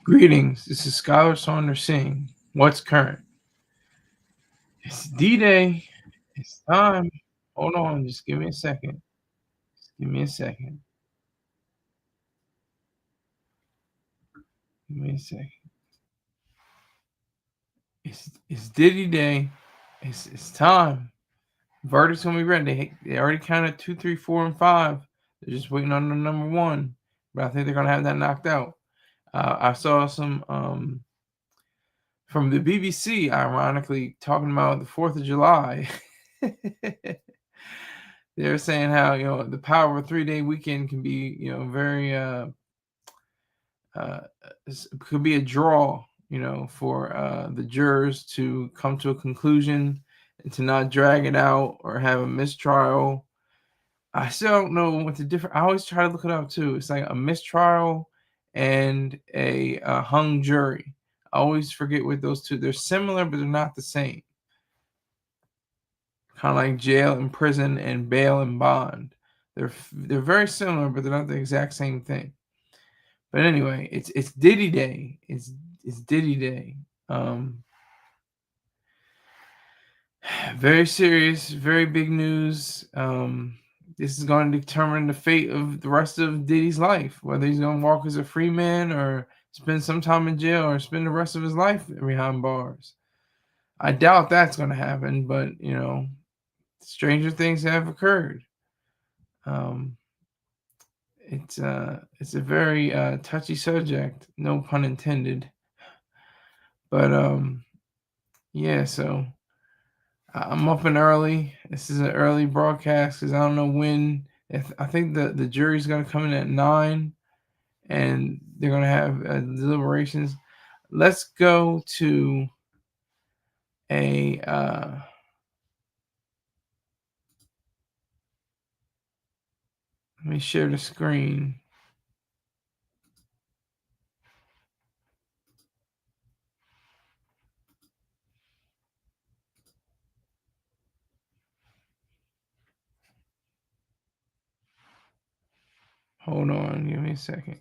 Greetings. This is Scholar Saunders Singh. What's current? It's D-Day. It's time. Hold on. Just give me a second. Just give me a second. Give me a second. It's Diddy-Day. It's time. Verdict's gonna be ready. They already counted 2, 3, 4, and 5. They're just waiting on the number 1. But I think they're gonna have that knocked out. I saw some from the BBC, ironically, talking about the 4th of July. They're saying how the power of a 3-day weekend can be very uh could be a draw for the jurors to come to a conclusion and to not drag it out or have a mistrial. I still don't know what the difference. I always try to look it up too. It's like a mistrial and a hung jury. I always forget what those two. They're similar, but they're not the same. Kind of like jail and prison and bail and bond. They're very similar, but they're not the exact same thing. But anyway, it's Diddy-Day. It's Diddy-Day. Very serious, very big news. This is going to determine the fate of the rest of Diddy's life, whether he's going to walk as a free man or spend some time in jail or spend the rest of his life behind bars. I doubt that's going to happen, but stranger things have occurred. Um, it's a very touchy subject, no pun intended. But yeah, so I'm up and early. This is an early broadcast because I don't know when. I think the jury's gonna come in at 9, and they're gonna have deliberations. Let's go to a. Let me share the screen. Hold on, give me a second.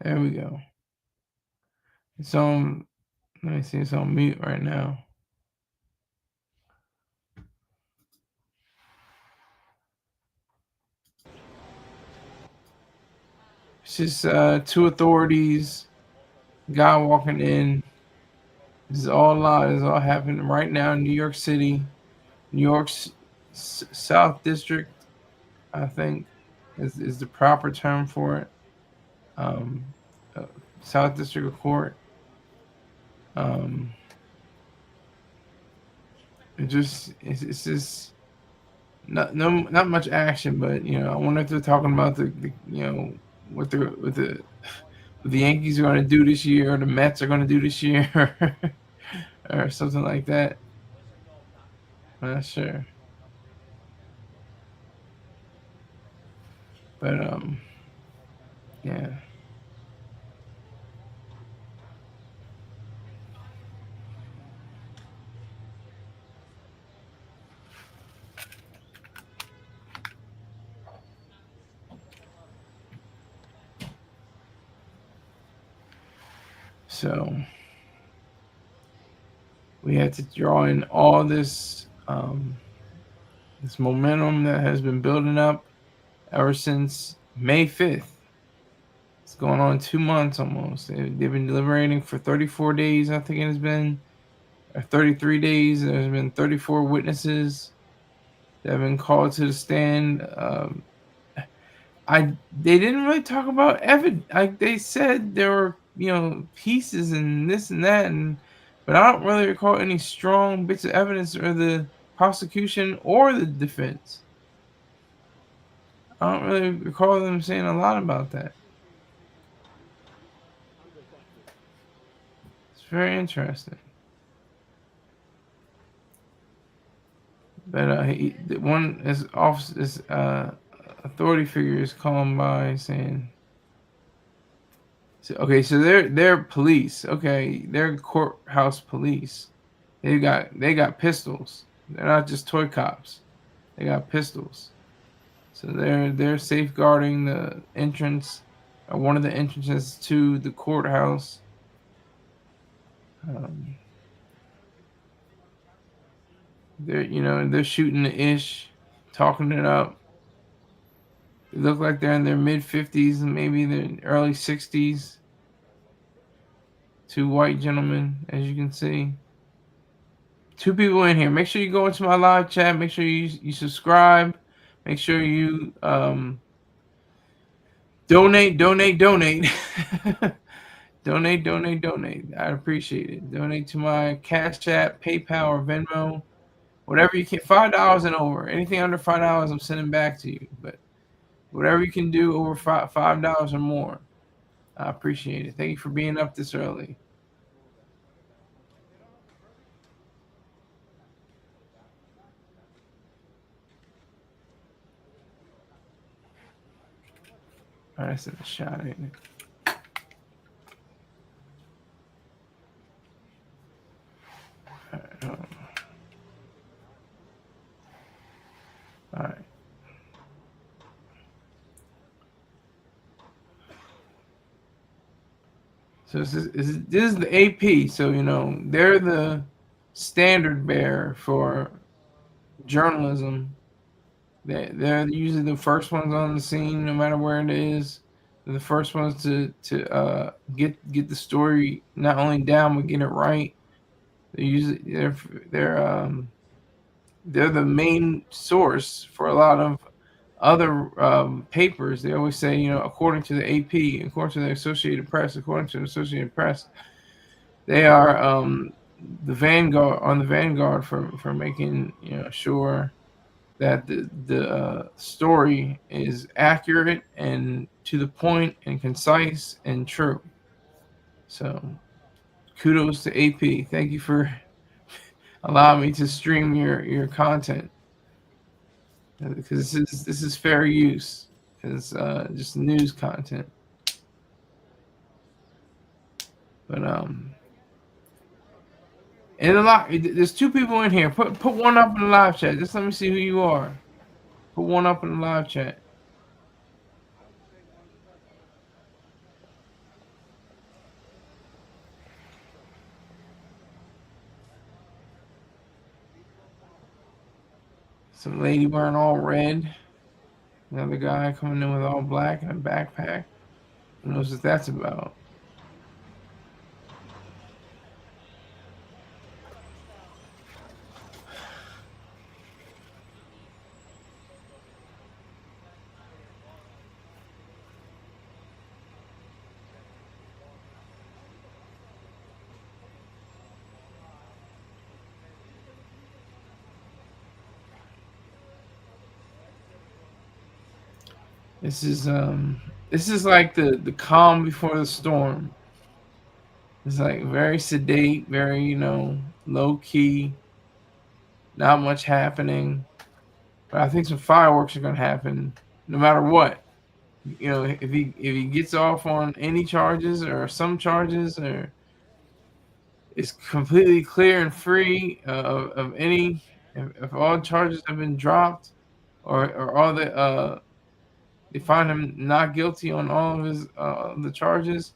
There we go. It's on. Let me see. It's on mute right now. It's just two authorities, guy walking in. This is all live. This is all happening right now in New York City, New York's South District, I think, is the proper term for it. Um, uh, South District of Court. Um, it's just not much action, but I wonder if they're talking about the what the Yankees are going to do this year, or the Mets are going to do this year, or something like that. I'm not sure, but yeah. So we had to draw in all this momentum that has been building up ever since May 5th. It's going on 2 months almost. They've been deliberating for 34 days, I think it has been, or 33 days. There's been 34 witnesses that have been called to the stand. They didn't really talk about evidence. Like they said, there were pieces and this and that, but I don't really recall any strong bits of evidence or the prosecution or the defense. I don't really recall them saying a lot about that. It's very interesting. But one is office is authority figure is calling by saying, so, okay, so they're police. Okay, they're courthouse police. They got pistols. They're not just toy cops. They got pistols. So they're safeguarding the entrance one of the entrances to the courthouse. Um, they're shooting the ish, talking it up. They look like they're in their mid 50s and maybe their early 60s. Two white gentlemen, as you can see. Two people in here. Make sure you go into my live chat. Make sure you subscribe. Make sure you donate. Donate. I appreciate it. Donate to my Cash App, PayPal, or Venmo. Whatever you can. $5 and over. Anything under $5, I'm sending back to you. But whatever you can do over $5 or more, I appreciate it. Thank you for being up this early. All right, that's a shot, ain't it? All right. So this is the AP. So they're the standard bearer for journalism. They're usually the first ones on the scene, no matter where it is. They're the first ones to get the story not only down but get it right. They're the main source for a lot of other papers. They always say, according to the AP, according to the Associated Press, according to the Associated Press, they are the vanguard for making sure that the story is accurate and to the point and concise and true. So kudos to AP. Thank you for allowing me to stream your content, because this is fair use. It's just news content. But there's two people in here. Put one up in the live chat. Just let me see who you are. Put one up in the live chat. Some lady wearing all red. Another guy coming in with all black and a backpack. Who knows what that's about? This is like the calm before the storm. It's like very sedate, very low key, not much happening. But I think some fireworks are gonna happen, no matter what. If he gets off on any charges or some charges, or is completely clear and free of any, if all charges have been dropped, or all they find him not guilty on all of his the charges,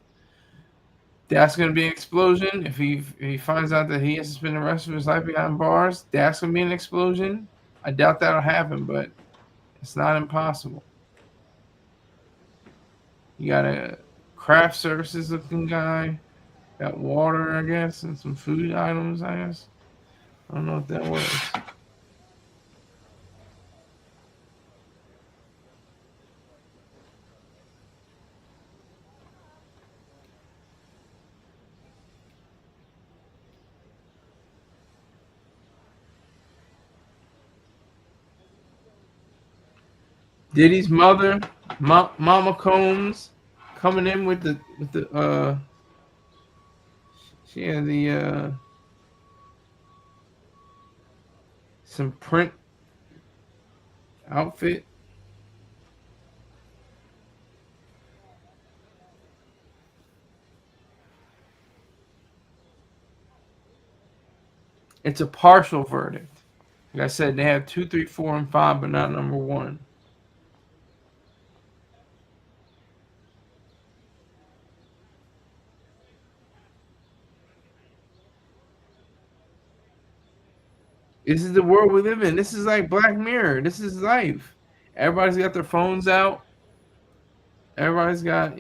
that's going to be an explosion. If he finds out that he has to spend the rest of his life behind bars, that's going to be an explosion. I doubt that'll happen, but it's not impossible. You got a craft services looking guy, got water, I guess, and some food items, I guess. I don't know what that was. Diddy's mother, Mama Combs, coming in with the she had the some print outfit. It's a partial verdict. Like I said, they have 2, 3, 4, and 5, but not number 1. This is the world we live in. This is like Black Mirror. This is life. Everybody's got their phones out. Everybody's got,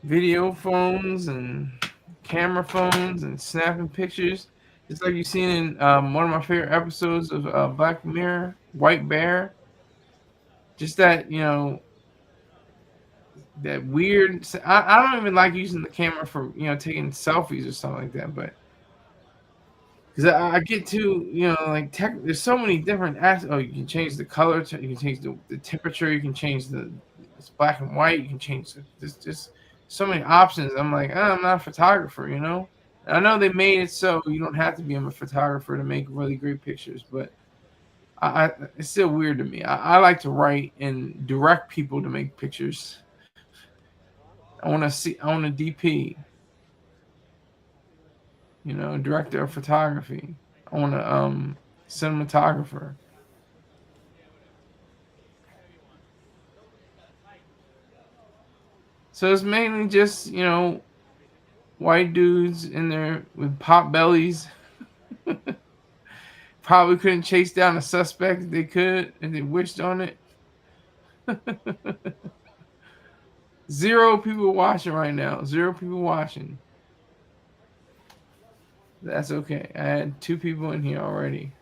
video phones and camera phones and snapping pictures. It's like you've seen in one of my favorite episodes of Black Mirror, White Bear. Just that, that weird. I don't even like using the camera for, taking selfies or something like that, but because I get to, like there's so many different aspects. Oh, you can change the color, you can change the temperature, you can change it's black and white, you can change there's just so many options. I'm like, oh, I'm not a photographer. I know they made it so you don't have to be a photographer to make really great pictures, but it's still weird to me. I like to write and direct people to make pictures. I want a DP, director of photography. I want a cinematographer. So it's mainly just, white dudes in there with pot bellies. Probably couldn't chase down a suspect if they could, and they wished on it. Zero people watching right now. Zero people watching. That's okay. I had 2 people in here already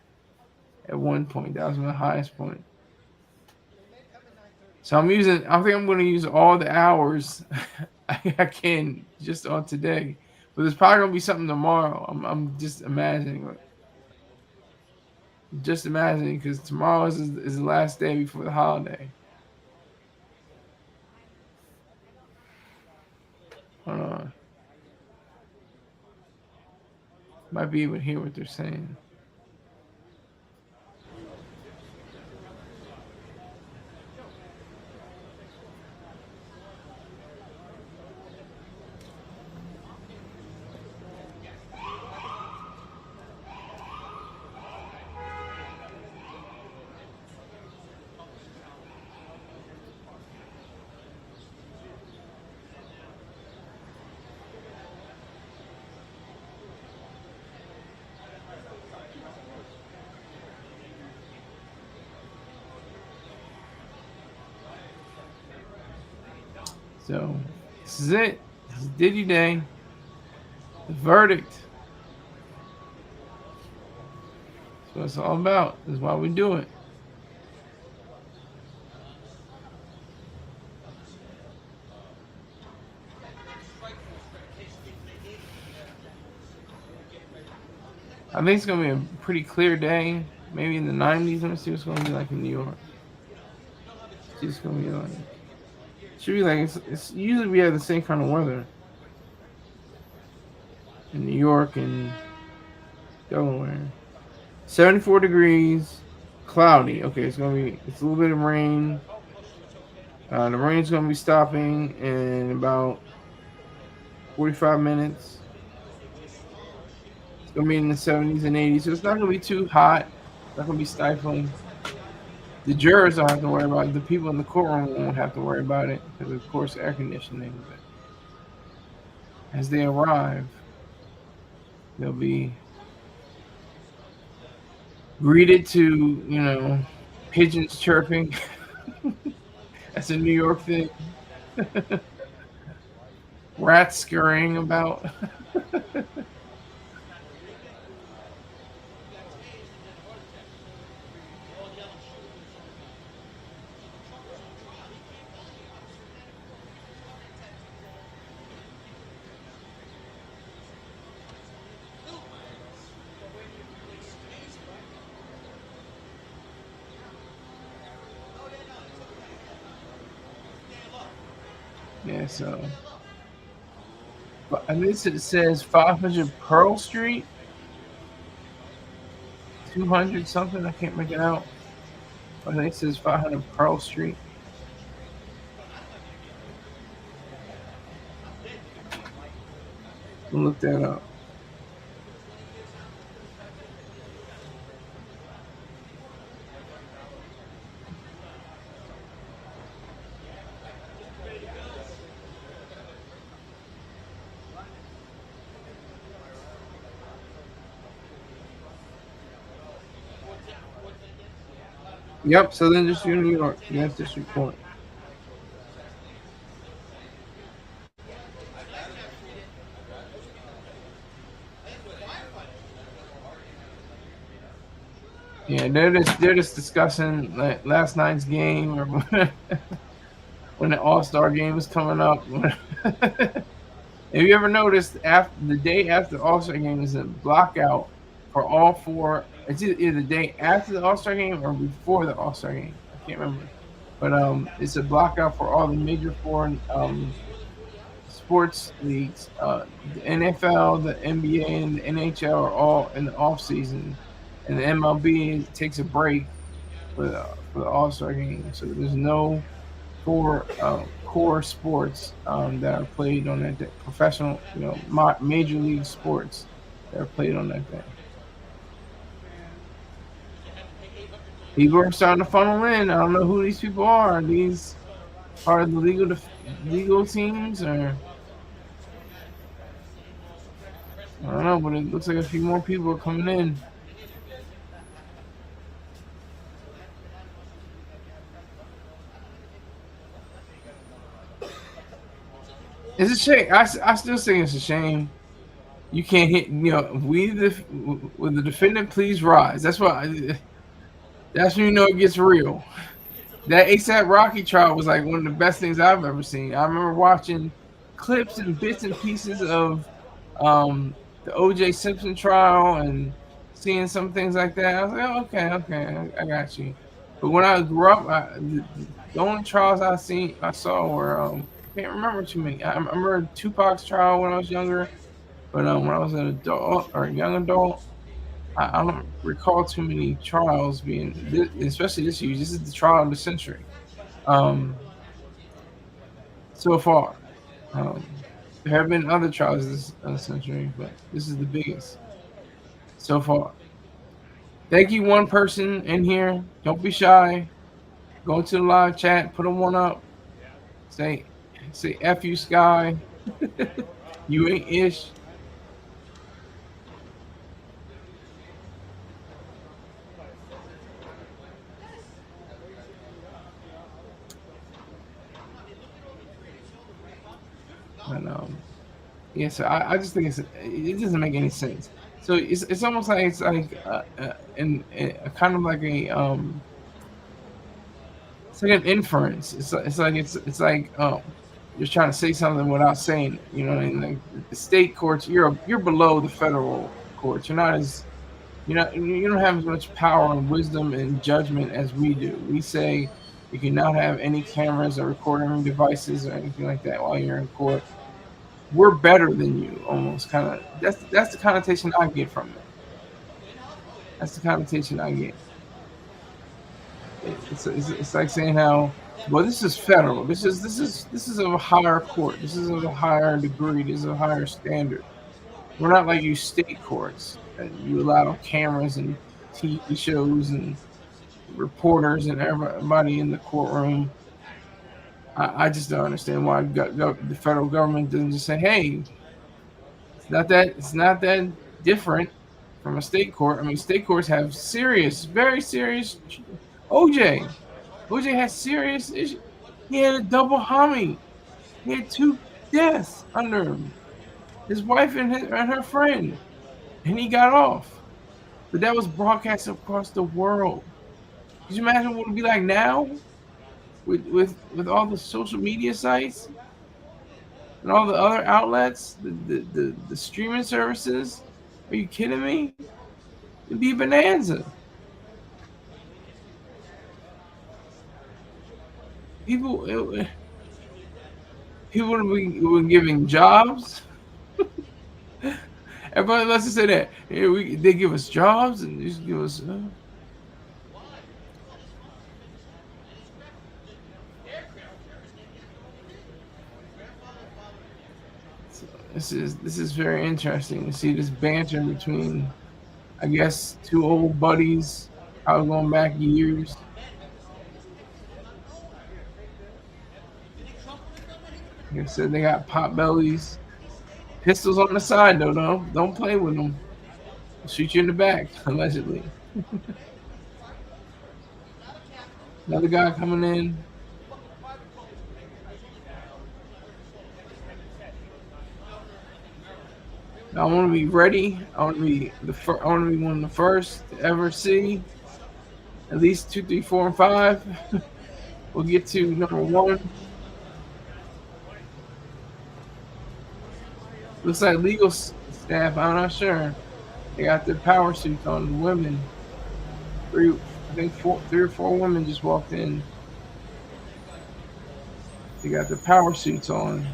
at one point. That was my highest point. So I think I'm going to use all the hours I can just on today. But there's probably going to be something tomorrow. I'm just imagining. Just imagining because tomorrow is the last day before the holiday. Hold on. Might be able to hear what they're saying. So this is it. This is Diddy-Day. The verdict. That's what it's all about. That's why we do it. I think it's gonna be a pretty clear day. Maybe in the 90s. Let me see what's gonna be like in New York. See what's gonna be like. Should be like it's usually we have the same kind of weather in New York and Delaware. 74 degrees, cloudy. Okay, it's a little bit of rain. The rain's gonna be stopping in about 45 minutes. It's gonna be in the 70s and 80s, so it's not gonna be too hot. It's not gonna be stifling. The jurors don't have to worry about it. The people in the courtroom won't have to worry about it because, of course, air conditioning. But as they arrive, they'll be greeted to, pigeons chirping. That's a New York thing. Rats scurrying about. Yeah, so. And this it says 500 Pearl Street, 200 something. I can't make it out. I think it says 500 Pearl Street. We'll look that up. Yep, Southern District of New York. Yes, District Court. Yeah, they're just discussing like last night's game or when the All Star game is coming up. Have you ever noticed after the day after the All Star game is a blockout for all four? It's either the day after the All Star game or before the All Star game. I can't remember, but it's a blockout for all the major foreign sports leagues. The NFL, the NBA, and the NHL are all in the off season, and the MLB takes a break for the All Star game. So there's no four core sports that are played on that day. Professional, major league sports that are played on that day. People are starting to funnel in. I don't know who these people are. These are the legal teams, or I don't know, but it looks like a few more people are coming in. It's a shame. I still think it's a shame. You can't hit. With the defendant, please rise. That's when you know it gets real. That ASAP Rocky trial was like one of the best things I've ever seen. I remember watching clips and bits and pieces of the OJ Simpson trial and seeing some things like that. I was like, oh, okay, I got you. But when I grew up, the only trials I saw were I can't remember too many. I remember Tupac's trial when I was younger, but when I was an adult or a young adult, I don't recall too many trials especially this year. This is the trial of the century, um, so far. Um, there have been other trials this century, but this is the biggest so far. Thank you, one person in here. Don't be shy. Go to the live chat, put a one up. Say, say "F you, Sky." You ain't ish. And yeah, so I just think it doesn't make any sense. So it's almost like a kind of like it's like an inference. It's like you're trying to say something without saying it. You know what I mean? Like the state courts, you're below the federal courts. You don't have as much power and wisdom and judgment as we do. We say you cannot have any cameras or recording devices or anything like that while you're in court. We're better than you, almost kind of. That's the connotation I get from it. That's the connotation I get. It's like saying how, well, this is federal. This is of a higher court. This is of a higher degree. This is a higher standard. We're not like you state courts that you allow cameras and TV shows and reporters and everybody in the courtroom. I just don't understand why the federal government doesn't just say, "Hey, it's not that different from a state court." I mean, state courts have serious, very serious. OJ, OJ has serious issues. He had a double homie. He had two deaths under him. His wife and her friend, and he got off. But that was broadcast across the world. Could you imagine what it'd be like now with all the social media sites and all the other outlets, the streaming services? Are you kidding me? It'd be a bonanza. People, people would be giving jobs. Everybody loves to say that. They give us jobs and they just give us. So this is very interesting to see this banter between, I guess, two old buddies, probably going back years. Like I said, they got pot bellies, pistols on the side though. Don't play with them. They'll shoot you in the back, allegedly. Another guy coming in. I want to be ready. I want to be I want to be one of the first to ever see at least two, three, four, and five. We'll get to number one. Looks like legal staff. I'm not sure. They got their power suits on. The women. Three, I think three or four women just walked in. They got their power suits on.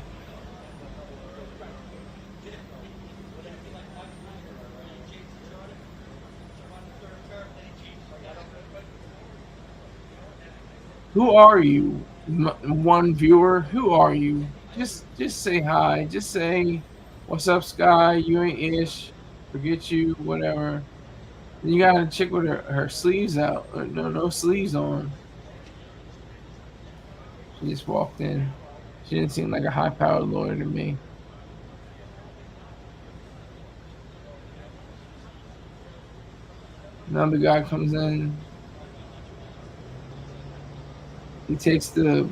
Who are you? One viewer. Who are you? Just say hi. Just say, "What's up, Sky? You ain't ish. Forget you. Whatever." And you got a chick with her sleeves out. No sleeves on. She just walked in. She didn't seem like a high-powered lawyer to me. Another guy comes in. He takes the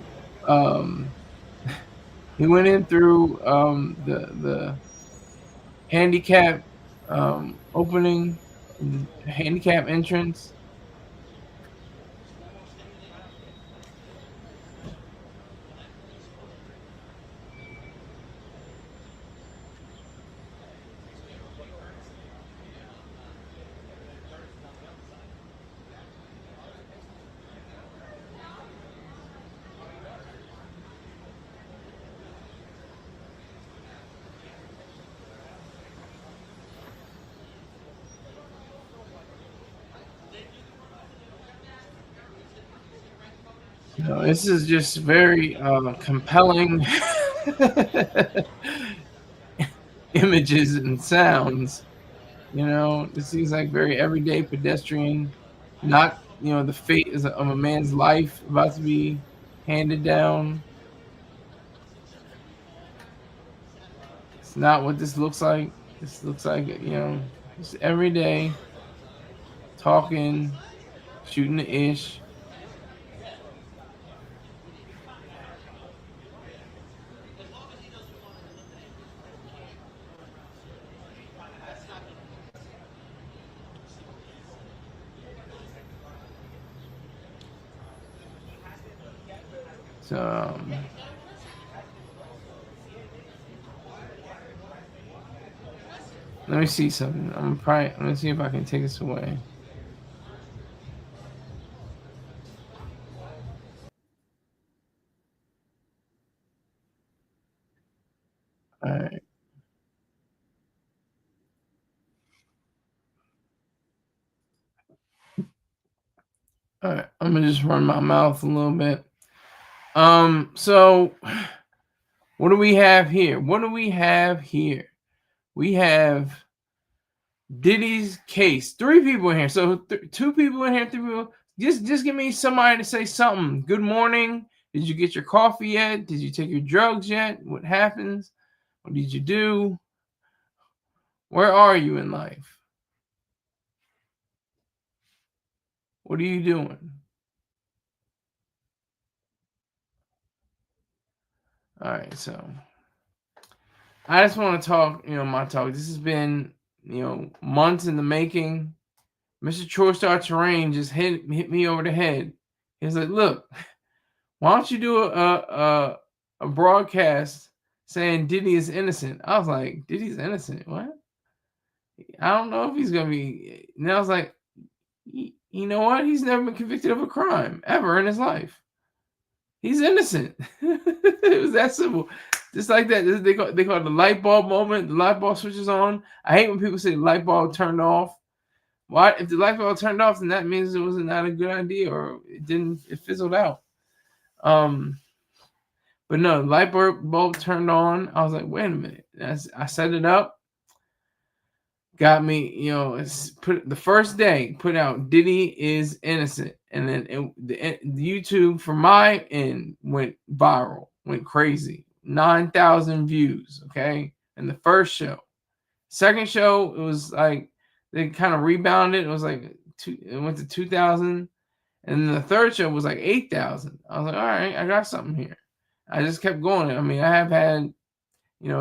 he went in through the handicap opening, the handicap entrance. This is just very compelling images and sounds. This seems like very everyday pedestrian, not the fate of a man's life about to be handed down. It's not what this looks like. This looks like just every day talking, shooting the ish. So let me see something. I'm gonna see if I can take this away. All right. All right. I'm gonna just run my mouth a little bit. So what do we have here? What do we have here? We have Diddy's case. Three people in here. So two people in here, three people. Just give me somebody to say something. Good morning. Did you get your coffee yet? Did you take your drugs yet? What happens? What did you do? Where are you in life? What are you doing? All right, so I just want to talk, my talk. This has been, months in the making. Mr. Choice Terrain just hit me over the head. He's like, look, why don't you do a broadcast saying Diddy is innocent? I was like, Diddy's innocent? What? I don't know if he's gonna be. And I was like, you know what? He's never been convicted of a crime ever in his life. He's innocent. It was that simple. Just like that. They call it the light bulb moment. The light bulb switches on. I hate when people say the light bulb turned off. Why? If the light bulb turned off, then that means it was not a good idea, or it fizzled out. But no, light bulb turned on. I was like, wait a minute. I set it up. Got me, put the first day, put out Diddy is innocent. And then the YouTube from my end went viral, went crazy. 9,000 views, okay? And the first show. Second show, it was like, they kind of rebounded. It was like, it went to 2,000. And then the third show was like 8,000. I was like, all right, I got something here. I just kept going. I mean, I have had,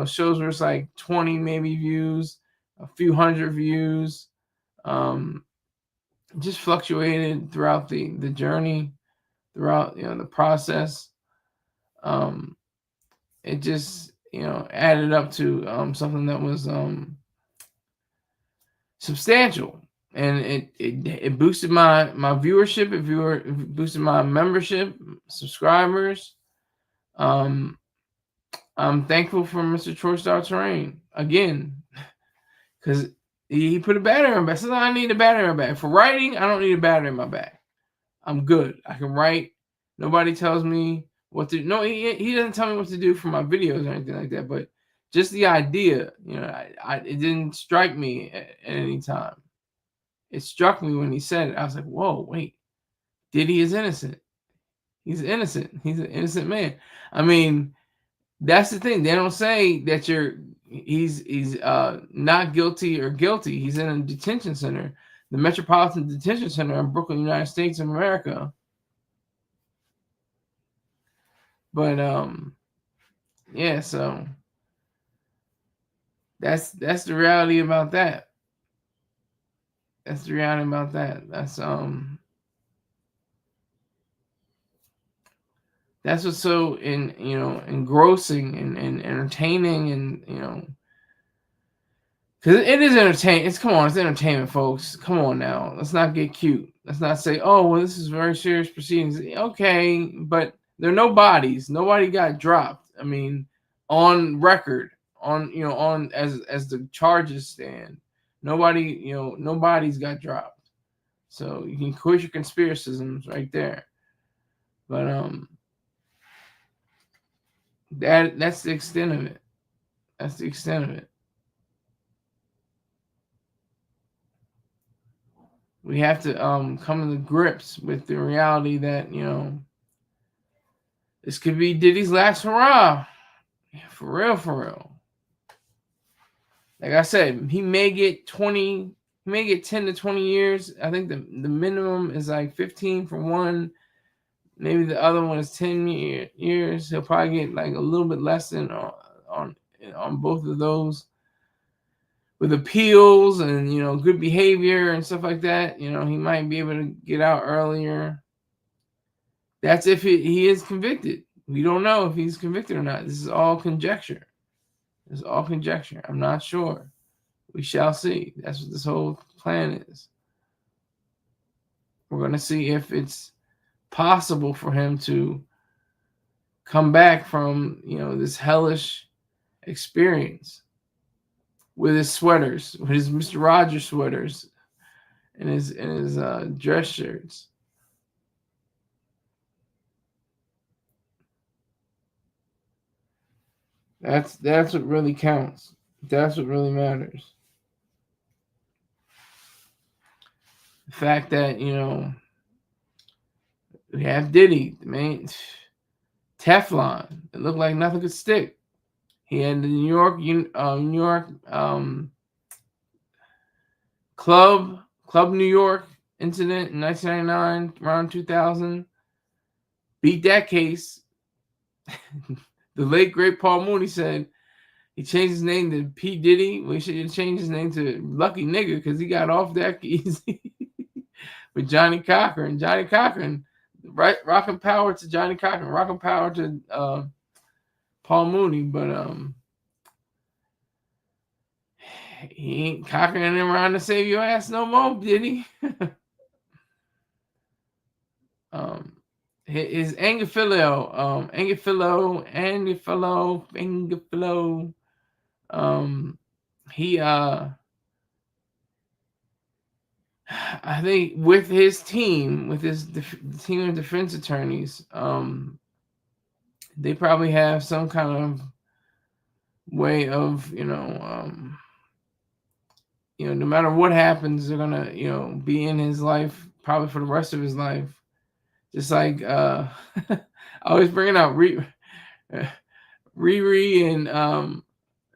shows where it's like 20 maybe views, a few hundred views. Just fluctuated throughout the journey, throughout the process. Um, it just added up to something that was substantial, and it boosted my viewership. It boosted my membership, subscribers. Um, I'm thankful for Mr. Troy Star Terrain again, because he put a battery in my back. Sometimes I need a battery in my back. For writing, I don't need a battery in my back. I'm good. I can write. Nobody tells me what to. No, he doesn't tell me what to do for my videos or anything like that. But just the idea, it didn't strike me at any time. It struck me when he said it. I was like, whoa, wait. Diddy is innocent. He's innocent. He's an innocent man. I mean, that's the thing. They don't say that he's not guilty or guilty. He's in a detention center, the Metropolitan Detention Center in Brooklyn, United States of America. But yeah, so that's the reality about that. That's the reality about that. That's what's so engrossing and entertaining, and because it is entertaining. It's entertainment, folks. Come on now, let's not get cute. Let's not say, oh well, this is very serious proceedings. Okay, but there are no bodies. Nobody got dropped. I mean, on record, on as the charges stand, nobody's got dropped. So you can quit your conspiracisms right there. But that's the extent of it. That's the extent of it. We have to come to grips with the reality that this could be Diddy's last hurrah. For real. Like I said, he may get 10 to 20 years. I think the minimum is like 15 for one. Maybe the other one is 10 years. He'll probably get like a little bit less than on both of those, with appeals and good behavior and stuff like that. He might be able to get out earlier. That's if he is convicted. We don't know if he's convicted or not. This is all conjecture. It's all conjecture. I'm not sure. We shall see. That's what this whole plan is. We're going to see if it's possible for him to come back from this hellish experience with his sweaters, with his Mr. Rogers sweaters, and his dress shirts. That's what really counts. That's what really matters. The fact that we have Diddy, man, Teflon. It looked like nothing could stick. He had the New York Club New York incident in 1999, around 2000. Beat that case. The late great Paul Mooney said he changed his name to P. Diddy. We should change his name to Lucky Nigga because he got off that easy with Johnny Cochran. Johnny Cochran, right? Rocking power to Johnny Cochran. Rocking power to Paul Mooney, but he ain't Cochran around to save your ass no more, did he? His Angafillo, he I think with his team, with his team of defense attorneys, they probably have some kind of way of no matter what happens, they're gonna be in his life probably for the rest of his life. Just like I always bringing out Riri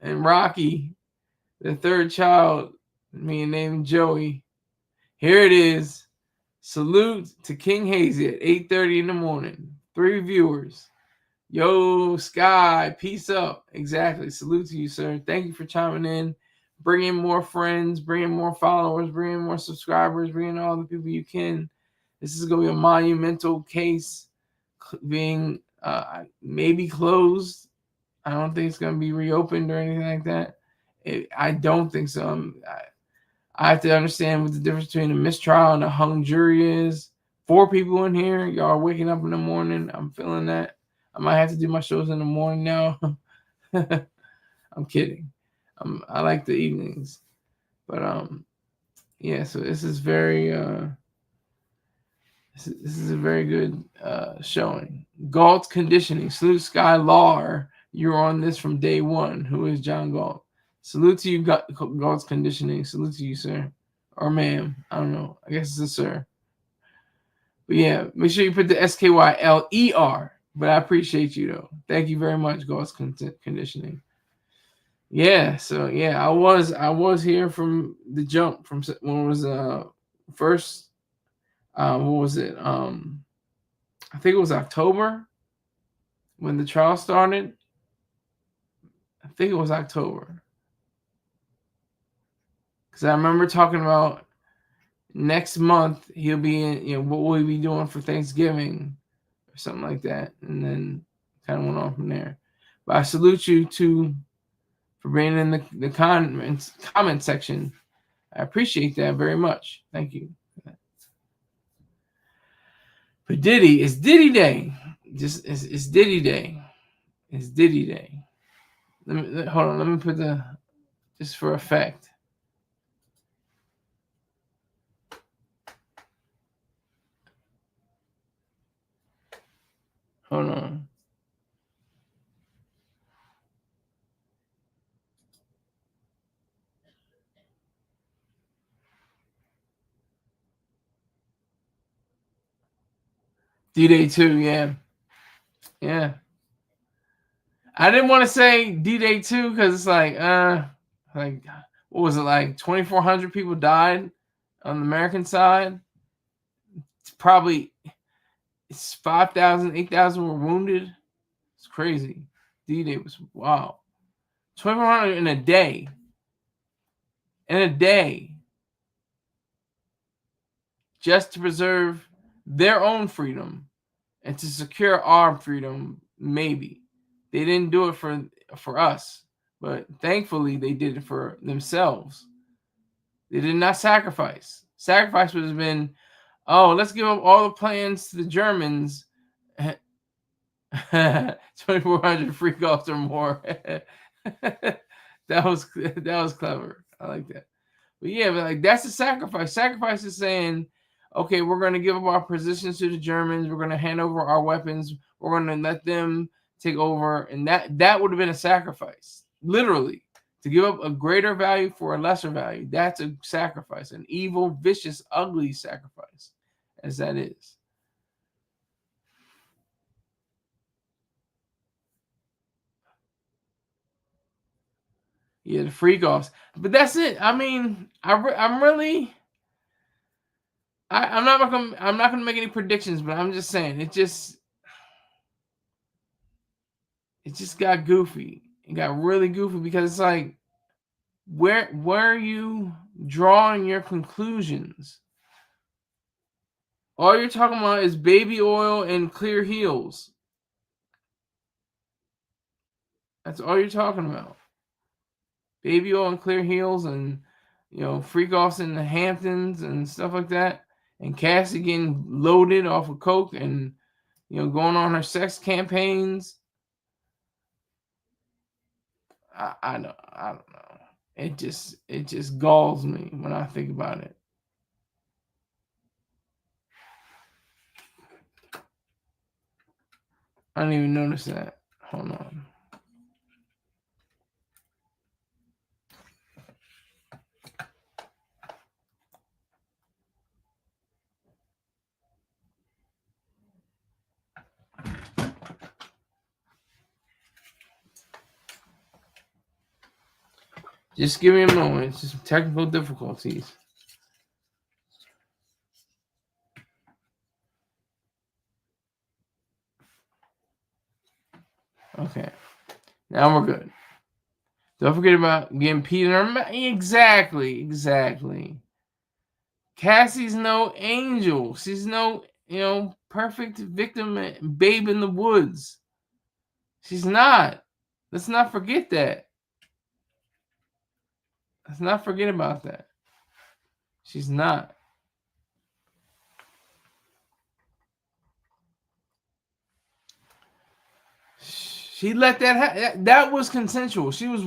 and Rocky, the third child, me named Joey. Here it is, Salute to King Hazy at 8:30 in the morning. 3 viewers. Yo, Sky, peace up. Exactly. Salute to you, sir. Thank you for chiming in, bringing more friends, bringing more followers, bringing more subscribers, bringing all the people you can. This is going to be a monumental case being maybe closed. I don't think it's going to be reopened or anything like that. I don't think so. I have to understand what the difference between a mistrial and a hung jury is. 4 people in here. Y'all are waking up in the morning. I'm feeling that. I might have to do my shows in the morning now. I'm kidding. I like the evenings. But yeah, so this is very this is a very good showing. Galt's conditioning. Salute Sky Lar. You're on this from day one. Who is John Galt? Salute to you, Galt's conditioning. Salute to you, sir. Or ma'am. I don't know. I guess it's a sir. But yeah, make sure you put the SKYLER. But I appreciate you, though. Thank you very much, Galt's conditioning. Yeah, so yeah, I was here from the jump, from when it was first what was it? I think it was October when the trial started. I think it was October. Because I remember talking about next month he'll be in, what will he be doing for Thanksgiving or something like that. And then kind of went on from there. But I salute you for being in the comment section. I appreciate that very much. Thank you. But Diddy, it's Diddy-Day. It's Diddy-Day. It's Diddy-Day. Hold on. Let me put just for effect. Hold on. D-Day 2, yeah. Yeah. I didn't want to say D-Day 2 because it's like what was it, like 2,400 people died on the American side? It's probably 5,000, 8,000 were wounded. It's crazy. D-Day was wow. 2,400 in a day. In a day. Just to preserve their own freedom and to secure our freedom, maybe. They didn't do it for us, but thankfully they did it for themselves. They did not sacrifice. Sacrifice would have been, oh, let's give up all the plans to the Germans. 2,400 freak offs or more. that was clever. I like that. But yeah, but like that's a sacrifice. Sacrifice is saying, okay, we're going to give up our positions to the Germans. We're going to hand over our weapons. We're going to let them take over. And that would have been a sacrifice. Literally. To give up a greater value for a lesser value. That's a sacrifice. An evil, vicious, ugly sacrifice. As that is. Yeah, the freak offs. But that's it. I mean, I'm really... I'm not gonna make any predictions, but I'm just saying it just got goofy. It got really goofy because it's like, where are you drawing your conclusions? All you're talking about is baby oil and clear heels. That's all you're talking about. Baby oil and clear heels, and freak offs in the Hamptons and stuff like that. And Cassie getting loaded off of coke and going on her sex campaigns. I don't know. It just galls me when I think about it. I didn't even notice that. Hold on. Just give me a moment. It's just some technical difficulties. Okay. Now we're good. Don't forget about getting peed in her mouth. Exactly. Exactly. Cassie's no angel. She's no, perfect victim, babe in the woods. She's not. Let's not forget that. Let's not forget about that. She's not. She let that happen. That was consensual. She was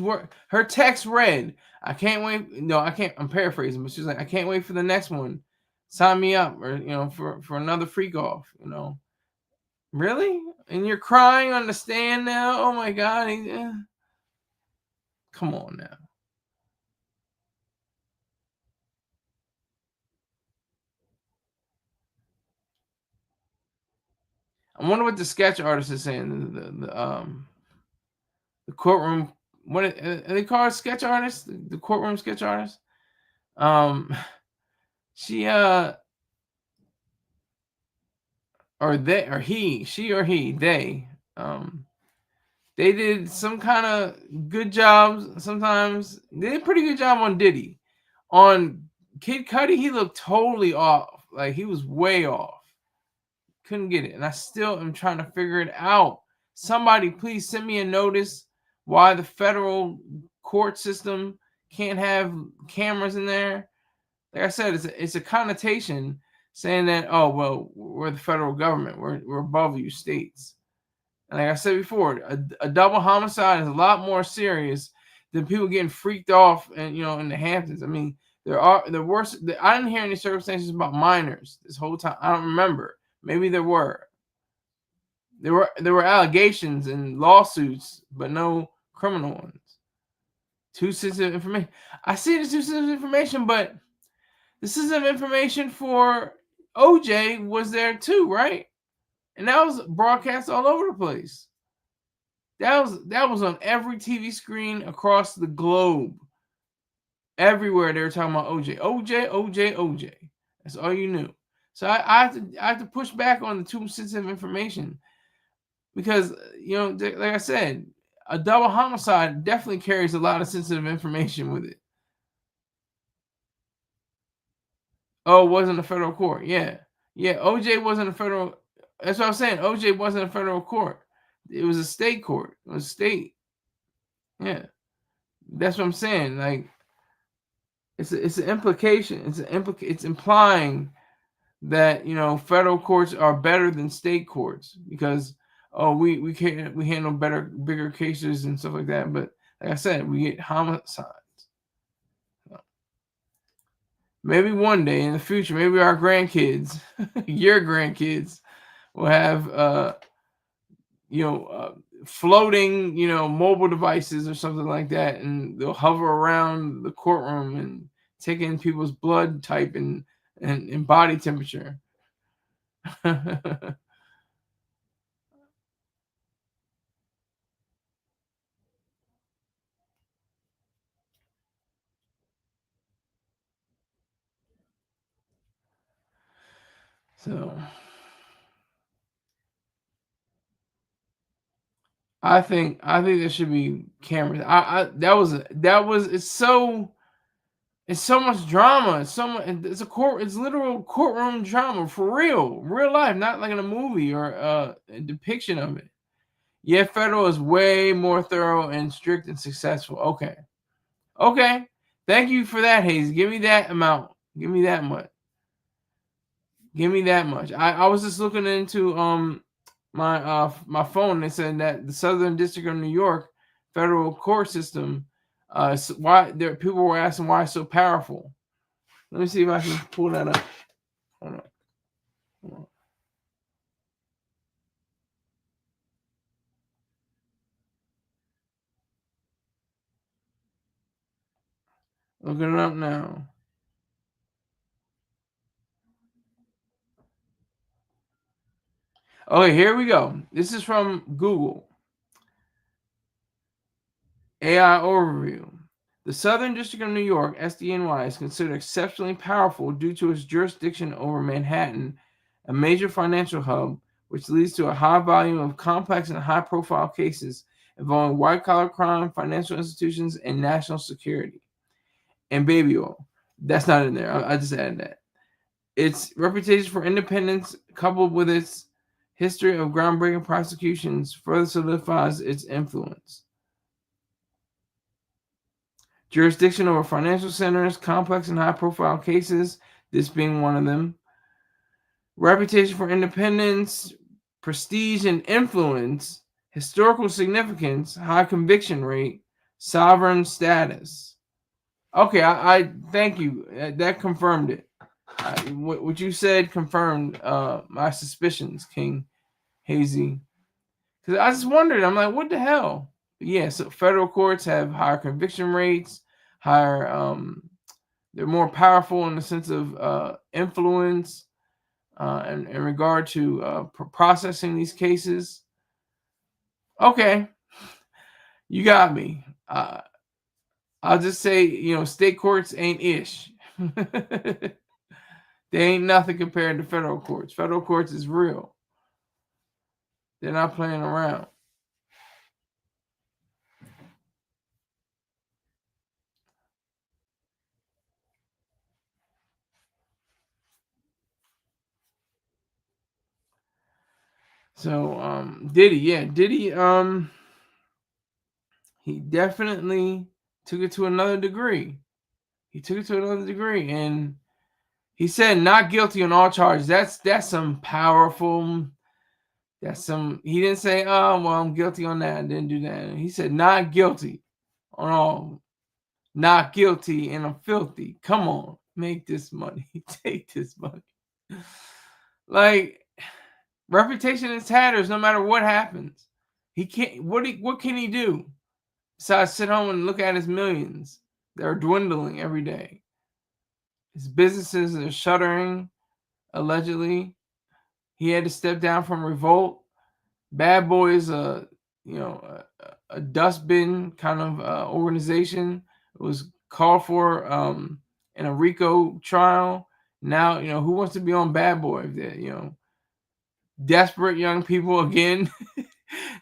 her text read, "I can't wait." No, I can't. I'm paraphrasing, but she's like, "I can't wait for the next one. Sign me up, or for another freak off." Really? And you're crying on the stand now? Oh my god! Come on now. I wonder what the sketch artist is saying. The courtroom. What are they called? Sketch artists? The courtroom sketch artist. Um, she or they or he, she or he, um, they did some kind of good jobs. Sometimes they did a pretty good job on Diddy. On Kid Cudi, he looked totally off. Like he was way off. Couldn't get it, and I still am trying to figure it out. Somebody, please send me a notice why the federal court system can't have cameras in there. Like I said, it's a connotation saying that, oh well, we're the federal government, we're above you states. And like I said before, a double homicide is a lot more serious than people getting freaked off and in the Hamptons. I mean, there are the worst. I didn't hear any circumstances about minors this whole time. I don't remember. Maybe there were. There were allegations and lawsuits, but no criminal ones. Too sensitive information. I see it as too sensitive information, but this is some information for OJ was there too, right? And that was broadcast all over the place. That was on every TV screen across the globe. Everywhere they were talking about OJ. OJ, OJ, OJ. That's all you knew. So I have to push back on the too sensitive information because like I said, a double homicide definitely carries a lot of sensitive information with it. Oh, it wasn't a federal court. Yeah. Yeah, OJ wasn't a federal. That's what I'm saying. OJ wasn't a federal court. It was a state court. It was state. Yeah. That's what I'm saying. Like it's an implication. It's implying that federal courts are better than state courts because we handle bigger cases and stuff like that. But like I said, we get homicides. Maybe one day in the future, maybe our grandkids, your grandkids, will have you know floating mobile devices or something like that, and they'll hover around the courtroom and take in people's blood type and body temperature. So I think there should be cameras. That was it's so much drama. It's so much. It's literal courtroom drama for real life, not like in a movie or a depiction of it. Yeah, federal is way more thorough and strict and successful. Okay. Thank you for that, Hayes. Give me that amount. Give me that much. Give me that much. I was just looking into my phone. They said that the Southern District of New York federal court system, why there people were asking why it's so powerful. Let me see if I can pull that up. Hold on. Hold on. Looking it up now. Okay, here we go. This is from Google. AI overview. The Southern District of New York, SDNY, is considered exceptionally powerful due to its jurisdiction over Manhattan, a major financial hub, which leads to a high volume of complex and high-profile cases involving white-collar crime, financial institutions, and national security. And baby oil. That's not in there. I just added that. Its reputation for independence, coupled with its history of groundbreaking prosecutions, further solidifies its influence. Jurisdiction over financial centers, complex and high-profile cases, this being one of them. Reputation for independence, prestige and influence, historical significance, high conviction rate, sovereign status. Okay, I thank you. That confirmed it. What you said confirmed my suspicions, King Hazy. Because I just wondered, I'm like, what the hell? Yeah, so federal courts have higher conviction rates, higher, they're more powerful in the sense of influence and in regard to processing these cases. Okay, you got me. I'll just say, state courts ain't ish. They ain't nothing compared to federal courts. Federal courts is real. They're not playing around. So Diddy, he definitely took it to another degree. And he said not guilty on all charges. That's some powerful. That's some. He didn't say, "Oh, well, I'm guilty on that." I didn't do that. He said not guilty on all. Not guilty, and I'm filthy. Come on, make this money. Take this money. Like, reputation is tatters no matter what happens. He can't. What can he do besides sit home and look at his millions that are dwindling every day? His businesses are shuttering, allegedly. He had to step down from Revolt. Bad Boy is a dustbin kind of organization. It was called for in a RICO trial. Now, who wants to be on Bad Boy? Desperate young people again.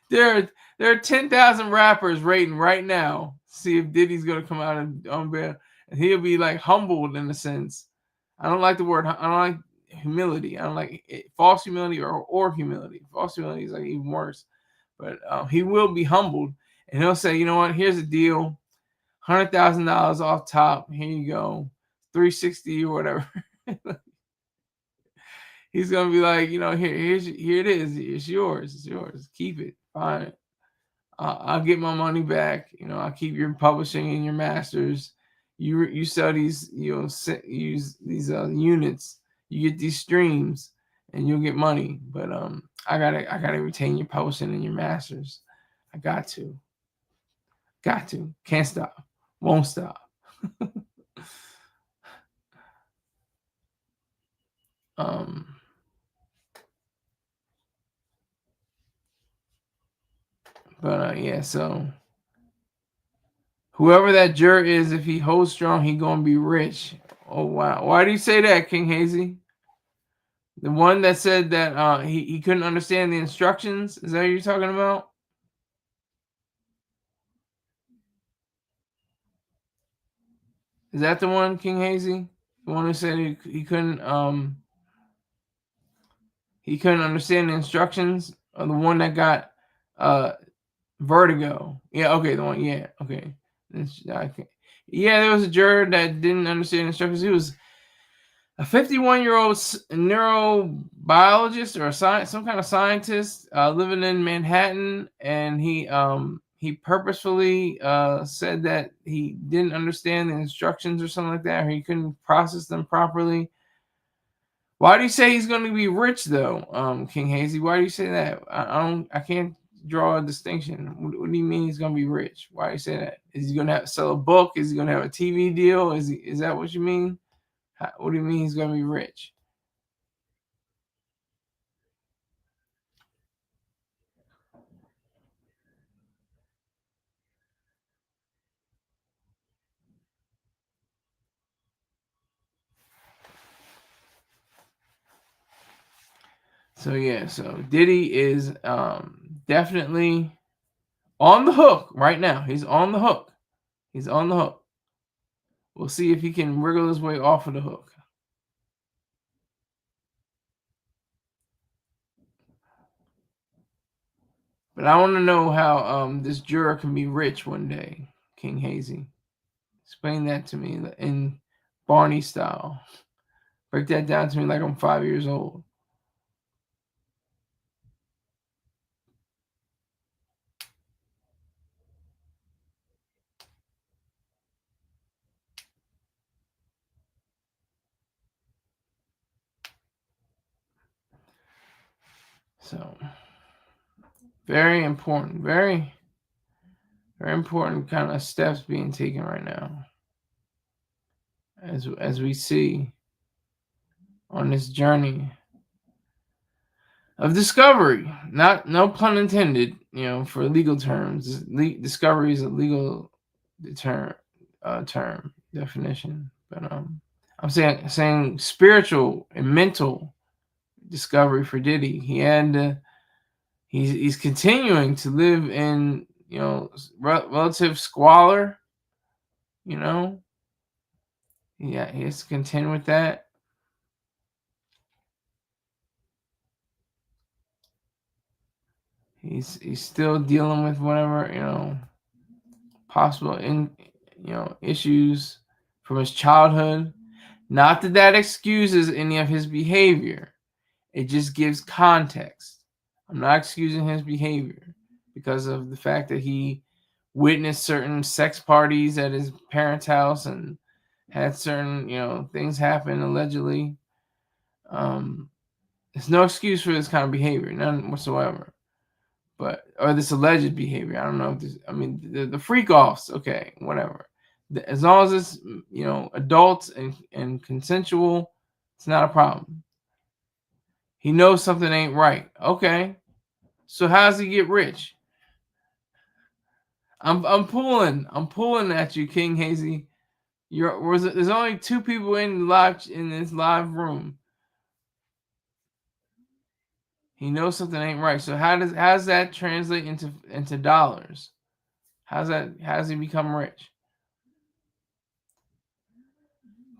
there are 10,000 rappers rating right now. See if Diddy's gonna come out on bail, and he'll be like humbled in a sense. I don't like the word. I don't like humility. I don't like false humility or humility. False humility is like even worse. But he will be humbled, and he'll say, "You know what? Here's the deal: $100,000 off top. Here you go, 360 or whatever." He's gonna be like, here it is. It's yours. It's yours. Keep it. Fine. I'll get my money back. I'll keep your publishing and your masters. You sell these, use these units. You get these streams, and you'll get money. But I gotta retain your publishing and your masters. I got to. Can't stop. Won't stop. um. But yeah, so whoever that juror is, if he holds strong, he gonna be rich. Oh wow! Why do you say that, King Hazy? The one that said that he couldn't understand the instructions. Is that what you're talking about? Is that the one, King Hazy? The one who said he couldn't understand the instructions, or the one that got uh vertigo? Yeah, okay, the one. Yeah, okay. Yeah, there was a juror that didn't understand the instructions. He was a 51-year-old neurobiologist or some kind of scientist living in Manhattan, and he purposefully said that he didn't understand the instructions or something like that, or he couldn't process them properly. Why do you say he's going to be rich though, King Hazy? Why do you say that? I can't draw a distinction. What do you mean he's going to be rich? Why do you say that? Is he going to have to sell a book? Is he going to have a TV deal? Is that what you mean? What do you mean he's going to be rich? So yeah, so Diddy is definitely on the hook right now. He's on the hook. He's on the hook. We'll see if he can wriggle his way off of the hook. But I want to know how this juror can be rich one day, King Hazy. Explain that to me in Barney style. Break that down to me like I'm 5 years old. So very important, very, very important kind of steps being taken right now. As we see on this journey of discovery. Not no pun intended, for legal terms. Discovery is a legal term definition, but I'm saying spiritual and mental discovery for Diddy. He's continuing to live in relative squalor. You know, yeah, he has to contend with that. He's still dealing with whatever possible issues from his childhood. Not that that excuses any of his behavior. It just gives context. I'm not excusing his behavior because of the fact that he witnessed certain sex parties at his parents' house and had certain things happen allegedly. There's no excuse for this kind of behavior, none whatsoever. But or this alleged behavior. I don't know if this. I mean, the freak offs. Okay, whatever. As long as it's adults and consensual, it's not a problem. He knows something ain't right. Okay, so how does he get rich? I'm pulling at you, King Hazy. There's only two people in this live room. He knows something ain't right. So how does that translate into dollars? How does he become rich?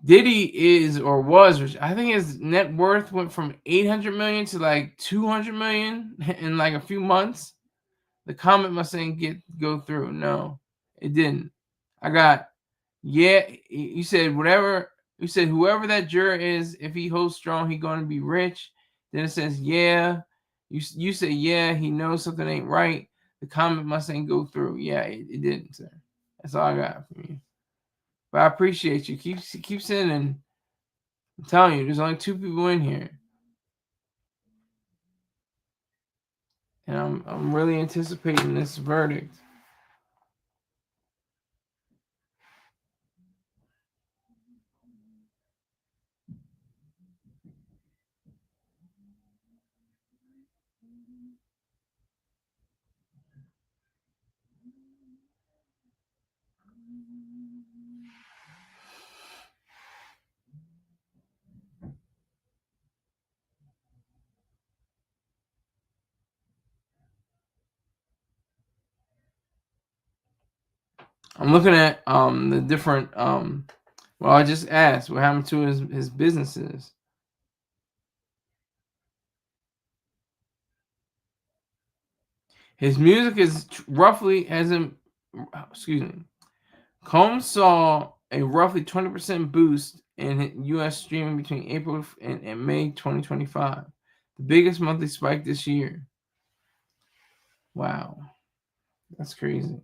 Diddy is or was rich. I think his net worth went from 800 million to like 200 million in like a few months. The comment must saying go through. No, it didn't. I got you said whatever. You said whoever that juror is, if he holds strong, he going to be rich. Then it says yeah. You say yeah. He knows something ain't right. The comment must ain't go through. Yeah, it didn't, sir. That's all I got from you. But I appreciate you. Keep sending. I'm telling you, there's only two people in here, and I'm really anticipating this verdict. I'm looking at the different well, I just asked what happened to his businesses. His music is roughly as in excuse me. Combs saw a roughly 20% boost in U.S. streaming between April and May 2025, the biggest monthly spike this year. Wow, that's crazy.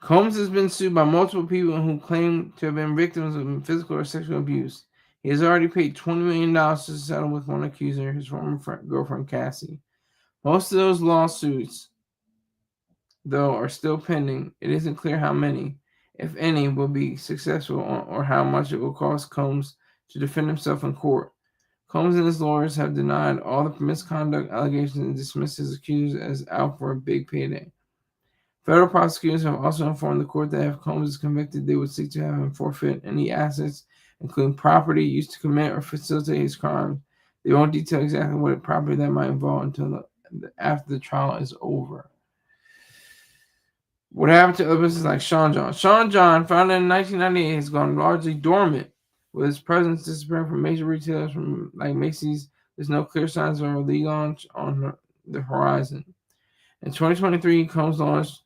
Combs has been sued by multiple people who claim to have been victims of physical or sexual abuse. He has already paid $20 million to settle with one accuser, his former girlfriend Cassie. Most of those lawsuits, though, are still pending. It isn't clear how many, if any, will be successful or how much it will cost Combs to defend himself in court. Combs and his lawyers have denied all the misconduct allegations and dismissed his accusers as out for a big payday. Federal prosecutors have also informed the court that if Combs is convicted, they would seek to have him forfeit any assets, including property used to commit or facilitate his crimes, They won't detail exactly what property that might involve until after the trial is over. What happened to other businesses like Sean John? Sean John, founded in 1998, has gone largely dormant, with its presence disappearing from major retailers from like Macy's. There's no clear signs of a relaunch on the horizon. In 2023, Combs launched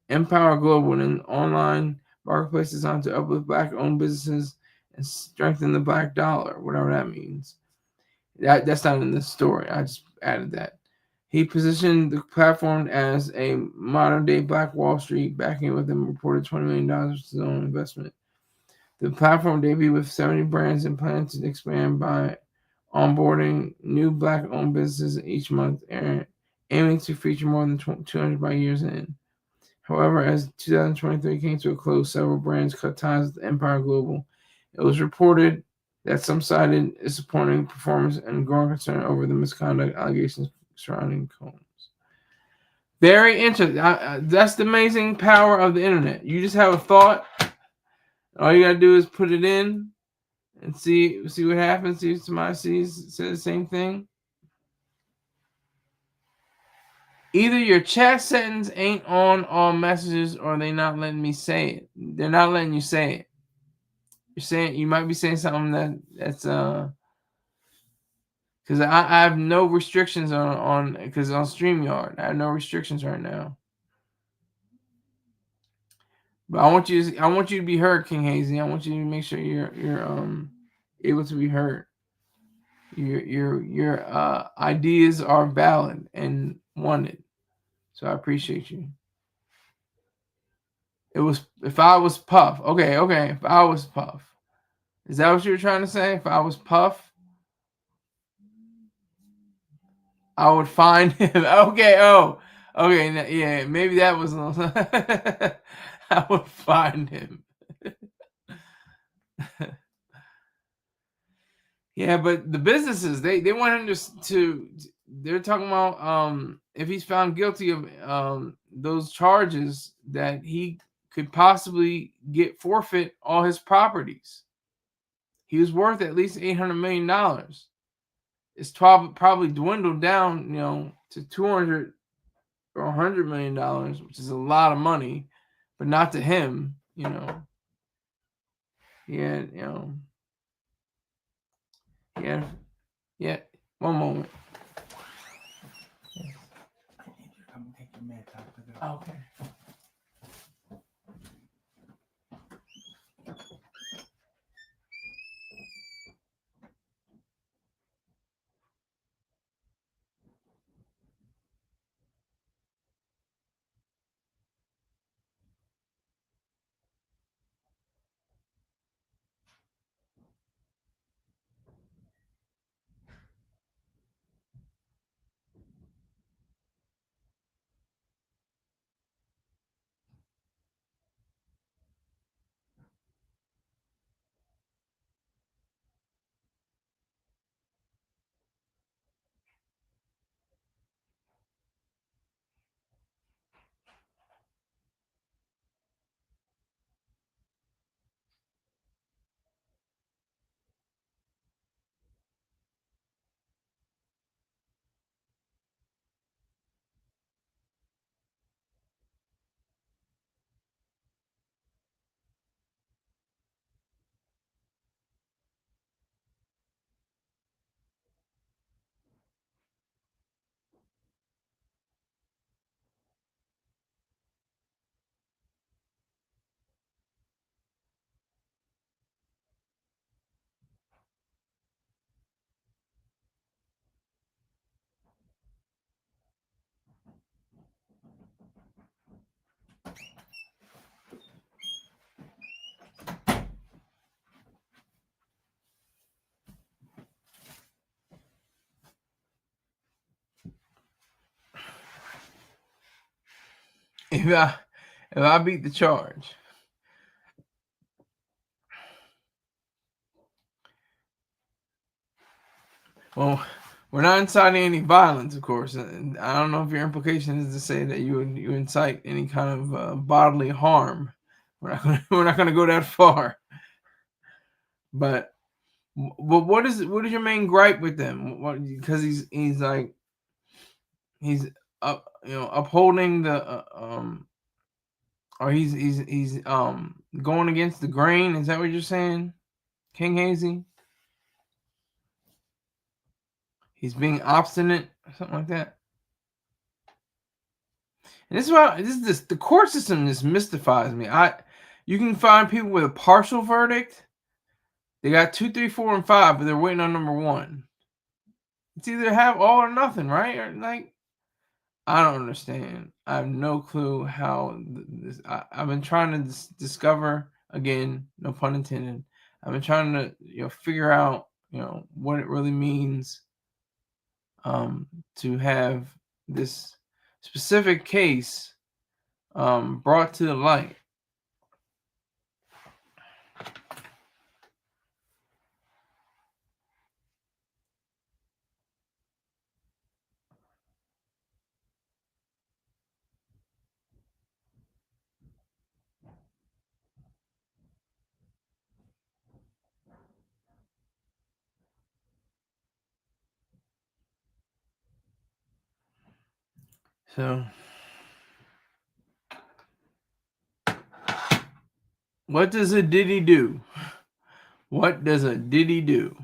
Empower Global, an online marketplace designed to uplift Black-owned businesses and strengthen the Black dollar, whatever that means. That's not in this story. I just added that. He positioned the platform as a modern-day Black Wall Street, backing it with a reported $20 million to his own investment. The platform debuted with 70 brands and plans to expand by onboarding new Black-owned businesses each month, aiming to feature more than 200 by year's end. However, as 2023 came to a close, several brands cut ties with Empire Global. It was reported that some cited disappointing performance and growing concern over the misconduct allegations surrounding Combs. Very interesting. That's the amazing power of the internet. You just have a thought. All you gotta do is put it in and see what happens. See if somebody says the same thing. Either your chat settings ain't on all messages, or they not letting me say it. They're not letting you say it. You're saying you might be saying something that's because I have no restrictions on because on StreamYard I have no restrictions right now. But I want you to be heard, King Hazy. I want you to make sure you're able to be heard. Your ideas are valid and wanted. So I appreciate you. It was if I was Puff. Okay. If I was Puff. Is that what you were trying to say? If I was Puff, I would find him. Okay. Oh. Okay. Yeah. Maybe that was. I would find him. Yeah, but the businesses they want him to. They're talking about if he's found guilty of those charges that he could possibly get forfeit all his properties. He was worth at least $800 million. It's probably dwindled down, to 200 or $100 million, which is a lot of money, but not to him, Yeah, yeah, yeah. One moment. I need you to come take your meds out. Okay. If I beat the charge, well, we're not inciting any violence, of course. And I don't know if your implication is to say that you incite any kind of bodily harm. We're not going to go that far. But But what is your main gripe with them? What, because he's like he's upholding the or he's going against the grain. Is that what you're saying, King Hazy? He's being obstinate or something like that. And this is why this the court system just mystifies me. You can find people with a partial verdict. They got 2, 3, 4, and 5, but they're waiting on number 1. It's either have all or nothing, right? Or like I don't understand. I have no clue how this. I've been trying to discover again, no pun intended. I've been trying to figure out what it really means to have this specific case brought to the light. So, what does a Diddy do? What does a Diddy do?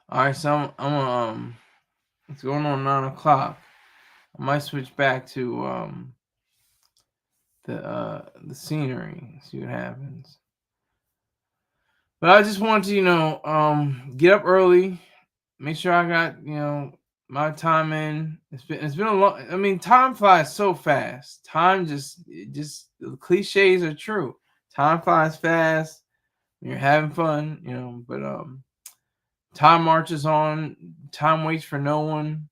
All right, so it's going on 9 o'clock. I might switch back to the scenery, see what happens. But I just want to get up early, make sure I got my time in. It's been a long. I mean, time flies so fast. Time just the cliches are true. Time flies fast when you're having fun, But time marches on. Time waits for no one.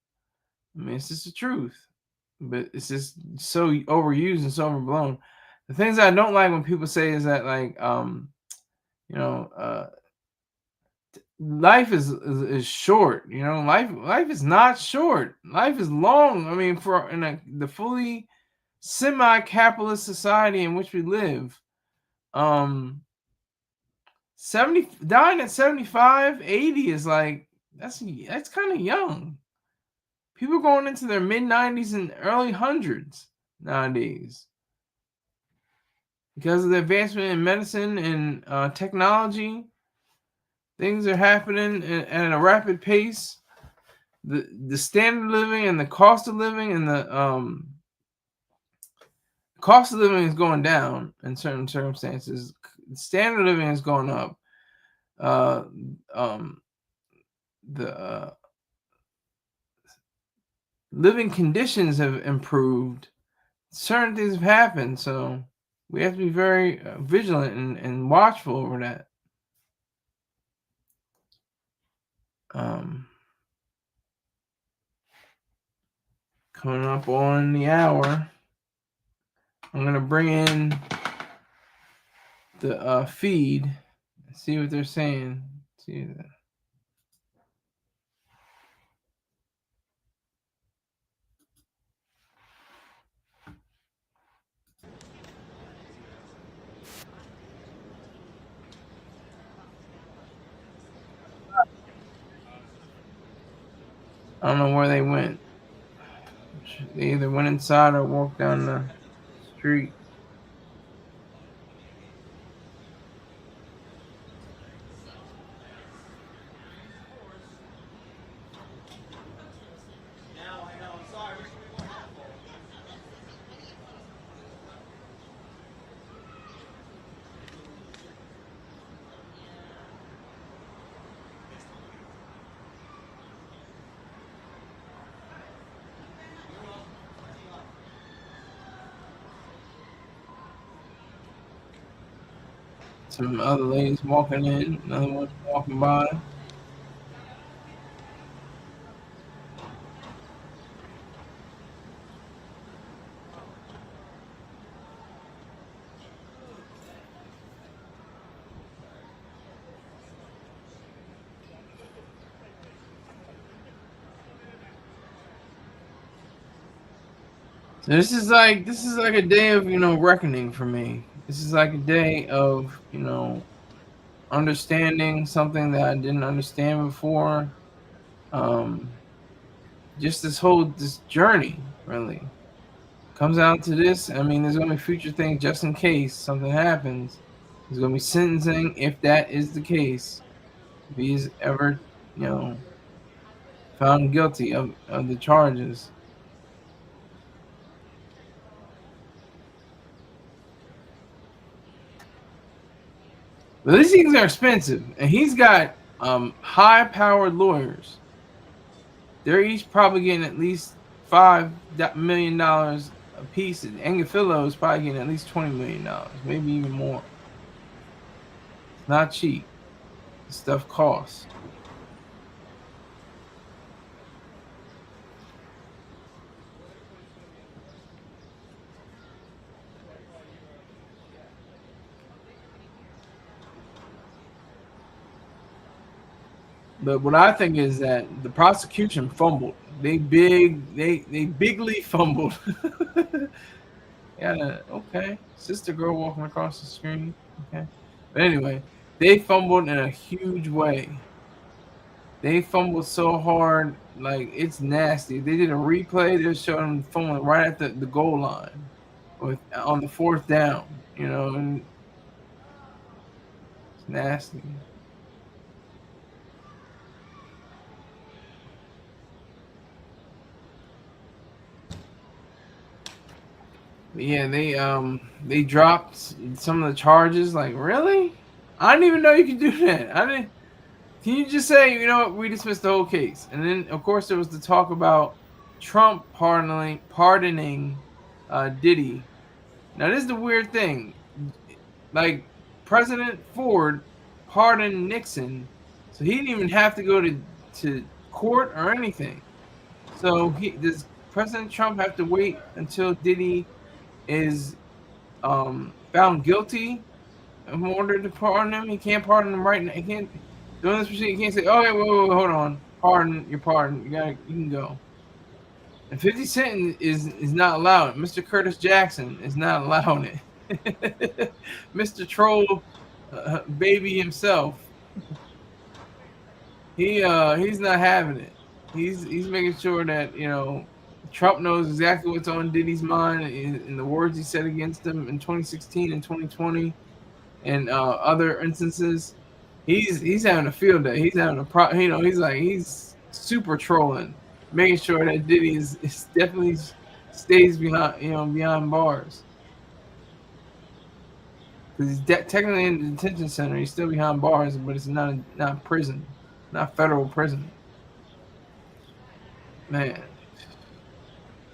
I mean, it's just the truth. But it's just so overused and so overblown. The things I don't like when people say is that like you know life is short. Life is not short. Life is long. I mean, for the fully semi-capitalist society in which we live, 70 dying at 75, 80 is like that's kind of young. People going into their mid-90s and early hundreds nowadays because of the advancement in medicine and technology. Things are happening at a rapid pace. The standard of living and the cost of living and the cost of living is going down in certain circumstances. Standard of living is going up. Uh, the living conditions have improved. Certain things have happened, so we have to be very vigilant and watchful over that. Coming up on the hour, I'm gonna bring in the feed, see what they're saying. See that. I don't know where they went. They either went inside or walked down the street. Some other ladies walking in, another one walking by. So this is like a day of reckoning for me. This is like a day of understanding something that I didn't understand before. Um, just this journey really comes down to this. I mean, there's gonna be future things just in case something happens. There's gonna be sentencing if that is the case. If he is ever you know found guilty of the charges. But these things are expensive, and he's got high-powered lawyers. They're each probably getting at least $5 million a piece. And Angafillo is probably getting at least $20 million, maybe even more. It's not cheap. This stuff costs. But what I think is that the prosecution fumbled. They bigly fumbled. Yeah, okay. Sister girl walking across the screen. Okay. But anyway, they fumbled in a huge way. They fumbled so hard, like it's nasty. They did a replay. They showed them fumbling right at the goal line, with on the fourth down. And it's nasty. But yeah, they dropped some of the charges. Like really? I didn't even know you could do that. I didn't. Can you just say, what, we dismissed the whole case? And then, of course, there was the talk about Trump pardoning Diddy. Now, this is the weird thing. Like, President Ford pardoned Nixon, so he didn't even have to go to court or anything. So does President Trump have to wait until Diddy is found guilty in order to pardon him? He can't pardon him right now. He can't during this proceeding. He can't say, "Oh, hey, wait, hold on, pardon, you're pardoned. You can go." And 50 Cent is not allowed. Mr. Curtis Jackson is not allowing it. Mr. Troll, baby himself, he's not having it. He's making sure that Trump knows exactly what's on Diddy's mind in the words he said against him in 2016 and 2020 and other instances. He's having a field day. He's having a he's super trolling, making sure that Diddy is definitely stays behind bars. Because he's technically in the detention center. He's still behind bars, but it's not prison, not federal prison. Man,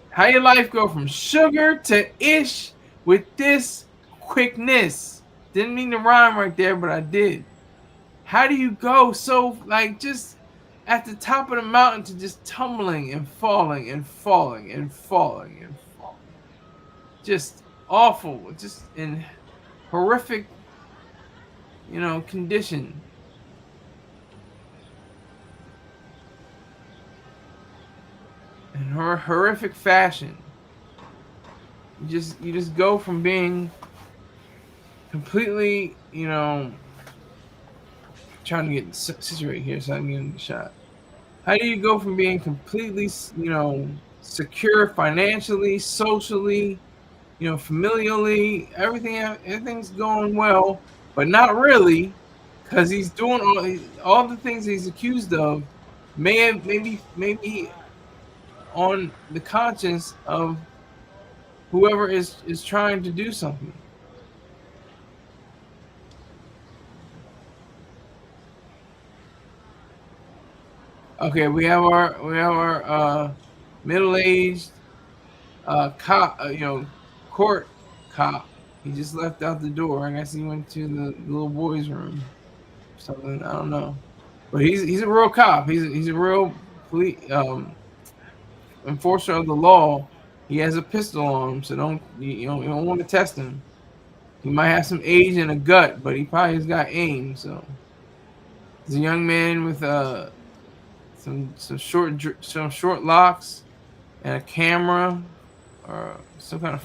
how your life go from sugar to ish with this quickness? Didn't mean to rhyme right there, but I did. How do you go so like just at the top of the mountain to just tumbling and falling and falling and falling and falling? Just awful, just in horrific, condition. In horrific fashion. You just go from being completely, trying to get situated here so I can get the shot. How do you go from being completely, secure financially, socially, familially, everything's going well, but not really, because he's doing all the things he's accused of, maybe on the conscience of whoever is trying to do something. Okay, we have our middle-aged cop, court cop. He just left out the door. I guess he went to the little boy's room or something. I don't know, but he's a real cop. He's a real police enforcer of the law. He has a pistol on him, so you don't want to test him. He might have some age and a gut, but he probably has got aim. So he's a young man with some short locks and a camera, or some kind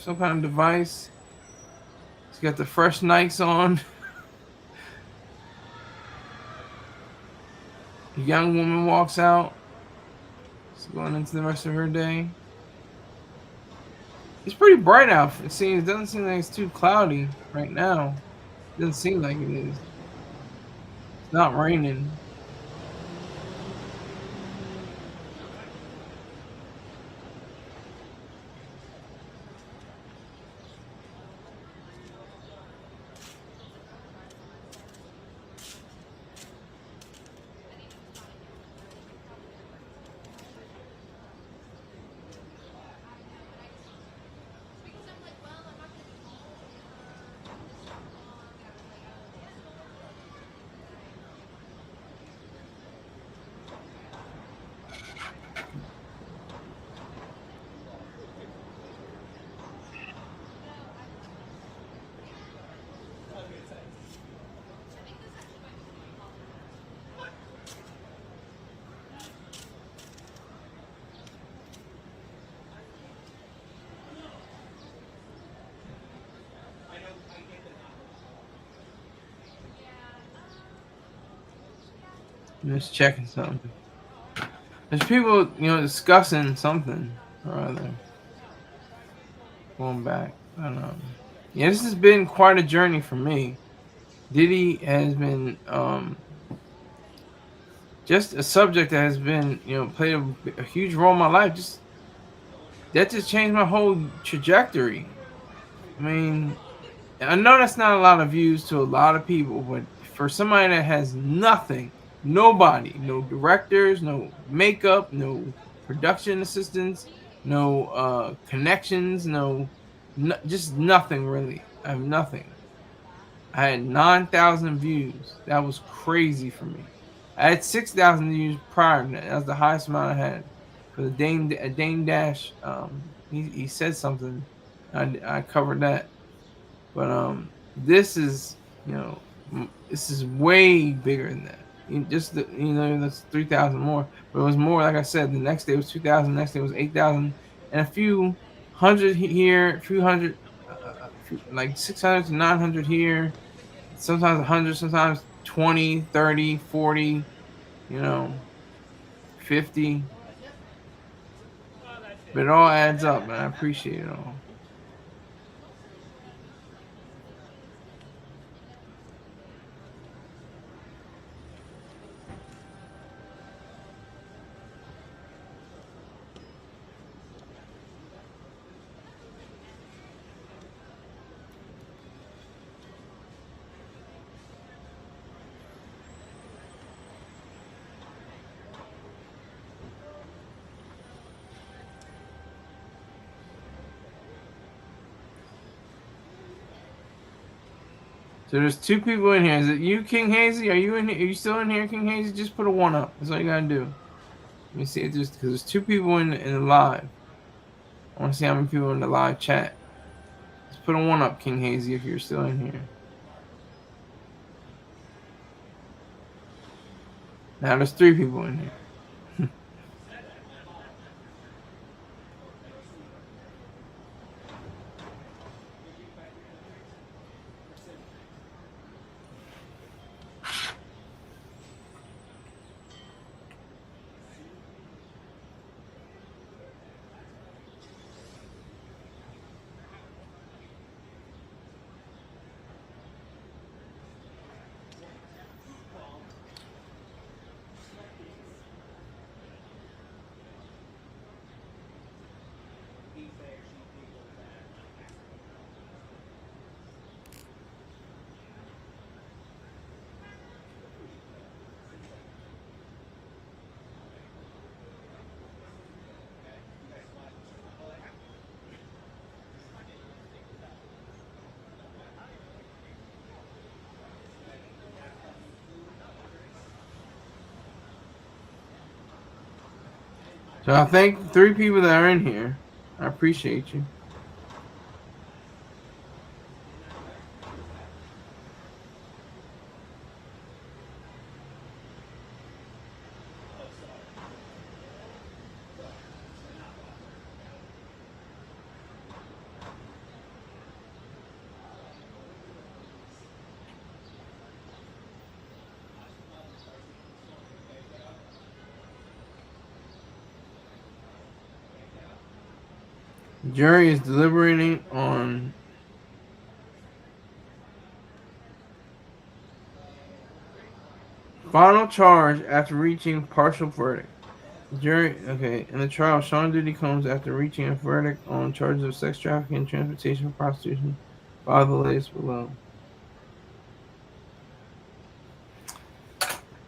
of device. He's got the fresh Nikes on. A young woman walks out. She's going into the rest of her day. It's pretty bright out. It doesn't seem like it's too cloudy right now. It doesn't seem like it is. It's not raining. I'm just checking something. There's people, discussing something or other. Going back. I don't know. Yeah, this has been quite a journey for me. Diddy has been just a subject that has been, played a huge role in my life. That just changed my whole trajectory. I mean, I know that's not a lot of views to a lot of people, but for somebody that has nothing, nobody, no directors, no makeup, no production assistants, no connections, just nothing really. I have nothing. I had 9,000 views. That was crazy for me. I had 6,000 views prior to that. That was the highest amount I had for the Dame Dash. He said something. I covered that. But you know, this is way bigger than that. That's 3,000 more. But it was more, like I said, the next day was 2,000, next day was 8,000, and a few hundred here, a few hundred, like 600 to 900 here, sometimes 100, sometimes 20, 30, 40, 50. But it all adds up, and I appreciate it all. So there's two people in here. Is it you, King Hazy? Are you in here? Are you still in here, King Hazy? Just put a one up. That's all you gotta do. Let me see it, just because there's two people in the live. I want to see how many people in the live chat. Just put a one up, King Hazy, if you're still in here. Now there's three people in here. So I thank three people that are in here. I appreciate you. Jury is deliberating on final charge after reaching partial verdict. Jury, okay, in the trial, Sean Diddy comes after reaching a verdict on charges of sex trafficking, transportation, and prostitution. Follow the latest below.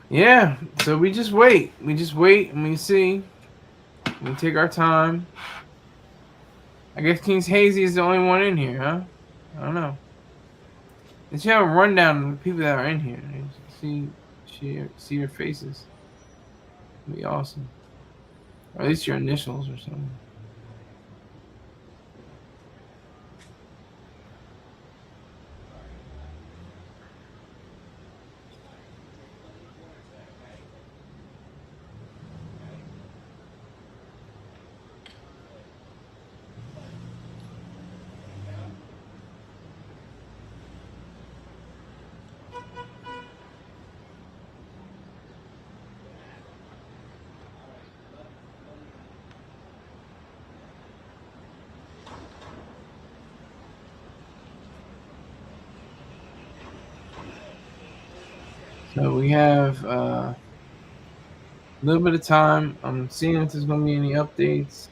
Yeah, so we just wait. We just wait and we see. We take our time. I guess King's Hazy is the only one in here, huh? I don't know. Let's have a rundown of the people that are in here. See your faces. It'd be awesome. Or at least your initials or something. So we have a little bit of time. I'm seeing if there's going to be any updates.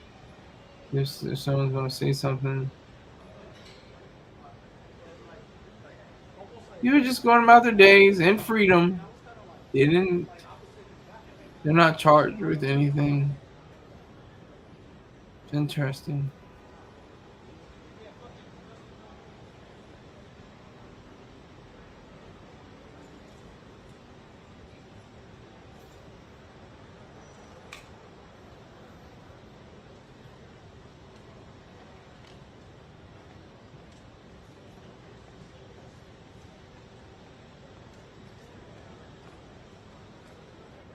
If someone's going to say something. People are just going about their days in freedom. They didn't. They're not charged with anything. It's interesting.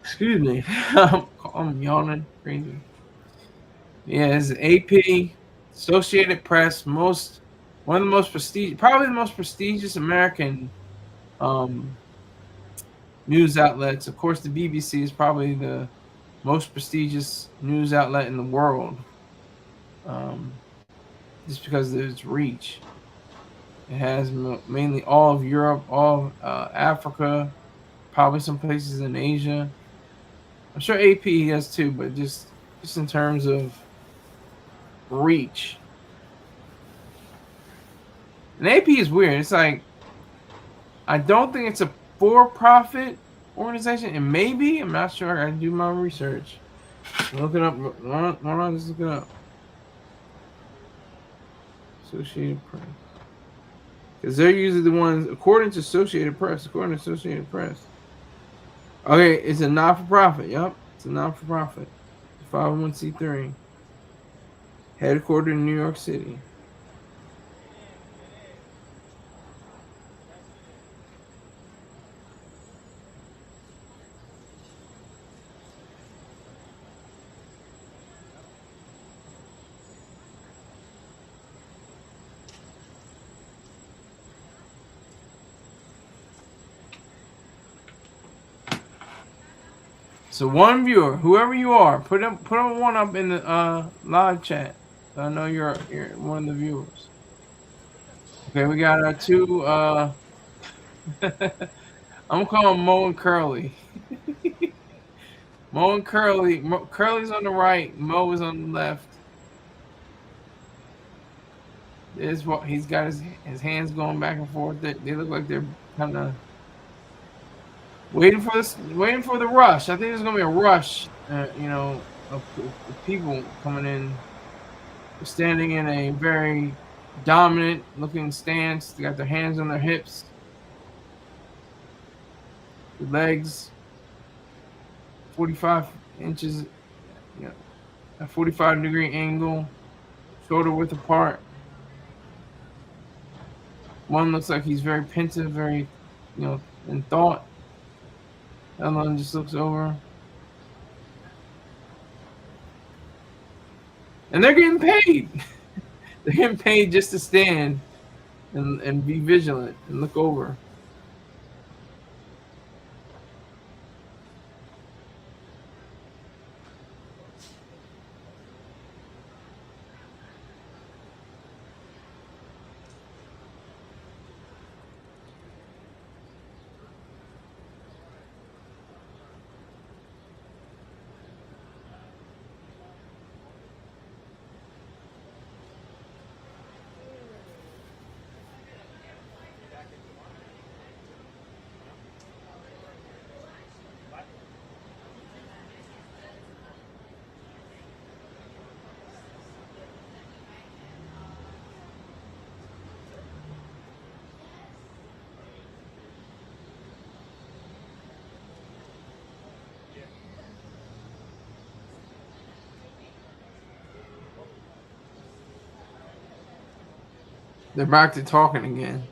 Excuse me. I'm yawning crazy. Yeah, it's AP, Associated Press, one of the most prestigious, probably the most prestigious American um, news outlets. Of course, the BBC is probably the most prestigious news outlet in the world, um, just because of its reach. It has mainly all of Europe, all of Africa, probably some places in Asia. I'm sure AP has too, but just in terms of reach. And AP is weird. It's like I don't think it's a for-profit organization. It may be. I'm not sure. I gotta do my research. Look it up. Why don't I just look it up? Associated Press. Because they're usually the ones, according to Associated Press. According to Associated Press. Okay, it's a not-for-profit. Yep, it's a not-for-profit. 501c3. Headquartered in New York City. So one viewer, whoever you are, put one up in the live chat. So I know you're one of the viewers. Okay, we got our two. I'm calling Mo and Curly. Mo and Curly. Curly's on the right. Mo is on the left. There's what he's got his hands going back and forth. They look like they're kind of waiting for the rush. I think there's gonna be a rush. Of people coming in, standing in a very dominant looking stance. They got their hands on their hips, the legs 45 inches, you know, a 45-degree angle, shoulder width apart. One looks like he's very pensive, very, in thought. The other one just looks over. And they're getting paid. They're getting paid just to stand and be vigilant and look over. They're back to talking again.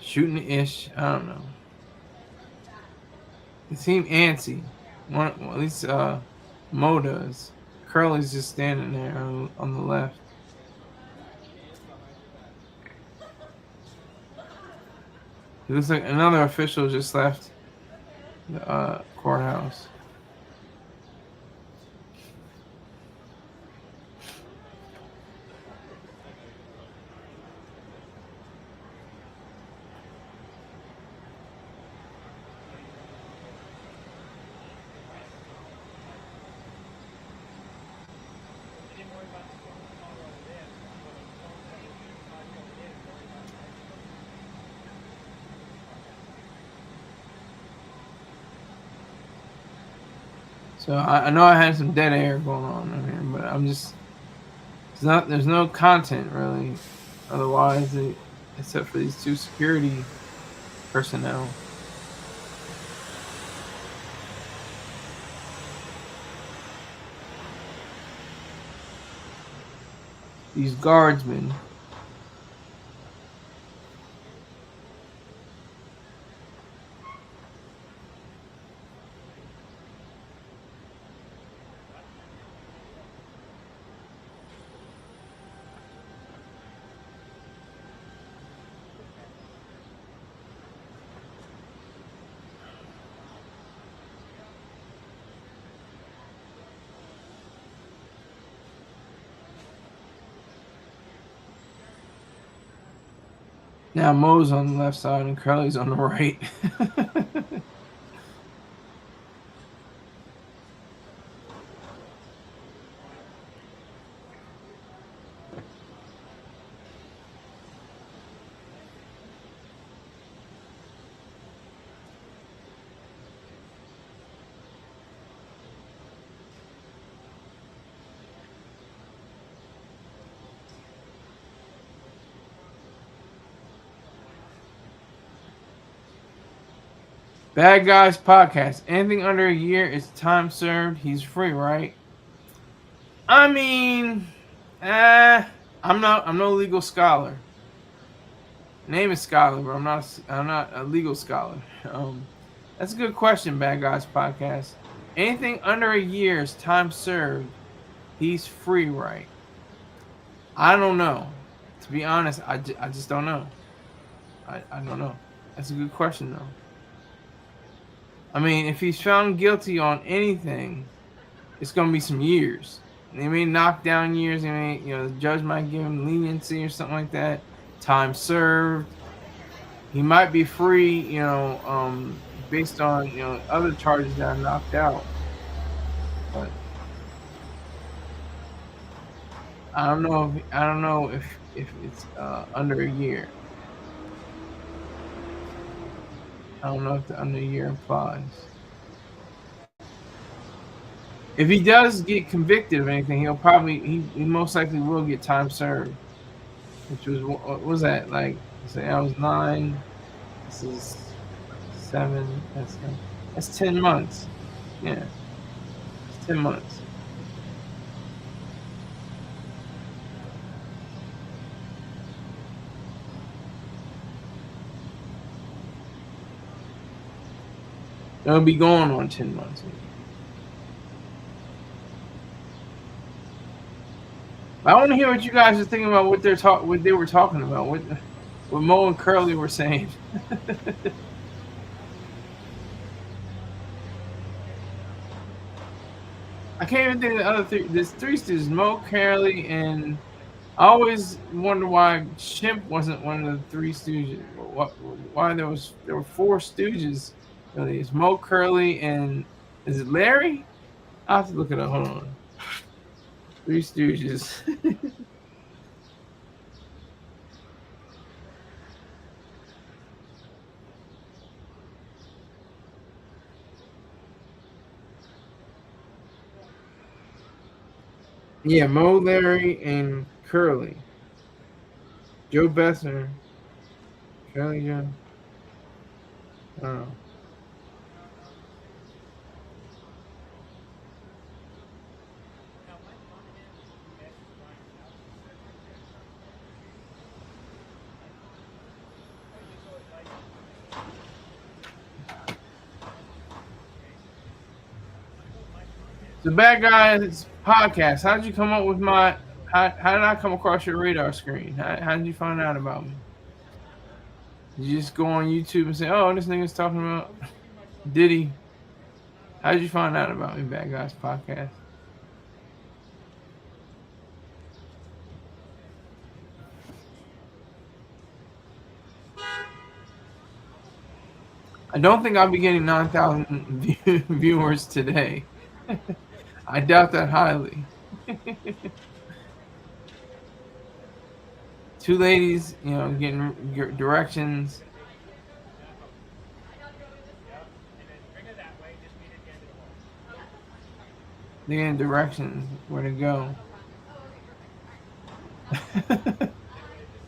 Shooting ish. I don't know. They seem antsy. Well, at least Mo does. Curly's just standing there on the left. It looks like another official just left the courthouse. So I know I had some dead air going on in here, but I'm just it's not. There's no content really, otherwise, except for these two security personnel. These guardsmen. Now Mo's on the left side and Curly's on the right. Bad Guys Podcast. Anything under a year is time served. He's free, right? I mean, I'm no legal scholar. Name is scholar, but I'm not a legal scholar. That's a good question, Bad Guys Podcast. Anything under a year is time served. He's free, right? I don't know. To be honest, I just don't know. I don't know. That's a good question, though. I mean, if he's found guilty on anything, it's going to be some years. They may knock down years. They may, the judge might give him leniency or something like that. Time served. He might be free, based on, other charges that are knocked out. But I don't know if it's under a year. I don't know if the under a year applies. If he does get convicted of anything, he most likely will get time served. Which was what was that like? Say I was 9. This is 7. That's 10 months. Yeah, it's 10 months. They'll be going on 10 months. I want to hear what you guys are thinking about what they were talking about, what Mo and Curly were saying. I can't even think of the other three. There's three stooges: Mo, Curly, and I always wonder why Shemp wasn't one of the three stooges. Why there were four stooges? Really, it's Mo, Curly, and is it Larry? I will have to look it up. Hold on. Three Stooges. Yeah, Mo, Larry, and Curly. Joe Besser. Curly Joe. I don't know. So Bad Guys podcast. How did you come up with my? How did I come across your radar screen? How did you find out about me? Did you just go on YouTube and say, "Oh, this nigga's talking about Diddy"? How did you find out about me, Bad Guys podcast? I don't think I'll be getting 9,000 viewers today. I doubt that highly. Two ladies, getting directions. They're getting directions where to go.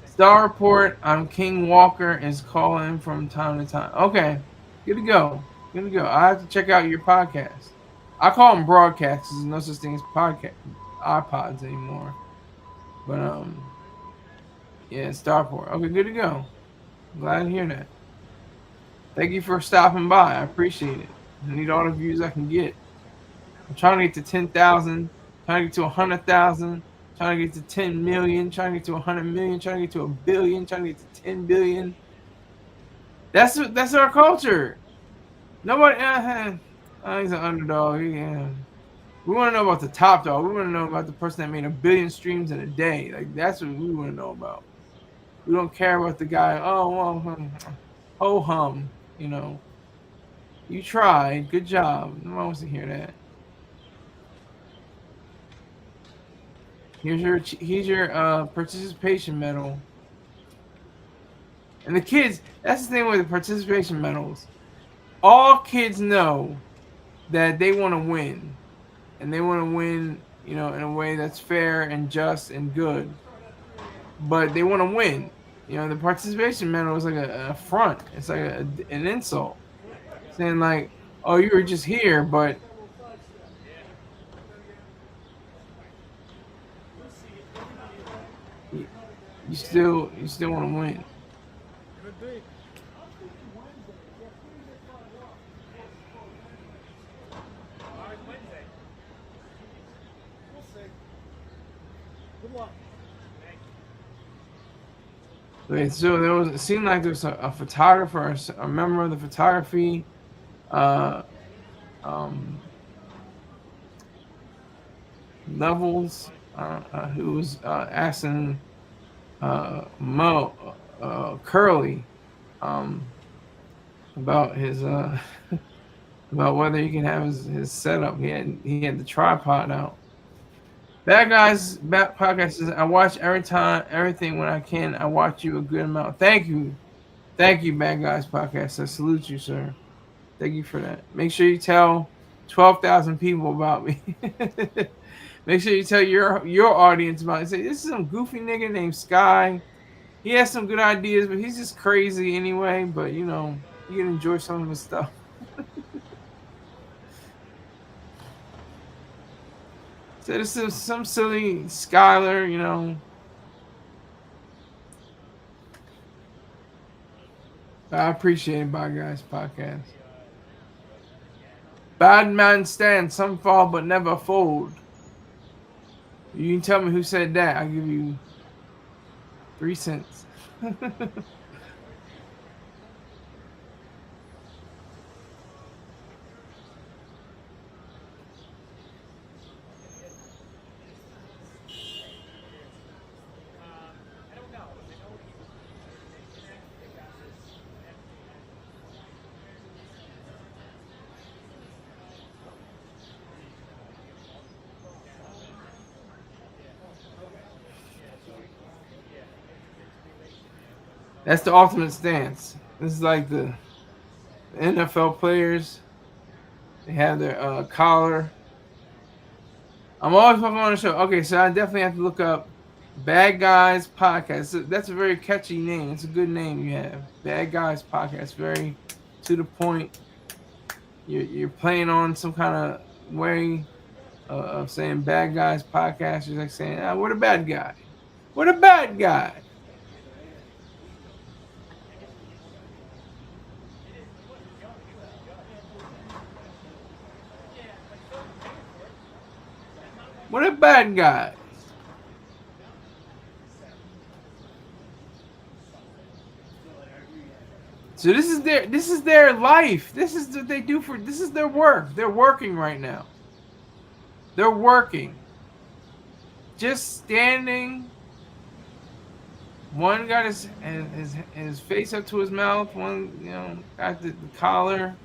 Star Report, I'm King Walker is calling from time to time. Okay, good to go. Good to go. I have to check out your podcast. I call them broadcasts. There's no such thing as podcast iPods anymore. But yeah, Star Report. Okay, good to go. Glad to hear that. Thank you for stopping by. I appreciate it. I need all the views I can get. I'm trying to get to 10,000, trying to get to 100,000, trying to get to 10 million, trying to get to 100 million, trying to get to a billion, trying to get to 10 billion. That's our culture. Nobody, he's an underdog. Yeah. We want to know about the top dog. We want to know about the person that made a billion streams in a day. Like that's what we want to know about. We don't care about the guy. Oh well, ho hum. You tried. Good job. No one wants to hear that. Here's your participation medal. And the kids, that's the thing with the participation medals. All kids know that they want to win. And they want to win, in a way that's fair and just and good. But they want to win. The participation medal is like a affront. It's like an insult. Saying like, oh, you were just here, but you still want to win. Okay, so it seemed like there was a photographer, a member of the photography uh, um, levels who was asking Mo Curly about his about whether he can have his setup. He had the tripod out. Bad Guys podcast says I watch everything when I can. I watch you a good amount. Thank you, Bad Guys podcast. I salute you, sir. Thank you for that. Make sure you tell 12,000 people about me. Make sure you tell your audience about it. Say this is some goofy nigga named Sky. He has some good ideas, but he's just crazy anyway. But you can enjoy some of his stuff. So this is some silly Skyler. I appreciate it, Bad Guys podcast. Bad man stand, some fall but never fold. You can tell me who said that. I'll give you 3 cents. That's the ultimate stance. This is like the NFL players. They have their collar. I'm always fucking on the show. Okay, so I definitely have to look up Bad Guys Podcast. So that's a very catchy name. It's a good name you have. Bad Guys Podcast. Very to the point. You're playing on some kind of way of saying Bad Guys Podcast. You're like saying, we're the bad guy. We're the bad guy. What a bad guy. So this is their life. This is what they do for this is their work. They're working right now. They're working. Just standing. One got his face up to his mouth. One, got the collar.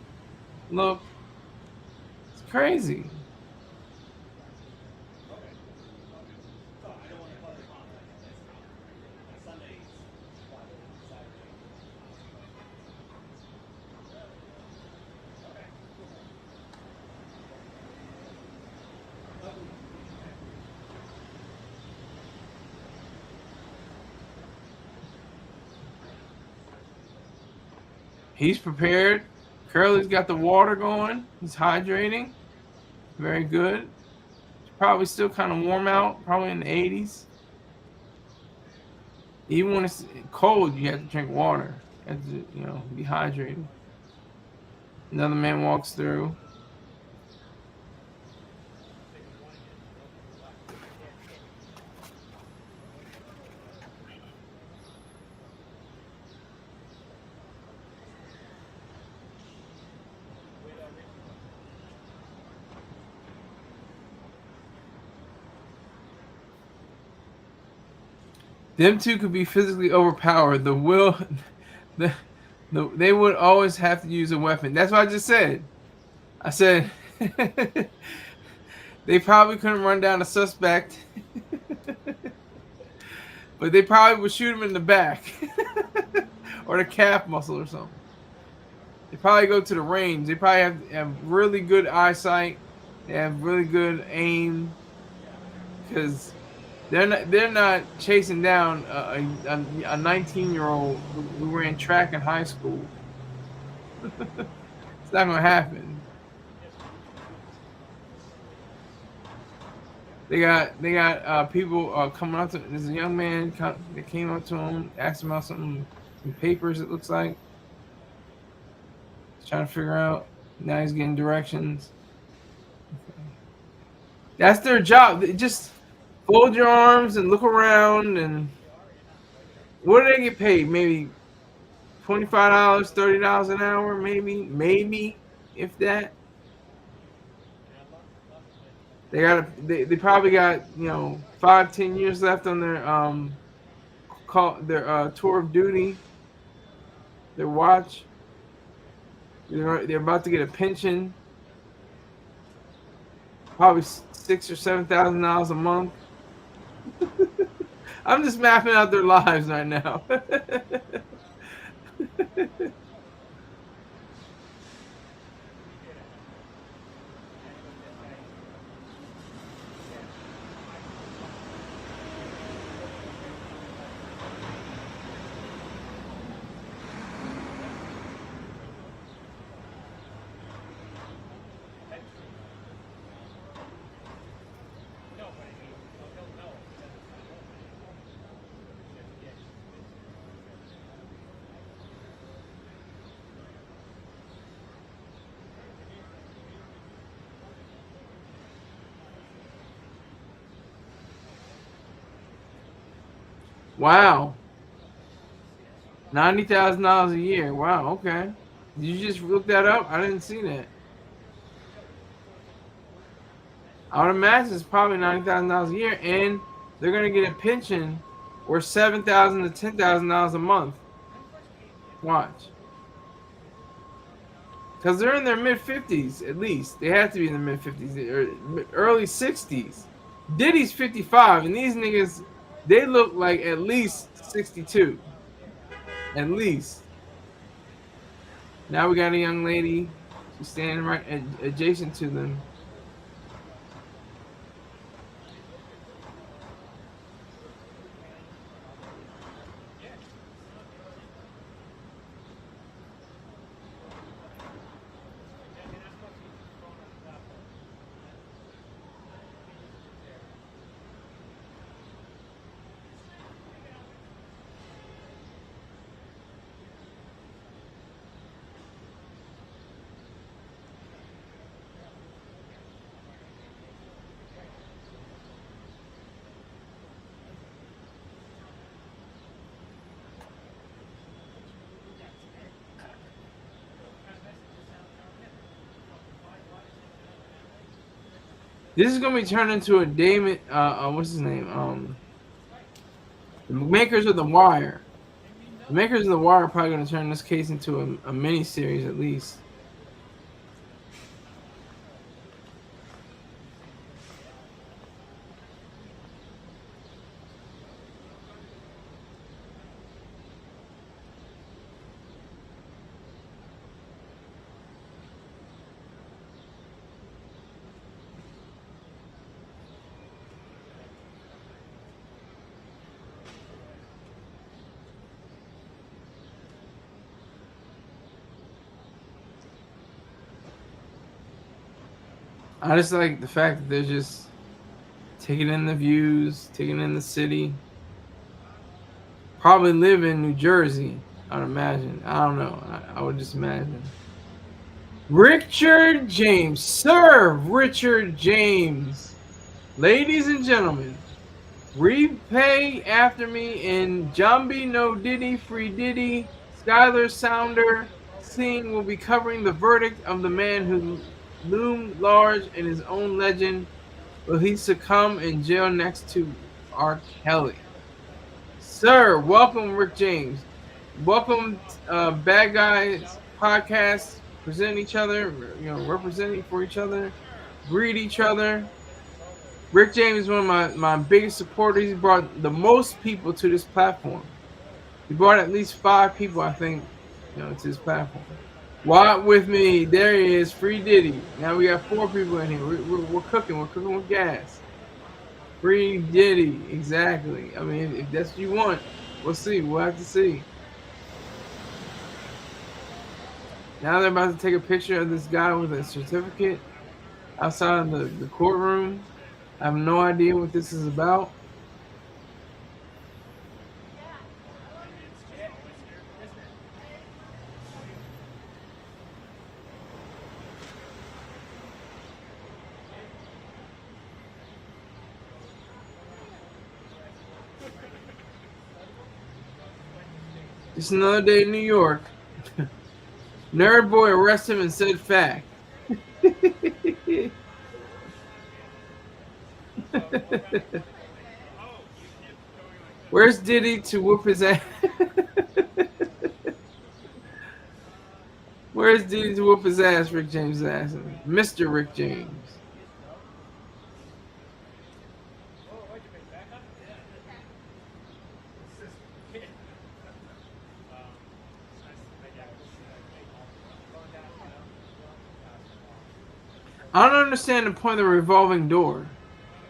Look, it's crazy. He's prepared. Curly's got the water going. He's hydrating. Very good. It's probably still kind of warm out. Probably in the 80s. Even when it's cold, you have to drink water. You have to, be hydrated. Another man walks through. Them two could be physically overpowered. They would always have to use a weapon. That's what I just said. I said they probably couldn't run down a suspect, but they probably would shoot him in the back or the calf muscle or something. They probably go to the range. They probably have really good eyesight. They have really good aim because they're not chasing down a 19-year-old who ran track in high school. It's not gonna happen. They got people coming up to. There's a young man that came up to him, asked him about some papers. It looks like he's trying to figure out. Now he's getting directions. That's their job. They just fold your arms and look around. And what do they get paid? Maybe $25, $30 an hour, maybe if that. They probably got 5-10 years left on their tour of duty, their watch. They're about to get a pension, probably $6,000 or $7,000 a month. I'm just mapping out their lives right now. Wow. $90,000 a year. Wow, okay. Did you just look that up? I didn't see that. I would imagine it's probably $90,000 a year, and they're gonna get a pension worth $7,000 to $10,000 a month. Watch, because they're in their mid-50s at least. They have to be in the mid-50s or early 60s. Diddy's 55, and these niggas, they look like at least 62. At least. Now we got a young lady. She's standing right adjacent to them. This is gonna be turned into a Damon. What's his name? The makers of The Wire. The makers of The Wire are probably gonna turn this case into a mini series at least. I just like the fact that they're just taking in the views, taking in the city. Probably live in New Jersey, I'd imagine. I don't know. I would just imagine. Richard James. Sir Richard James. Ladies and gentlemen, repay after me in Jambi No Diddy, Free Diddy, Skylar Sounder. Scene will be covering the verdict of the man who loomed large in his own legend. Will he succumb in jail next to R. Kelly? Sir, welcome, Rick James. Welcome, Bad Guys Podcast. Present each other, representing for each other, greet each other. Rick James is one of my biggest supporters. He brought the most people to this platform. He brought at least 5 people, I think, to this platform. Walk with me. There he is, Free Diddy. Now we got 4 people in here. We're cooking. We're cooking with gas. Free Diddy, exactly. I mean, if that's what you want, we'll see. We'll have to see. Now they're about to take a picture of this guy with a certificate outside of the courtroom. I have no idea what this is about. Just another day in New York. Nerd boy arrested him and said fact. Where's Diddy to whoop his ass? Where's Diddy to whoop his ass? Rick James ass. Mr. Rick James. I don't understand the point of the revolving door.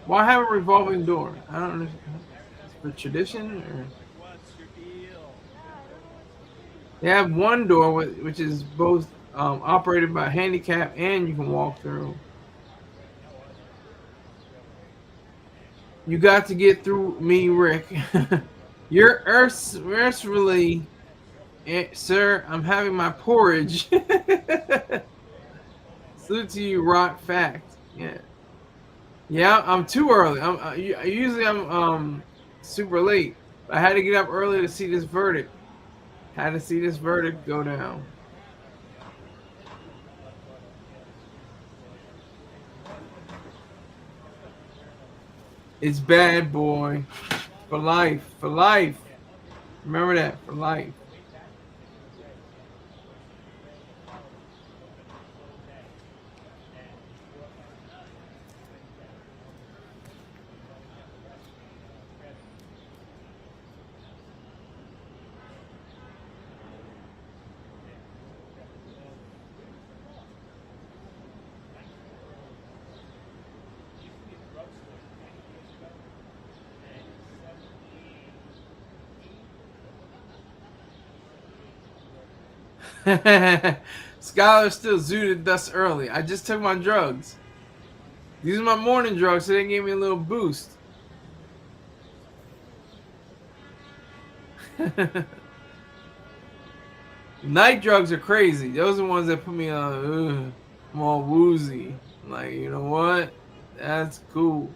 Why have a revolving door? I don't understand. It's for tradition, or they have one door which is both operated by handicap and you can walk through. You got to get through me, Rick. You're earthly, sir. I'm having my porridge. Salute to you, Rock. Fact. Yeah. I'm too early. Usually I'm super late. I had to get up early to see this verdict. Had to see this verdict go down. It's bad boy. For life. For life. Remember that. For life. Skylar still zooted thus early. I just took my drugs. These are my morning drugs, so they gave me a little boost. Night drugs are crazy. Those are the ones that put me on. I'm all woozy. Like, you know what? That's cool.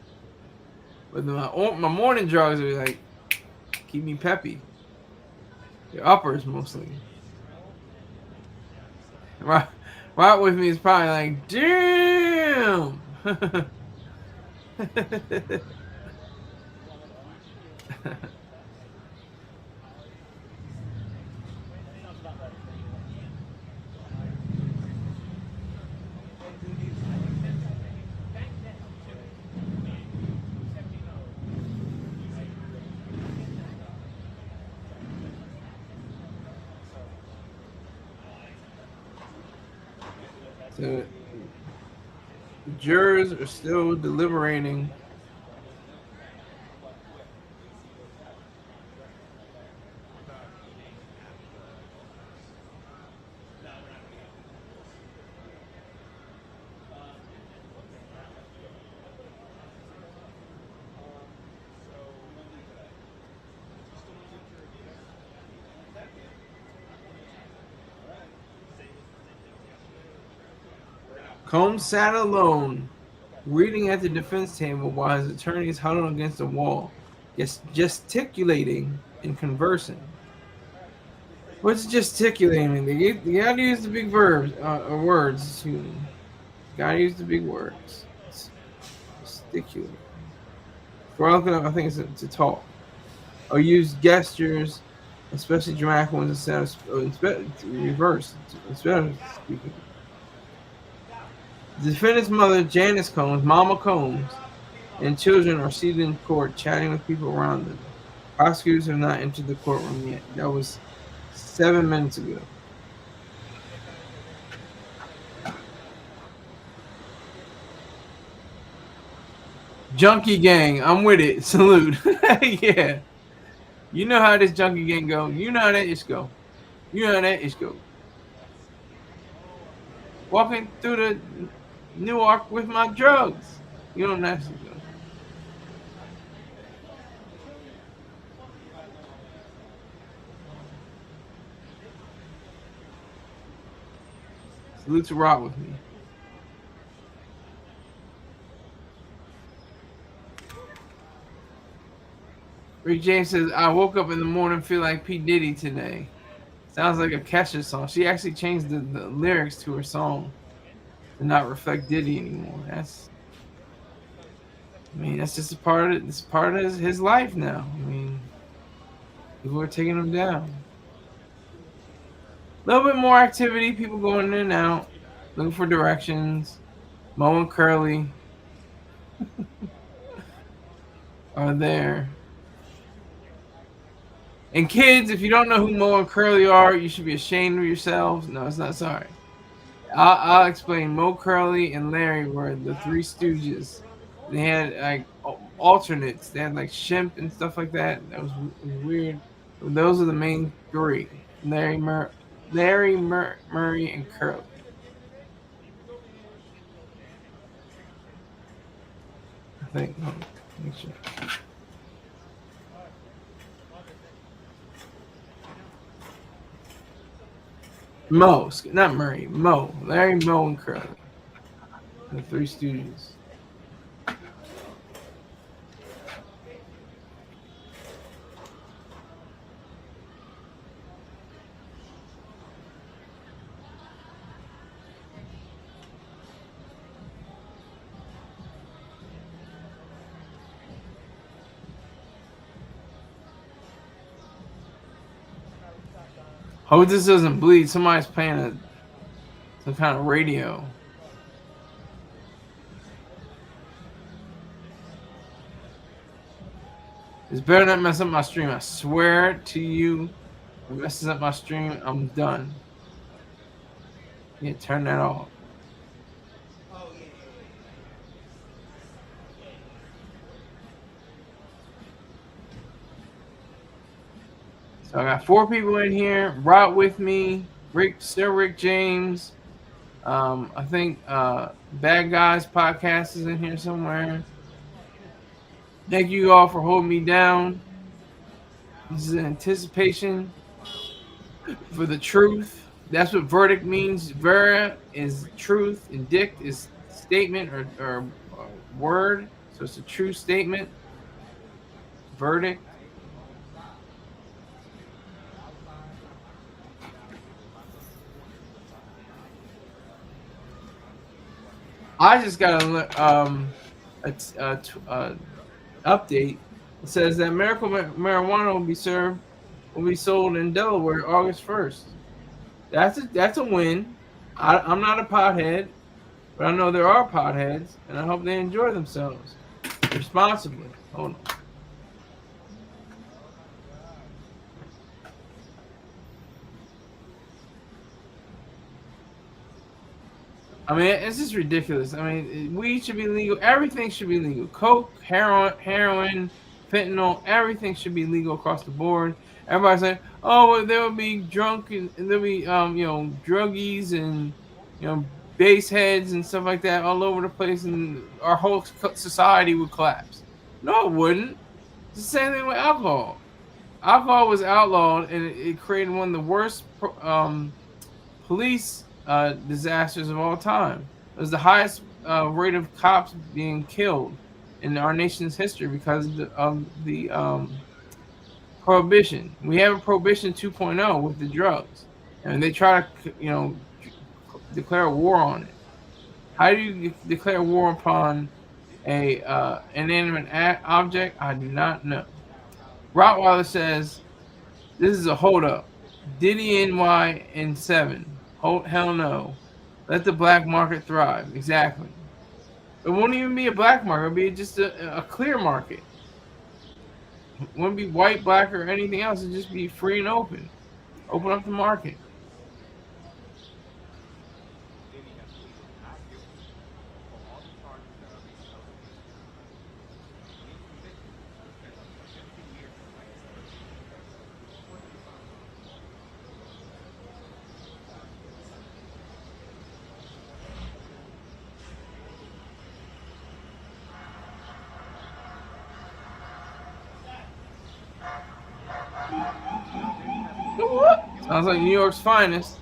But my morning drugs are like keep me peppy. Your uppers mostly. Right with me is probably like, damn. So, jurors are still deliberating. Combs sat alone, reading at the defense table while his attorneys huddled against the wall, gesticulating and conversing. What's gesticulating? They gotta use the big verbs or words. Excuse me. Gotta use the big words. Gesticulate. For I think it's to talk or use gestures, especially dramatic ones, instead of reverse instead of speaking. The defendant's mother, Janice Combs, Mama Combs, and children are seated in court, chatting with people around them. Prosecutors have not entered the courtroom yet. That was 7 minutes ago. Junkie gang, I'm with it. Salute. Yeah. You know how this junkie gang go. You know how that is go. You know how that is go. Walking through the Newark with my drugs. You don't have to go. Salute to rock with me. Rick James says, I woke up in the morning feel like P. Diddy today. Sounds like a Kesha song. She actually changed the lyrics to her song to not reflect Diddy anymore. That's just a part of it. It's part of his life now. I mean, people are taking him down. A little bit more activity, people going in and out, looking for directions. Mo and Curly are there. And kids, if you don't know who Mo and Curly are, you should be ashamed of yourselves. No, it's not. Sorry. I'll explain. Mo, Curly, and Larry were the Three Stooges. They had like alternates. They had like Shemp and stuff like that. That was weird. Those are the main three: Larry, Murray, and Curly. I think. Make sure. Mo, not Murray. Mo, Larry, Mo, and Curly. The Three Stooges. Hope this doesn't bleed. Somebody's playing some kind of radio. It's better not mess up my stream. I swear to you, if it messes up my stream, I'm done. Yeah, turn that off. So I got 4 people in here. Rock with me. Rick James. I think Bad Guys Podcast is in here somewhere. Thank you all for holding me down. This is an anticipation for the truth. That's what verdict means. Vera is truth, and dict is statement or word. So it's a true statement. Verdict. I just gotta update. It says that medical marijuana will be sold in Delaware August 1st. That's a win. I'm not a pothead, but I know there are potheads, and I hope they enjoy themselves responsibly. Hold on. I mean, it's just ridiculous. I mean, weed should be legal. Everything should be legal. Coke, heroin, fentanyl, everything should be legal across the board. Everybody's saying, "Oh, well, there will be drunk and there'll be druggies and base heads and stuff like that all over the place, and our whole society would collapse." No, it wouldn't. It's the same thing with alcohol. Alcohol was outlawed, and it created one of the worst police disasters of all time. It was the highest rate of cops being killed in our nation's history because of the prohibition. We have a prohibition 2.0 with the drugs, and they try to declare a war on it. How do you declare war upon a inanimate object? I do not know. Rottweiler says this is a holdup. Diddy NY in 7. Hell no. Let the black market thrive. Exactly. It won't even be a black market. It'll be just a clear market. It wouldn't be white, black, or anything else. It'd just be free and open. Open up the market. Sounds like New York's finest.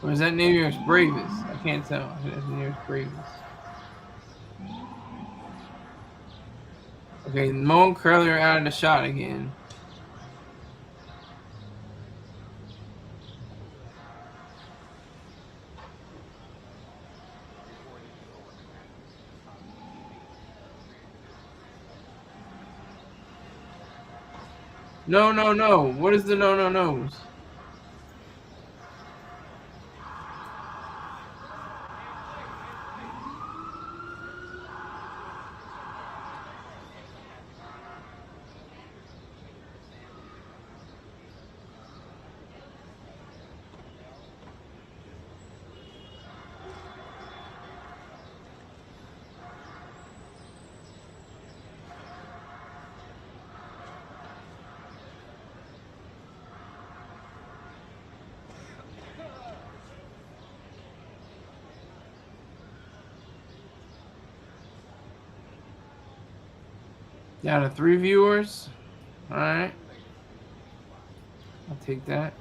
Or is that New York's bravest? I can't tell. I think that's New York's bravest. Okay, Mo and Curly are out of the shot again. No, no, no. What is the no, no, no's? Down to 3 viewers. All right. I'll take that.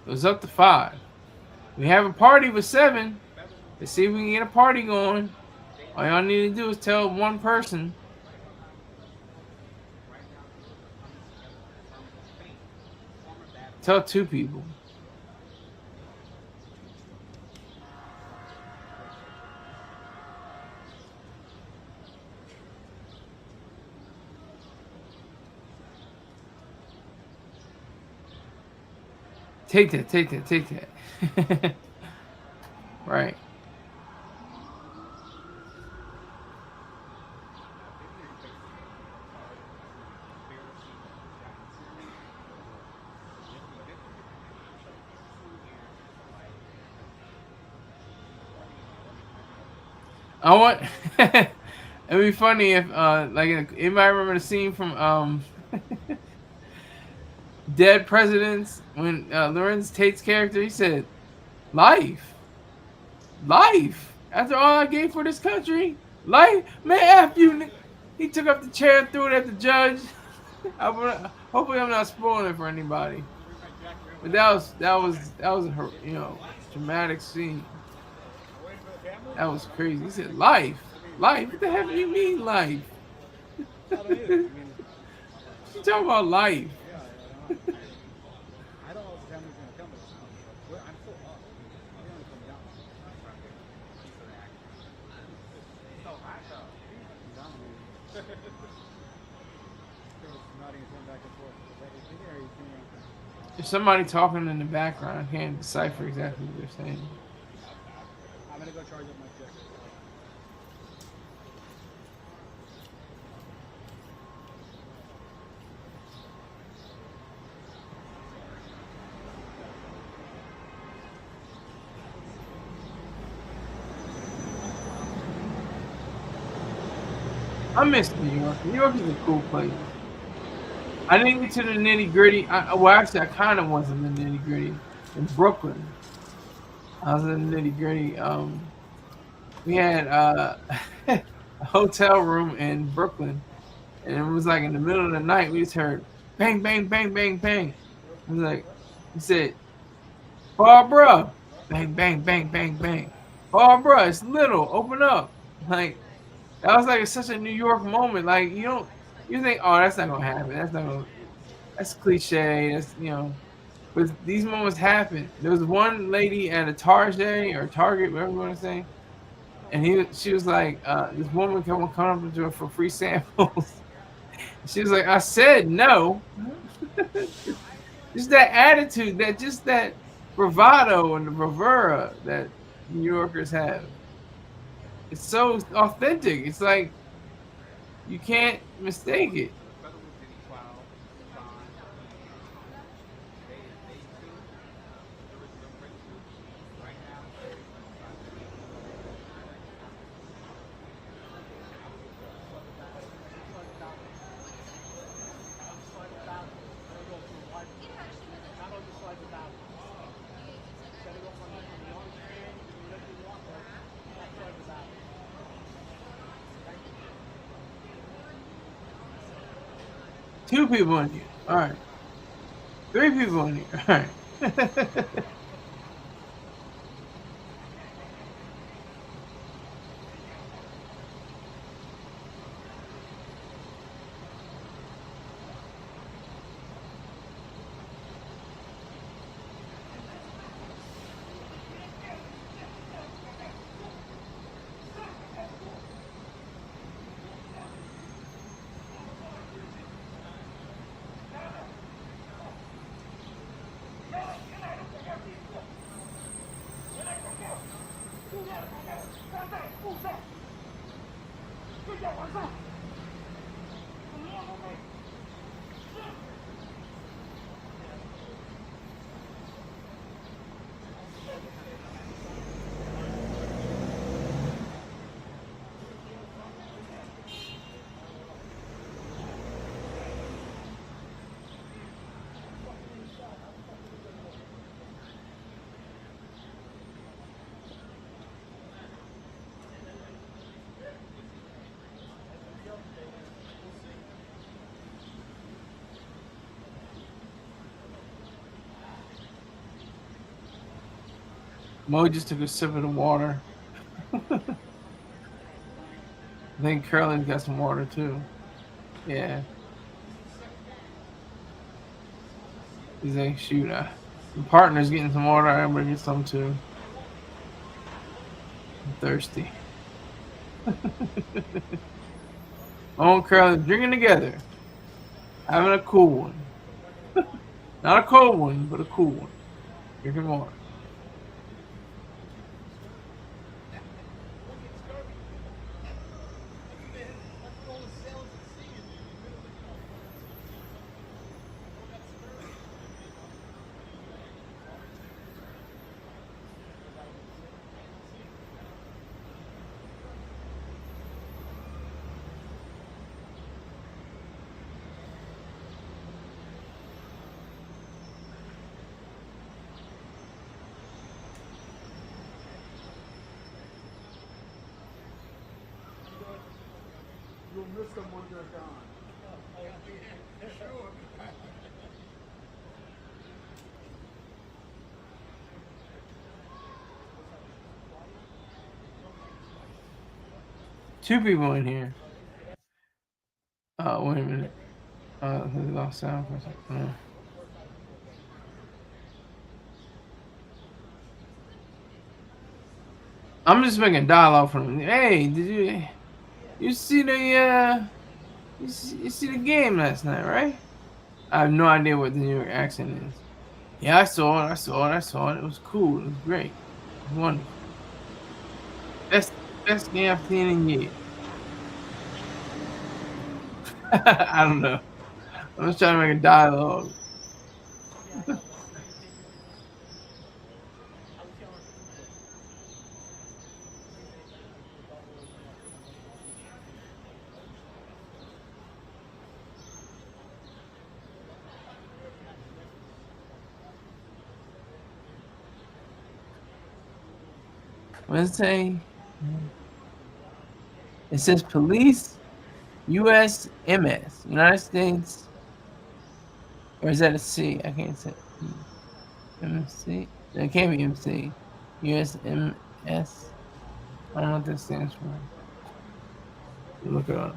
It was up to 5. We have a party with 7. Let's see if we can get a party going. All y'all need to do is tell one person. Tell 2 people. Take that, take that, take that. Right. I want it'd be funny if like anybody remember the scene from Dead Presidents when Lorenz Tate's character, he said, life. After all I gave for this country, life, man, after you. He took up the chair and threw it at the judge. Hopefully I'm not spoiling it for anybody. But that was a dramatic scene. That was crazy. He said, life. What the heck do you mean, life? You talking about life? Yeah, I don't know if the family's gonna come, but I'm so up. We're gonna come down. So hot though. I'm down, man. Girls nodding his head back and forth. Is that your thinking or are you thinking around? There's somebody talking in the background. I can't decipher exactly what they're saying. I'm gonna go charge up my shit. I miss New York. New York is a cool place. I didn't get to the nitty gritty. Well, actually, I kind of was in the nitty gritty in Brooklyn. I was in the nitty gritty. We had a hotel room in Brooklyn, and it was like in the middle of the night. We just heard bang, bang, bang, bang, bang. It was like he said, "Barbara," bang, bang, bang, bang, bang. Barbara, it's little. Open up. Like that was like such a New York moment. Like you think, oh, that's not gonna happen. That's not gonna. That's cliche. But these moments happen. There was one lady at a Target or Target, whatever you want to say, and she was like, this woman kept on coming up to her for free samples. She was like, I said no. Just that attitude, that bravado and the bravura that New Yorkers have. It's so authentic. It's like you can't mistake it. Two people in here. All right. Three people in here. All right. Mo just took a sip of the water. I think Carolyn's got some water too. Yeah. He's like, shoot, my partner's getting some water. I'm gonna get some too. I'm thirsty. Oh, and Carolyn drinking together, having a cool one. Not a cold one, but a cool one. Drinking water. You'll miss them when they're gone. Two people in here. Oh, wait a minute. He lost sound for a second. I'm just making dialogue from him. Hey, did you see the you see the game last night, right? I have no idea what the New York accent is. Yeah, I saw it. I saw it. I saw it. It was cool. It was great. It was wonderful. Best game I've seen in years. I don't know. I'm just trying to make a dialogue. What does it say? It says police USMS, United States, or is that a C? I can't say. MC? It can't be MC. USMS. I don't know what that stands for. Look it up.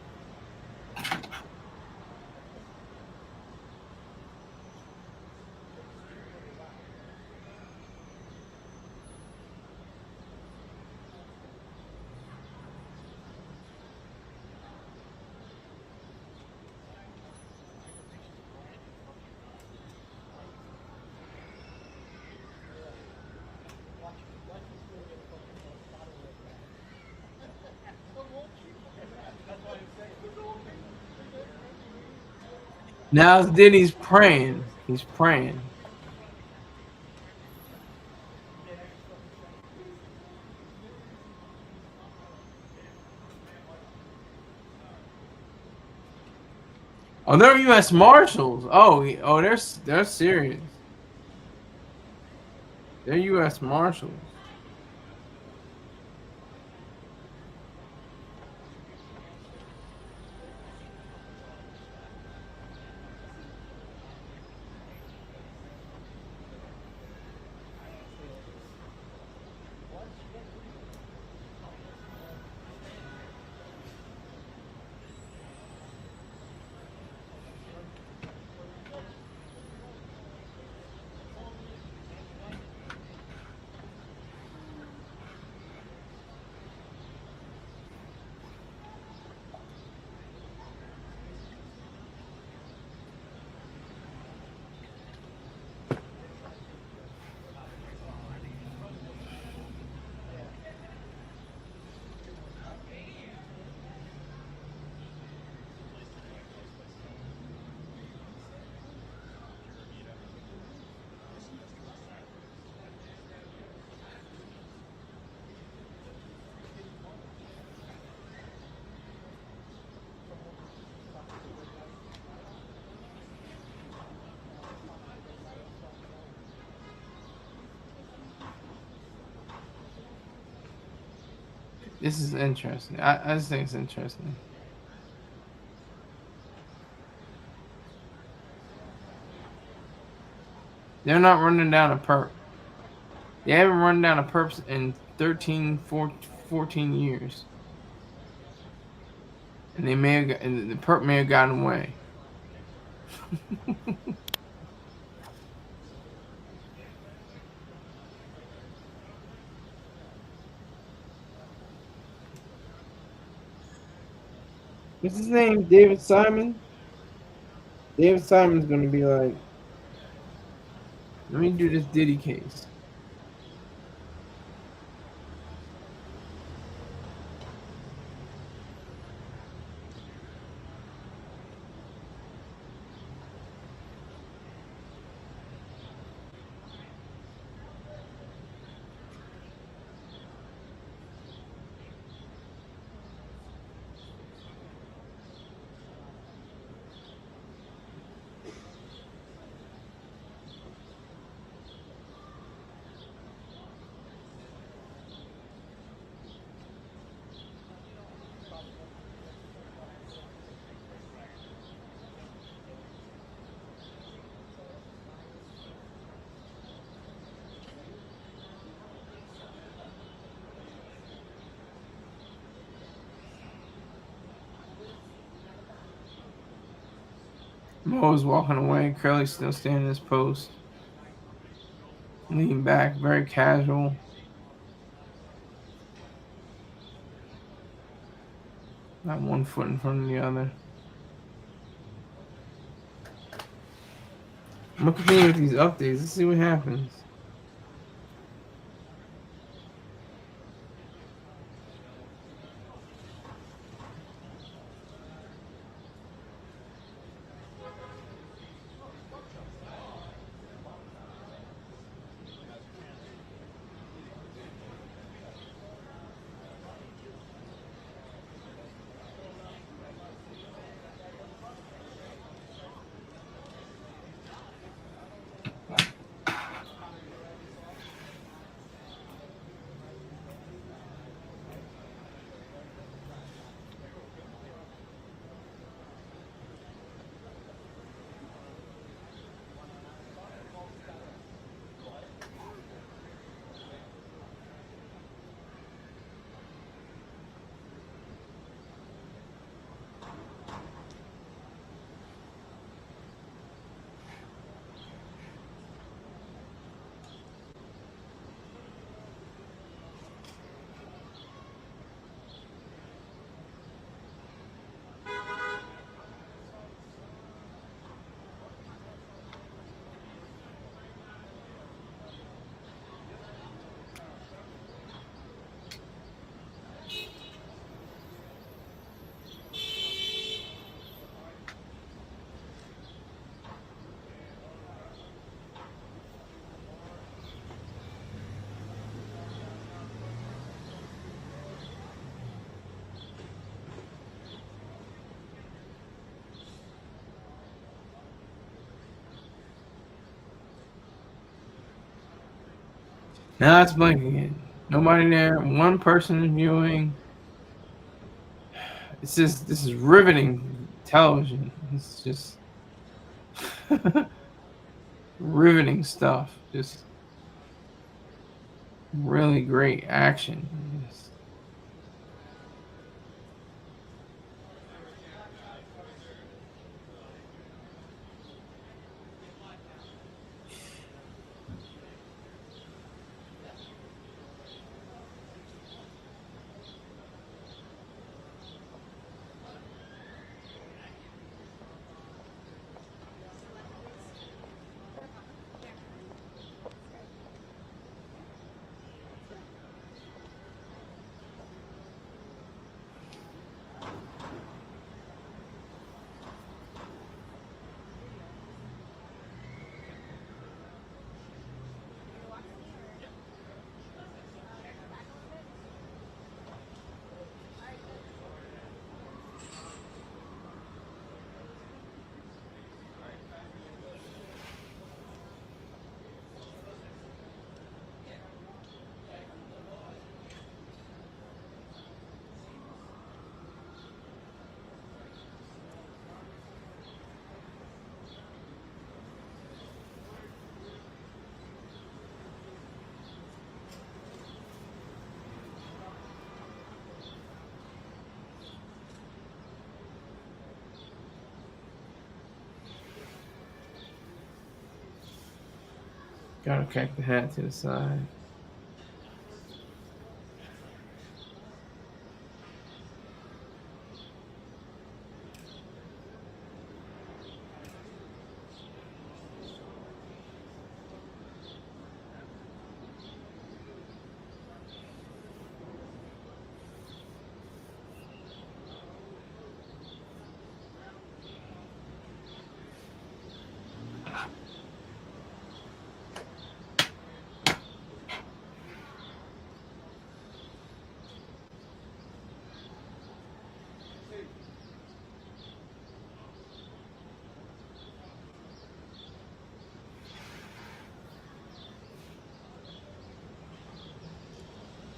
Now Diddy's praying. He's praying. Oh, they're U.S. Marshals. Oh, they're serious. They're U.S. Marshals. This is interesting. I just think it's interesting. They're not running down a perp. They haven't run down a perp in 14 years. And and the perp may have gotten away. What's his name? David Simon? David Simon's gonna be like, let me do this Diddy case. Mo's walking away. Curly's still standing in his post, leaning back, very casual. Not one foot in front of the other. I'm gonna continue with these updates. Let's see what happens. Now it's blank again. Nobody there. One person viewing. This is riveting television. It's just riveting stuff. Just really great action. Just, gotta crack the hat to the side.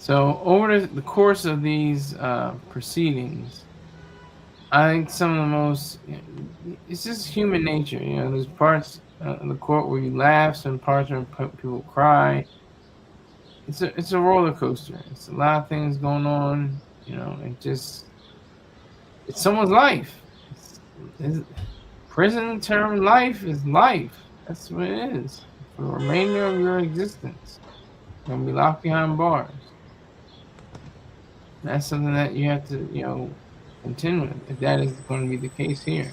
So over the course of these proceedings, I think some of the most, it's just human nature. There's parts of the court where you laugh, some parts where people cry. It's a roller coaster. It's a lot of things going on. It's someone's life. It's, Prison term life is life. That's what it is. For the remainder of your existence. You're gonna be locked behind bars. That's something that you have to, contend with, if that is going to be the case here.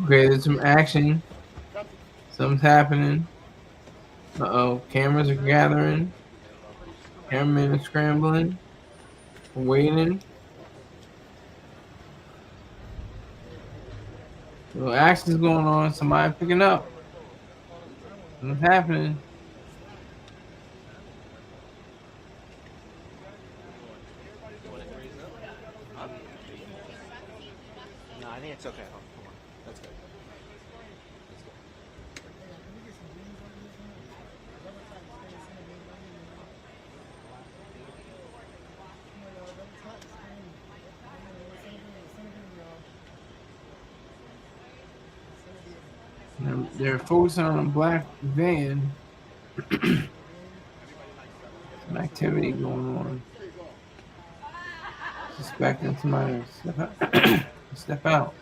Okay, there's some action. Something's happening. Uh-oh, cameras are gathering. Cameramen are scrambling. Waiting. So action's going on. Somebody picking up. Something's happening. No, I think it's okay. Oh, come on. That's good. They're focusing on a black van. Some activity going on. Suspecting somebody to step out.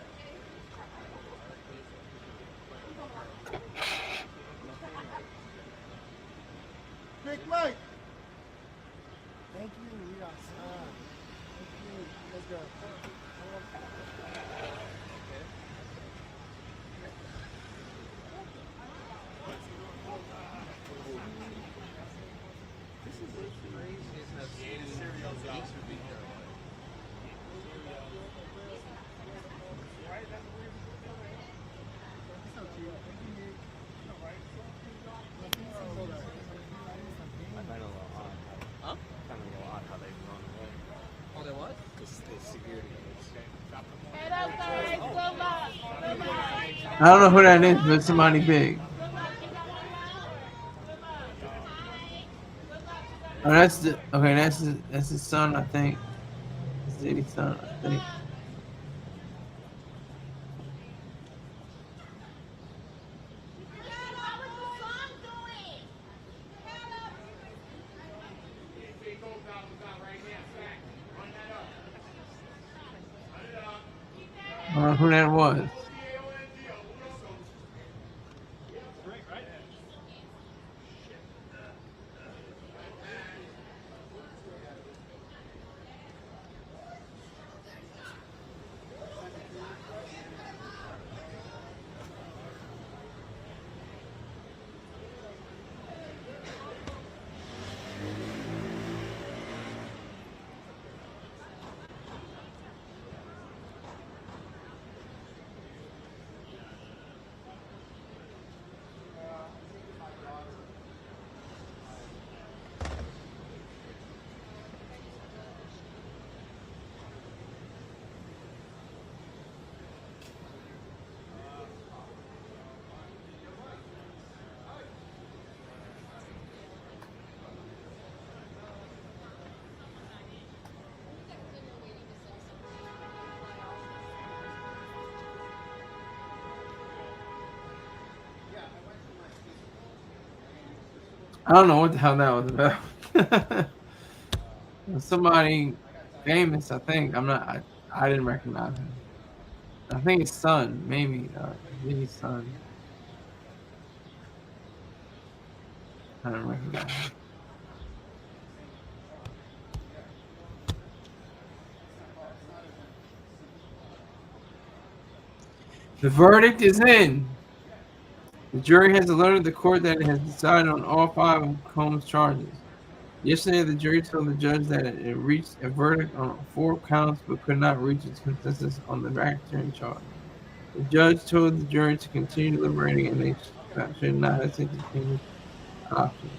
Big Mike. Thank you. Yes. Thank you. Let's go. I find it a little odd. Huh? I find it a little odd how they run away. Oh, they what? Because the security I don't know who that is, but somebody big. Oh, that's his son, I think. It's Diddy's son, I think. I don't know who that was. I don't know what the hell that was about. Somebody famous, I think. I didn't recognize him. I think his son, maybe. Diddy's son. I don't recognize him. The verdict is in. The jury has alerted the court that it has decided on all 5 of Combs' charges. Yesterday, the jury told the judge that it reached a verdict on 4 counts but could not reach its consensus on the racketeering charge. The judge told the jury to continue deliberating and they should not hesitate to change options.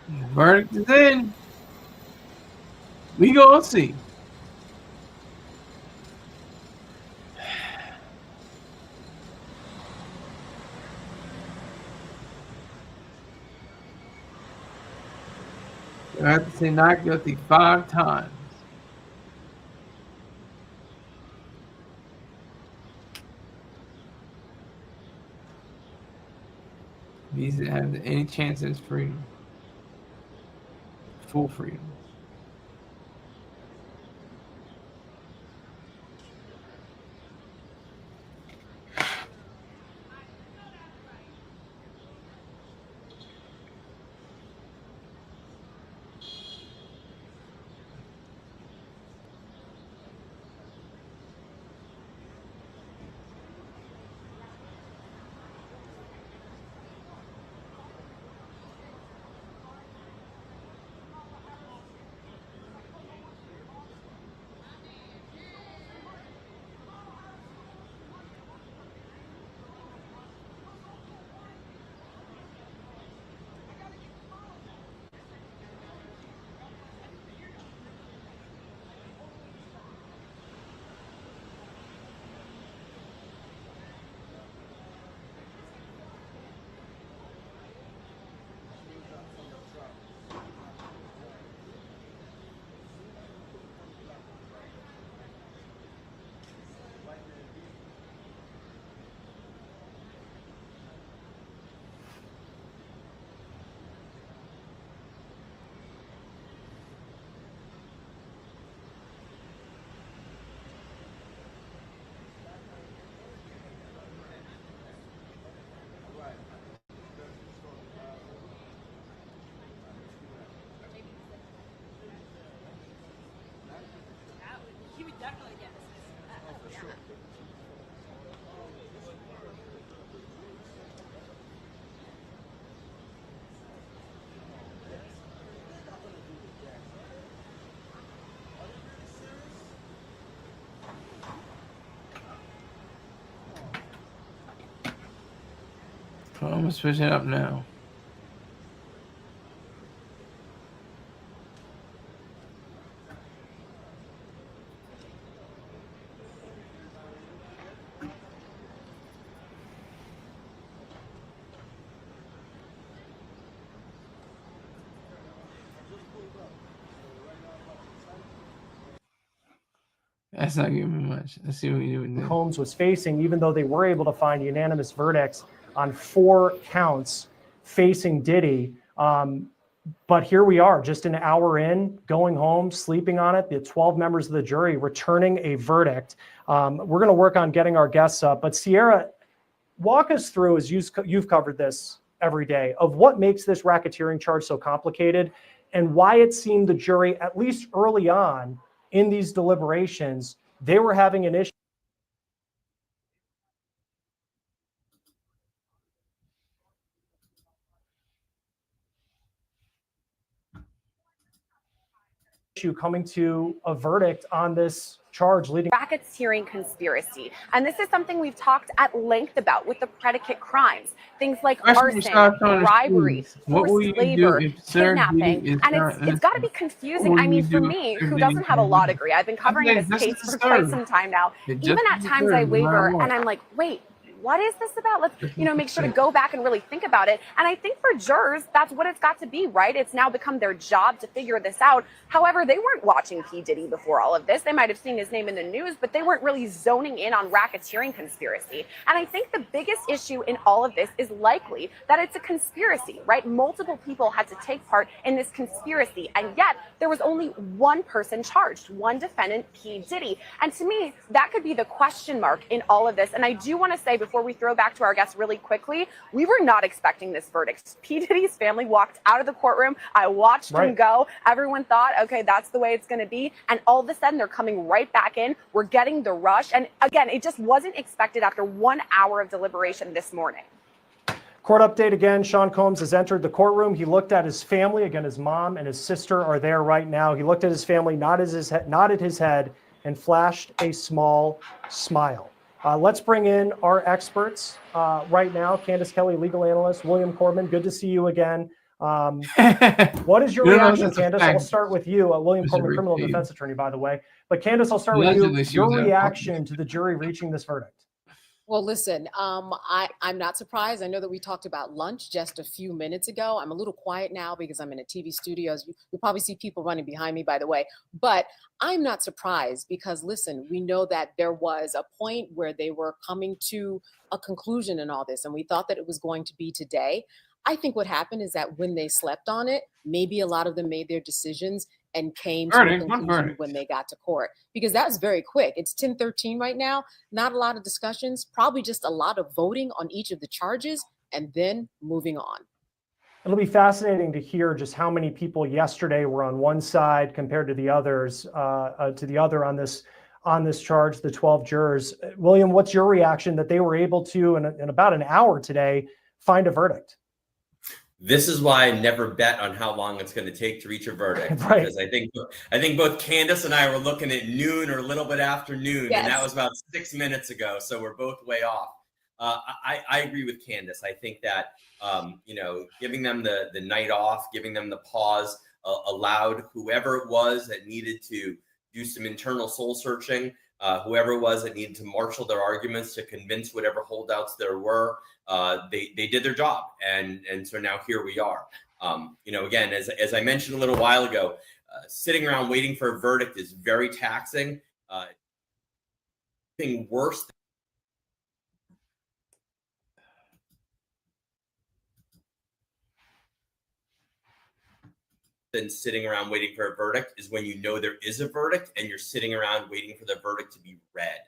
The verdict is in. We gonna see. I have to say not guilty 5 times. He doesn't have any chance at his freedom. Full freedom. I'm gonna switch it up now. That's not giving me much. Let's see what we do with this. Combs was facing, even though they were able to find unanimous verdicts on 4 counts facing Diddy. But here we are, just an hour in, going home, sleeping on it. The 12 members of the jury returning a verdict. We're going to work on getting our guests up. But Sierra, walk us through, as you've covered this every day, of what makes this racketeering charge so complicated and why it seemed the jury, at least early on in these deliberations, they were having an issue. Coming to a verdict on this charge leading racketeering conspiracy. And this is something we've talked at length about with the predicate crimes, things like arson, bribery, forced labor, kidnapping. And it's got to be confusing. I mean, for me, who doesn't have a law degree, I've been covering this case for quite some time now. Even at times I waver and I'm like, wait, what is this about? Let's, make sure to go back and really think about it. And I think for jurors, that's what it's got to be, right? It's now become their job to figure this out. However, they weren't watching P. Diddy before all of this. They might have seen his name in the news, but they weren't really zoning in on racketeering conspiracy. And I think the biggest issue in all of this is likely that it's a conspiracy, right? Multiple people had to take part in this conspiracy, and yet there was only one person charged, one defendant, P. Diddy. And to me, that could be the question mark in all of this. And I do want to say, before we throw back to our guests really quickly, we were not expecting this verdict. P. Diddy's family walked out of the courtroom. I watched him go. Everyone thought, okay, that's the way it's going to be. And all of a sudden, they're coming right back in. We're getting the rush. And again, it just wasn't expected after 1 hour of deliberation this morning. Court update again. Sean Combs has entered the courtroom. He looked at his family. Again, his mom and his sister are there right now. He looked at his family, nodded his head, and flashed a small smile. Let's bring in our experts right now. Candace Kelly, legal analyst. William Corbin, good to see you again. What is your reaction, Candace? I'll start with you. William Corbin, criminal defense attorney, by the way. But Candace, I'll start with you. Your reaction to the jury reaching this verdict. Well, listen, I'm not surprised. I know that we talked about lunch just a few minutes ago. I'm a little quiet now because I'm in a TV studio. You probably see people running behind me, by the way. But I'm not surprised because, listen, we know that there was a point where they were coming to a conclusion in all this, and we thought that it was going to be today. I think what happened is that when they slept on it, maybe a lot of them made their decisions and came to a conclusion when they got to court, because that was very quick. It's 10:13 right now. Not a lot of discussions, probably just a lot of voting on each of the charges and then moving on. It'll be fascinating to hear just how many people yesterday were on one side compared to the others, on this charge, the 12 jurors. William, what's your reaction that they were able to, in about an hour today, find a verdict? This is why I never bet on how long it's going to take to reach a verdict. Right. Because I think both Candace and I were looking at noon or a little bit after noon, yes. And that was about 6 minutes ago. So we're both way off. I agree with Candace. I think that, giving them the night off, giving them the pause, allowed whoever it was that needed to do some internal soul searching, whoever it was that needed to marshal their arguments to convince whatever holdouts there were, they did their job. And so now here we are. Again, as I mentioned a little while ago, sitting around waiting for a verdict is very taxing. Thing worse than sitting around waiting for a verdict is when you know there is a verdict and you're sitting around waiting for the verdict to be read.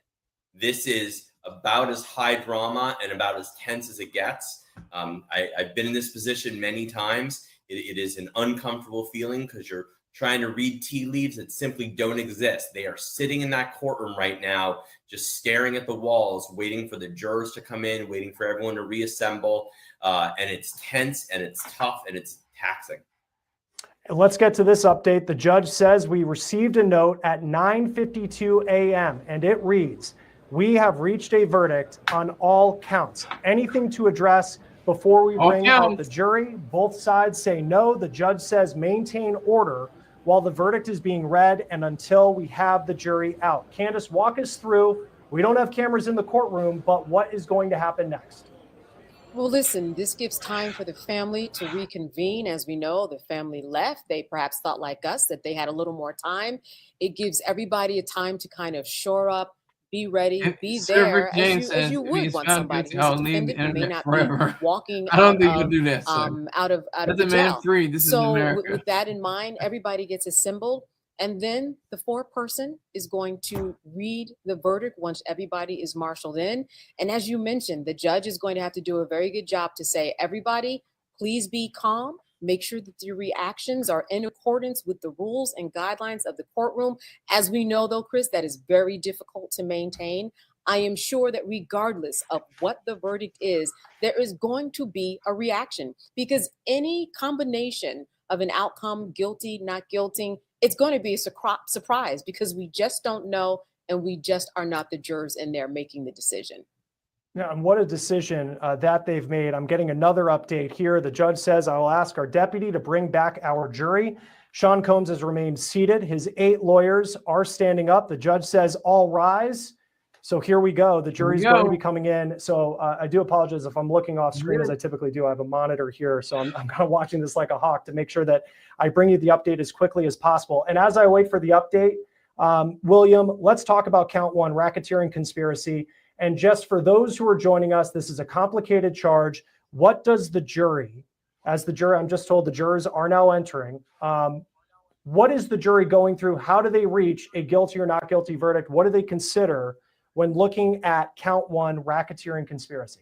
This is about as high drama and about as tense as it gets. I've been in this position many times. It is an uncomfortable feeling because you're trying to read tea leaves that simply don't exist. They are sitting in that courtroom right now, just staring at the walls, waiting for the jurors to come in, waiting for everyone to reassemble. And it's tense and it's tough and it's taxing. Let's get to this update. The judge says we received a note at 9:52 a.m. and it reads, "We have reached a verdict on all counts." Anything to address before we bring out the jury? Both sides say no. The judge says maintain order while the verdict is being read and until we have the jury out. Candace, walk us through. We don't have cameras in the courtroom, but what is going to happen next? Well, listen, this gives time for the family to reconvene. As we know, the family left. They perhaps thought like us that they had a little more time. It gives everybody a time to kind of shore up, be ready, be there as you would want somebody who's a defendant who may not be walking out of the jail. So with that in mind, everybody gets assembled. And then the foreperson is going to read the verdict once everybody is marshaled in. And as you mentioned, the judge is going to have to do a very good job to say, everybody, please be calm. Make sure that your reactions are in accordance with the rules and guidelines of the courtroom. As we know, though, Chris, that is very difficult to maintain. I am sure that regardless of what the verdict is, there is going to be a reaction because any combination of an outcome, guilty, not guilty, it's going to be a surprise because we just don't know and we just are not the jurors in there making the decision. Yeah, and what a decision that they've made. I'm getting another update here. The judge says, I will ask our deputy to bring back our jury. Sean Combs has remained seated. His 8 lawyers are standing up. The judge says, all rise. So here we go. The jury's going to be coming in. So I do apologize if I'm looking off screen as I typically do. I have a monitor here. So I'm kind of watching this like a hawk to make sure that I bring you the update as quickly as possible. And as I wait for the update, William, let's talk about count one, racketeering conspiracy. And just for those who are joining us, this is a complicated charge. What does the jury, as the jury, I'm just told the jurors are now entering. What is the jury going through? How do they reach a guilty or not guilty verdict? What do they consider when looking at count one, racketeering conspiracy?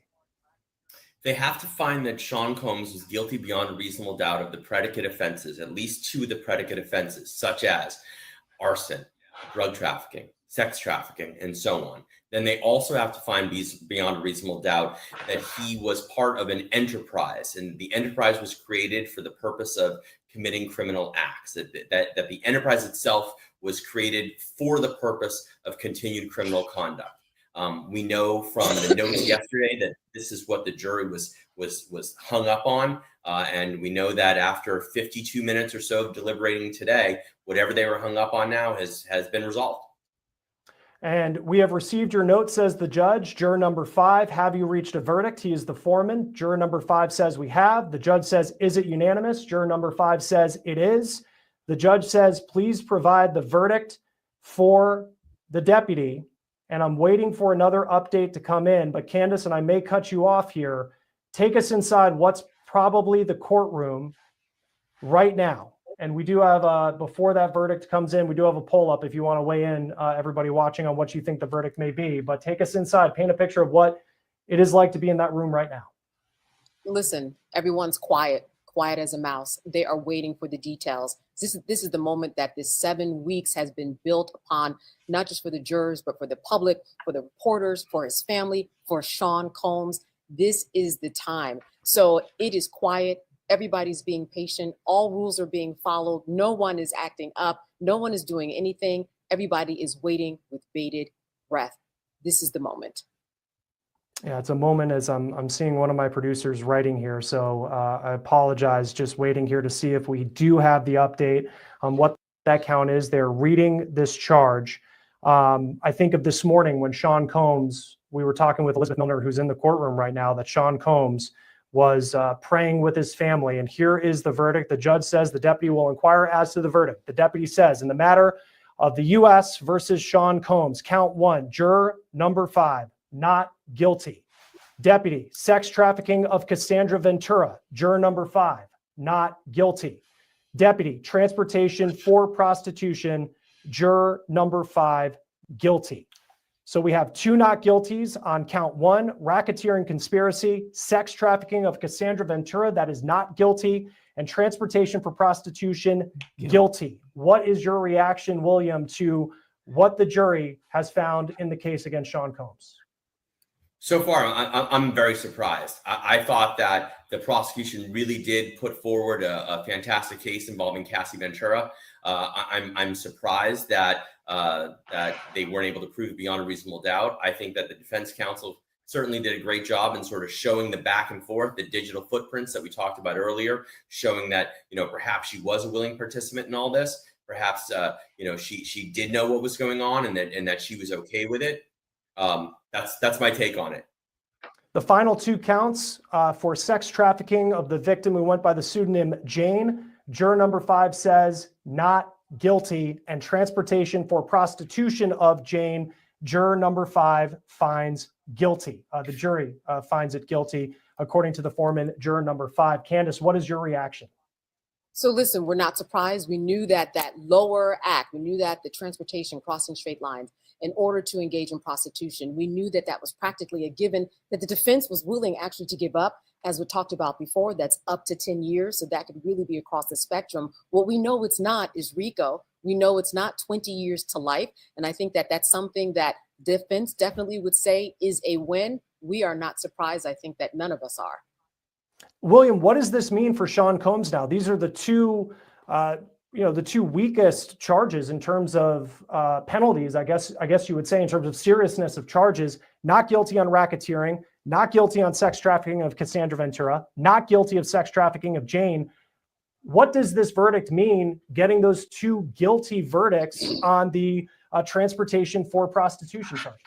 They have to find that Sean Combs was guilty beyond a reasonable doubt of the predicate offenses, at least two of the predicate offenses, such as arson, drug trafficking, sex trafficking, and so on. Then they also have to find beyond a reasonable doubt that he was part of an enterprise, and the enterprise was created for the purpose of committing criminal acts, that the enterprise itself was created for the purpose of continued criminal conduct. We know from the notes yesterday that this is what the jury was hung up on, and we know that after 52 minutes or so of deliberating today, whatever they were hung up on now has been resolved. And we have received your note, says the judge. Juror number 5, have you reached a verdict? He is the foreman. Juror number 5 says we have. The judge says, is it unanimous? Juror number 5 says it is. The judge says, please provide the verdict for the deputy. And I'm waiting for another update to come in. But Candace, and I may cut you off here, take us inside what's probably the courtroom right now. And we do have, before that verdict comes in, we do have a poll up if you want to weigh in, everybody watching, on what you think the verdict may be. But take us inside, paint a picture of what it is like to be in that room right now. Listen, everyone's quiet as a mouse. They are waiting for the details. This is the moment that this 7 weeks has been built upon, not just for the jurors, but for the public, for the reporters, for his family, for Sean Combs. This is the time. So it is quiet. Everybody's being patient. All rules are being followed. No one is acting up. No one is doing anything. Everybody is waiting with bated breath. This is the moment. Yeah, it's a moment as I'm seeing one of my producers writing here. So I apologize, just waiting here to see if we do have the update on what that count is. They're reading this charge. I think of this morning when Sean Combs, we were talking with Elizabeth Milner, who's in the courtroom right now, that Sean Combs was praying with his family. And here is the verdict. The judge says the deputy will inquire as to the verdict. The deputy says, in the matter of the U.S. versus Sean Combs, count one, juror number 5, not guilty. Deputy, sex trafficking of Cassandra Ventura, juror number 5, not guilty. Deputy, transportation for prostitution, juror number 5, guilty. So we have 2 not guilties on count 1, racketeering conspiracy, sex trafficking of Cassandra Ventura, that is not guilty, and transportation for prostitution, guilty. What is your reaction, William, to what the jury has found in the case against Sean Combs? So far, I'm very surprised. I thought that the prosecution really did put forward a fantastic case involving Cassie Ventura. I'm surprised that they weren't able to prove beyond a reasonable doubt. I think that the defense counsel certainly did a great job in sort of showing the back and forth, the digital footprints that we talked about earlier, showing that, perhaps she was a willing participant in all this. Perhaps, she did know what was going on and that she was okay with it. That's my take on it. The final 2 counts for sex trafficking of the victim who went by the pseudonym Jane. Juror number 5 says not guilty, and transportation for prostitution of Jane, juror number 5 finds guilty. The jury finds it guilty, according to the foreman, juror number 5. Candace, what is your reaction? So listen, we're not surprised. We knew that lower act, we knew that the transportation, crossing straight lines, in order to engage in prostitution, we knew that was practically a given, that the defense was willing actually to give up, as we talked about before, that's up to 10 years. So that could really be across the spectrum. What we know it's not is RICO. We know it's not 20 years to life. And I think that that's something that defense definitely would say is a win. We are not surprised. I think that none of us are. William, what does this mean for Sean Combs now? These are the 2 the 2 weakest charges in terms of penalties, I guess you would say, in terms of seriousness of charges. Not guilty on racketeering, not guilty on sex trafficking of Cassandra Ventura, not guilty of sex trafficking of Jane. What does this verdict mean, getting those 2 guilty verdicts on the transportation for prostitution charges?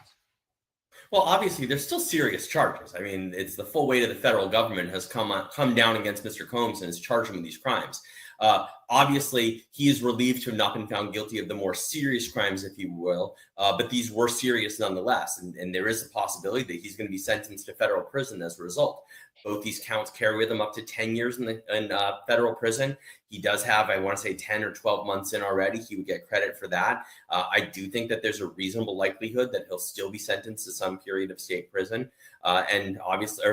Well, obviously, there's still serious charges. I mean, it's the full weight of the federal government has come down against Mr. Combs and has charged him with these crimes. Obviously, he is relieved to have not been found guilty of the more serious crimes, if you will, but these were serious nonetheless. And there is a possibility that he's going to be sentenced to federal prison as a result. Both these counts carry with him up to 10 years in federal prison. He does have, I want to say, 10 or 12 months in already. He would get credit for that. I do think that there's a reasonable likelihood that he'll still be sentenced to some period of state prison and obviously,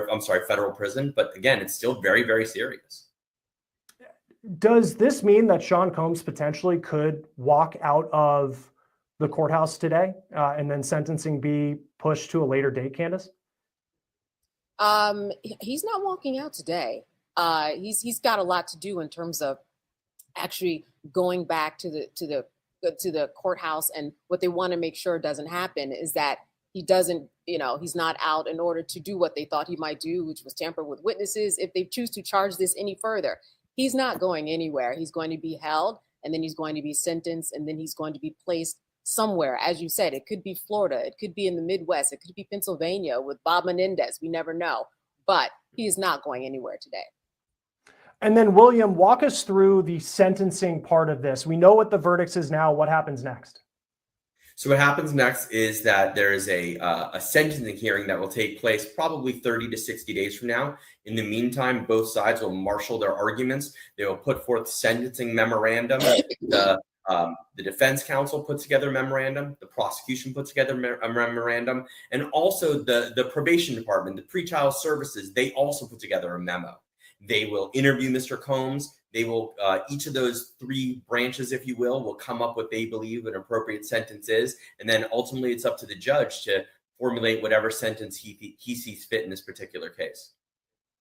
federal prison. But again, it's still very, very serious. Does this mean that Sean Combs potentially could walk out of the courthouse today and then sentencing be pushed to a later date, Candace? He's not walking out today. He's got a lot to do in terms of actually going back to the courthouse. And what they want to make sure doesn't happen is that he doesn't, he's not out in order to do what they thought he might do, which was tamper with witnesses. If they choose to charge this any further, he's not going anywhere. He's going to be held, and then he's going to be sentenced, and then he's going to be placed somewhere. As you said, it could be Florida, it could be in the Midwest, it could be Pennsylvania with Bob Menendez. We never know, but he is not going anywhere today. And then, William, walk us through the sentencing part of this. We know what the verdict is now. What happens next? So what happens next is that there is a sentencing hearing that will take place probably 30 to 60 days from now. In the meantime, both sides will marshal their arguments. They will put forth sentencing memorandum. The defense counsel puts together a memorandum. The prosecution puts together a memorandum. And also the probation department, the pretrial services, they also put together a memo. They will interview Mr. Combs. They will, each of those three branches, if you will come up what they believe an appropriate sentence is. And then ultimately it's up to the judge to formulate whatever sentence he sees fit in this particular case.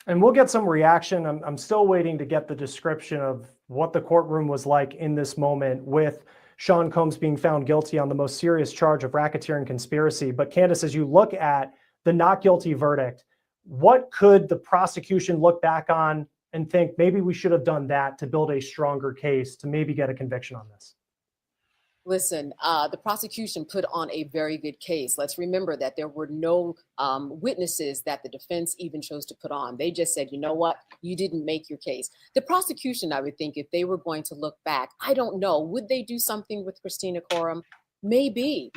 And we'll get some reaction. I'm still waiting to get the description of what the courtroom was like in this moment with Sean Combs being found guilty on the most serious charge of racketeering conspiracy. But Candace, as you look at the not guilty verdict, what could the prosecution look back on and think maybe we should have done that to build a stronger case to maybe get a conviction on this? Listen, the prosecution put on a very good case. Let's remember that there were no witnesses that the defense even chose to put on. They just said, you know what, you didn't make your case. The prosecution, I would think, if they were going to look back, I don't know, would they do something with Christina Coram? Maybe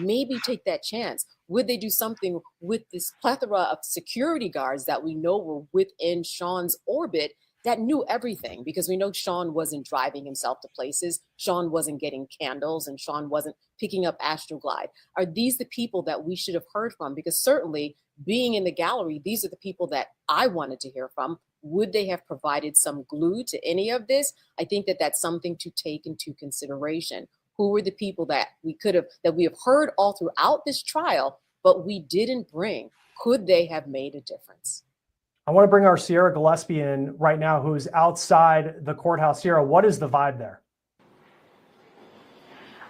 take that chance. Would they do something with this plethora of security guards that we know were within Sean's orbit that knew everything? Because we know Sean wasn't driving himself to places. Sean wasn't getting candles, and Sean wasn't picking up Astroglide. Are these the people that we should have heard from? Because certainly being in the gallery, these are the people that I wanted to hear from. Would they have provided some glue to any of this? I think that that's something to take into consideration. Who were the people that we have heard all throughout this trial, but we didn't bring? Could they have made a difference? I want to bring our Sierra Gillespie in right now, who's outside the courthouse. Sierra, what is the vibe there?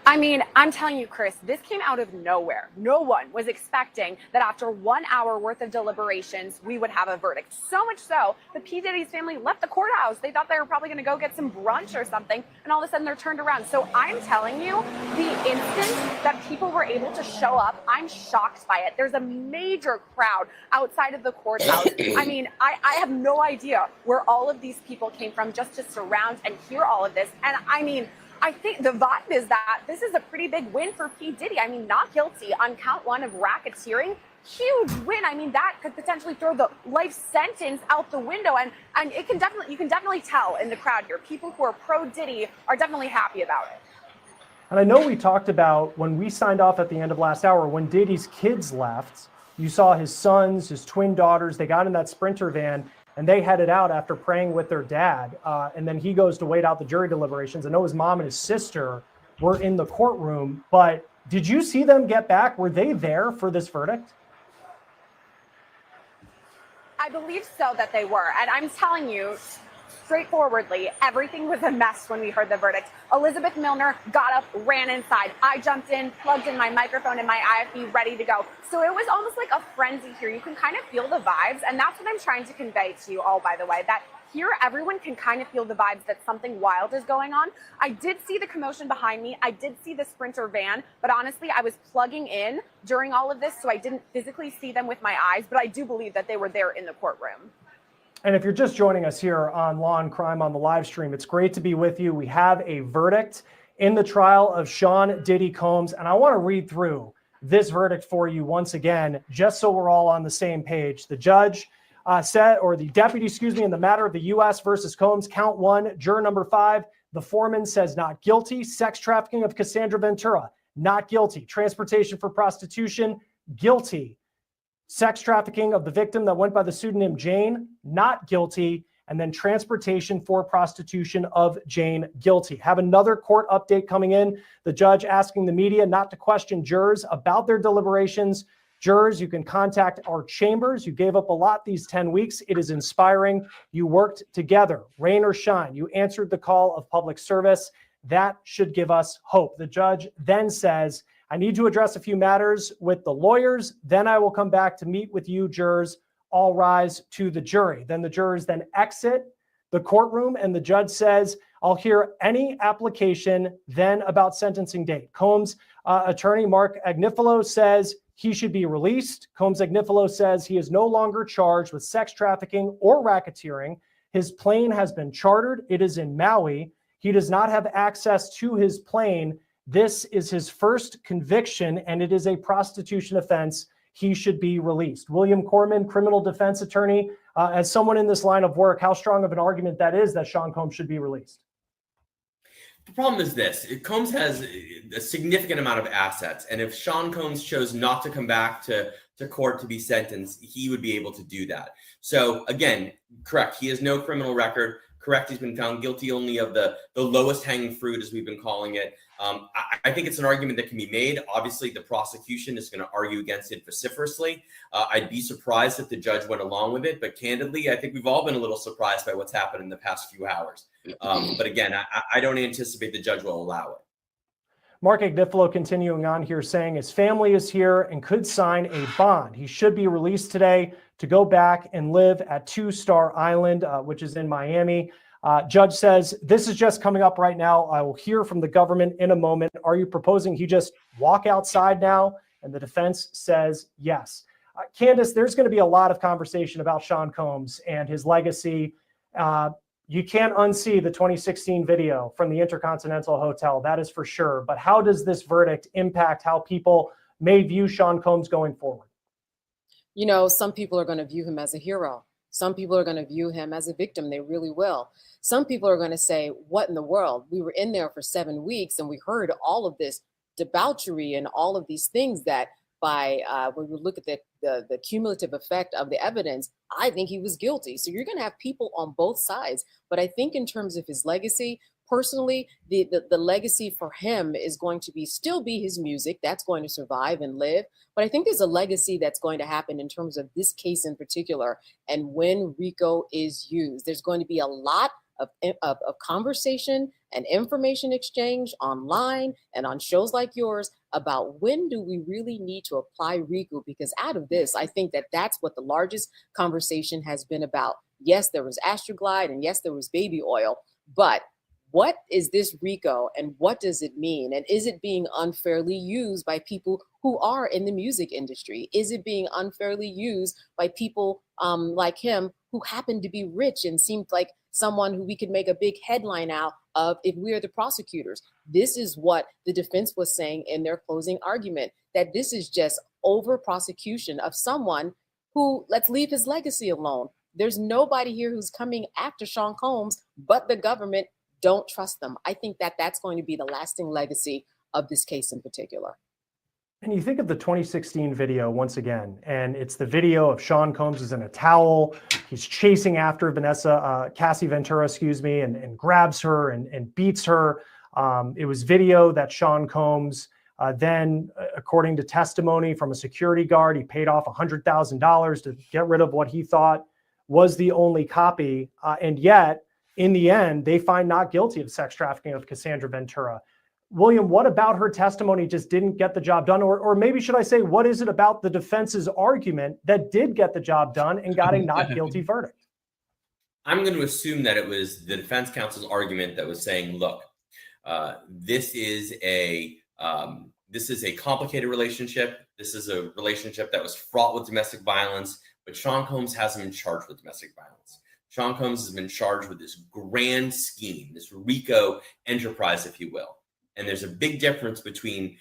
I mean, I'm telling you, Chris, this came out of nowhere. No one was expecting that after 1 hour worth of deliberations, we would have a verdict. So much so, the P. Diddy's family left the courthouse. They thought they were probably going to go get some brunch or something, and all of a sudden they're turned around. So I'm telling you, the instant that people were able to show up, I'm shocked by it. There's a major crowd outside of the courthouse. I mean, I have no idea where all of these people came from just to surround and hear all of this. And I mean, I think the vibe is that this is a pretty big win for P. Diddy. I mean, not guilty on count one of racketeering. Huge win. I mean, that could potentially throw the life sentence out the window. And you can definitely tell in the crowd here, people who are pro Diddy are definitely happy about it. And I know we talked about when we signed off at the end of last hour, when Diddy's kids left, you saw his sons, his twin daughters, they got in that Sprinter van and they headed out after praying with their dad. And then he goes to wait out the jury deliberations. I know his mom and his sister were in the courtroom, but did you see them get back? Were they there for this verdict? I believe so that they were. And I'm telling you, straightforwardly, everything was a mess when we heard the verdict. Elizabeth Milner got up, ran inside. I jumped in, plugged in my microphone and my IFB, ready to go. So it was almost like a frenzy here. You can kind of feel the vibes. And that's what I'm trying to convey to you all, by the way, that here, everyone can kind of feel the vibes that something wild is going on. I did see the commotion behind me. I did see the Sprinter van, but honestly, I was plugging in during all of this, so I didn't physically see them with my eyes, but I do believe that they were there in the courtroom. And if you're just joining us here on Law and Crime on the live stream, it's great to be with you. We have a verdict in the trial of Sean Diddy Combs, and I want to read through this verdict for you once again, just so we're all on the same page. The judge said, or the deputy, in the matter of the U.S. versus Combs, count 1, juror number 5, the foreman says not guilty. Sex trafficking of Cassandra Ventura, not guilty. Transportation for prostitution, guilty. Sex trafficking of the victim that went by the pseudonym Jane, not guilty. And then transportation for prostitution of Jane, guilty. Have another court update coming in. The judge asking the media not to question jurors about their deliberations. Jurors, you can contact our chambers. You gave up a lot these 10 weeks. It is inspiring. You worked together, rain or shine. You answered the call of public service. That should give us hope. The judge then says, I need to address a few matters with the lawyers. Then I will come back to meet with you, jurors. All rise to the jury. Then the jurors then exit the courtroom, and the judge says, I'll hear any application then about sentencing date. Combs' attorney, Mark Agnifilo, says he should be released. Combs Agnifilo says he is no longer charged with sex trafficking or racketeering. His plane has been chartered. It is in Maui. He does not have access to his plane. This is his first conviction, and it is a prostitution offense. He should be released. William Corman, criminal defense attorney, as someone in this line of work, how strong of an argument that is that Sean Combs should be released? The problem is this. Combs has a significant amount of assets, and if Sean Combs chose not to come back to court to be sentenced, he would be able to do that. So again, correct, he has no criminal record. Correct, he's been found guilty only of the lowest hanging fruit, as we've been calling it. I think it's an argument that can be made. Obviously, the prosecution is going to argue against it vociferously. I'd be surprised if the judge went along with it, but candidly, I think we've all been a little surprised by what's happened in the past few hours. But again, I don't anticipate the judge will allow it. Mark Agnifilo continuing on here saying his family is here and could sign a bond. He should be released today to go back and live at Two Star Island, which is in Miami. Judge says, this is just coming up right now. I will hear from the government in a moment. Are you proposing he just walk outside now? And the defense says yes. Candace, there's going to be a lot of conversation about Sean Combs and his legacy. You can't unsee the 2016 video from the Intercontinental Hotel, that is for sure. But how does this verdict impact how people may view Sean Combs going forward? You know, some people are going to view him as a hero. Some people are going to view him as a victim. They really will. Some people are going to say, what in the world? We were in there for 7 weeks and we heard all of this debauchery and all of these things that when we look at the cumulative effect of the evidence, I think he was guilty. So you're going to have people on both sides. But I think in terms of his legacy, personally, the legacy for him is going to still be his music. That's going to survive and live. But I think there's a legacy that's going to happen in terms of this case in particular. And when RICO is used, there's going to be a lot of conversation and information exchange online and on shows like yours about when do we really need to apply RICO, because out of this, I think that's what the largest conversation has been about. Yes, there was Astroglide and yes, there was baby oil, but what is this RICO and what does it mean? And is it being unfairly used by people who are in the music industry? Is it being unfairly used by people like him who happen to be rich and seemed like someone who we could make a big headline out of if we are the prosecutors? This is what the defense was saying in their closing argument, that this is just over prosecution of someone who, let's leave his legacy alone. There's nobody here who's coming after Sean Combs, but the government. Don't trust them. I think that's going to be the lasting legacy of this case in particular. And you think of the 2016 video once again, and it's the video of Sean Combs is in a towel. He's chasing after Cassie Ventura, and grabs her and beats her. It was video that Sean Combs then, according to testimony from a security guard, he paid off $100,000 to get rid of what he thought was the only copy. And yet, in the end, they find not guilty of sex trafficking of Cassandra Ventura. William, what about her testimony just didn't get the job done? Or maybe should I say, what is it about the defense's argument that did get the job done and got a not guilty verdict? I'm going to assume that it was the defense counsel's argument that was saying, look, this is a complicated relationship. This is a relationship that was fraught with domestic violence, but Sean Combs hasn't been charged with domestic violence. Sean Combs has been charged with this grand scheme, this RICO enterprise, if you will. And there's a big difference between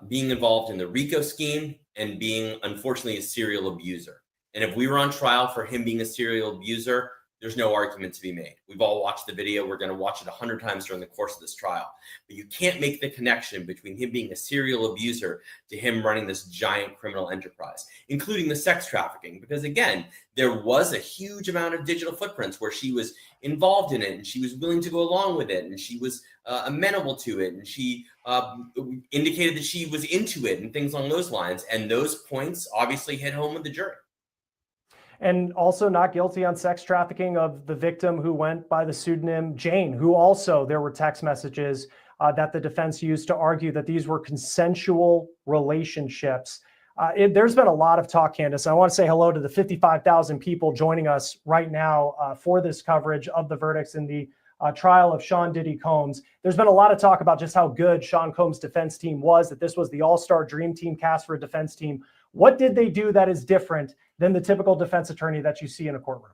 being involved in the RICO scheme and being, unfortunately, a serial abuser. And if we were on trial for him being a serial abuser, there's no argument to be made. We've all watched the video. We're going to watch it 100 times during the course of this trial. But you can't make the connection between him being a serial abuser to him running this giant criminal enterprise, including the sex trafficking. Because again, there was a huge amount of digital footprints where she was involved in it and she was willing to go along with it and she was amenable to it and she indicated that she was into it and things along those lines. And those points obviously hit home with the jury. And also not guilty on sex trafficking of the victim who went by the pseudonym Jane, who also there were text messages that the defense used to argue that these were consensual relationships. There's been a lot of talk, Candace. I want to say hello to the 55,000 people joining us right now for this coverage of the verdicts in the trial of Sean Diddy Combs. There's been a lot of talk about just how good Sean Combs' defense team was, that this was the all-star dream team cast for a defense team. What did they do that is different than the typical defense attorney that you see in a courtroom?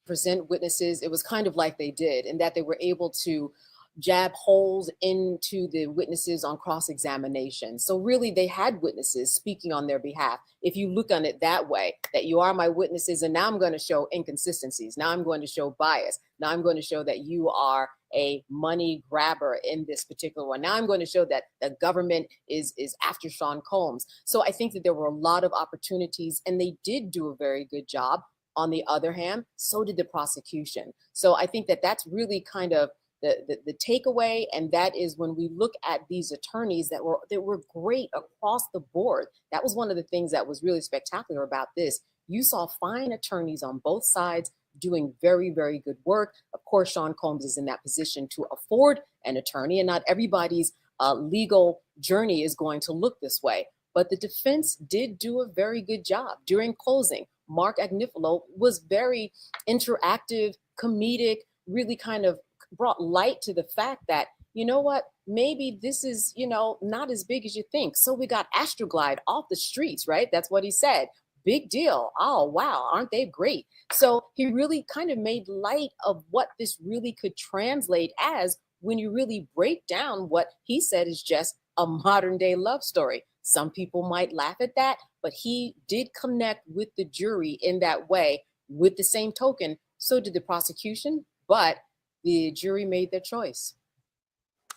Present witnesses. It was kind of like they did, in that they were able to jab holes into the witnesses on cross-examination. So really they had witnesses speaking on their behalf. If you look on it that way, that you are my witnesses, and now I'm going to show inconsistencies. Now I'm going to show bias. Now I'm going to show that you are a money grabber in this particular one. Now I'm going to show that the government is after Sean Combs. So I think that there were a lot of opportunities, and they did do a very good job. On the other hand, so did the prosecution. So I think that that's really kind of the takeaway, and that is when we look at these attorneys that were great across the board. That was one of the things that was really spectacular about this. You saw fine attorneys on both sides doing very, very good work. Of course, Sean Combs is in that position to afford an attorney, and not everybody's legal journey is going to look this way. But the defense did do a very good job. During closing, Mark Agnifilo was very interactive, comedic, really kind of brought light to the fact that, you know what, maybe this is, not as big as you think. So we got Astroglide off the streets, right? That's what he said. Big deal. Oh, wow. Aren't they great? So he really kind of made light of what this really could translate as when you really break down what he said is just a modern day love story. Some people might laugh at that, but he did connect with the jury in that way. With the same token, so did the prosecution, but the jury made their choice.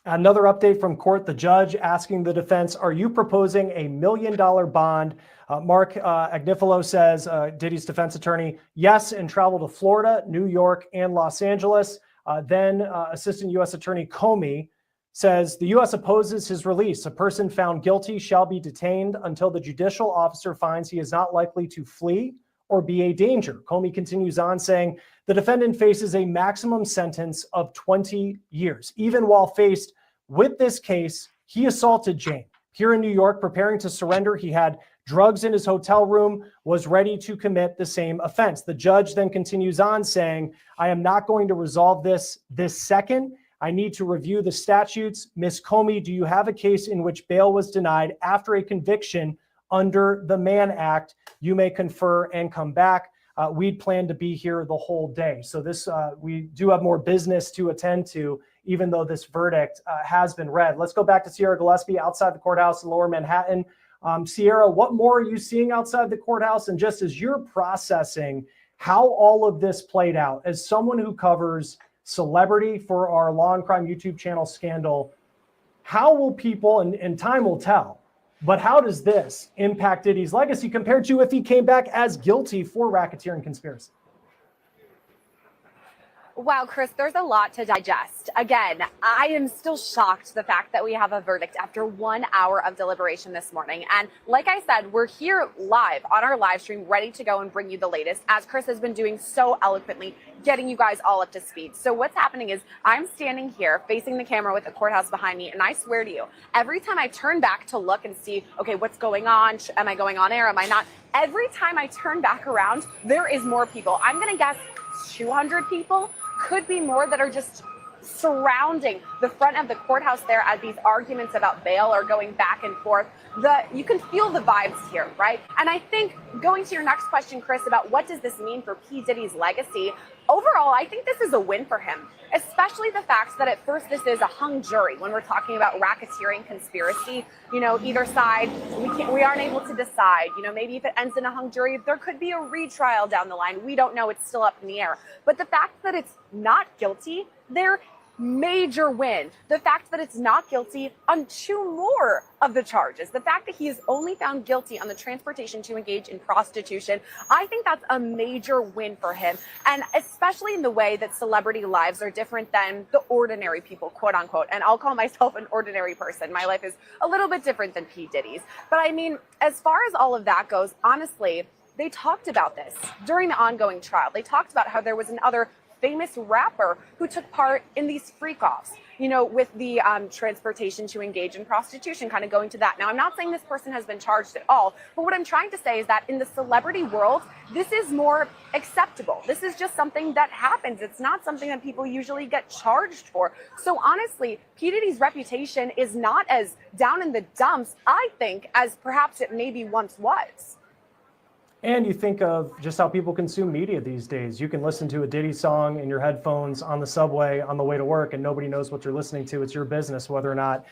Another update from court, the judge asking the defense, are you proposing $1 million bond? Mark Agnifilo says, Diddy's defense attorney, yes, and travel to Florida, New York, and Los Angeles. Then Assistant U.S. Attorney Comey says the U.S. opposes his release. A person found guilty shall be detained until the judicial officer finds he is not likely to flee or be a danger. Comey continues on saying the defendant faces a maximum sentence of 20 years. Even while faced with this case, he assaulted Jane. Here in New York, preparing to surrender, he had drugs in his hotel room, was ready to commit the same offense. The judge then continues on saying, I am not going to resolve this second. I need to review the statutes. Ms. Comey, do you have a case in which bail was denied after a conviction under the Mann Act? You may confer and come back. We'd plan to be here the whole day. So this, we do have more business to attend to, even though this verdict has been read. Let's go back to Sierra Gillespie outside the courthouse in Lower Manhattan. Sierra, what more are you seeing outside the courthouse? And just as you're processing how all of this played out, as someone who covers celebrity for our Law and Crime YouTube channel Scandal, how will people, and time will tell, but how does this impact Diddy's legacy compared to if he came back as guilty for racketeering conspiracy? Wow, Chris, there's a lot to digest. Again, I am still shocked the fact that we have a verdict after 1 hour of deliberation this morning. And like I said, we're here live on our live stream, ready to go and bring you the latest, as Chris has been doing so eloquently, getting you guys all up to speed. So what's happening is I'm standing here facing the camera with the courthouse behind me. And I swear to you, every time I turn back to look and see, okay, what's going on? Am I going on air? Am I not? Every time I turn back around, there is more people. I'm going to guess 200 people. Could be more that are just surrounding the front of the courthouse there as these arguments about bail are going back and forth. You can feel the vibes here, right? And I think going to your next question, Chris, about what does this mean for P. Diddy's legacy, overall, I think this is a win for him, especially the fact that at first this is a hung jury when we're talking about racketeering conspiracy. You know, either side, we aren't able to decide. You know, maybe if it ends in a hung jury, there could be a retrial down the line. We don't know. It's still up in the air. But the fact that it's not guilty, they're major win. The fact that it's not guilty on 2 more of the charges, the fact that he is only found guilty on the transportation to engage in prostitution, I think that's a major win for him. And especially in the way that celebrity lives are different than the ordinary people, quote unquote. And I'll call myself an ordinary person. My life is a little bit different than P. Diddy's. But I mean, as far as all of that goes, honestly, they talked about this during the ongoing trial. They talked about how there was another famous rapper who took part in these freak-offs, you know, with the transportation to engage in prostitution, kind of going to that. Now, I'm not saying this person has been charged at all, but what I'm trying to say is that in the celebrity world, this is more acceptable. This is just something that happens. It's not something that people usually get charged for. So honestly, P. Diddy's reputation is not as down in the dumps, I think, as perhaps it maybe once was. And you think of just how people consume media these days. You can listen to a Diddy song in your headphones on the subway on the way to work, and nobody knows what you're listening to. It's your business whether or not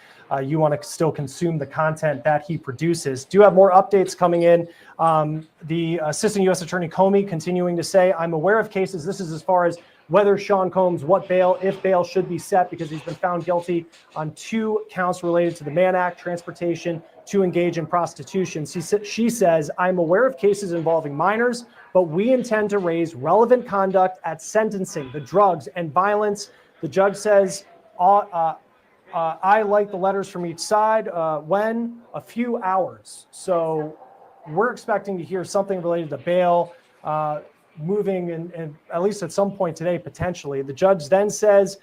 you want to still consume the content that he produces. Do have more updates coming in. The Assistant U.S. Attorney Comey continuing to say, I'm aware of cases. This is as far as whether Sean Combs, what bail, if bail should be set, because he's been found guilty on 2 counts related to the Mann Act, transportation to engage in prostitution. She says, I'm aware of cases involving minors, but we intend to raise relevant conduct at sentencing, the drugs and violence. The judge says, I like the letters from each side. When? A few hours. So we're expecting to hear something related to bail, moving and at least at some point today, potentially. The judge then says,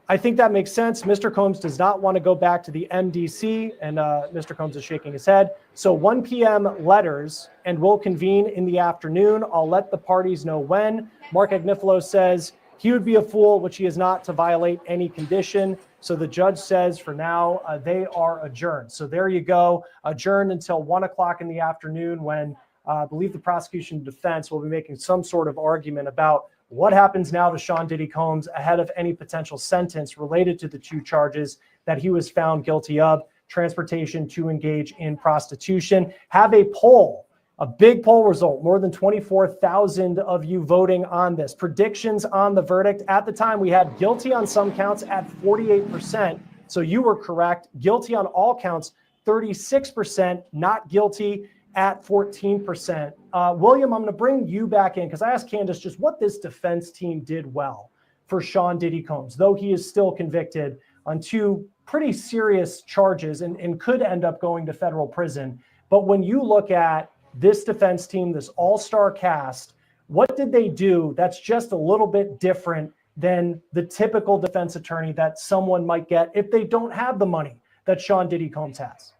I think that makes sense. Mr. Combs does not want to go back to the MDC, and Mr. Combs is shaking his head. So 1 p.m. letters, and we'll convene in the afternoon. I'll let the parties know when. Mark Agnifilo says he would be a fool, which he is not, to violate any condition. So the judge says for now, they are adjourned. So there you go, adjourned until 1 o'clock in the afternoon when I believe the prosecution and defense will be making some sort of argument about what happens now to Sean Diddy Combs ahead of any potential sentence related to the 2 charges that he was found guilty of, transportation to engage in prostitution. Have a poll, a big poll result, more than 24,000 of you voting on this. Predictions on the verdict. At the time, we had guilty on some counts at 48%. So you were correct. Guilty on all counts, 36%, not guilty at 14%. William, I'm going to bring you back in because I asked Candace just what this defense team did well for Sean Diddy Combs, though he is still convicted on 2 pretty serious charges and could end up going to federal prison. But when you look at this defense team, this all-star cast, what did they do that's just a little bit different than the typical defense attorney that someone might get if they don't have the money that Sean Diddy Combs has?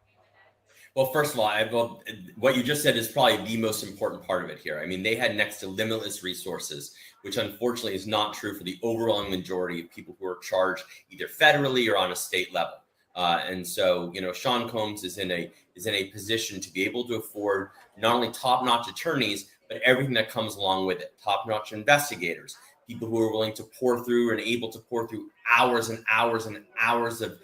Well, first of all, what you just said is probably the most important part of it here. I mean, they had next to limitless resources, which unfortunately is not true for the overwhelming majority of people who are charged either federally or on a state level. And so, you know, Sean Combs is in a position to be able to afford not only top-notch attorneys, but everything that comes along with it. Top-notch investigators, people who are willing to pour through and able to pour through hours and hours and hours of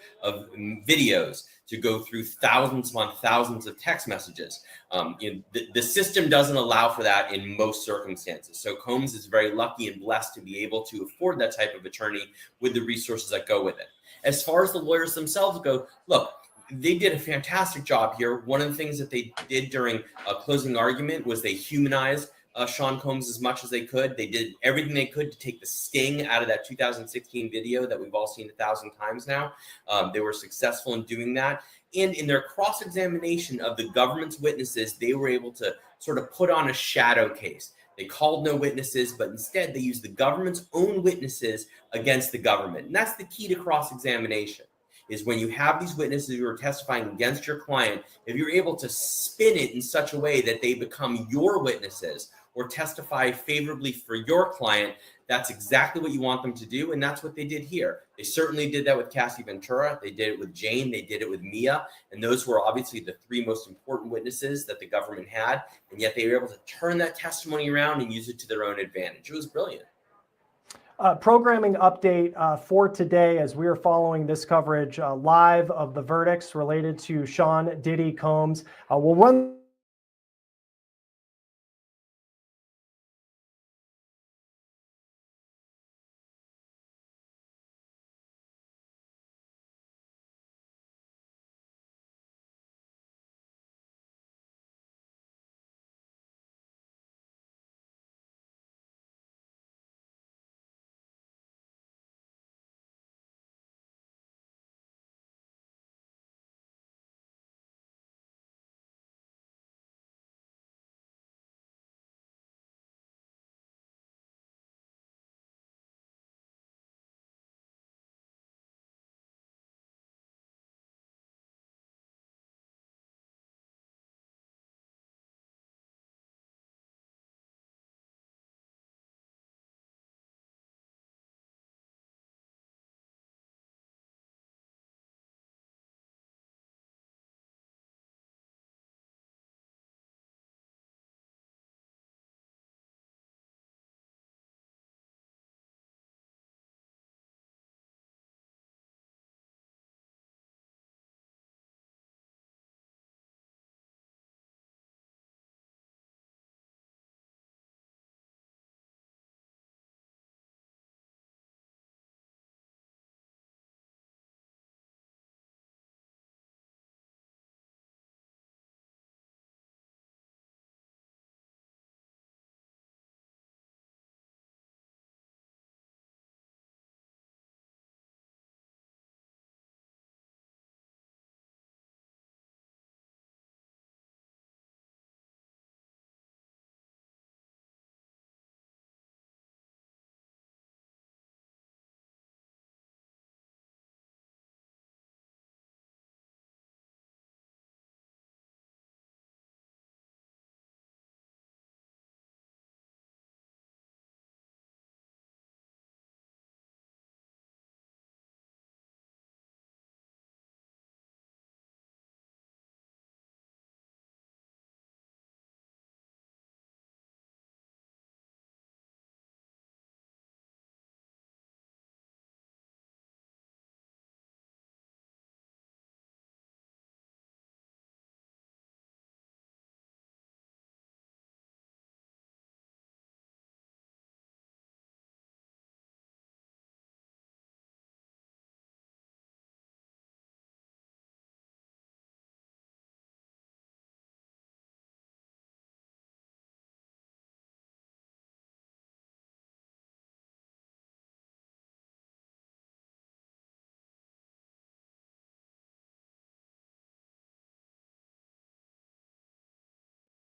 videos, to go through thousands upon thousands of text messages. The system doesn't allow for that in most circumstances. So Combs is very lucky and blessed to be able to afford that type of attorney with the resources that go with it. As far as the lawyers themselves go, look, they did a fantastic job here. One of the things that they did during a closing argument was they humanized Sean Combs as much as they could. They did everything they could to take the sting out of that 2016 video that we've all seen 1,000 times now. They were successful in doing that. And in their cross-examination of the government's witnesses, they were able to sort of put on a shadow case. They called no witnesses, but instead they used the government's own witnesses against the government. And that's the key to cross-examination, is when you have these witnesses who are testifying against your client, if you're able to spin it in such a way that they become your witnesses or testify favorably for your client, that's exactly what you want them to do. And that's what they did here. They certainly did that with Cassie Ventura. They did it with Jane. They did it with Mia. And those were obviously the three most important witnesses that the government had. And yet they were able to turn that testimony around and use it to their own advantage. It was brilliant. Programming update for today, as we are following this coverage live of the verdicts related to Sean Diddy Combs. We'll run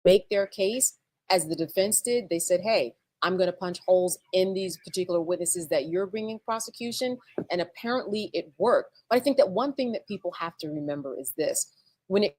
make their case as the defense did. They said, hey, I'm going to punch holes in these particular witnesses that you're bringing prosecution. And apparently it worked. But I think that one thing that people have to remember is this. When it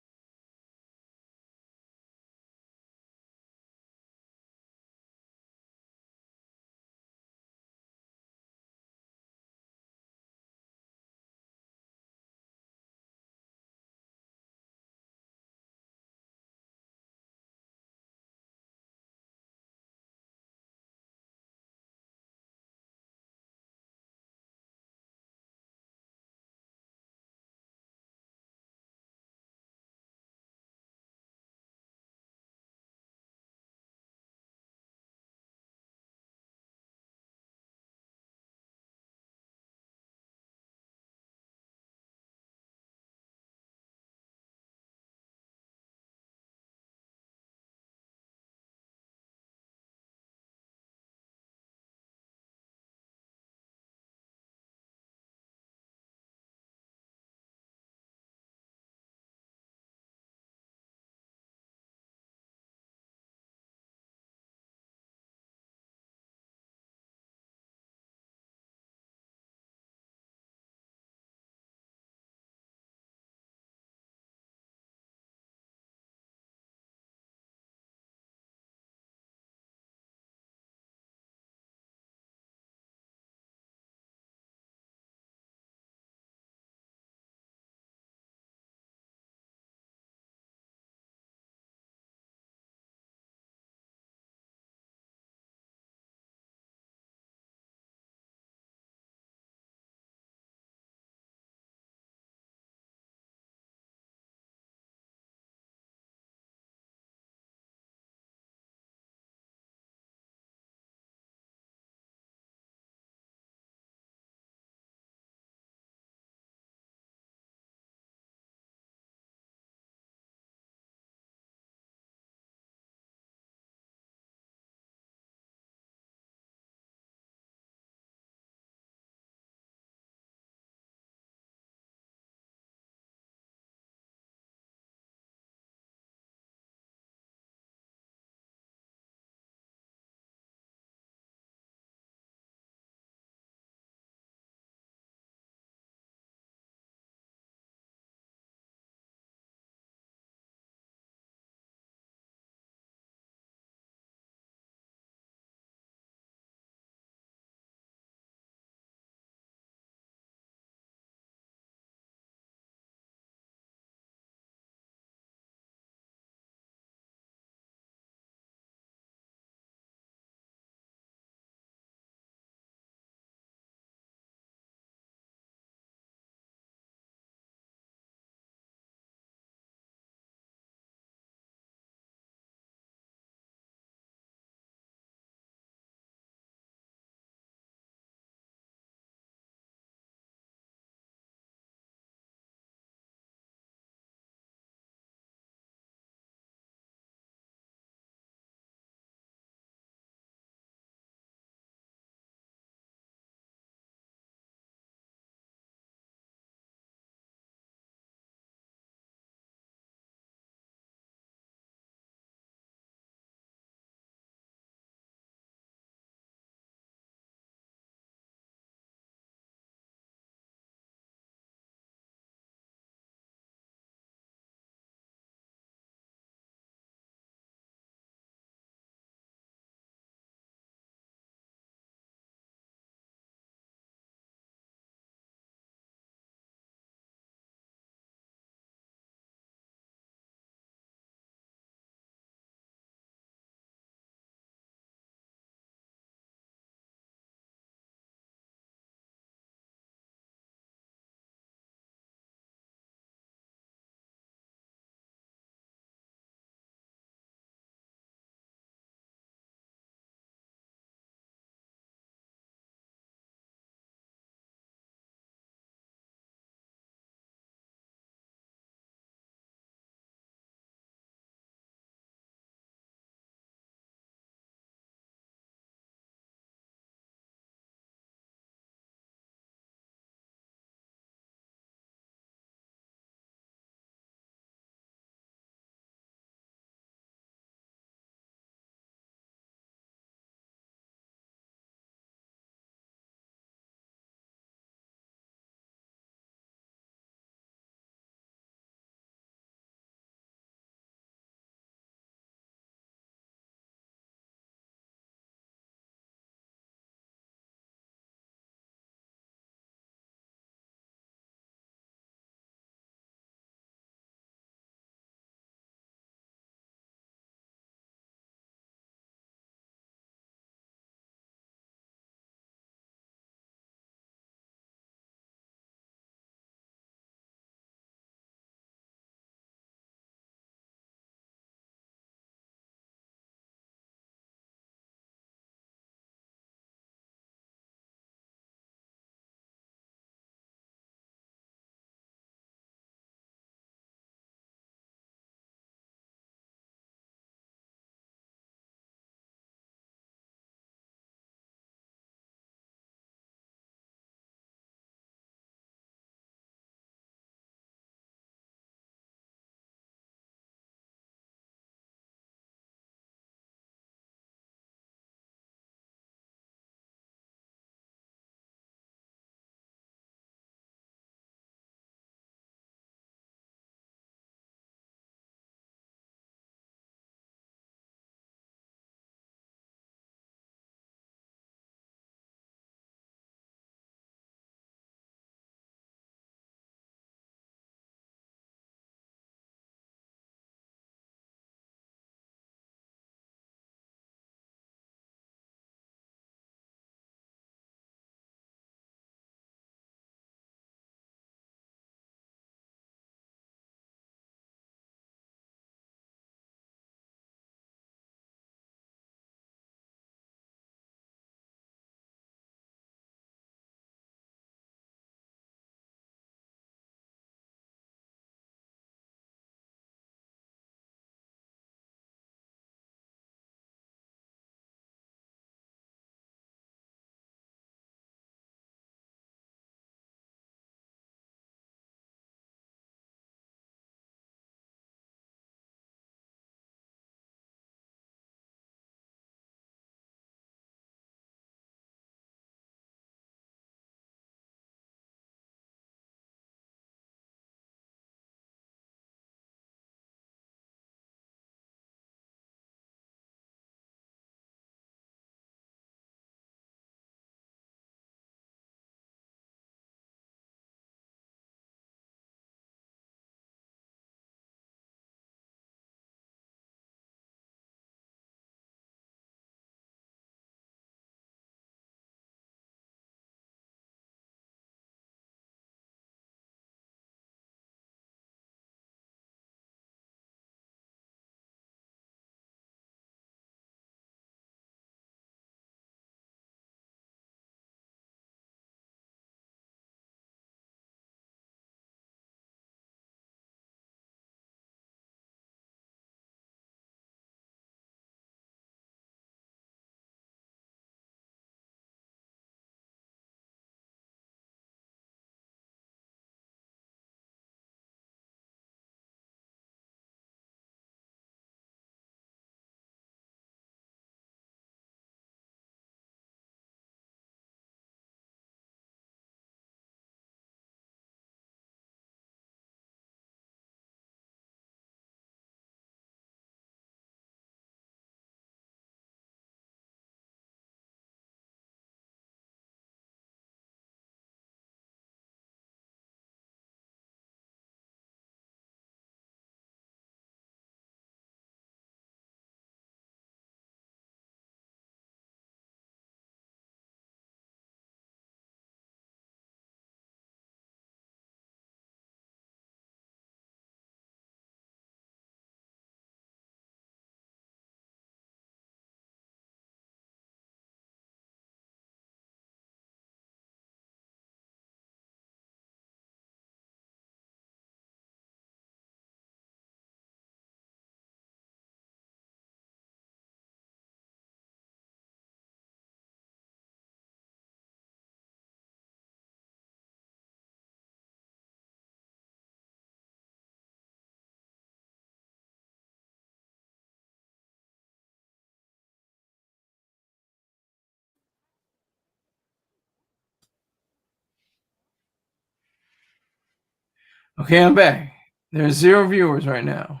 Okay, I'm back. There's 0 viewers right now.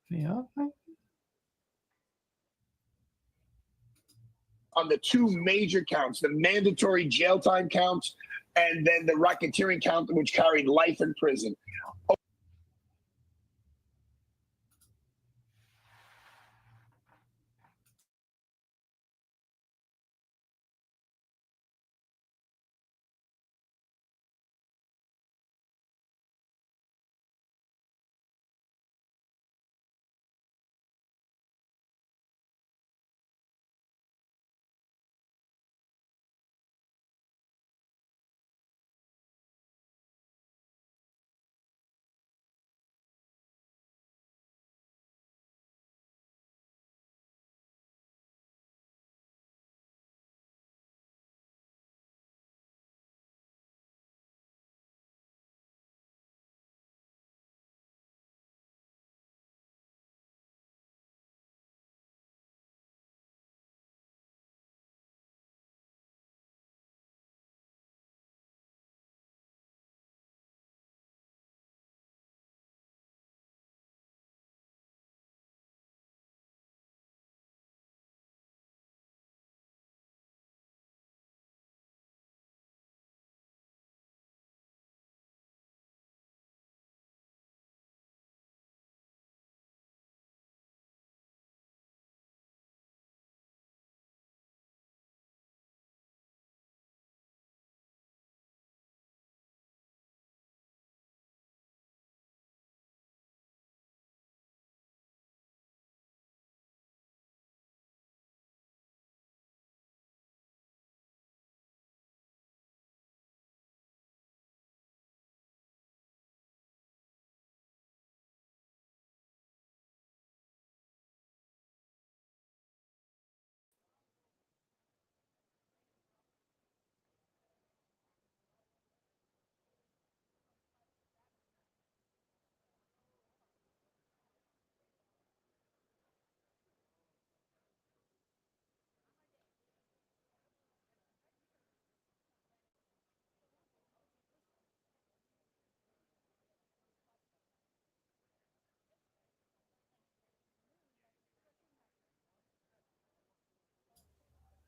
Yeah. On the 2 major counts, the mandatory jail time counts, and then the racketeering count, which carried life in prison.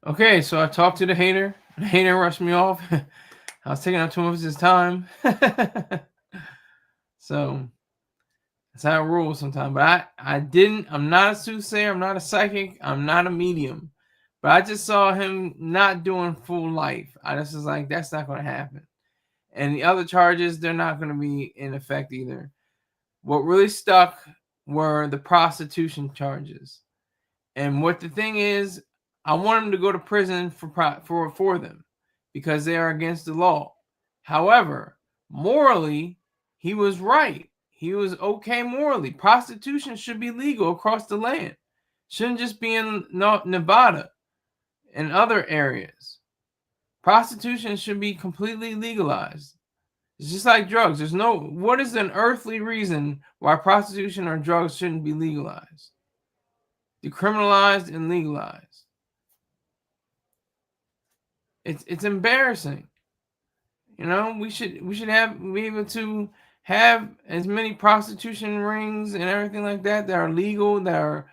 Okay, so I talked to the hater. The hater rushed me off. I was taking up too much of his time. So that's how it rolls sometimes. But I'm not a soothsayer. I'm not a psychic. I'm not a medium. But I just saw him not doing full life. I just was like, that's not going to happen. And the other charges, they're not going to be in effect either. What really stuck were the prostitution charges. And what the thing is, I want him to go to prison for them because they are against the law. However, morally, he was right. He was okay morally. Prostitution should be legal across the land. Shouldn't just be in Nevada and other areas. Prostitution should be completely legalized. It's just like drugs. What is an earthly reason why prostitution or drugs shouldn't be legalized? Decriminalized and legalized. It's embarrassing. We should be able to have as many prostitution rings and everything like that are legal, that are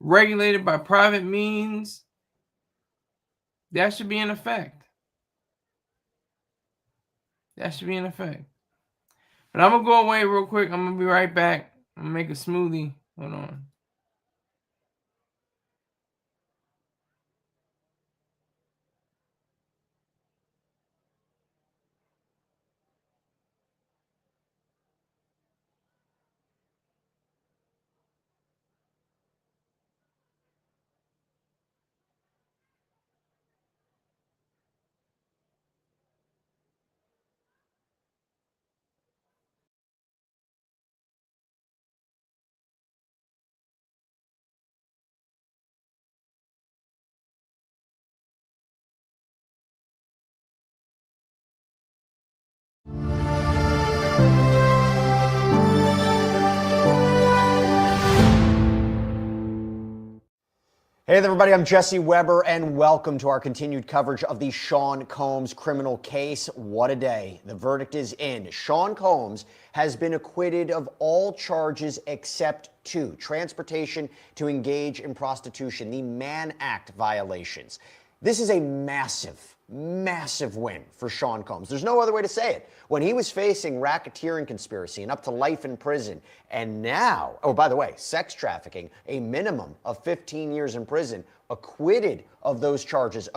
regulated by private means. That should be in effect. That should be in effect. But I'm gonna go away real quick. I'm gonna be right back. I'm gonna make a smoothie. Hold on. Hey there, everybody. I'm Jesse Weber, and welcome to our continued coverage of the Sean Combs criminal case. What a day. The verdict is in. Sean Combs has been acquitted of all charges except 2, transportation to engage in prostitution, the Mann Act violations. This is a massive win for Sean Combs. There's no other way to say it. When he was facing racketeering conspiracy and up to life in prison, and now, oh, by the way, sex trafficking, a minimum of 15 years in prison, acquitted of those charges,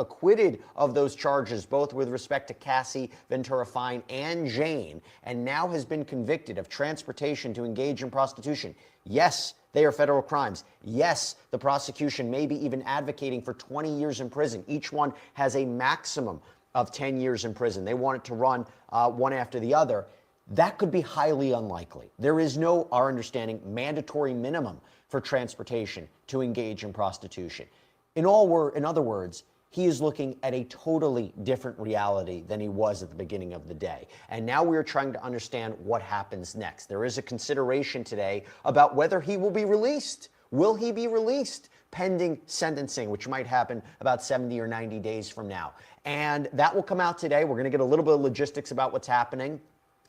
both with respect to Cassie Ventura Fine and Jane, and now has been convicted of transportation to engage in prostitution. Yes, they are federal crimes. Yes, the prosecution may be even advocating for 20 years in prison. Each one has a maximum of 10 years in prison. They want it to run one after the other. That could be highly unlikely. There is no, our understanding, mandatory minimum for transportation to engage in prostitution. In other words, he is looking at a totally different reality than he was at the beginning of the day. And now we're trying to understand what happens next. There is a consideration today about whether he will be released. Will he be released pending sentencing, which might happen about 70 or 90 days from now? And that will come out today. We're going to get a little bit of logistics about what's happening.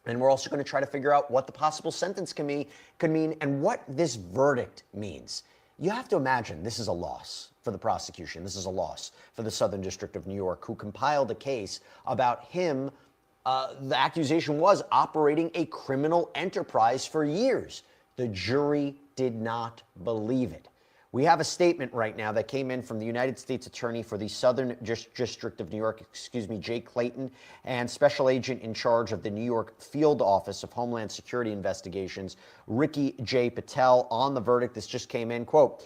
And we're also going to try to figure out what the possible sentence could mean and what this verdict means. You have to imagine this is a loss for the prosecution. This is a loss for the Southern District of New York, who compiled a case about him. The accusation was operating a criminal enterprise for years. The jury did not believe it. We have a statement right now that came in from the United States Attorney for the Southern District of New York, Jay Clayton, and Special Agent in charge of the New York Field Office of Homeland Security Investigations, Ricky J. Patel, on the verdict. This just came in, quote,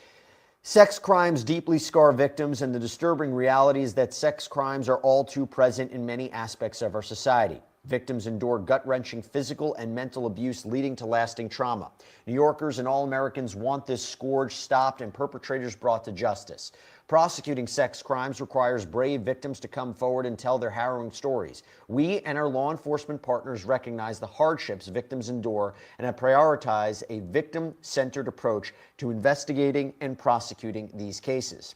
"Sex crimes deeply scar victims, and the disturbing reality is that sex crimes are all too present in many aspects of our society. Victims endure gut-wrenching physical and mental abuse, leading to lasting trauma. New Yorkers and all Americans want this scourge stopped and perpetrators brought to justice. Prosecuting sex crimes requires brave victims to come forward and tell their harrowing stories. We and our law enforcement partners recognize the hardships victims endure and have prioritized a victim-centered approach to investigating and prosecuting these cases.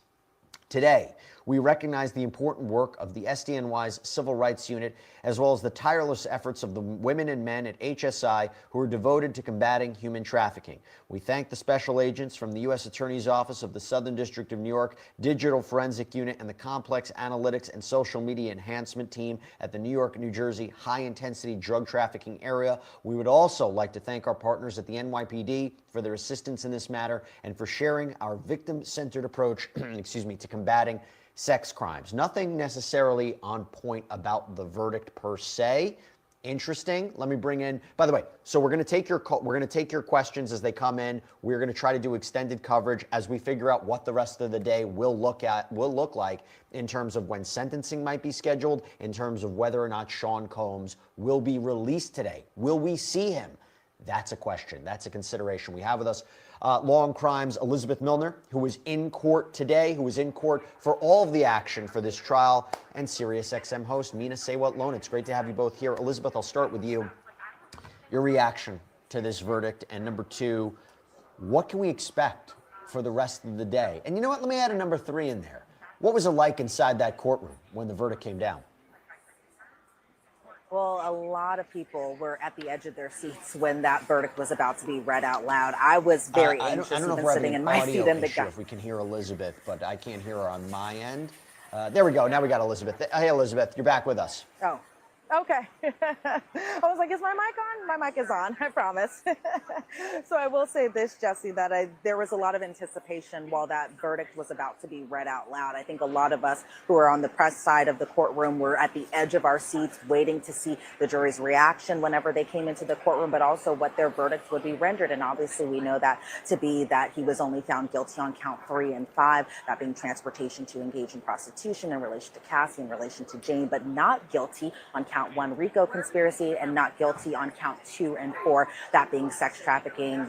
Today, we recognize the important work of the SDNY's Civil Rights Unit, as well as the tireless efforts of the women and men at HSI who are devoted to combating human trafficking. We thank the special agents from the U.S. Attorney's Office of the Southern District of New York, Digital Forensic Unit, and the Complex Analytics and Social Media Enhancement Team at the New York, New Jersey High-Intensity Drug Trafficking Area. We would also like to thank our partners at the NYPD for their assistance in this matter and for sharing our victim-centered approach to combating sex crimes. Nothing necessarily on point about the verdict per se. Interesting. Let me bring in, by the way, so we're going to take your questions as they come in. We're going to try to do extended coverage as we figure out what the rest of the day will look like in terms of when sentencing might be scheduled, in terms of whether or not Sean Combs will be released today. Will we see him? That's a question. That's a consideration we have with us. long crimes, Elizabeth Milner, who was in court today, who was in court for all of the action for this trial, and SiriusXM host Mina Sawat-Lone. It's great to have you both here. Elizabeth, I'll start with you. Your reaction to this verdict, and number two, what can we expect for the rest of the day? And you know what? Let me add a number three in there. What was it like inside that courtroom when the verdict came down? Well, a lot of people were at the edge of their seats when that verdict was about to be read out loud. I was very anxious, I don't know even if we're sitting having in my seat in the issue, if we can hear Elizabeth, but I can't hear her on my end. There we go. Now we got Elizabeth. Hey, Elizabeth, you're back with us. Oh, okay. I was like, is my mic on? My mic is on, I promise. So I will say this, Jesse, that there was a lot of anticipation while that verdict was about to be read out loud. I think a lot of us who are on the press side of the courtroom were at the edge of our seats waiting to see the jury's reaction whenever they came into the courtroom, but also what their verdicts would be rendered. And obviously we know that to be that he was only found guilty on count 3 and 5, that being transportation to engage in prostitution in relation to Cassie, in relation to Jane, but not guilty on count 1 RICO conspiracy, and not guilty on count 2 and 4, that being sex trafficking,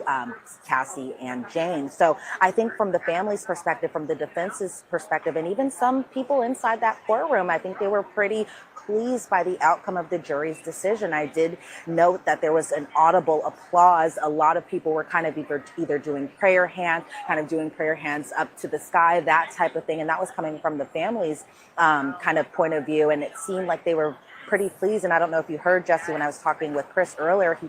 Cassie and Jane. So I think from the family's perspective, from the defense's perspective, and even some people inside that courtroom, I think they were pretty pleased by the outcome of the jury's decision. I did note that there was an audible applause. A lot of people were kind of either doing prayer hands, up to the sky, that type of thing. And that was coming from the family's kind of point of view. And it seemed like they were pretty pleased. And I don't know if you heard, Jesse, when I was talking with Chris earlier,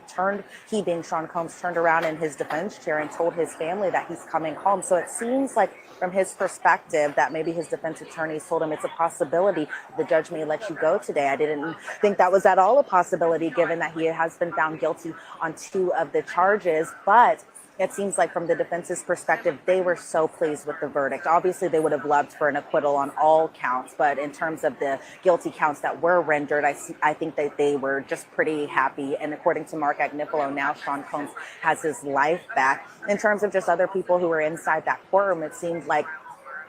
he being Sean Combs, turned around in his defense chair and told his family that he's coming home. So it seems like from his perspective that maybe his defense attorneys told him it's a possibility the judge may let you go today. I didn't think that was at all a possibility, given that he has been found guilty on 2 of the charges. But it seems like from the defense's perspective, they were so pleased with the verdict. Obviously, they would have loved for an acquittal on all counts, but in terms of the guilty counts that were rendered, I think that they were just pretty happy. And according to Mark Agnifilo, now Sean Combs has his life back. In terms of just other people who were inside that courtroom, it seemed like,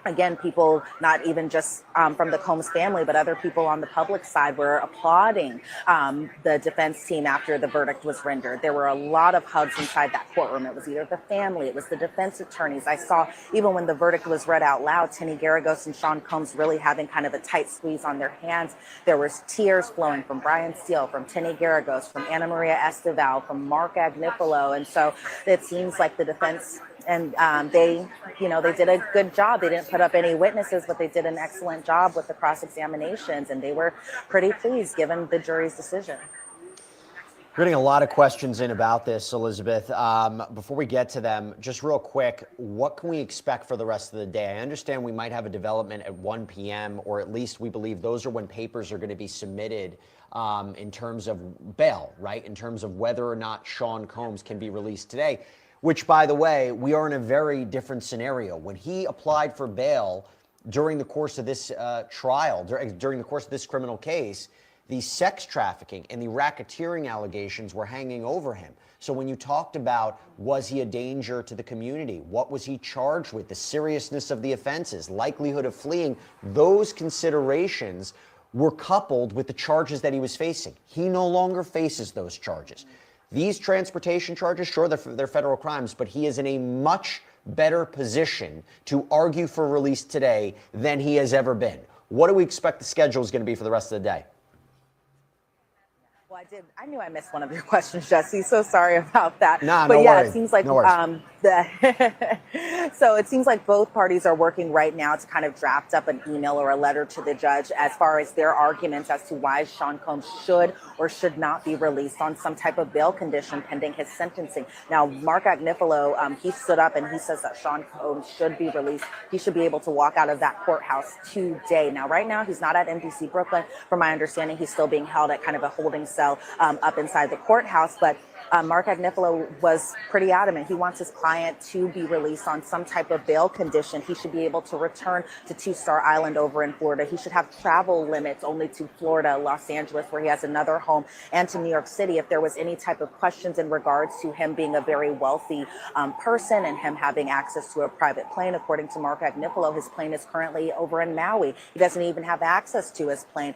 again, people not even just from the Combs family, but other people on the public side were applauding the defense team after the verdict was rendered. There were a lot of hugs inside that courtroom. It was either the family, it was the defense attorneys. I saw even when the verdict was read out loud, Tenny Garagos and Sean Combs really having kind of a tight squeeze on their hands. There was tears flowing from Brian Steele, from Tenny Garagos, from Ana Maria Esteval, from Mark Agnifilo. And so it seems like the defense and they did a good job. They didn't put up any witnesses, but they did an excellent job with the cross-examinations, and they were pretty pleased given the jury's decision. We're getting a lot of questions in about this, Elizabeth. Before we get to them, just real quick, what can we expect for the rest of the day? I understand we might have a development at 1 p.m., or at least we believe those are when papers are going to be submitted in terms of bail, right? In terms of whether or not Sean Combs can be released today. Which, by the way, we are in a very different scenario. When he applied for bail during the course of this trial, during the course of this criminal case, the sex trafficking and the racketeering allegations were hanging over him. So when you talked about, was he a danger to the community? What was he charged with? The seriousness of the offenses, likelihood of fleeing, those considerations were coupled with the charges that he was facing. He no longer faces those charges. These transportation charges, sure, they're federal crimes, but he is in a much better position to argue for release today than he has ever been. What do we expect the schedule is going to be for the rest of the day? Well, I knew I missed one of your questions, Jesse. So sorry about that. Nah, but no yeah, worries. It seems like so it seems like both parties are working right now to kind of draft up an email or a letter to the judge as far as their arguments as to why Sean Combs should or should not be released on some type of bail condition pending his sentencing. Now, Mark Agnifilo, he stood up and he says that Sean Combs should be released. He should be able to walk out of that courthouse today. Now, right now, he's not at MDC Brooklyn. From my understanding, he's still being held at kind of a holding cell up inside the courthouse. But Mark Agnifilo was pretty adamant. He wants his client to be released on some type of bail condition. He should be able to return to Two Star Island over in Florida. He should have travel limits only to Florida, Los Angeles, where he has another home, and to New York City. If there was any type of questions in regards to him being a very wealthy person and him having access to a private plane, according to Mark Agnifilo, his plane is currently over in Maui. He doesn't even have access to his plane.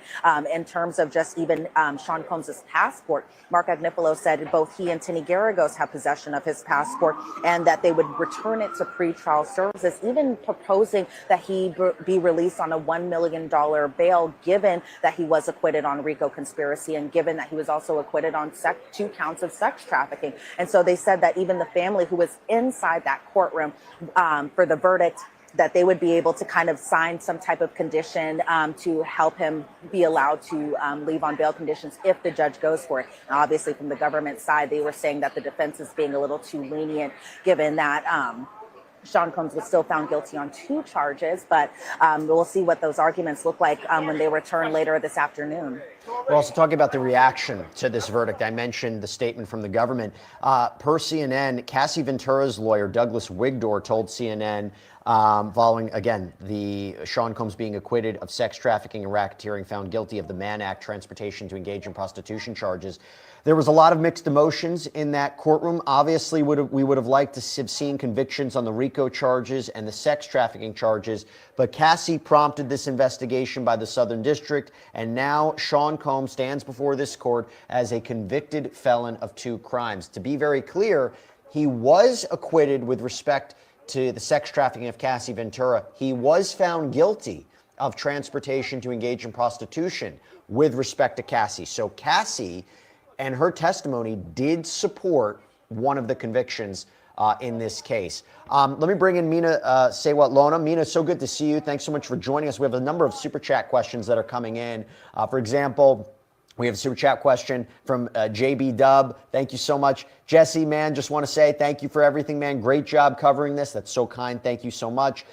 In terms of just even Sean Combs' passport, Mark Agnifilo said both he he and Tini Garagos have possession of his passport and that they would return it to pretrial services, even proposing that he be released on a $1 million bail, given that he was acquitted on RICO conspiracy and given that he was also acquitted on 2 counts of sex trafficking. And so they said that even the family who was inside that courtroom for the verdict, that they would be able to kind of sign some type of condition to help him be allowed to leave on bail conditions if the judge goes for it. And obviously from the government side, they were saying that the defense is being a little too lenient, given that Sean Combs was still found guilty on 2 charges, but we'll see what those arguments look like when they return later this afternoon. We're also talking about the reaction to this verdict. I mentioned the statement from the government. Per CNN, Cassie Ventura's lawyer, Douglas Wigdor, told CNN, following, again, the Sean Combs being acquitted of sex trafficking and racketeering, found guilty of the Mann Act, transportation to engage in prostitution charges. There was a lot of mixed emotions in that courtroom. Obviously, we would have liked to have seen convictions on the RICO charges and the sex trafficking charges, but Cassie prompted this investigation by the Southern District, and now Sean Combs stands before this court as a convicted felon of 2 crimes. To be very clear, he was acquitted with respect to the sex trafficking of Cassie Ventura. He was found guilty of transportation to engage in prostitution with respect to Cassie. So Cassie and her testimony did support one of the convictions in this case. Let me bring in Mina Sewat-Lona. Mina, so good to see you. Thanks so much for joining us. We have a number of Super Chat questions that are coming in. For example, we have a Super Chat question from JB Dub. Thank you so much. Jesse, man, just want to say thank you for everything, man. Great job covering this. That's so kind. Thank you so much.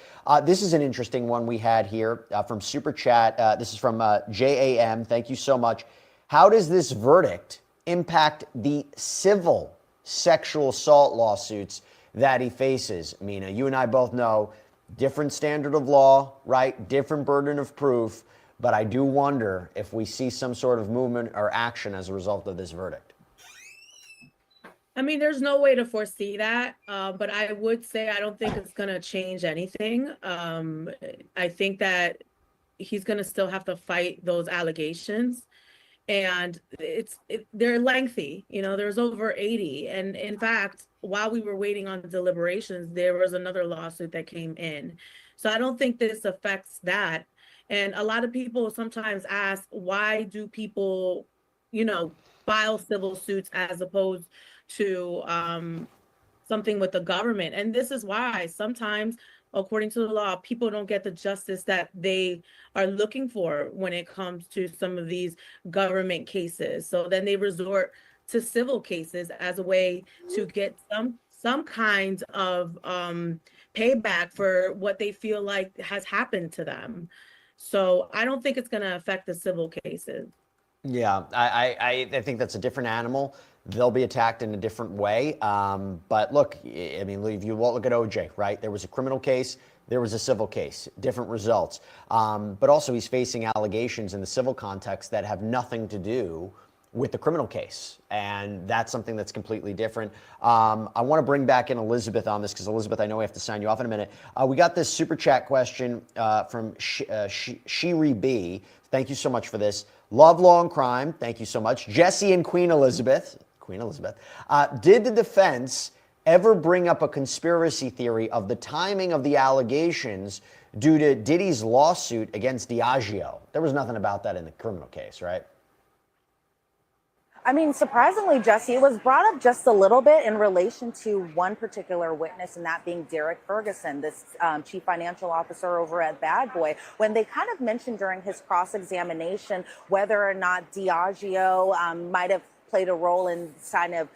This is an interesting one we had here from Super Chat. This is from JAM. Thank you so much. How does this verdict impact the civil sexual assault lawsuits that he faces? Mina, you and I both know, different standard of law, right? Different burden of proof. But I do wonder if we see some sort of movement or action as a result of this verdict. I mean, there's no way to foresee that, but I would say I don't think it's going to change anything. I think that he's going to still have to fight those allegations. And they're lengthy, there's over 80. And in fact, while we were waiting on the deliberations, there was another lawsuit that came in. So I don't think this affects that. And a lot of people sometimes ask, why do people, file civil suits as opposed to something with the government? And this is why sometimes, according to the law, people don't get the justice that they are looking for when it comes to some of these government cases. So then they resort to civil cases as a way to get some kind of payback for what they feel like has happened to them. So I don't think it's going to affect the civil cases. Yeah, I think that's a different animal. They'll be attacked in a different way. But look, I mean, if you look at OJ, right? There was a criminal case, there was a civil case, different results. But also he's facing allegations in the civil context that have nothing to do with the criminal case. And that's something that's completely different. I want to bring back in Elizabeth on this because, Elizabeth, I know we have to sign you off in a minute. We got this Super Chat question from Shiri B. Thank you so much for this. Love Long Crime. Thank you so much. Jesse and Queen Elizabeth. Did the defense ever bring up a conspiracy theory of the timing of the allegations due to Diddy's lawsuit against Diageo? There was nothing about that in the criminal case, right? I mean, surprisingly, Jesse, it was brought up just a little bit in relation to one particular witness, and that being Derek Ferguson, this chief financial officer over at Bad Boy, when they kind of mentioned during his cross-examination whether or not Diageo might have played a role in kind of,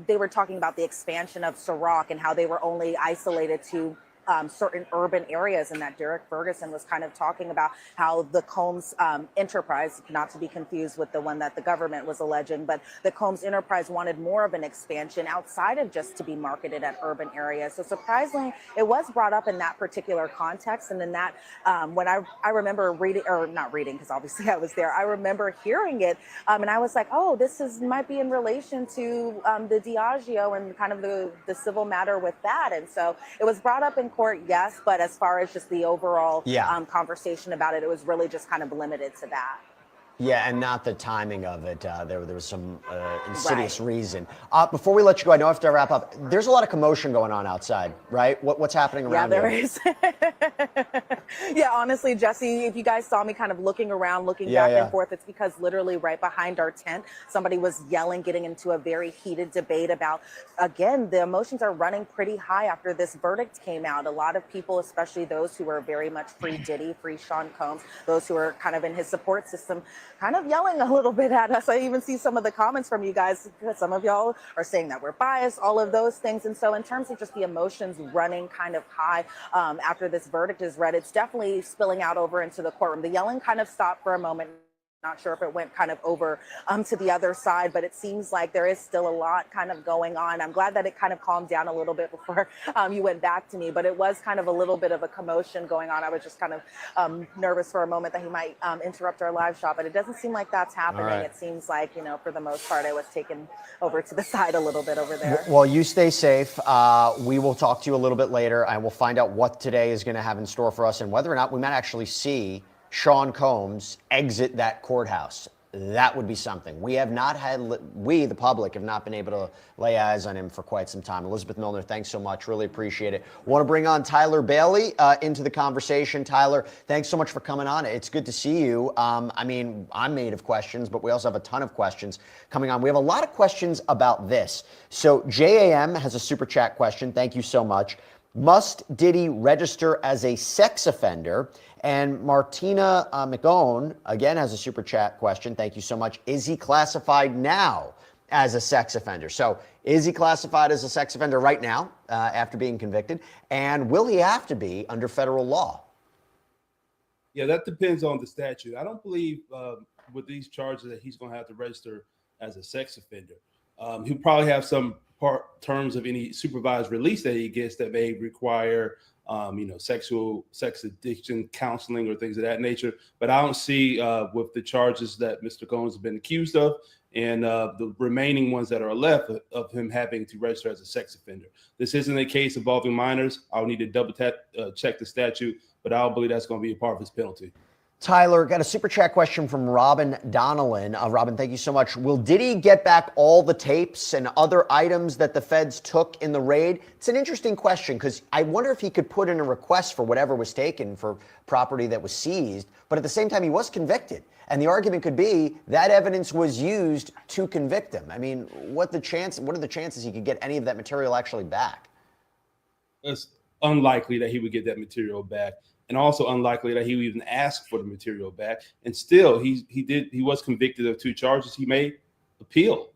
they were talking about the expansion of Ciroc and how they were only isolated to certain urban areas, and that Derek Ferguson was kind of talking about how the Combs enterprise, not to be confused with the one that the government was alleging, but the Combs enterprise wanted more of an expansion outside of just to be marketed at urban areas. So surprisingly, it was brought up in that particular context. And in that, when I remember reading, or not reading, because obviously I was there, I remember hearing it, and I was like, oh, might be in relation to the Diageo and kind of the civil matter with that. And so it was brought up in court, yes, but as far as just the overall conversation about it, it was really just kind of limited to that. Yeah, and not the timing of it. There was some insidious reason. Before we let you go, I know I have to wrap up. There's a lot of commotion going on outside, right? What's happening around Yeah, there you? is. Yeah, honestly, Jesse, if you guys saw me kind of looking around, looking back and forth, it's because literally right behind our tent, somebody was yelling, getting into a very heated debate about, again, the emotions are running pretty high after this verdict came out. A lot of people, especially those who were very much free Diddy, free Sean Combs, those who are kind of in his support system, kind of yelling a little bit at us. I even see some of the comments from you guys. Some of y'all are saying that we're biased, all of those things. And so in terms of just the emotions running kind of high after this verdict is read, it's definitely spilling out over into the courtroom. The yelling kind of stopped for a moment. Not sure if it went kind of over to the other side, but it seems like there is still a lot kind of going on. I'm glad that it kind of calmed down a little bit before you went back to me, but it was kind of a little bit of a commotion going on. I was just kind of nervous for a moment that he might interrupt our live shot, but it doesn't seem like that's happening. It seems like, you know, for the most part, I was taken over to the side a little bit over there. Well, you stay safe. We will talk to you a little bit later, and we'll find out what today is going to have in store for us and whether or not we might actually see Sean Combs exit that courthouse. That would be something. We, the public, have not been able to lay eyes on him for quite some time. Elizabeth Milner, thanks so much. Really appreciate it. Want to bring on Tyler Bailey into the conversation. Tyler, thanks so much for coming on. It's good to see you. I mean, I'm made of questions, but we also have a ton of questions coming on. We have a lot of questions about this. So JAM has a super chat question. Thank you so much. Must Diddy register as a sex offender? And Martina McGowan, again, has a super chat question. Thank you so much. Is he classified now as a sex offender? So is he classified as a sex offender right now after being convicted? And will he have to be under federal law? Yeah, that depends on the statute. I don't believe with these charges that he's going to have to register as a sex offender. He'll probably have some terms of any supervised release that he gets that may require sex addiction counseling or things of that nature. But I don't see with the charges that Mr. Combs has been accused of and the remaining ones that are left of him having to register as a sex offender. This isn't a case involving minors. I'll need to double check the statute, but I don't believe that's going to be a part of his penalty. Tyler, got a super chat question from Robin Donnellan. Robin, thank you so much. Will Diddy get back all the tapes and other items that the feds took in the raid? It's an interesting question because I wonder if he could put in a request for whatever was taken for property that was seized, but at the same time, he was convicted. And the argument could be that evidence was used to convict him. I mean, what are the chances he could get any of that material actually back? It's unlikely that he would get that material back. And also unlikely that he would even ask for the material back. And still, he was convicted of 2 charges. He may appeal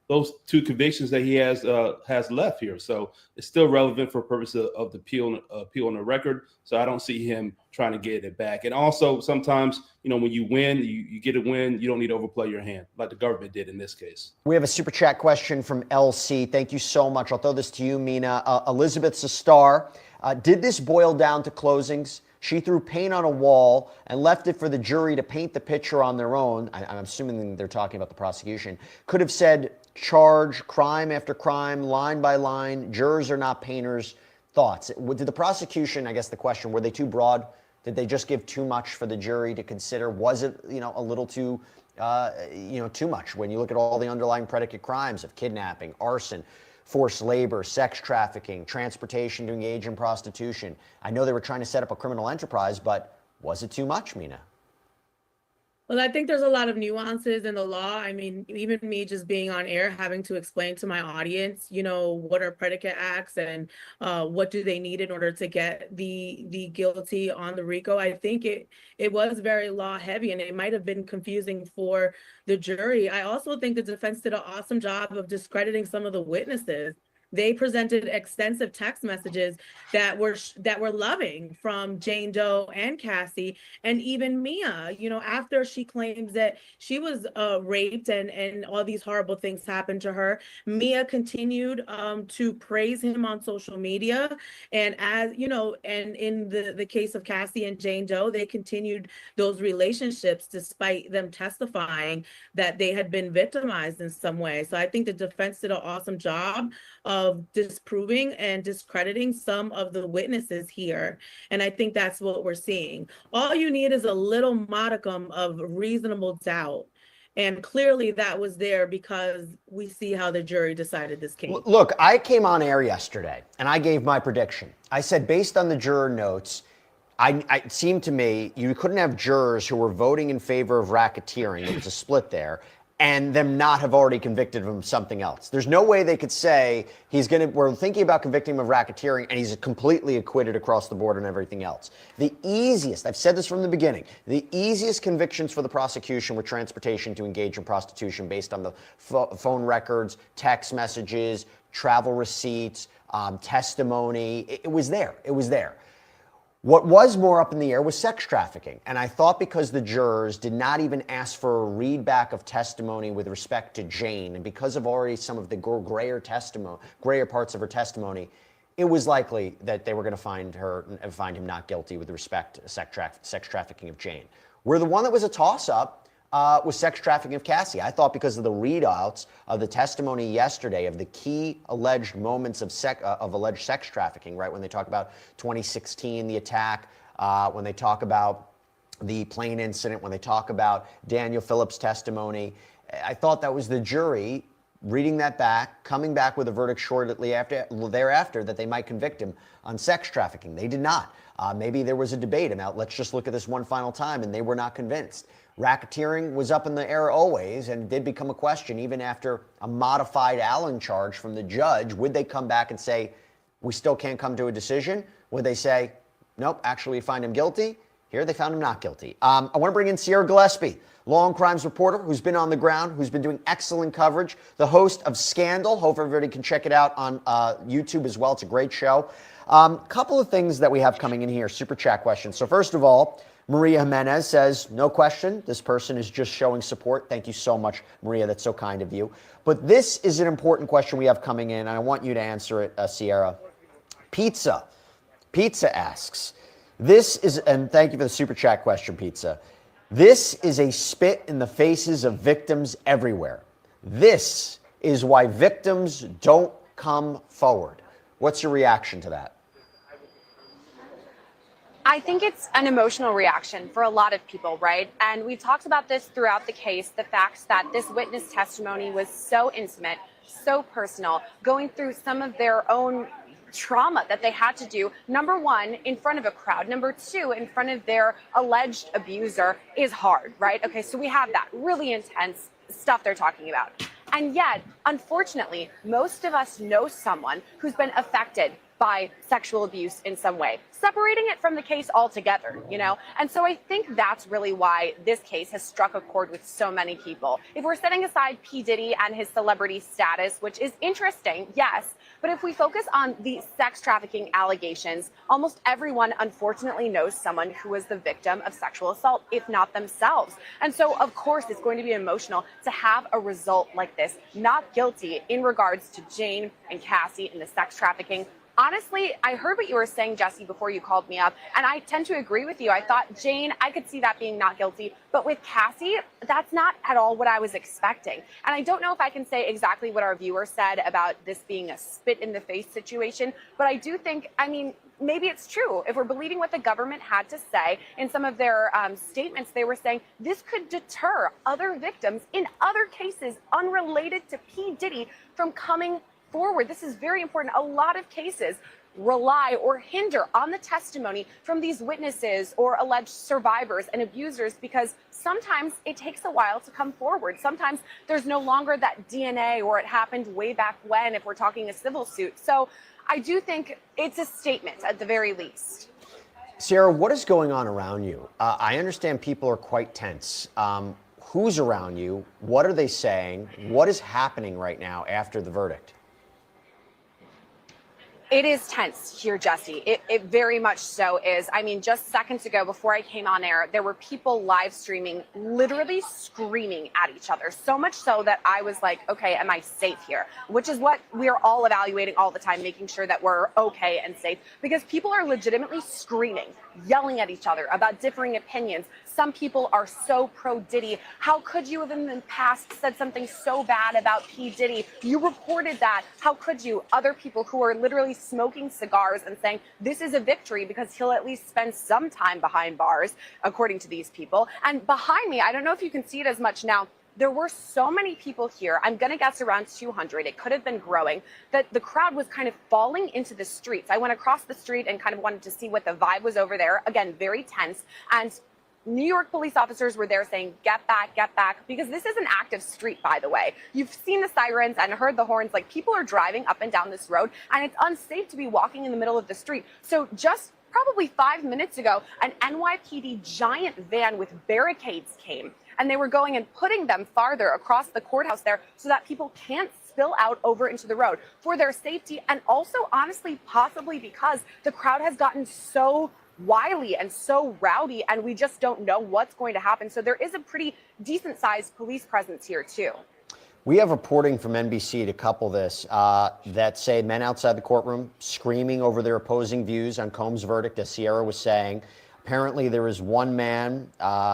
those 2 convictions that he has left here. So it's still relevant for purpose of the appeal on the record. So I don't see him trying to get it back. And also sometimes, when you win, you get a win, you don't need to overplay your hand like the government did in this case. We have a super chat question from LC. Thank you so much. I'll throw this to you, Mina. Elizabeth's a star. Did this boil down to closings? She threw paint on a wall and left it for the jury to paint the picture on their own. I'm assuming they're talking about the prosecution. Could have said charge, crime after crime, line by line. Jurors are not painters. Thoughts? Did the prosecution, I guess the question, were they too broad? Did they just give too much for the jury to consider? Was it, a little too, too much when you look at all the underlying predicate crimes of kidnapping, arson, forced labor, sex trafficking, transportation to engage in prostitution? I know they were trying to set up a criminal enterprise, but was it too much, Mina? Well, I think there's a lot of nuances in the law. I mean, even me just being on air, having to explain to my audience, what are predicate acts and what do they need in order to get the guilty on the RICO. I think it was very law heavy and it might have been confusing for the jury. I also think the defense did an awesome job of discrediting some of the witnesses. They presented extensive text messages that were loving from Jane Doe and Cassie and even Mia, after she claims that she was raped and all these horrible things happened to her. Mia continued to praise him on social media. And as and in the case of Cassie and Jane Doe, they continued those relationships despite them testifying that they had been victimized in some way. So I think the defense did an awesome job of of disproving and discrediting some of the witnesses here. And I think that's what we're seeing. All you need is a little modicum of reasonable doubt. And clearly that was there because we see how the jury decided this case. Look, I came on air yesterday and I gave my prediction. I said, based on the juror notes, it seemed to me you couldn't have jurors who were voting in favor of racketeering, there was a split there, and them not have already convicted him of something else. There's no way they could say we're thinking about convicting him of racketeering and he's completely acquitted across the board and everything else. The easiest, I've said this from the beginning, the easiest convictions for the prosecution were transportation to engage in prostitution based on the phone records, text messages, travel receipts, testimony. It was there. It was there. What was more up in the air was sex trafficking. And I thought because the jurors did not even ask for a readback of testimony with respect to Jane, and because of already some of the grayer parts of her testimony, it was likely that they were going to find him not guilty with respect to sex trafficking of Jane. Where the one that was a toss-up was sex trafficking of Cassie. I thought because of the readouts of the testimony yesterday of the key alleged moments of alleged sex trafficking, right? When they talk about 2016, the attack, when they talk about the plane incident, when they talk about Daniel Phillips' testimony, I thought that was the jury reading that back, coming back with a verdict shortly thereafter that they might convict him on sex trafficking. They did not. Maybe there was a debate about, let's just look at this one final time, and they were not convinced. Racketeering was up in the air always and did become a question even after a modified Allen charge from the judge. Would they come back and say, we still can't come to a decision? Would they say, nope, actually find him guilty? Here they found him not guilty. I want to bring in Sierra Gillespie, law and crimes reporter who's been on the ground, who's been doing excellent coverage, the host of Scandal. Hope everybody can check it out on YouTube as well. It's a great show. Couple of things that we have coming in here, super chat questions. So first of all, Maria Jimenez says, no question, this person is just showing support. Thank you so much, Maria. That's so kind of you. But this is an important question we have coming in, and I want you to answer it, Sierra. Pizza asks, and thank you for the super chat question, Pizza. This is a spit in the faces of victims everywhere. This is why victims don't come forward. What's your reaction to that? I think it's an emotional reaction for a lot of people, right? And we've talked about this throughout the case, the fact that this witness testimony was so intimate, so personal, going through some of their own trauma that they had to do, number one, in front of a crowd, number two, in front of their alleged abuser is hard, right? Okay, so we have that really intense stuff they're talking about. And yet, unfortunately, most of us know someone who's been affected by sexual abuse in some way, separating it from the case altogether, you know? And so I think that's really why this case has struck a chord with so many people. If we're setting aside P. Diddy and his celebrity status, which is interesting, yes, but if we focus on the sex trafficking allegations, almost everyone unfortunately knows someone who was the victim of sexual assault, if not themselves. And so, of course, it's going to be emotional to have a result like this, not guilty in regards to Jane and Cassie and the sex trafficking. Honestly, I heard what you were saying, Jesse, before you called me up, and I tend to agree with you. I thought, Jane, I could see that being not guilty, but with Cassie, that's not at all what I was expecting. And I don't know if I can say exactly what our viewer said about this being a spit in the face situation, but I do think, I mean, maybe it's true. If we're believing what the government had to say in some of their statements, they were saying this could deter other victims in other cases unrelated to P. Diddy from coming forward. This is very important. A lot of cases rely or hinder on the testimony from these witnesses or alleged survivors and abusers because sometimes it takes a while to come forward. Sometimes there's no longer that DNA or it happened way back when if we're talking a civil suit. So I do think it's a statement at the very least. Sierra, what is going on around you? I understand people are quite tense. Who's around you? What are they saying? What is happening right now after the verdict? It is tense here, Jesse. It very much so is. I mean, just seconds ago, before I came on air, there were people live streaming, literally screaming at each other. So much so that I was like, okay, am I safe here? Which is what we're all evaluating all the time, making sure that we're okay and safe. Because people are legitimately screaming, yelling at each other about differing opinions. Some people are so pro Diddy. How could you have in the past said something so bad about P. Diddy? You reported that. How could you? Other people who are literally smoking cigars and saying this is a victory because he'll at least spend some time behind bars, according to these people. And behind me, I don't know if you can see it as much now, there were so many people here, I'm going to guess around 200, it could have been growing, that the crowd was kind of falling into the streets. I went across the street and kind of wanted to see what the vibe was over there. Again, very tense. And New York police officers were there saying, get back, because this is an active street, by the way. You've seen the sirens and heard the horns, like people are driving up and down this road, and it's unsafe to be walking in the middle of the street. So just probably 5 minutes ago, an NYPD giant van with barricades came, and they were going and putting them farther across the courthouse there so that people can't spill out over into the road for their safety, and also honestly, possibly because the crowd has gotten so wily and so rowdy, and we just don't know what's going to happen. So there is a pretty decent sized police presence here too. We have reporting from NBC to couple this that say men outside the courtroom screaming over their opposing views on Combs' verdict, as Sierra was saying. Apparently there is one man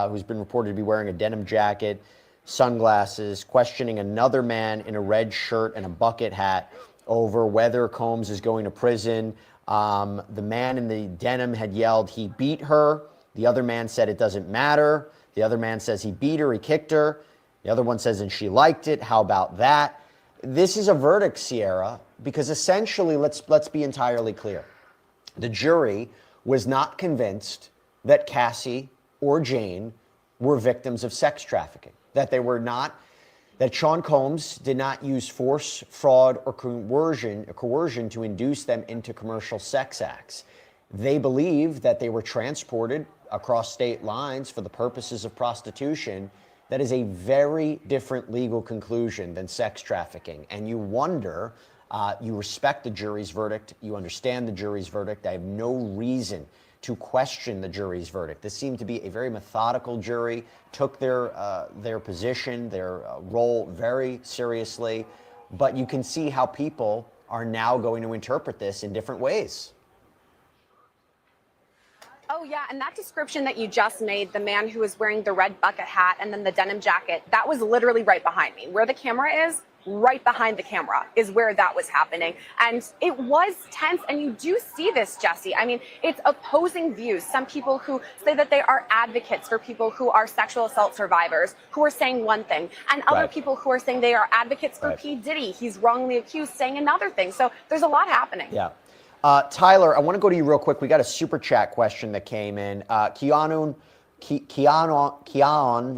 who's been reported to be wearing a denim jacket, sunglasses, questioning another man in a red shirt and a bucket hat over whether Combs is going to prison. The man in the denim had yelled, he beat her. The other man said it doesn't matter. The other man says he beat her, he kicked her. The other one says, and she liked it. How about that? This is a verdict, Sierra, because essentially, let's be entirely clear. The jury was not convinced that Cassie or Jane were victims of sex trafficking, that they were not, that Sean Combs did not use force, fraud, or coercion to induce them into commercial sex acts. They believe that they were transported across state lines for the purposes of prostitution. That is a very different legal conclusion than sex trafficking. And you wonder, you respect the jury's verdict, you understand the jury's verdict. I have no reason to question the jury's verdict. This seemed to be a very methodical jury, took their position, their role very seriously. But you can see how people are now going to interpret this in different ways. Oh, yeah. And that description that you just made, the man who was wearing the red bucket hat and then the denim jacket, that was literally right behind me. Where the camera is, right behind the camera is where that was happening. And it was tense. And you do see this, Jesse. I mean, it's opposing views. Some people who say that they are advocates for people who are sexual assault survivors, who are saying one thing, and other people who are saying they are advocates for P. Diddy. He's wrongly accused, saying another thing. So there's a lot happening. Yeah. Tyler, I want to go to you real quick. We got a super chat question that came in. Keon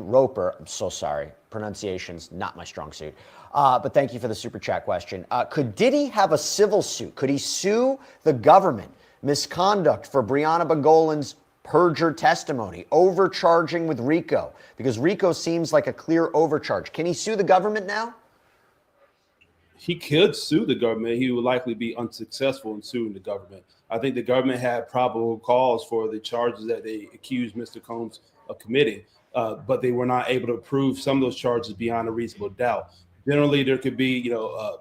Roper, I'm so sorry. Pronunciation's not my strong suit. But thank you for the super chat question. Could Diddy have a civil suit? Could he sue the government misconduct for Breonna Bogolin's perjured testimony, overcharging with RICO? Because RICO seems like a clear overcharge. Can he sue the government now? He could sue the government. He would likely be unsuccessful in suing the government. I think the government had probable cause for the charges that they accused Mr. Combs of committing, but they were not able to prove some of those charges beyond a reasonable doubt. Generally, there could be,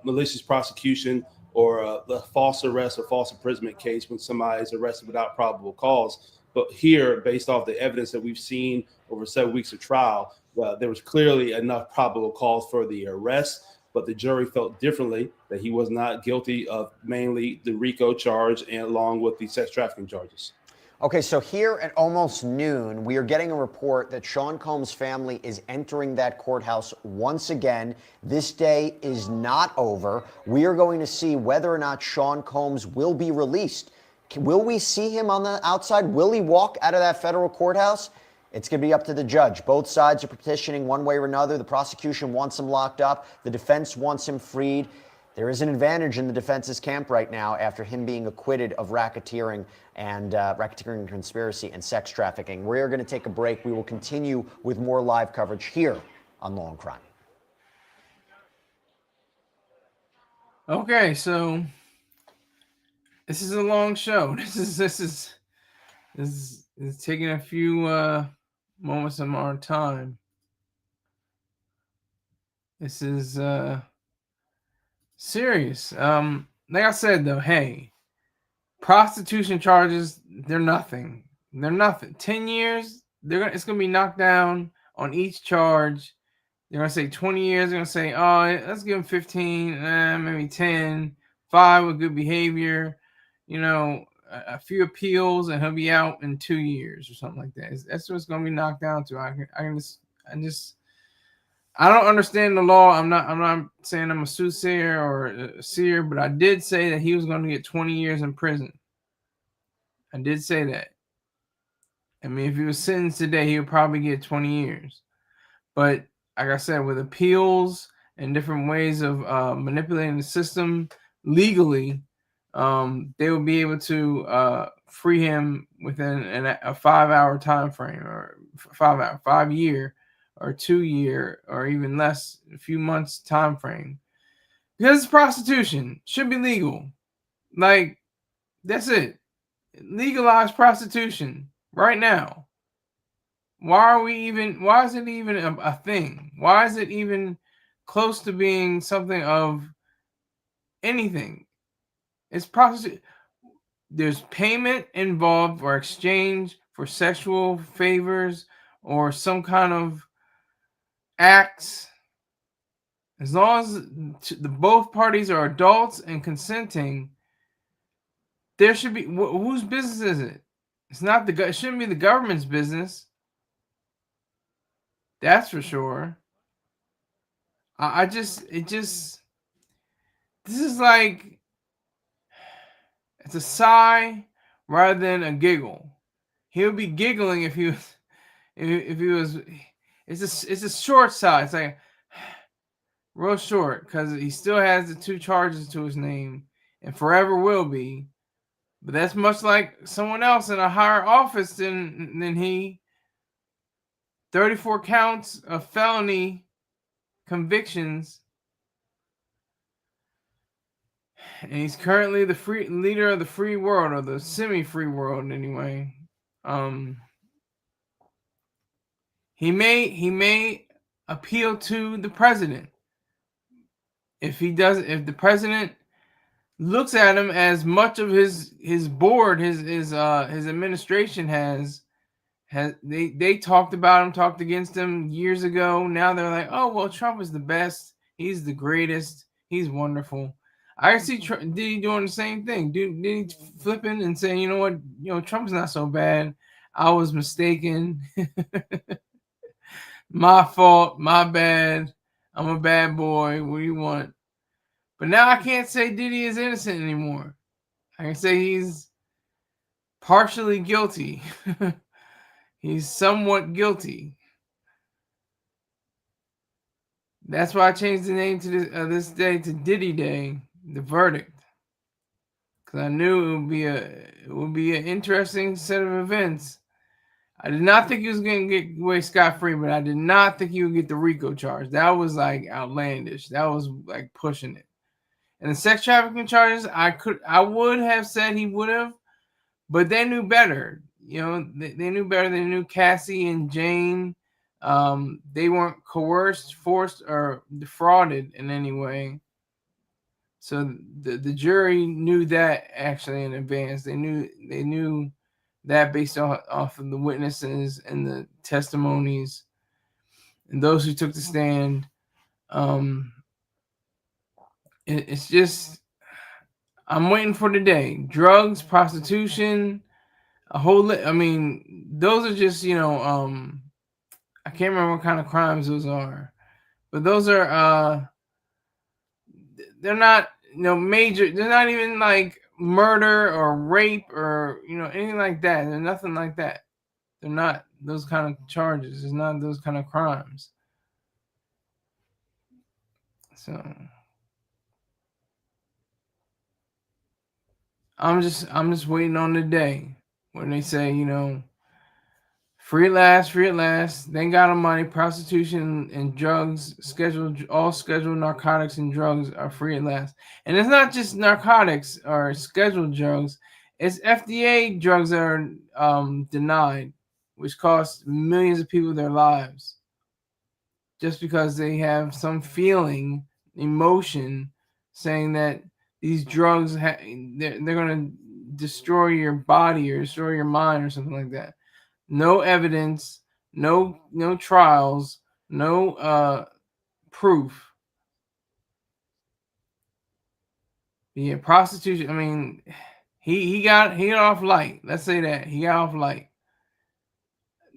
malicious prosecution or the false arrest or false imprisonment case when somebody is arrested without probable cause. But here, based off the evidence that we've seen over 7 weeks of trial, there was clearly enough probable cause for the arrest. But the jury felt differently, that he was not guilty of mainly the RICO charge and along with the sex trafficking charges. Okay, so here at almost noon, we are getting a report that Sean Combs' family is entering that courthouse once again. This day is not over. We are going to see whether or not Sean Combs will be released. Will we see him on the outside? Will he walk out of that federal courthouse? It's going to be up to the judge. Both sides are petitioning one way or another. The prosecution wants him locked up. The defense wants him freed. There is an advantage in the defense's camp right now after him being acquitted of racketeering and racketeering conspiracy and sex trafficking. We're going to take a break. We will continue with more live coverage here on Law and Crime. Okay, so This is a long show. This is taking a few moments of our time. This is serious. Like I said though, hey, prostitution charges, they're nothing. They're nothing. 10 years, it's gonna be knocked down on each charge. They're gonna say 20 years, they're gonna say, oh, let's give him 15, maybe 10, 5 with good behavior, a few appeals, and he'll be out in 2 years or something like that. That's what it's gonna be knocked down to. I don't understand the law. I'm not saying I'm a soothsayer or a seer, but I did say that he was going to get 20 years in prison. I did say that. I mean, if he was sentenced today, he would probably get 20 years. But like I said, with appeals and different ways of manipulating the system legally, they will be able to free him within a 5-hour time frame, or 5 year or 2 year, or even less, a few months time frame. Because it's prostitution, should be legal. Like, that's it. Legalize prostitution right now. Why is it even a thing? Why is it even close to being something of anything? It's prostitution. There's payment involved or exchange for sexual favors or some kind of acts. As long as both parties are adults and consenting, there should be, whose business is it? It's not it shouldn't be the government's business. That's for sure. This is like, it's a sigh rather than a giggle. He'll be giggling if he was, it's a short sigh. It's like real short, because he still has the 2 charges to his name and forever will be. But that's much like someone else in a higher office than he. 34 counts of felony convictions. And he's currently the leader of the free world, or the semi-free world anyway. He may appeal to the president. If the president looks at him as much of his board, his administration they talked about him, talked against him years ago. Now they're like, oh well, Trump is the best. He's the greatest. He's wonderful. I see Diddy doing the same thing. Diddy flipping and saying, you know what, Trump's not so bad. I was mistaken. My fault. My bad. I'm a bad boy. What do you want? But now I can't say Diddy is innocent anymore. I can say he's partially guilty. He's somewhat guilty. That's why I changed the name to this day to Diddy-Day, the verdict. Because I knew it would be an interesting set of events. I did not think he was going to get away scot-free, but I did not think he would get the RICO charge. That was like outlandish. That was like pushing it. And the sex trafficking charges, I would have said he would have, but they knew better. They knew better. They knew Cassie and Jane. They weren't coerced, forced, or defrauded in any way. So the jury knew that actually in advance. They knew that based off of the witnesses and the testimonies and those who took the stand. It's just, I'm waiting for the day. Drugs, prostitution, those are just, I can't remember what kind of crimes those are, but those are, they're not, major. They're not even like murder or rape or, anything like that. They're nothing like that. They're not those kind of charges. It's not those kind of crimes. So I'm just waiting on the day when they say, Free at last, free at last. Thank God Almighty. Prostitution and drugs, all scheduled narcotics and drugs are free at last. And it's not just narcotics or scheduled drugs. It's FDA drugs that are denied, which cost millions of people their lives, just because they have some feeling, emotion, saying that these drugs they're going to destroy your body or destroy your mind or something like that. No evidence, no trials, no proof. Yeah, prostitution. I mean, he got off light. Let's say that he got off light.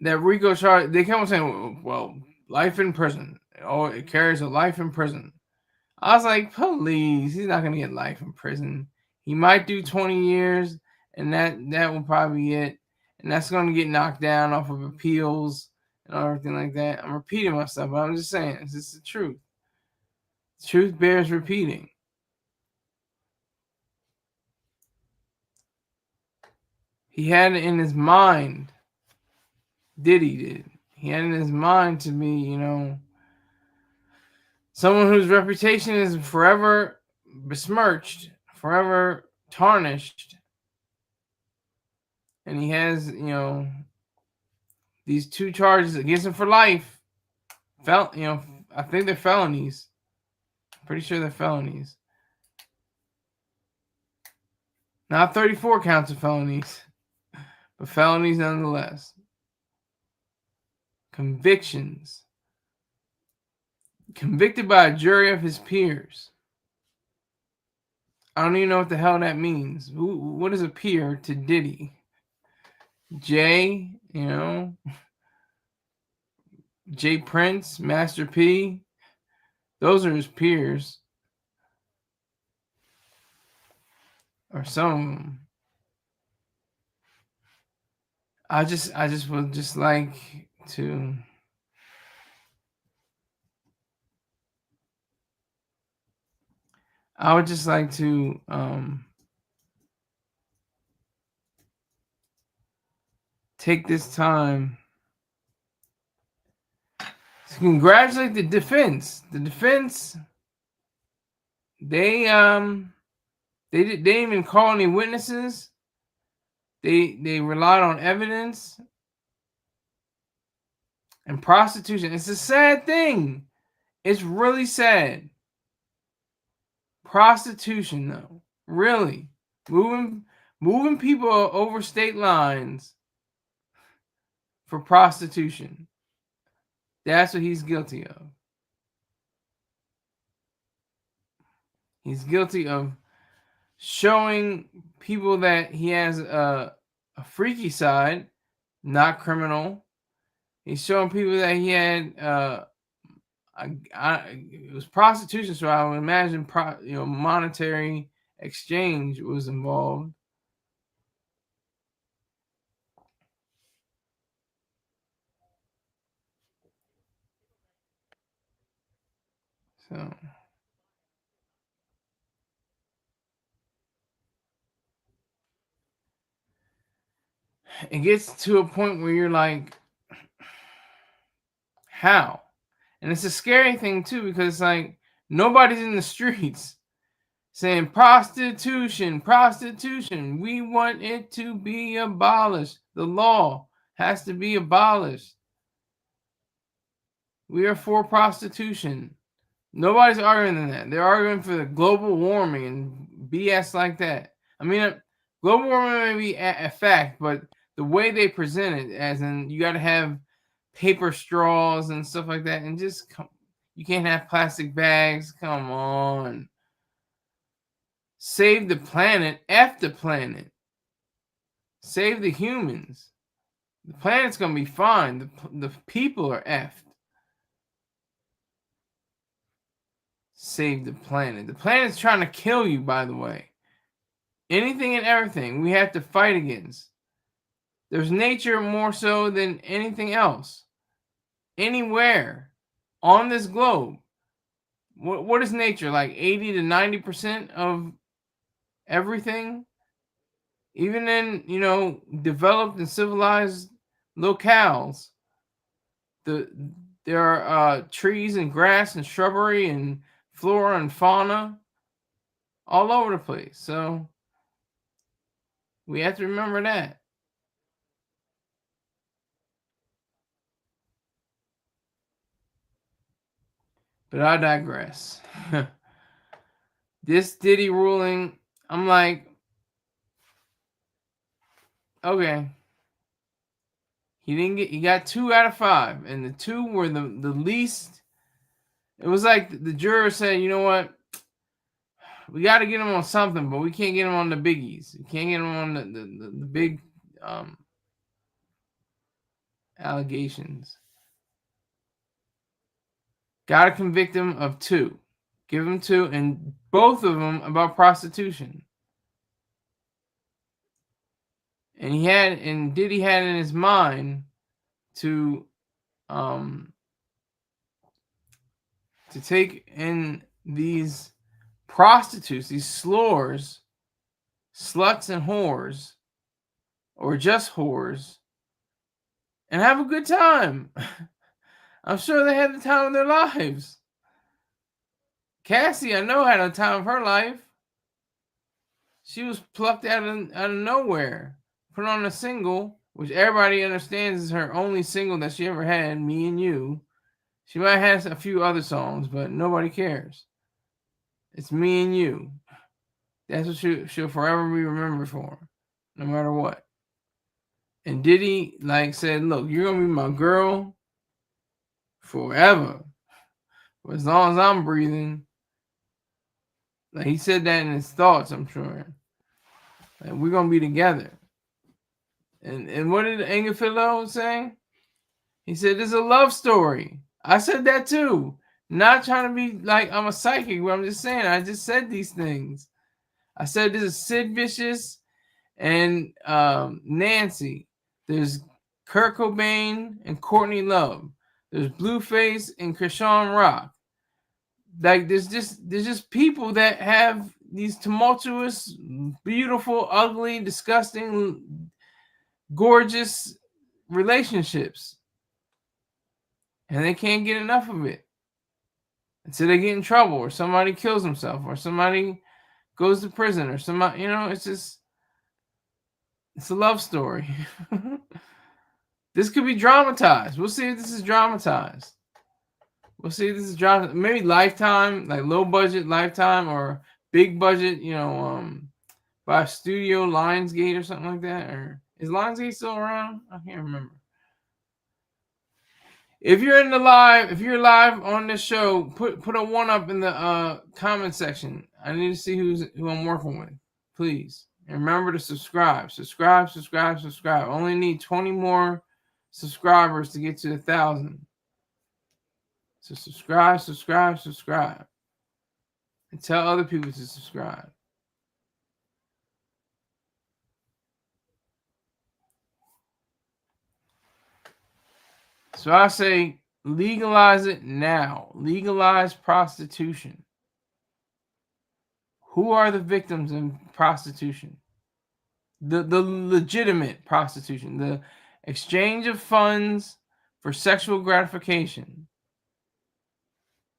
That RICO charge, they kept on saying, well, life in prison. Oh, it carries a life in prison. I was like, please, he's not gonna get life in prison. He might do 20 years, and that will probably be it. And that's gonna get knocked down off of appeals and everything like that. I'm repeating myself, but I'm just saying, it's just the truth. The truth bears repeating. He had it in his mind. Diddy did. He had it in his mind to be, someone whose reputation is forever besmirched, forever tarnished. And he has, these 2 charges against him for life. I think they're felonies. Pretty sure they're felonies. Not 34 counts of felonies, but felonies nonetheless. Convictions. Convicted by a jury of his peers. I don't even know what the hell that means. What is a peer to Diddy? Jay, Jay Prince, Master P. Those are his peers. Or some of them. I just would just like to take this time to congratulate the defense. The defense, they didn't even call any witnesses. They relied on evidence and prostitution. It's a sad thing. It's really sad. Prostitution, though, really moving people over state lines for prostitution. That's what he's guilty of. He's guilty of showing people that he has a freaky side, not criminal. He's showing people that he had it was prostitution, so I would imagine monetary exchange was involved. So it gets to a point where you're like, how? And it's a scary thing too, because it's like nobody's in the streets saying prostitution, prostitution. We want it to be abolished. The law has to be abolished. We are for prostitution. Nobody's arguing that. They're arguing for the global warming and BS like that. I mean, global warming may be a fact, but the way they present it, as in you got to have paper straws and stuff like that, and just you can't have plastic bags. Come on. Save the planet. F the planet. Save the humans. The planet's going to be fine. The people are effed. Save the planet. The planet's trying to kill you, by the way. Anything and everything we have to fight against. There's nature more so than anything else. Anywhere on this globe. What is nature? Like 80 to 90% of everything? Even in, developed and civilized locales. There are trees and grass and shrubbery and flora and fauna all over the place. So we have to remember that. But I digress. This Diddy ruling, I'm like, okay. He got 2 out of 5, and the 2 were the least. It was like the juror said, you know what? We got to get him on something, but we can't get him on the biggies. We can't get him on the big allegations. Got to convict him of 2. Give him 2, and both of them about prostitution. And Diddy had in his mind to take in these prostitutes, these slurs, sluts and whores, or just whores, and have a good time. I'm sure they had the time of their lives. Cassie, I know, had a time of her life. She was plucked out of nowhere, put on a single, which everybody understands is her only single that she ever had, Me and You. She might have a few other songs, but nobody cares. It's Me and You. That's what she'll forever be remembered for, no matter what. And Diddy said, look, you're gonna be my girl forever. For as long as I'm breathing. He said that in his thoughts, I'm sure. We're gonna be together. And what did Engafilo say? He said, this is a love story. I said that too. Not trying to be like I'm a psychic, but I'm just saying, I just said these things. I said this is Sid Vicious and Nancy. There's Kurt Cobain and Courtney Love. There's Blueface and Krishan Rock. There's just people that have these tumultuous, beautiful, ugly, disgusting, gorgeous relationships. And they can't get enough of it. Until they get in trouble, or somebody kills himself, or somebody goes to prison, or somebody, it's a love story. This could be dramatized. We'll see if this is dramatized. Maybe Lifetime, like low budget Lifetime, or big budget, by Studio Lionsgate or something like that. Or is Lionsgate still around? I can't remember. If you're live on this show, put a 1 up in the comment section. I need to see who I'm working with, please. And remember to subscribe. Subscribe. Only need 20 more subscribers to get to 1,000. So subscribe. And tell other people to subscribe. So I say legalize it now. Legalize prostitution. Who are the victims in prostitution? The legitimate prostitution. The exchange of funds for sexual gratification.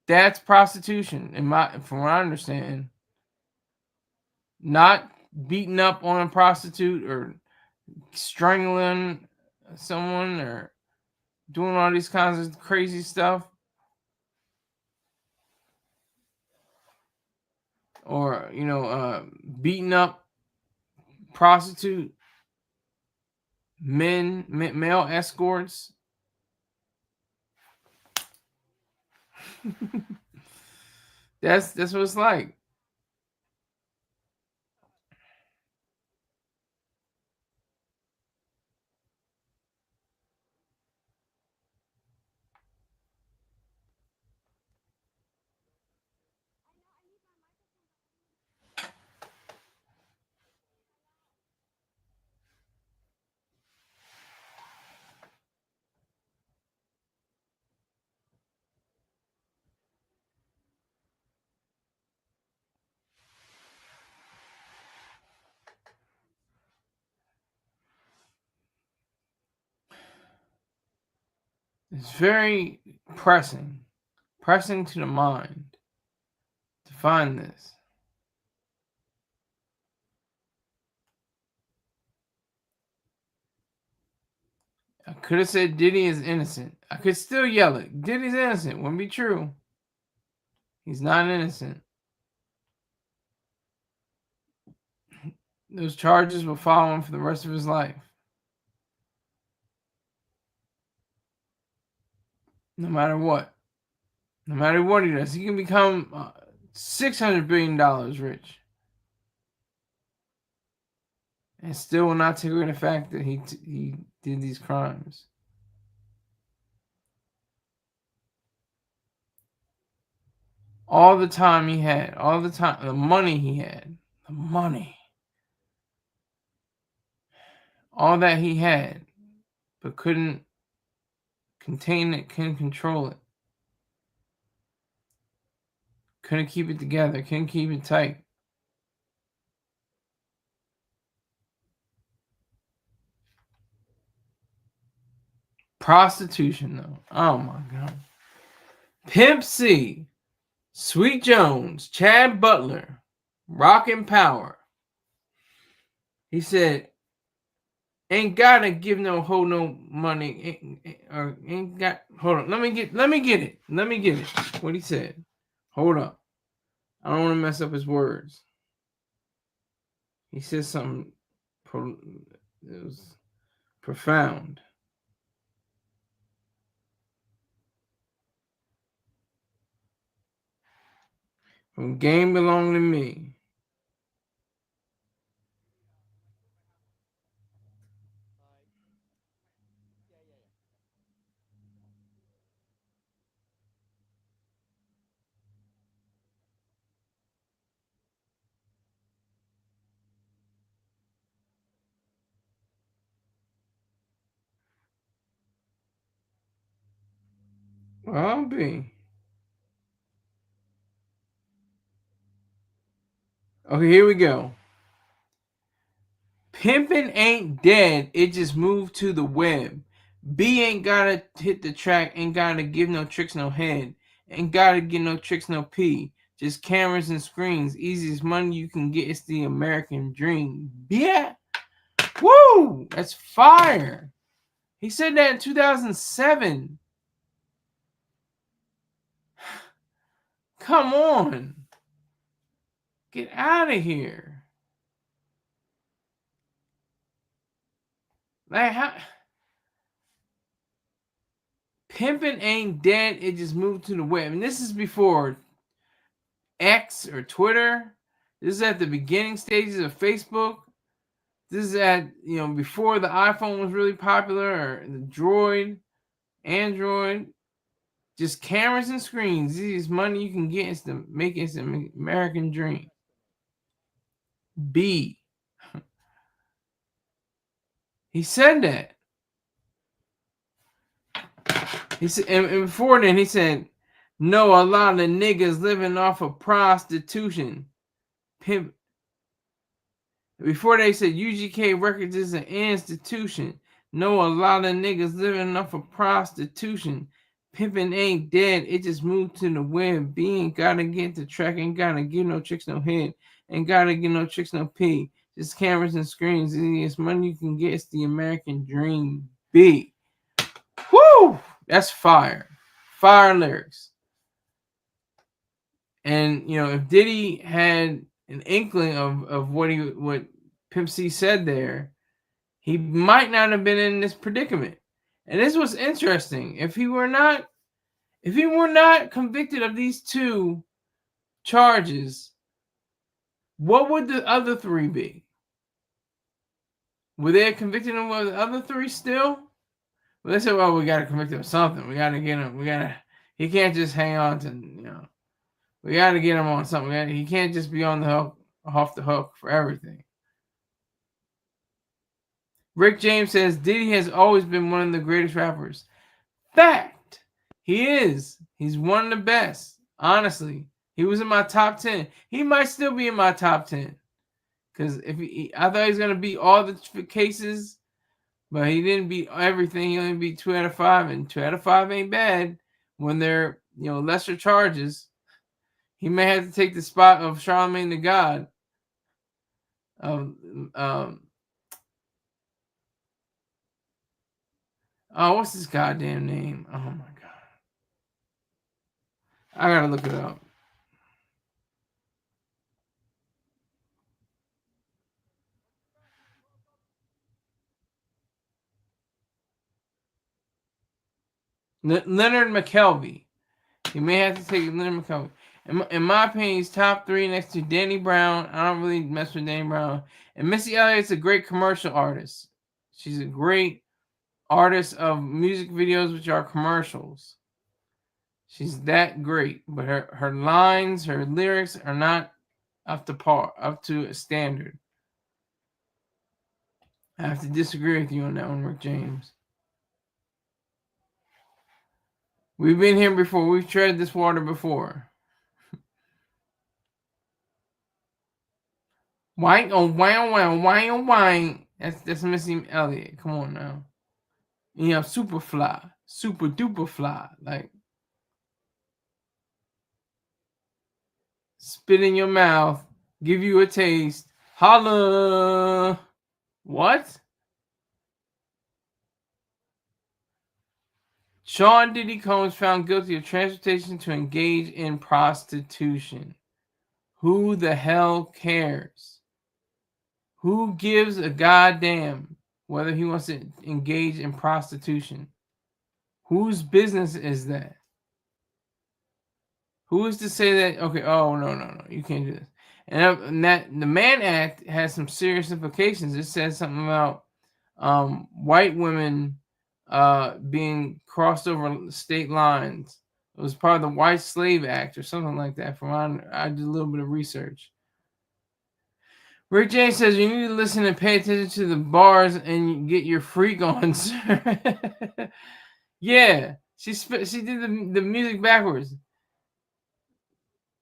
That's prostitution, from what I understand. Not beating up on a prostitute or strangling someone or doing all these kinds of crazy stuff. Or, beating up prostitute male escorts. That's what it's like. It's very pressing to the mind to find this. I could have said Diddy is innocent. I could still yell it. Diddy's innocent. Wouldn't be true. He's not innocent. Those charges will follow him for the rest of his life. No matter what. No matter what he does. He can become $600 billion rich. And still will not take away the fact that he did these crimes. All the time he had, all the time, the money he had, the money. All that he had, but couldn't contain it, couldn't control it. Couldn't keep it together, couldn't keep it tight. Prostitution, though. Oh my God. Pimp C, Sweet Jones, Chad Butler, Rockin' Power. He said, ain't gotta give no hoe no money. Ain't got. Hold on. Let me get it. What he said. Hold up. I don't want to mess up his words. He said something. It was profound. When game belonged to me. Well, I'll be. Okay, here we go. Pimpin' ain't dead. It just moved to the web. B ain't gotta hit the track. Ain't gotta give no tricks, no head. Ain't gotta get no tricks, no P. Just cameras and screens. Easiest money you can get is the American dream. Yeah. Woo! That's fire. He said that in 2007. Come on. Get out of here. Like, how? Pimpin' ain't dead. It just moved to the web. And this is before X or Twitter. This is at the beginning stages of Facebook. This is at, before the iPhone was really popular, or the Droid, Android. Just cameras and screens. This money you can get is to make it an American dream. B. He said that. He said, and before then, he said, no, a lot of niggas living off of prostitution. Pimp. Before they said UGK Records is an institution. No, a lot of niggas living off of prostitution. Pimpin' ain't dead. It just moved to the web. B ain't gotta get the track. Ain't gotta give no tricks, no head. Ain't gotta get no tricks, no P. Just cameras and screens. Easiest money you can get is the American dream. B. Woo! That's fire. Fire lyrics. And, if Diddy had an inkling of what Pimp C said there, he might not have been in this predicament. And this was interesting. If he were not convicted of these two charges, what would the other three be? Were they convicted of the other three still? Well, they said, well, we got to convict him of something. We got to get him. He can't just hang on to, we got to get him on something. He can't just be on the hook, off the hook for everything. Rick James says, Diddy has always been one of the greatest rappers. Fact. He is. He's one of the best. Honestly. He was in my top 10. He might still be in my top 10. Because I thought he was going to beat all the cases But he didn't beat everything. He only beat 2 out of 5, and 2 out of 5 ain't bad when they're, lesser charges. He may have to take the spot of Charlemagne the God. What's his goddamn name? Oh my god. I gotta look it up. Leonard McKelvey. He may have to take Leonard McKelvey. In my opinion, he's top 3 next to Danny Brown. I don't really mess with Danny Brown. And Missy Elliott's a great commercial artist. She's a great artist of music videos, which are commercials. She's that great, but her lines, her lyrics are not up to a standard. I have to disagree with you on that one, Rick James. We've been here before. We've tread this water before. Wine, oh, wine. That's Missy Elliott. Come on now. You have super fly, super duper fly. Like, spit in your mouth, give you a taste. Holla. What? Sean Diddy Combs found guilty of transportation to engage in prostitution. Who the hell cares? Who gives a goddamn whether he wants to engage in prostitution? Whose business is that? Who is to say that? Okay, oh no, you can't do this. And that the Mann Act has some serious implications. It says something about white women being crossed over state lines. It was part of the White Slave Act or something like that. I did a little bit of research. Rick James says you need to listen and pay attention to the bars and get your freak on, sir. Yeah, she did the music backwards.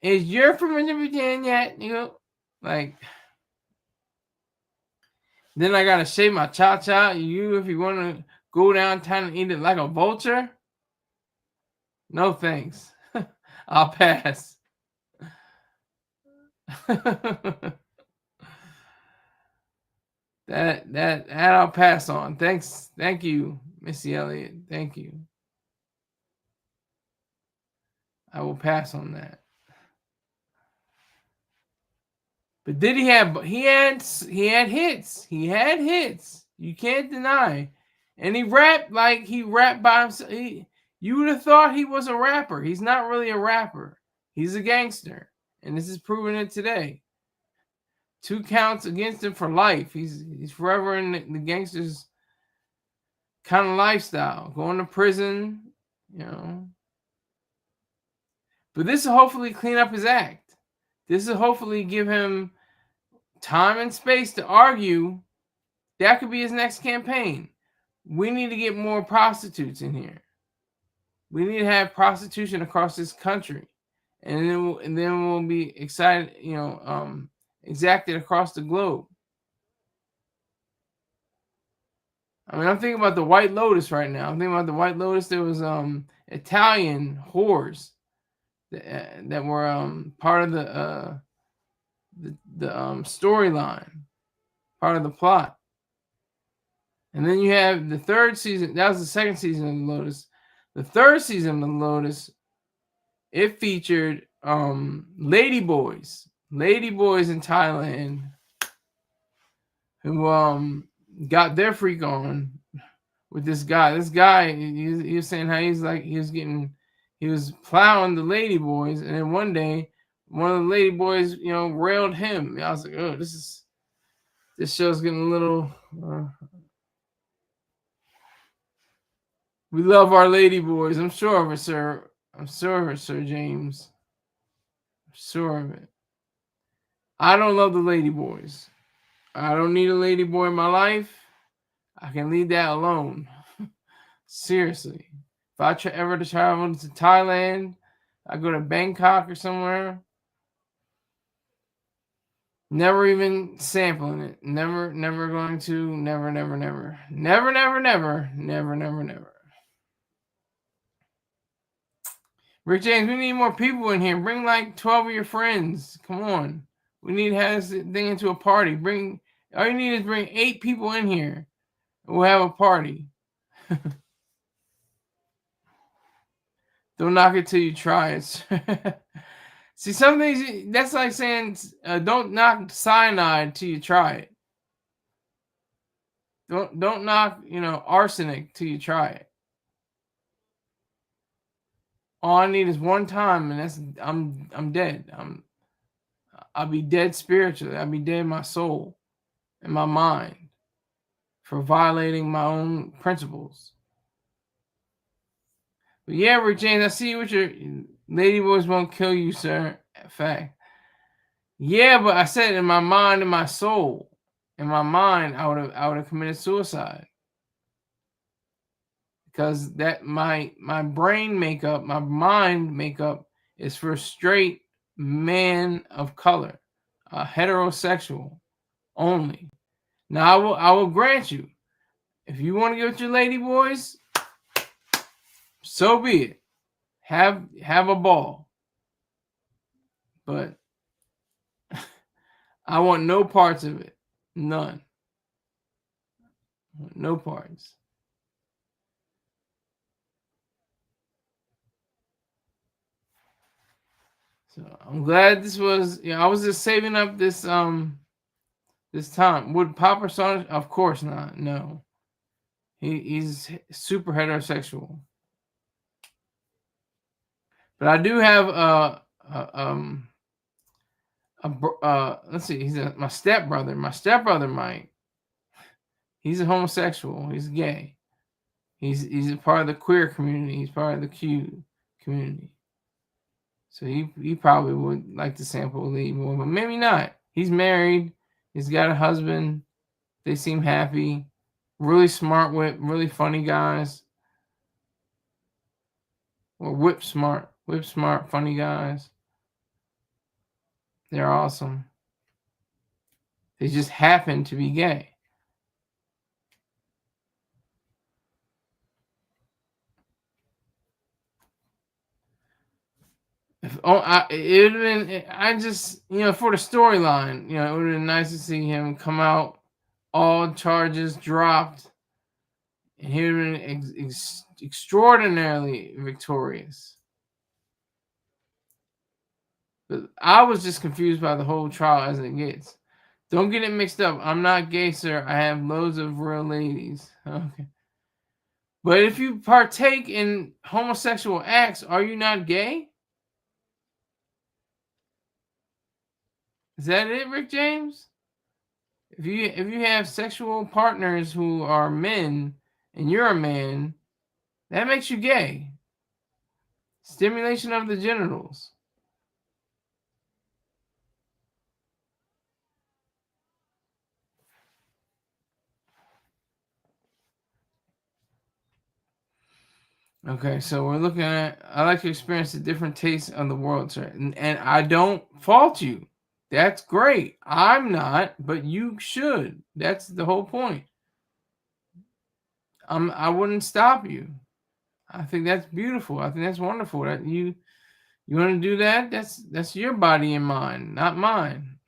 Is you're from Virginia? Like. Then I gotta shave my cha-cha. You, if you want to go downtown and eat it like a vulture? No thanks. I'll pass. that I'll pass on. Thanks. Thank you, Missy Elliott. Thank you. I will pass on that. But did he had hits. He had hits. You can't deny. And he rapped by himself. You would have thought he was a rapper. He's not really a rapper. He's a gangster. And this is proving it today. 2 counts against him for life. He's forever in the gangster's kind of lifestyle. Going to prison, But this will hopefully clean up his act. This will hopefully give him time and space to argue. That could be his next campaign. We need to get more prostitutes in here. We need to have prostitution across this country. And then we'll be excited, exacted across the globe. I mean, I'm thinking about the White Lotus right now. I'm thinking about the White Lotus. There was Italian whores that were part of the storyline, part of the plot. And then you have the 3rd season. That was the 2nd season of the Lotus. The 3rd season of the Lotus, it featured ladyboys in Thailand who got their freak on with this guy. This guy, he was saying how he was plowing the ladyboys, and then one day one of the ladyboys, railed him. I was like, oh, this show's getting a little. We love our ladyboys. I'm sure of it, sir. I'm sure of it, Sir James. I'm sure of it. I don't love the ladyboys. I don't need a ladyboy in my life. I can leave that alone. Seriously. If I ever travel to Thailand, I go to Bangkok or somewhere. Never even sampling it. Never going to. Never. Rick James, we need more people in here. Bring like 12 of your friends. Come on. We need to have this thing into a party. All you need is bring 8 people in here. We'll have a party. Don't knock it till you try it. See, some things, that's like saying, don't knock cyanide till you try it. Don't knock, arsenic till you try it. All I need is one time, and I'm dead. I'll be dead spiritually. I'll be dead in my soul and my mind for violating my own principles. But yeah, Rick James, I see you with your lady boys won't kill you, sir. Fact. Yeah, but I said in my mind and my soul. In my mind, I would have committed suicide. Because that my brain makeup, my mind makeup is for straight man of color, heterosexual only. Now I will grant you, if you want to get with your lady boys, so be it. Have a ball. But I want no parts of it. None. No parts. So I'm glad this was, I was just saving up this this time. Would Papa Saunders? Of course not. No. He's super heterosexual. But I do have let's see, he's my stepbrother. My stepbrother Mike. He's a homosexual. He's gay. He's a part of the queer community. He's part of the Q community. So he probably would like to sample a lady boy, but maybe not. He's married. He's got a husband. They seem happy. Really smart really funny guys. Or whip smart, funny guys. They're awesome. They just happen to be gay. It would have been, I just, for the storyline, it would have been nice to see him come out, all charges dropped, and he would have been extraordinarily victorious. But I was just confused by the whole trial as it gets. Don't get it mixed up. I'm not gay, sir. I have loads of real ladies. Okay. But if you partake in homosexual acts, are you not gay? Is that it, Rick James? If you have sexual partners who are men and you're a man, that makes you gay. Stimulation of the genitals. Okay, so we're looking at, I like to experience the different tastes of the world, sir. And I don't fault you. That's great. I'm not, but you should. That's the whole point. I wouldn't stop you. I think that's beautiful. I think that's wonderful. That you want to do that? That's your body and mind, not mine.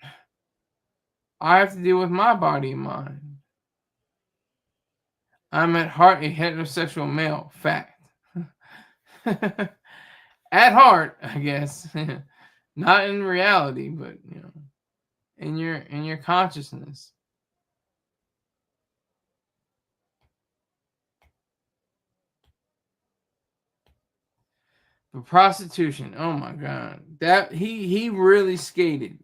I have to deal with my body and mind. I'm at heart a heterosexual male. Fact. At heart, I guess. Not in reality, but in your consciousness. But prostitution, oh my God, that he really skated.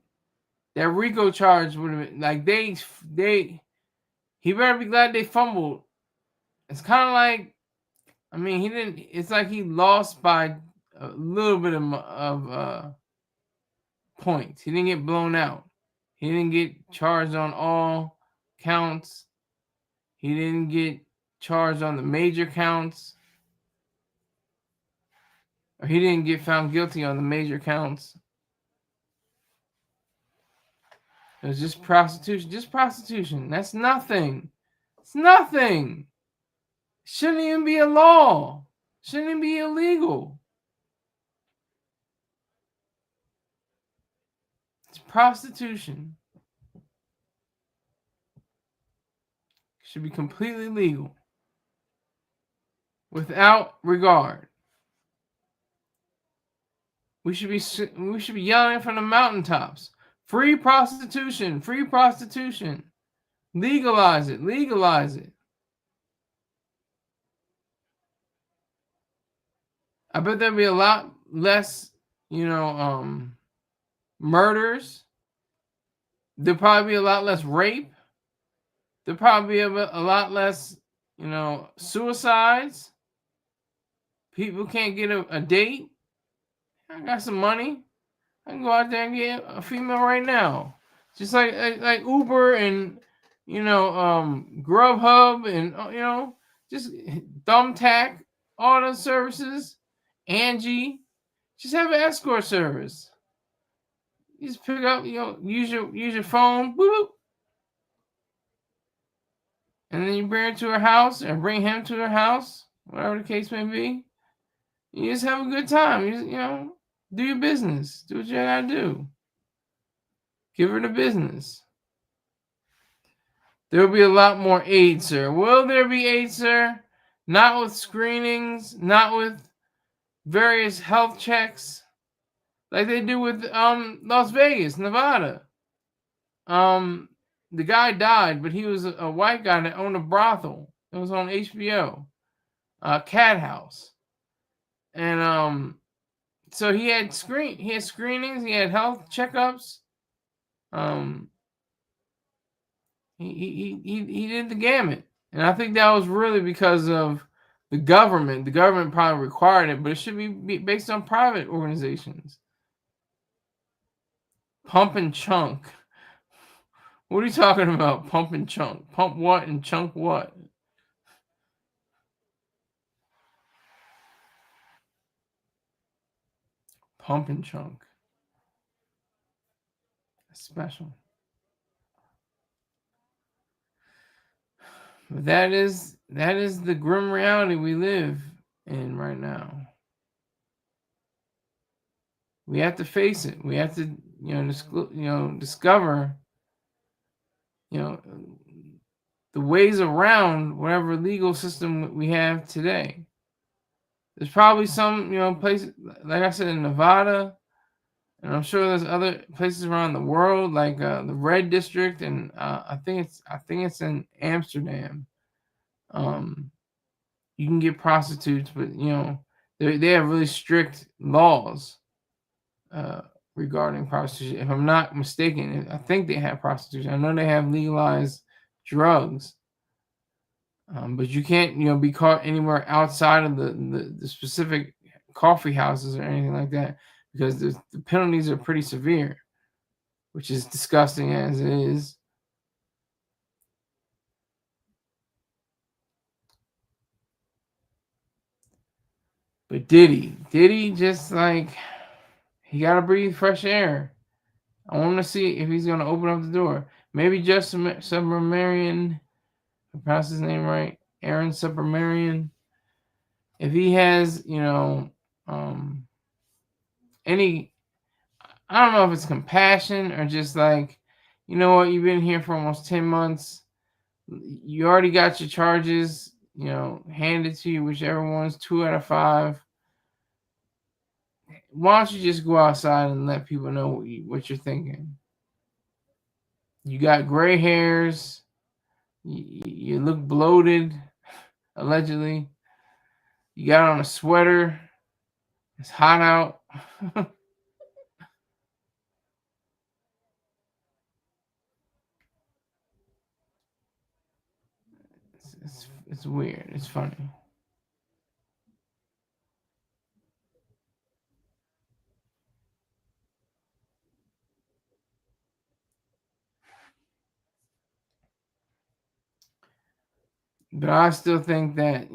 That RICO charge would have been like he better be glad they fumbled. It's kind of like, he didn't. It's like he lost by a little bit of points. He didn't get blown out. He didn't get charged on all counts. He didn't get charged on the major counts. Or he didn't get found guilty on the major counts. It was just prostitution. Just prostitution. That's nothing. It's nothing. Shouldn't even be a law. Shouldn't even be illegal. It's prostitution. Should be completely legal. Without regard. We should be yelling from the mountaintops. Free prostitution. Free prostitution. Legalize it. Legalize it. I bet there'll be a lot less, murders. There'll probably be a lot less rape. There'll probably be a lot less, suicides. People can't get a date. I got some money. I can go out there and get a female right now. Just like Uber and, Grubhub and, just Thumbtack, all those services. Angie, just have an escort service. You just pick up, use your phone, boop, and then you bring her to her house or bring him to her house, whatever the case may be. You just have a good time. You do your business. Do what you gotta do. Give her the business. There'll be a lot more aid, sir. Will there be aid, sir? Not with screenings, not with various health checks like they do with Las Vegas, Nevada. The guy died, but he was a white guy that owned a brothel. It was on HBO, Cat House, and so he had screenings, he had health checkups. He did the gamut, and I think that was really because of the government. The government probably required it, but it should be based on private organizations. Pump and chunk. What are you talking about? Pump and chunk. Pump what and chunk what? Pump and chunk. That's special. But that is the grim reality we live in right now. We have to face it. We have to, discover, the ways around whatever legal system we have today. There's probably some, places, like I said, in Nevada, and I'm sure there's other places around the world, like the Red District, and I think it's in Amsterdam. You can get prostitutes, but they have really strict laws regarding prostitution. If I'm not mistaken, I think they have prostitution. I know they have legalized drugs, but you can't be caught anywhere outside of the specific coffee houses or anything like that, because the penalties are pretty severe, which is disgusting as it is. But Diddy just he got to breathe fresh air. I want to see if he's going to open up the door. Maybe Justin Subramanian, I pronounced his name right, Aaron Subramanian. If he has, any, I don't know if it's compassion or just you know what, you've been here for almost 10 months. You already got your charges, handed to you, whichever one's 2 out of 5. Why don't you just go outside and let people know what you're thinking? You got gray hairs. You look bloated, allegedly. You got on a sweater. It's hot out. It's weird. It's funny. But I still think that,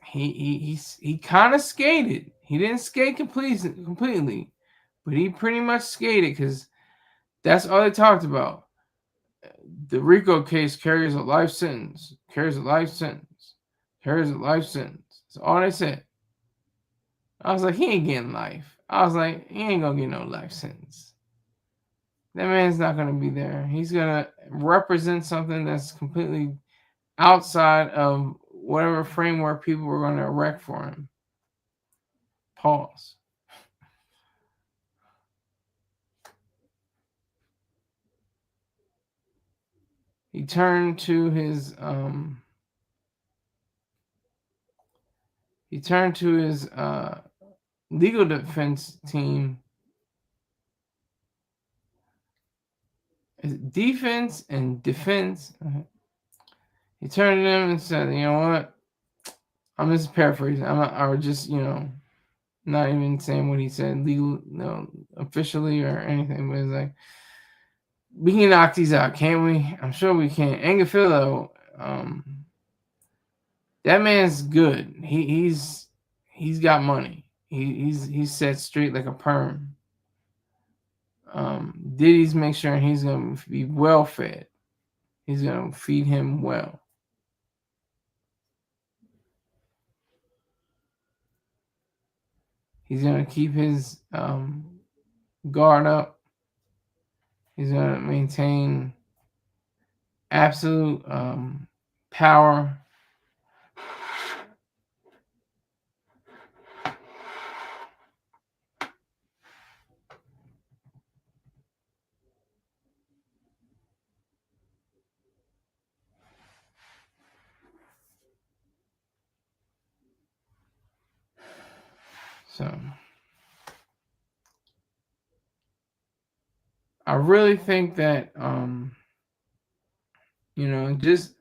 he kind of skated. He didn't skate completely, but he pretty much skated, because That's all they talked about. The RICO case carries a life sentence. Carries a life sentence. Carries a life sentence. That's all they said. I was like, he ain't getting life. I was like, he ain't gonna get no life sentence. That man's not gonna be there. He's gonna represent something that's completely outside of whatever framework people were gonna erect for him. Pause. He turned to his legal defense team. Defense and defense. He turned to them and said, "You know what? I'm just paraphrasing. or just not even saying what he said legal, officially or anything. But it's like, we can knock these out, can't we? I'm sure we can." Angafillo, that man's good. He's got money. He's set straight like a perm. Diddy's make sure he's gonna be well fed. He's gonna feed him well. He's gonna keep his guard up. He's gonna maintain absolute power. So I really think that just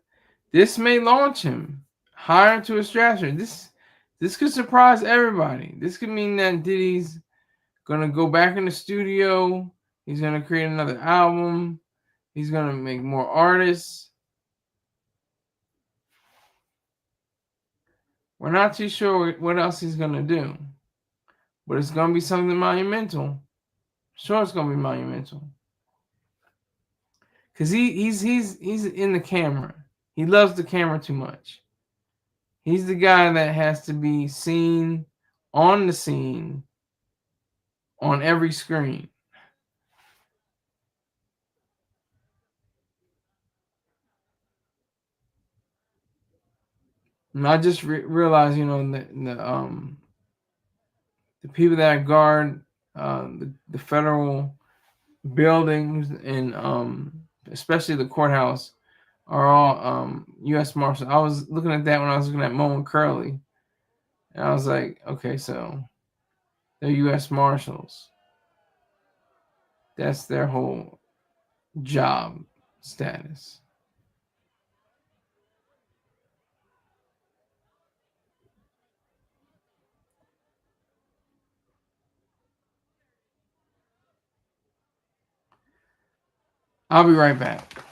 this may launch him higher to a stratosphere. This could surprise everybody. This could mean that Diddy's gonna go back in the studio. He's gonna create another album. He's gonna make more artists. We're not too sure what else he's gonna do, but it's gonna be something monumental. Sure, it's gonna be monumental. Cause he's in the camera. He loves the camera too much. He's the guy that has to be seen on the scene on every screen. And I just realized, the people that guard the federal buildings and especially the courthouse are all U.S. Marshals. I was looking at that when I was looking at Mo and Curly, and I was like, okay, so they're U.S. Marshals. That's their whole job status. I'll be right back.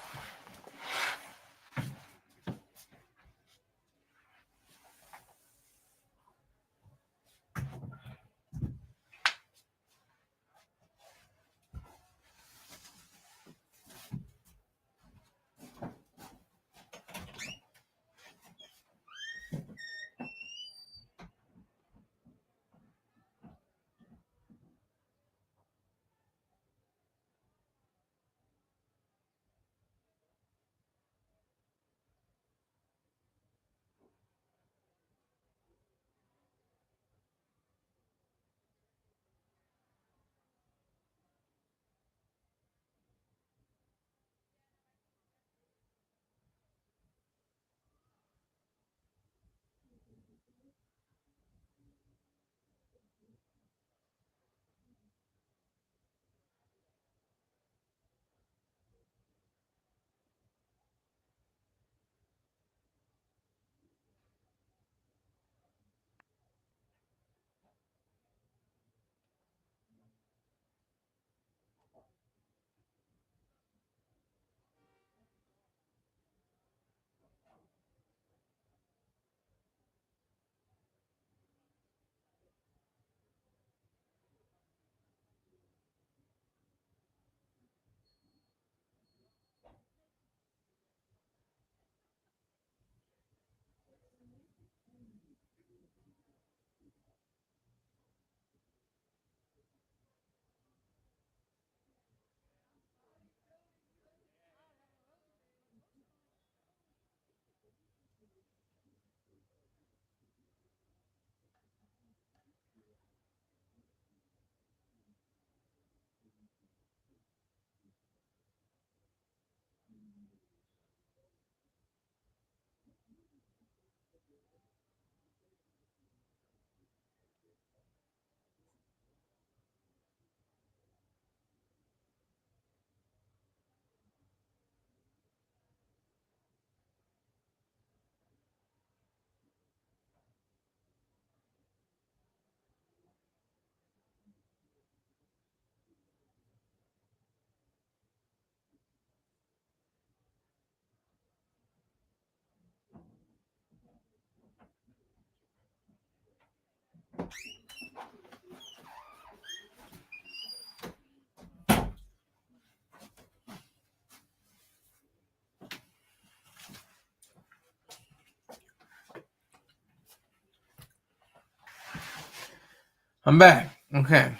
I'm back. Okay.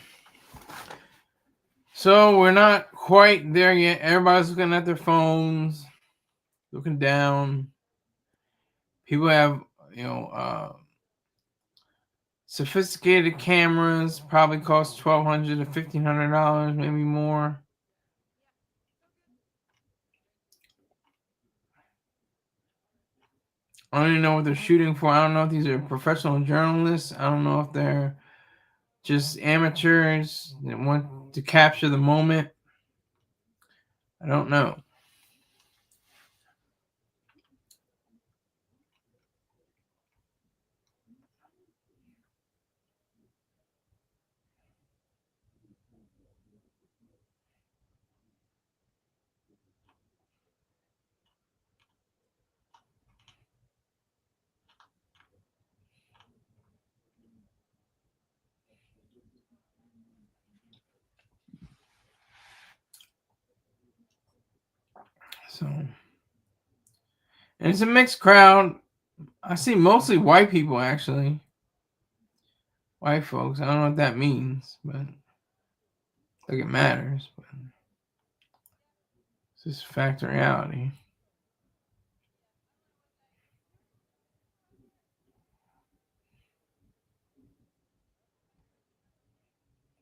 So we're not quite there yet. Everybody's looking at their phones, looking down. People have, sophisticated cameras, probably cost $1,200 to $1,500, maybe more. I don't even know what they're shooting for. I don't know if these are professional journalists. I don't know if they're just amateurs that want to capture the moment. I don't know. So, and it's a mixed crowd. I see mostly white people, actually. White folks. I don't know what that means, but I think it matters. But it's just a fact of reality.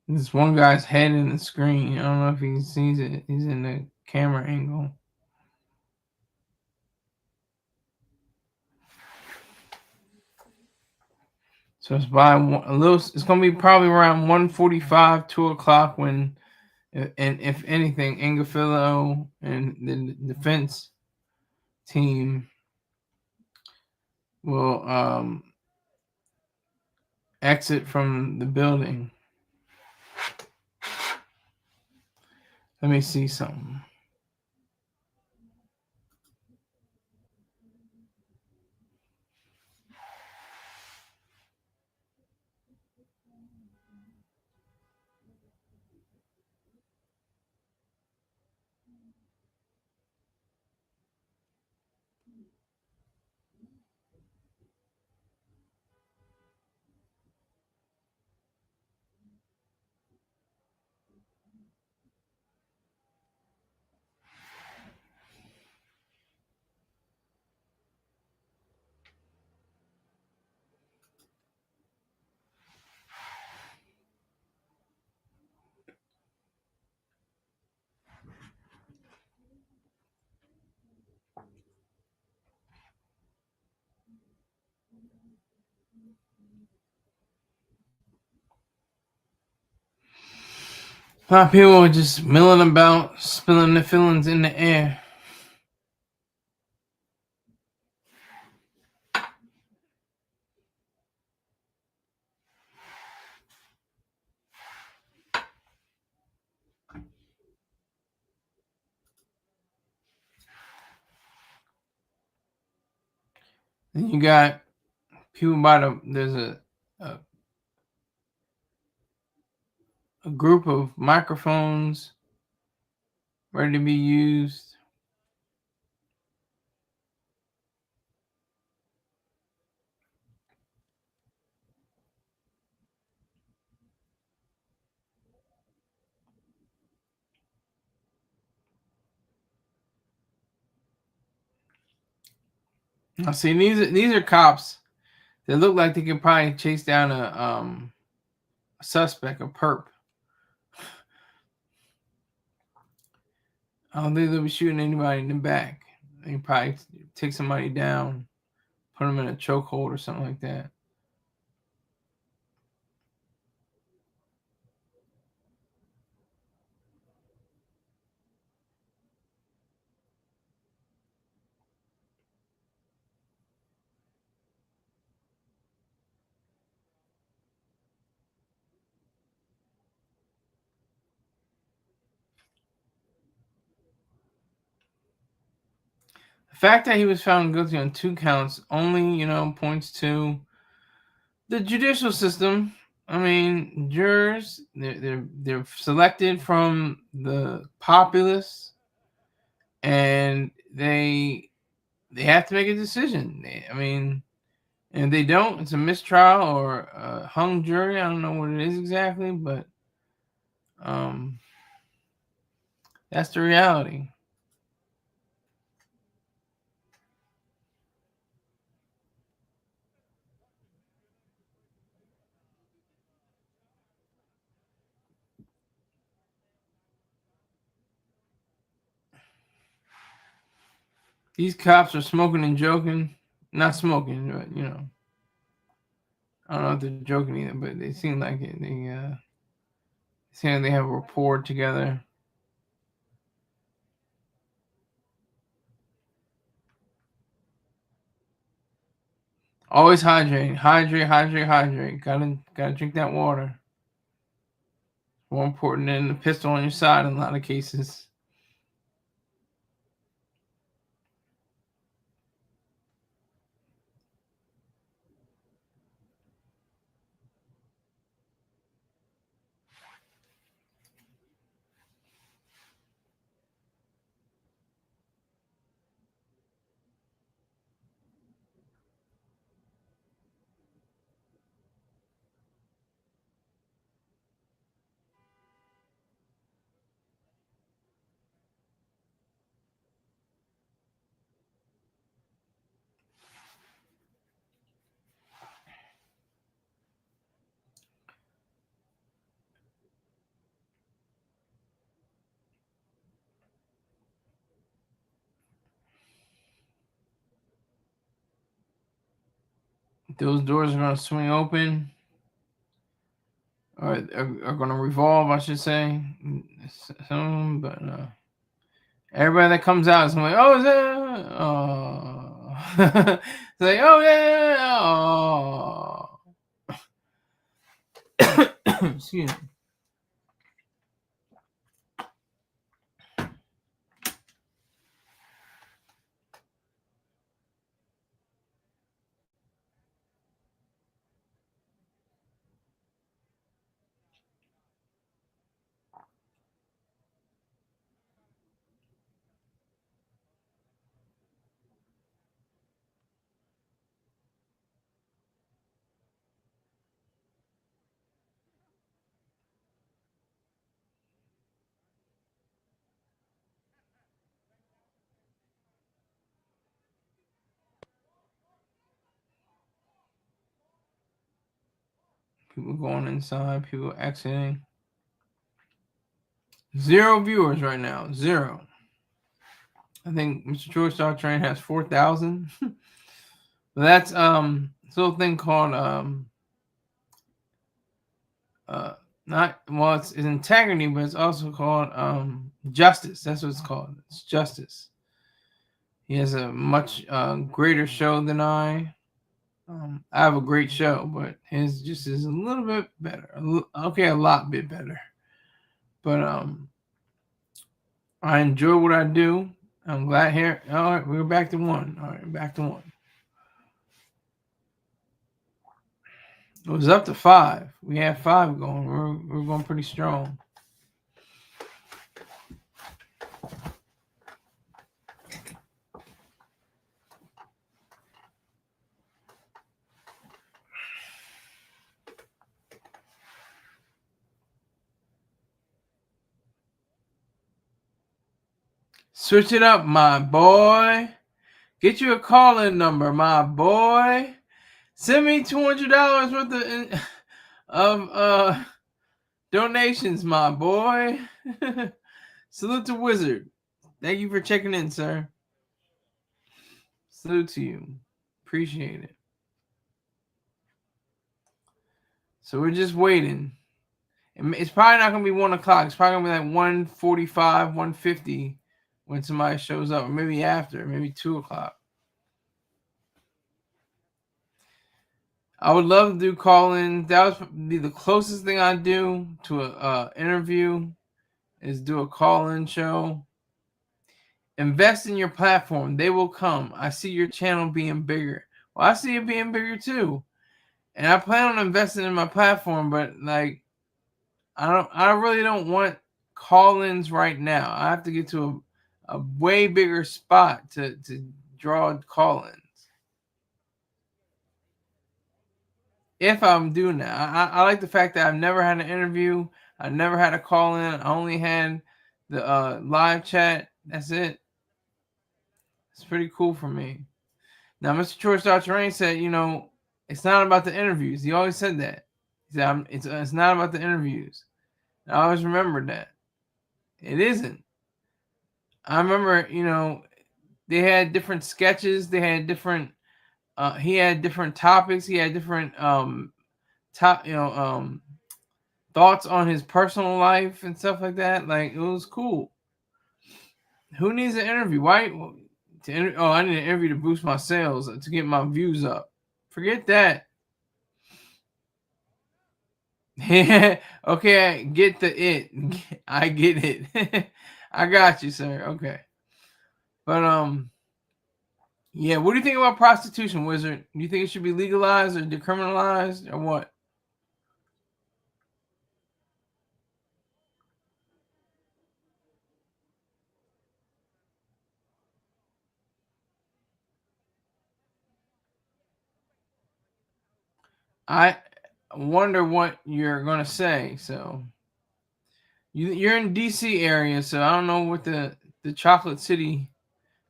This one guy's head in the screen. I don't know if he sees it. He's in the camera angle. So it's by a little. It's gonna be probably around 1:45, 2 o'clock when, and if anything, Ingafillo and the defense team will exit from the building. Let me see something. A lot of people are just milling about, spilling their feelings in the air. Then you got people there's a group of microphones ready to be used. I see these are cops that look like they could probably chase down a suspect, a perp. I don't think they'll be shooting anybody in the back. They can probably take somebody down, put them in a chokehold or something like that. The fact that he was found guilty on 2 counts only, points to the judicial system. I mean, jurors, they're selected from the populace, and they have to make a decision. And if they don't, it's a mistrial or a hung jury. I don't know what it is exactly, but that's the reality. These cops are smoking and joking. Not smoking, but you know. I don't know if they're joking either, but they seem like it. They seem like they have a rapport together. Always hydrate. Gotta drink that water. More important than the pistol on your side in a lot of cases. Those doors are going to swing open, or are going to revolve, I should say. Some, but everybody that comes out is like, oh, is that? Oh. It's like, oh, yeah. Oh. Excuse me. People going inside, people exiting. 0 viewers right now. 0. I think Mr. George Star Train has 4,000. But that's this little thing called it's integrity, but it's also called justice. That's what it's called. It's justice. He has a much greater show than I. I have a great show, but his just is a little bit better. A lot bit better. But I enjoy what I do. I'm glad here. All right, we're back to 1. All right, back to 1. It was up to 5. We have 5 going. We're going pretty strong. Switch it up, my boy. Get you a call-in number, my boy. Send me $200 worth of donations, my boy. Salute to Wizard. Thank you for checking in, sir. Salute to you. Appreciate it. So we're just waiting. It's probably not going to be 1 o'clock. It's probably going to be like 1:45, 1:50 when somebody shows up. Or maybe after. Maybe 2 o'clock. I would love to do call-in. That would be the closest thing I do to a interview is do a call-in show. Invest in your platform. They will come. I see your channel being bigger. Well, I see it being bigger too. And I plan on investing in my platform, but like I really don't want call-ins right now. I have to get to a way bigger spot to draw call-ins. if I'm doing that. I like the fact that I've never had an interview. I never had a call in. I only had the live chat. That's it. It's pretty cool for me. Now, Mr. George Terrain said, it's not about the interviews. He always said that. He said, it's not about the interviews. I always remembered that. It isn't. I remember, they had different sketches. They had different. He had different topics. He had different thoughts on his personal life and stuff like that. Like, it was cool. Who needs an interview? Why? I need an interview to boost my sales, to get my views up. Forget that. Okay, I get it. I get it. I got you, sir. Okay. But yeah, what do you think about prostitution, Wizard? Do you think it should be legalized or decriminalized or what? I wonder what you're gonna say. So you're in DC area, so I don't know what the Chocolate City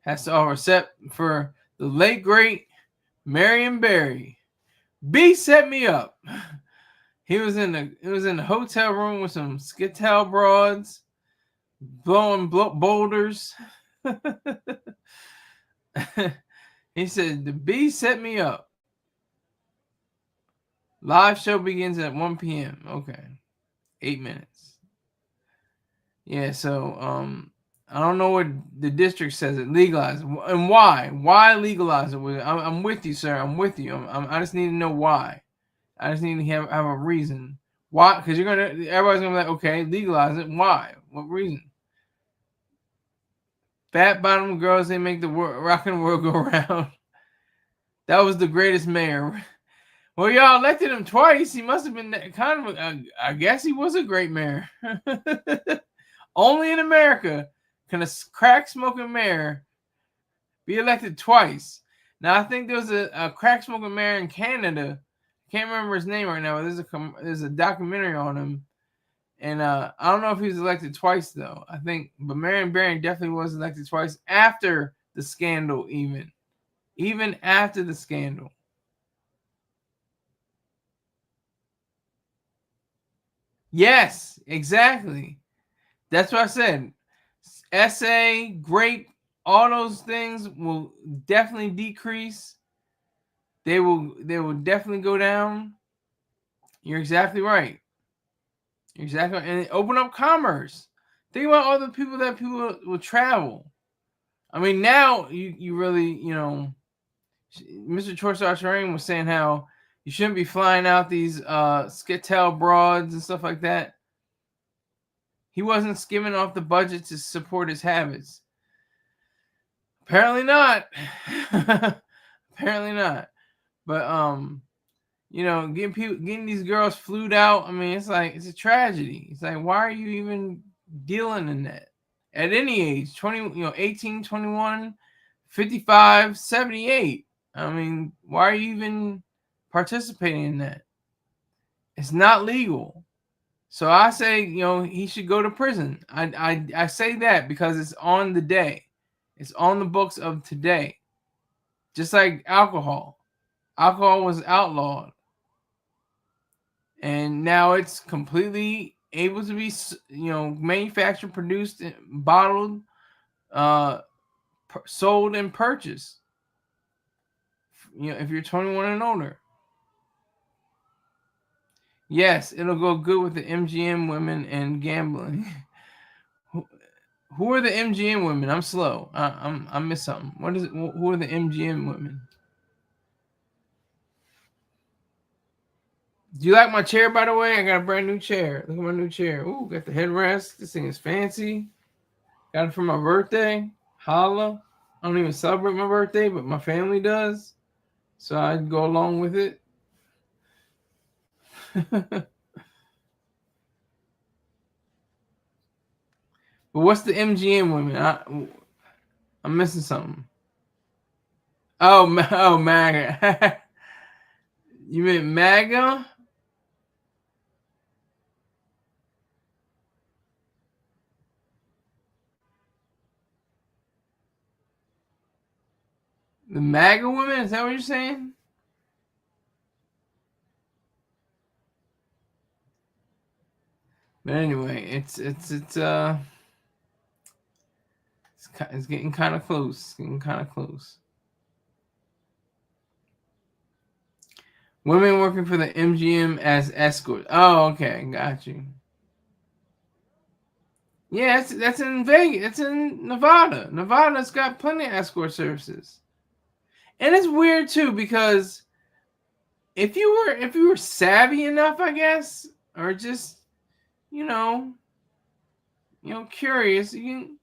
has to offer, except for the late great Marion Barry. B set me up. He was in the hotel room with some Skittle broads, blowing boulders. He said the B set me up. Live show begins at 1 p.m. Okay. 8 minutes. Yeah, so I don't know what the district says it legalize and why. Why legalize it? I'm with you, sir. I'm with you. I just need to know why. I just need to have a reason. Why? Because everybody's gonna be like, okay, legalize it. Why? What reason? Fat bottom girls, they make the rockin' world go round. That was the greatest mayor. Well, y'all elected him twice. He must have been kind of I guess he was a great mayor. Only in America can a crack smoking mayor be elected twice. Now, I think there was a crack smoking mayor in Canada. Can't remember his name right now. But there's a documentary on him. And I don't know if he was elected twice, though. But Marion Barry definitely was elected twice after the scandal, even after the scandal. Yes, exactly. That's what I said. SA, grape, all those things will definitely decrease. They will definitely go down. You're exactly right. Exactly. And open up commerce. Think about all the people that people will travel. I mean, now you really, Mr. Chorsar was saying how you shouldn't be flying out these Skittle broads and stuff like that. He wasn't skimming off the budget to support his habits. Apparently not. Apparently not. But getting these girls flued out, I mean, it's a tragedy. It's like, why are you even dealing in that? At any age, 18, 21, 55, 78. I mean, why are you even participating in that? It's not legal. So I say, he should go to prison. I say that because it's on the day. It's on the books of today. Just like alcohol. Alcohol was outlawed. And now it's completely able to be, manufactured, produced, bottled, sold, and purchased. If you're 21 and older. Yes, it'll go good with the MGM women and gambling. Who are the MGM women? I'm slow. I missed something. What is it? Who are the MGM women? Do you like my chair, by the way? I got a brand new chair. Look at my new chair. Ooh, got the headrest. This thing is fancy. Got it for my birthday. Holla. I don't even celebrate my birthday, but my family does. So I go along with it. But what's the MGM women? I'm missing something. Oh, MAGA. You meant MAGA? The MAGA women? Is that what you're saying? But anyway, it's getting kind of close. It's getting kind of close. Women working for the MGM as escorts. Oh, okay, got you. Yeah, that's in Vegas. That's in Nevada. Nevada's got plenty of escort services. And it's weird too, because if you were savvy enough, I guess, or just curious, you can.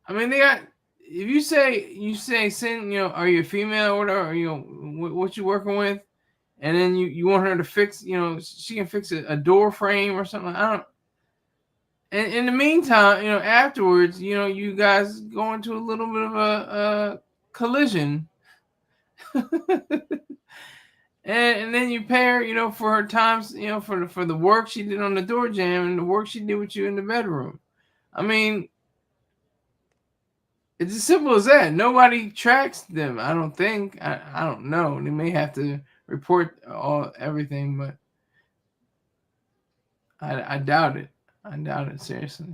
I mean, they got. If you say send, are you a female or whatever, or, what you working with, and then you want her to fix, she can fix a door frame or something. I don't. And in the meantime, afterwards, you guys go into a little bit of a collision. And then you pay her, for her times, for the work she did on the door jam and the work she did with you in the bedroom. I mean, it's as simple as that. Nobody tracks them, I don't think. I don't know. They may have to report everything, but I doubt it. I doubt it, seriously.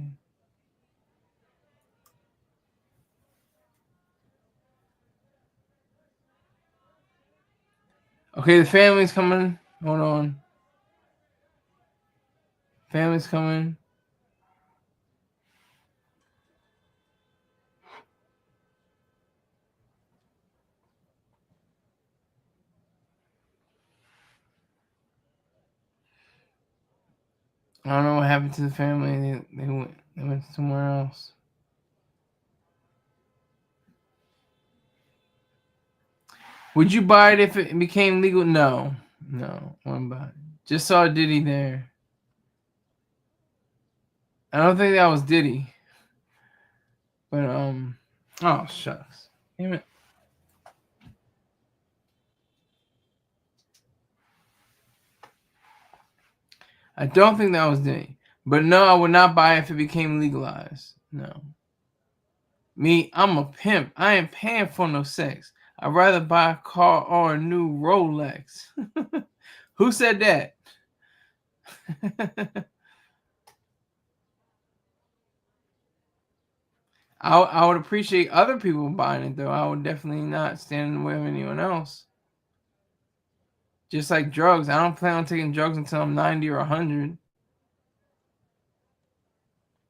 Okay, the family's coming. Hold on. Family's coming. I don't know what happened to the family. They went somewhere else. Would you buy it if it became legal? No, wouldn't buy it. Just saw Diddy there. I don't think that was Diddy. But oh shucks, damn it. I don't think that was Diddy. But no, I would not buy it if it became legalized. No. Me, I'm a pimp. I ain't paying for no sex. I'd rather buy a car or a new Rolex. Who said that? I would appreciate other people buying it, though. I would definitely not stand in the way of anyone else. Just like drugs. I don't plan on taking drugs until I'm 90 or 100.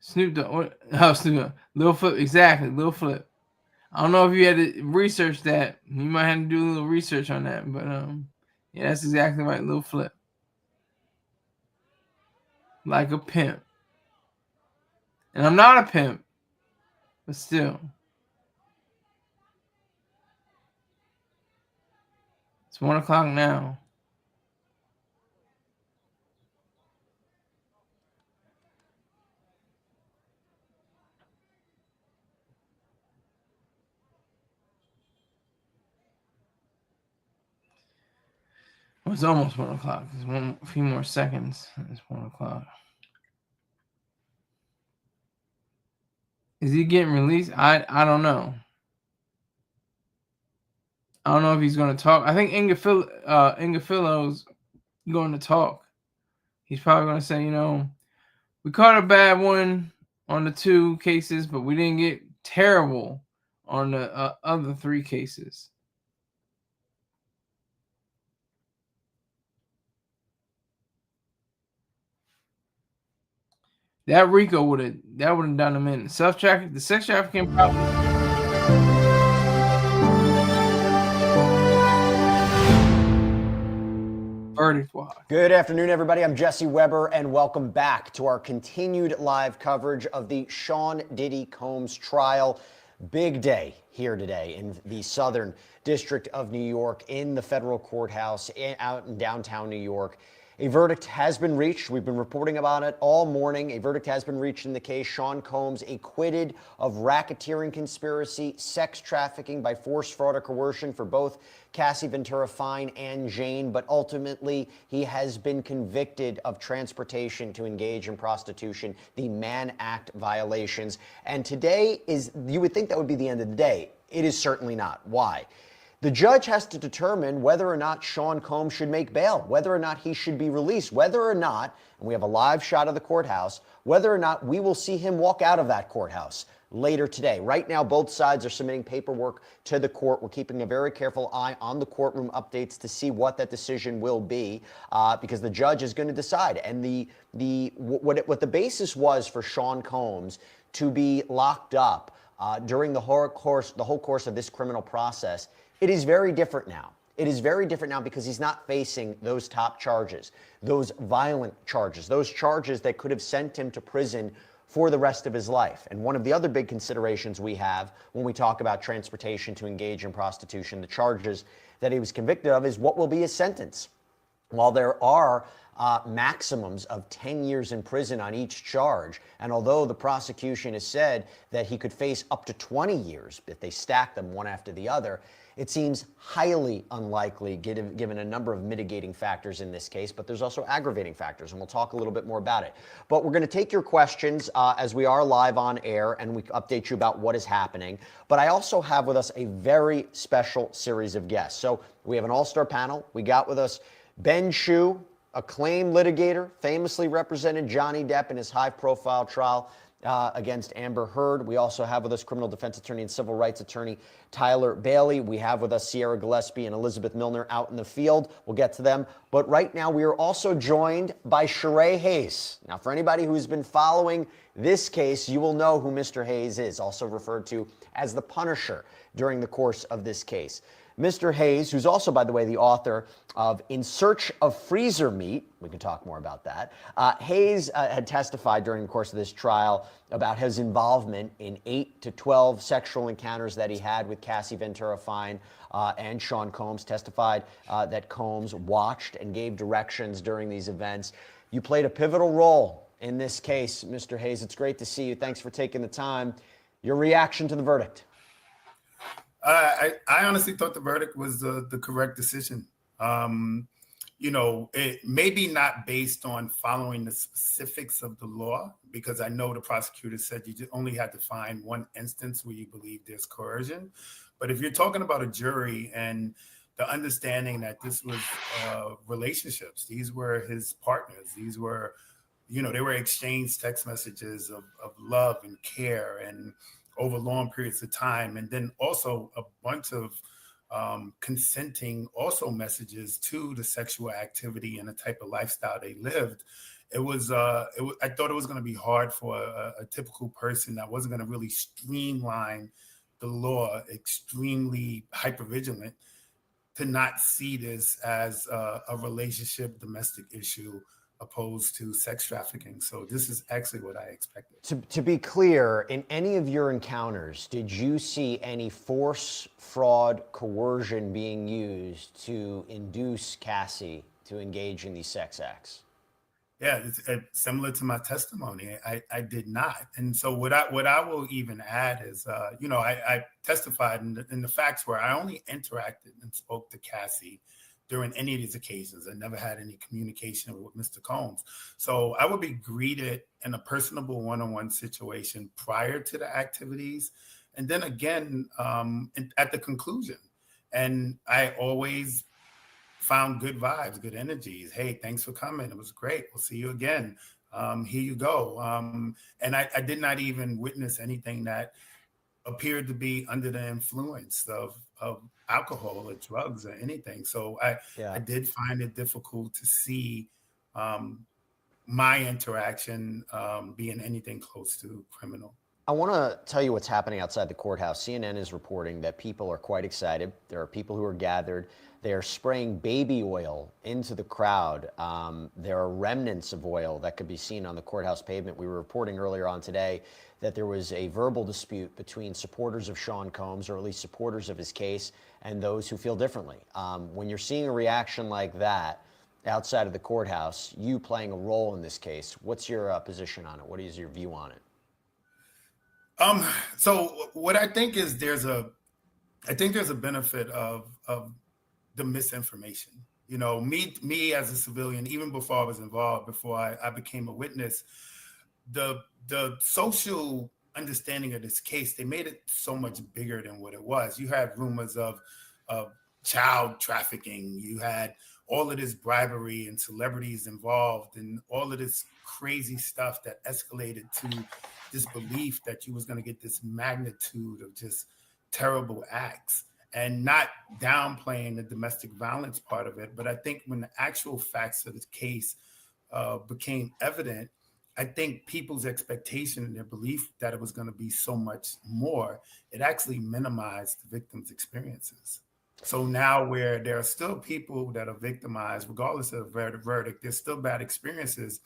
Snoop Dogg. Oh, Snoop Dogg. Lil Flip. Exactly. Lil Flip. I don't know if you had to research that. You might have to do a little research on that. But yeah, that's exactly right. Lil Flip. Like a pimp. And I'm not a pimp. But still. It's 1 o'clock now. Well, it's almost 1 o'clock. There's a few more seconds. It's 1 o'clock. Is he getting released? I don't know. I don't know if he's going to talk. I think Ingafillo's going to talk. He's probably going to say, we caught a bad one on the 2 cases, but we didn't get terrible on the other 3 cases. That RICO would have done him in. The sex trafficking problem. Verdict watch. Good afternoon, everybody. I'm Jesse Weber, and welcome back to our continued live coverage of the Sean Diddy Combs trial. Big day here today in the Southern District of New York, in the federal courthouse out in downtown New York. A verdict has been reached. We've been reporting about it all morning. A verdict has been reached in the case. Sean Combs acquitted of racketeering conspiracy, sex trafficking by force, fraud, or coercion for both Cassie Ventura Fine and Jane, but ultimately he has been convicted of transportation to engage in prostitution, the Mann Act violations. And today is, you would think that would be the end of the day. It is certainly not. Why? The judge has to determine whether or not Sean Combs should make bail, whether or not he should be released, whether or not, and we have a live shot of the courthouse, whether or not we will see him walk out of that courthouse later today. Right now, both sides are submitting paperwork to the court. We're keeping a very careful eye on the courtroom updates to see what that decision will be, because the judge is going to decide. And what the basis was for Sean Combs to be locked up during the whole course of this criminal process, it is very different now. It is very different now because he's not facing those top charges, those violent charges, those charges that could have sent him to prison for the rest of his life. And one of the other big considerations we have when we talk about transportation to engage in prostitution, the charges that he was convicted of, is what will be his sentence. While there are maximums of 10 years in prison on each charge, and although the prosecution has said that he could face up to 20 years if they stack them one after the other, it seems highly unlikely given a number of mitigating factors in this case, but there's also aggravating factors, and we'll talk a little bit more about it. But we're going to take your questions as we are live on air, and we update you about what is happening. But I also have with us a very special series of guests. So we have an all-star panel. We got with us Ben Chu, acclaimed litigator, famously represented Johnny Depp in his high-profile trial against Amber Heard. We also have with us criminal defense attorney and civil rights attorney Tyler Bailey. We have with us Sierra Gillespie and Elizabeth Milner out in the field. We'll get to them. But right now we are also joined by Sheree Hayes. Now, for anybody who's been following this case, you will know who Mr. Hayes is, also referred to as the Punisher during the course of this case. Mr. Hayes, who's also, by the way, the author of In Search of Freezer Meat, we can talk more about that. Hayes had testified during the course of this trial about his involvement in 8 to 12 sexual encounters that he had with Cassie Ventura Fine and Sean Combs. Testified that Combs watched and gave directions during these events. You played a pivotal role in this case, Mr. Hayes. It's great to see you. Thanks for taking the time. Your reaction to the verdict? I honestly thought the verdict was the correct decision. It may be not based on following the specifics of the law, because I know the prosecutor said you only had to find one instance where you believe there's coercion. But if you're talking about a jury and the understanding that this was relationships, these were his partners, these were, they were exchanged text messages of love and care and over long periods of time. And then also a bunch of consenting also messages to the sexual activity and the type of lifestyle they lived. I thought it was going to be hard for a typical person that wasn't going to really streamline the law, extremely hypervigilant, to not see this as a relationship, domestic issue, opposed to sex trafficking. So this is actually what I expected. To be clear, in any of your encounters, did you see any force, fraud, coercion being used to induce Cassie to engage in these sex acts? Yeah, it's similar to my testimony. I did not. And so what I will even add is, I testified in the facts where I only interacted and spoke to Cassie during any of these occasions. I never had any communication with Mr. Combs. So I would be greeted in a personable one-on-one situation prior to the activities, and then again at the conclusion. And I always found good vibes, good energies. Hey, thanks for coming. It was great. We'll see you again. Here you go. And I did not even witness anything that appeared to be under the influence of alcohol or drugs or anything. So I did find it difficult to see my interaction being anything close to criminal. I want to tell you what's happening outside the courthouse. CNN is reporting that people are quite excited. There are people who are gathered. They are spraying baby oil into the crowd. There are remnants of oil that could be seen on the courthouse pavement. We were reporting earlier on today that there was a verbal dispute between supporters of Sean Combs, or at least supporters of his case, and those who feel differently. When you're seeing a reaction like that, outside of the courthouse, you playing a role in this case. What's your position on it? What is your view on it? So what I think is there's a benefit of the misinformation. You know, me as a civilian, even before I was involved, before I became a witness, the social understanding of this case, they made it so much bigger than what it was. You had rumors of child trafficking. You had all of this bribery and celebrities involved and all of this crazy stuff that escalated to this belief that you was going to get this magnitude of just terrible acts, and not downplaying the domestic violence part of it. But I think when the actual facts of the case became evident, I think people's expectation and their belief that it was going to be so much more, it actually minimized the victims' experiences. So now where there are still people that are victimized, regardless of the verdict, there's still bad experiences.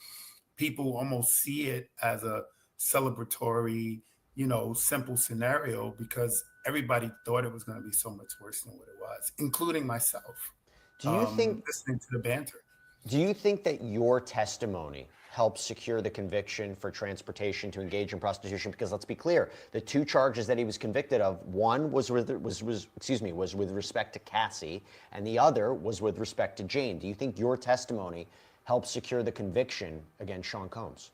People almost see it as a celebratory, you know, simple scenario because everybody thought it was going to be so much worse than what it was, including myself. Do you think, listening to the banter, do you think that your testimony helped secure the conviction for transportation to engage in prostitution? Because let's be clear, the two charges that he was convicted of, one was with respect to Cassie, and the other was with respect to Jane. Do you think your testimony helped secure the conviction against Sean Combs?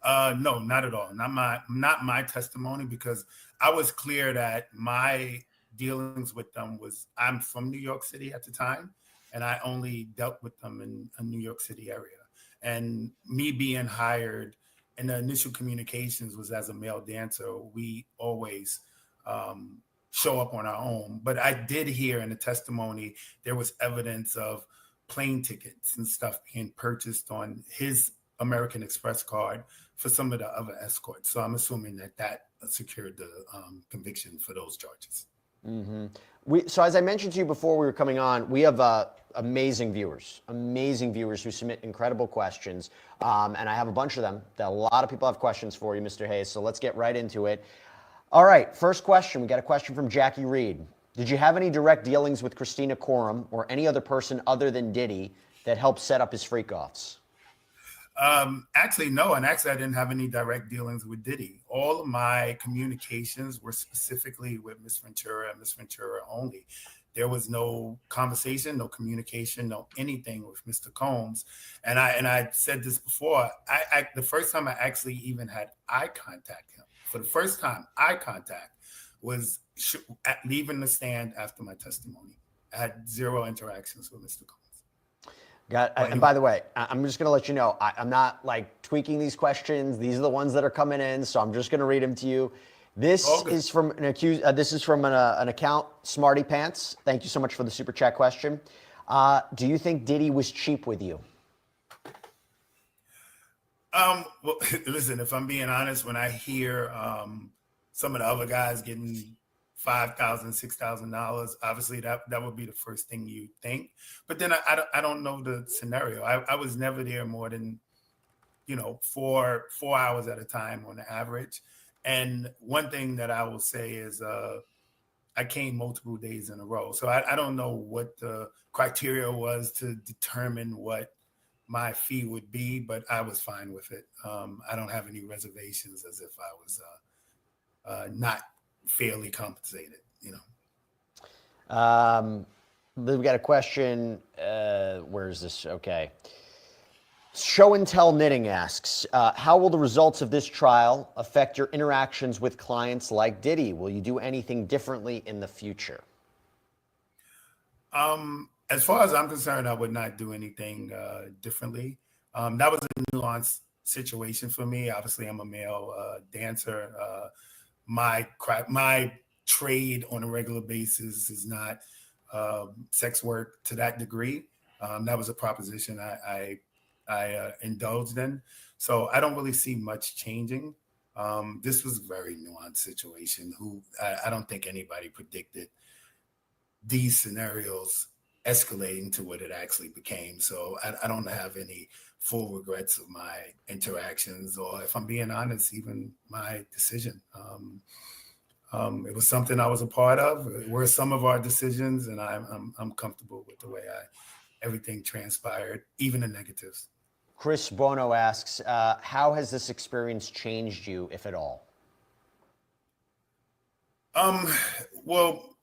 No, not at all. Not my testimony, because I was clear that my dealings with them was, I'm from New York City at the time, and I only dealt with them in a New York City area. And me being hired in the initial communications was as a male dancer. We always show up on our own. But I did hear in the testimony, there was evidence of plane tickets and stuff being purchased on his American Express card for some of the other escorts. So I'm assuming that secured the conviction for those charges. Mm-hmm. So as I mentioned to you before we were coming on, we have amazing viewers who submit incredible questions. And I have a bunch of them. A lot of people have questions for you, Mr. Hayes. So let's get right into it. All right, first question. We got a question from Jackie Reed. Did you have any direct dealings with Christina Coram or any other person other than Diddy that helped set up his freak-offs? Actually, no. And actually, I didn't have any direct dealings with Diddy. All of my communications were specifically with Miss Ventura and Miss Ventura only. There was no conversation, no communication, no anything with Mr. Combs. And I said this before, the first time I actually even had eye contact him, for the first time, eye contact was leaving the stand after my testimony. I had zero interactions with Mr. Combs. And by the way, I'm just going to let you know, I'm not like tweaking these questions. These are the ones that are coming in, so I'm just going to read them to you. This is from an account, Smarty Pants. Thank you so much for the super chat question. Do you think Diddy was cheap with you? Well, listen, if I'm being honest, when I hear some of the other guys getting $5,000, $6,000, obviously that would be the first thing you think. But then I don't know the scenario. I was never there more than, 4 hours at a time on the average. And one thing that I will say is I came multiple days in a row. So I don't know what the criteria was to determine what my fee would be, but I was fine with it. I don't have any reservations as if I was not fairly compensated, We've got a question. Where is this? Okay. Show and Tell Knitting asks, how will the results of this trial affect your interactions with clients like Diddy? Will you do anything differently in the future? As far as I'm concerned, I would not do anything differently. That was a nuanced situation for me. Obviously, I'm a male dancer. My trade on a regular basis is not sex work to that degree. That was a proposition I indulged in. So I don't really see much changing. This was a very nuanced situation. I don't think anybody predicted these scenarios escalating to what it actually became. So I don't have any full regrets of my interactions, or if I'm being honest, even my decision. It was something I was a part of. It were some of our decisions, and I'm comfortable with the way I everything transpired, even the negatives. Chris Bono asks, how has this experience changed you, if at all? Well,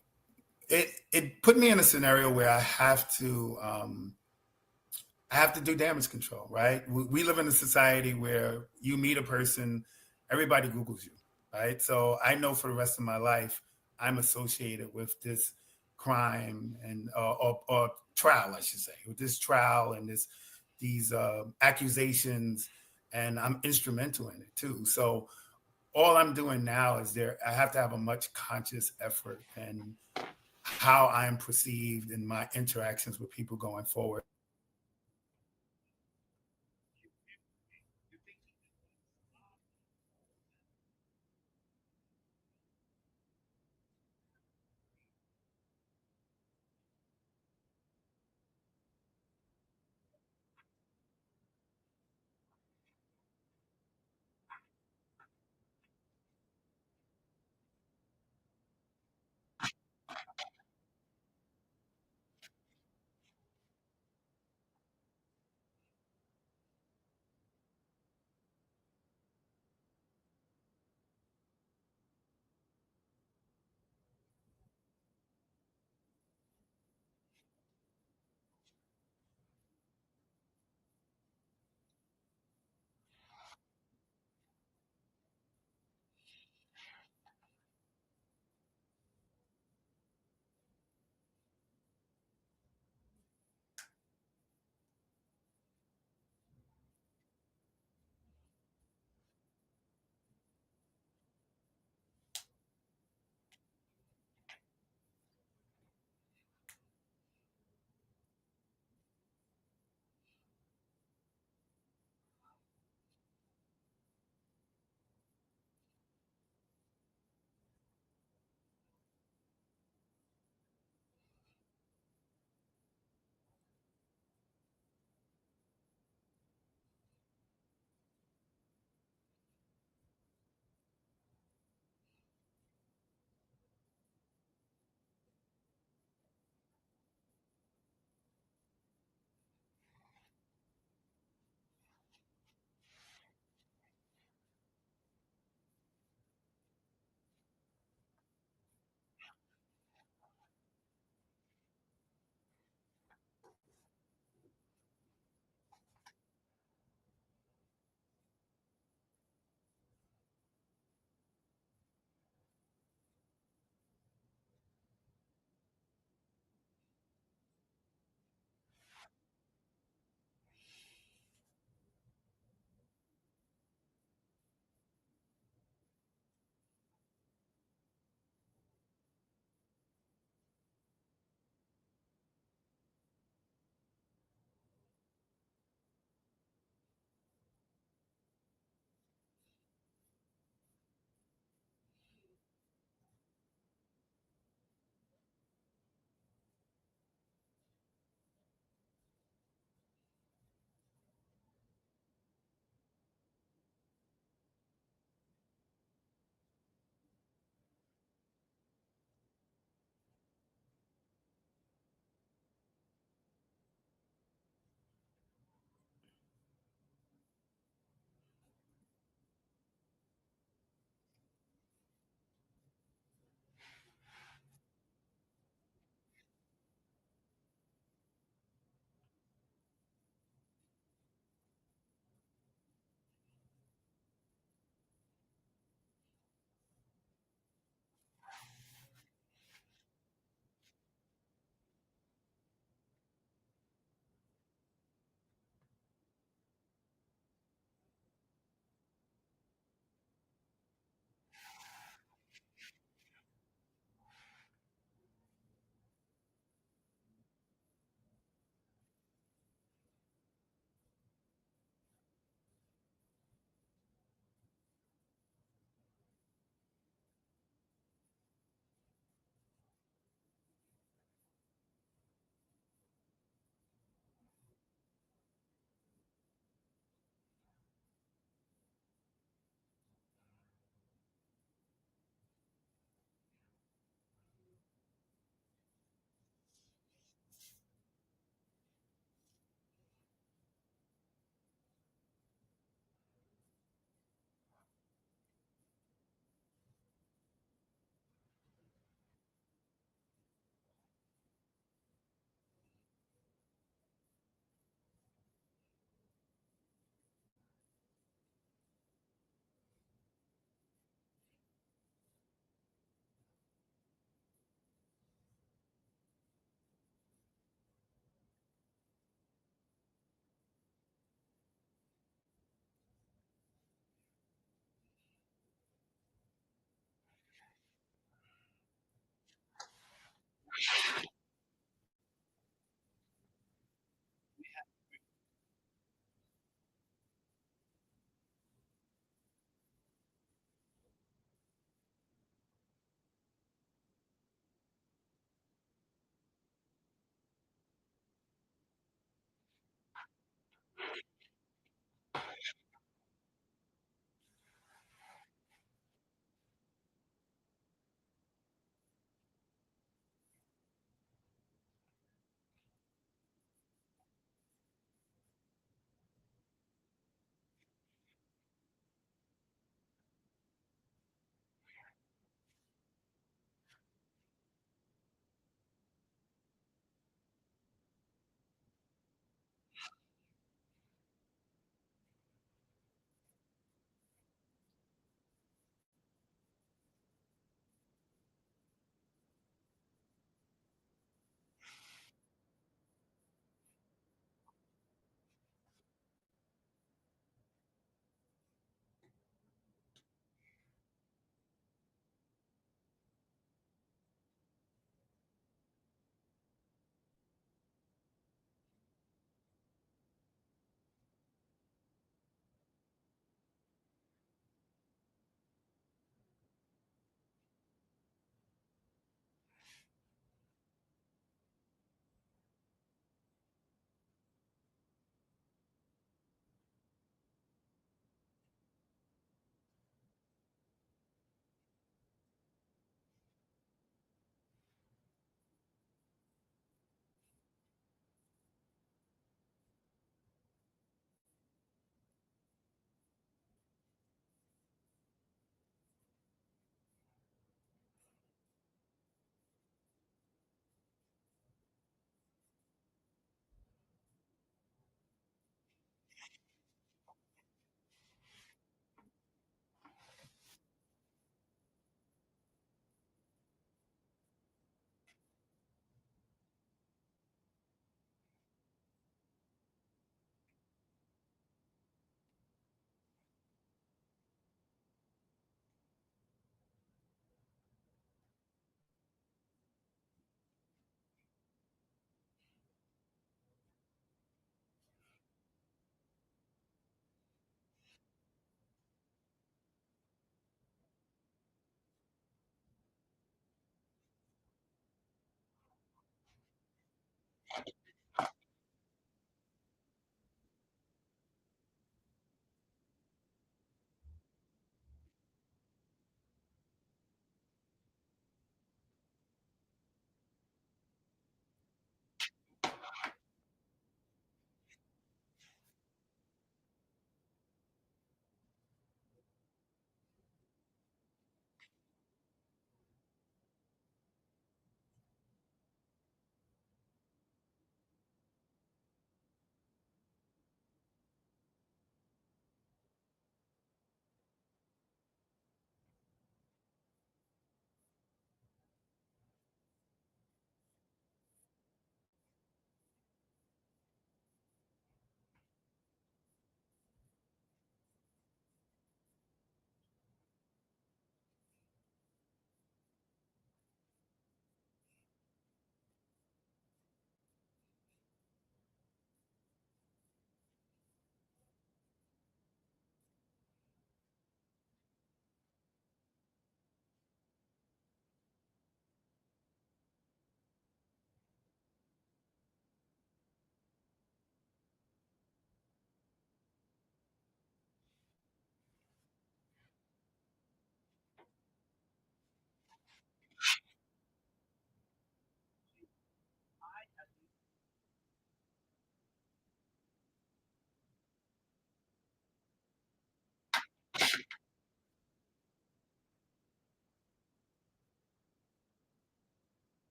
it put me in a scenario where I have to do damage control, right? We live in a society where you meet a person, everybody Googles you, right? So I know for the rest of my life, I'm associated with this crime and or trial, I should say, with this trial and these accusations, and I'm instrumental in it too. So all I'm doing now is I have to have a much conscious effort in how I'm perceived in my interactions with people going forward.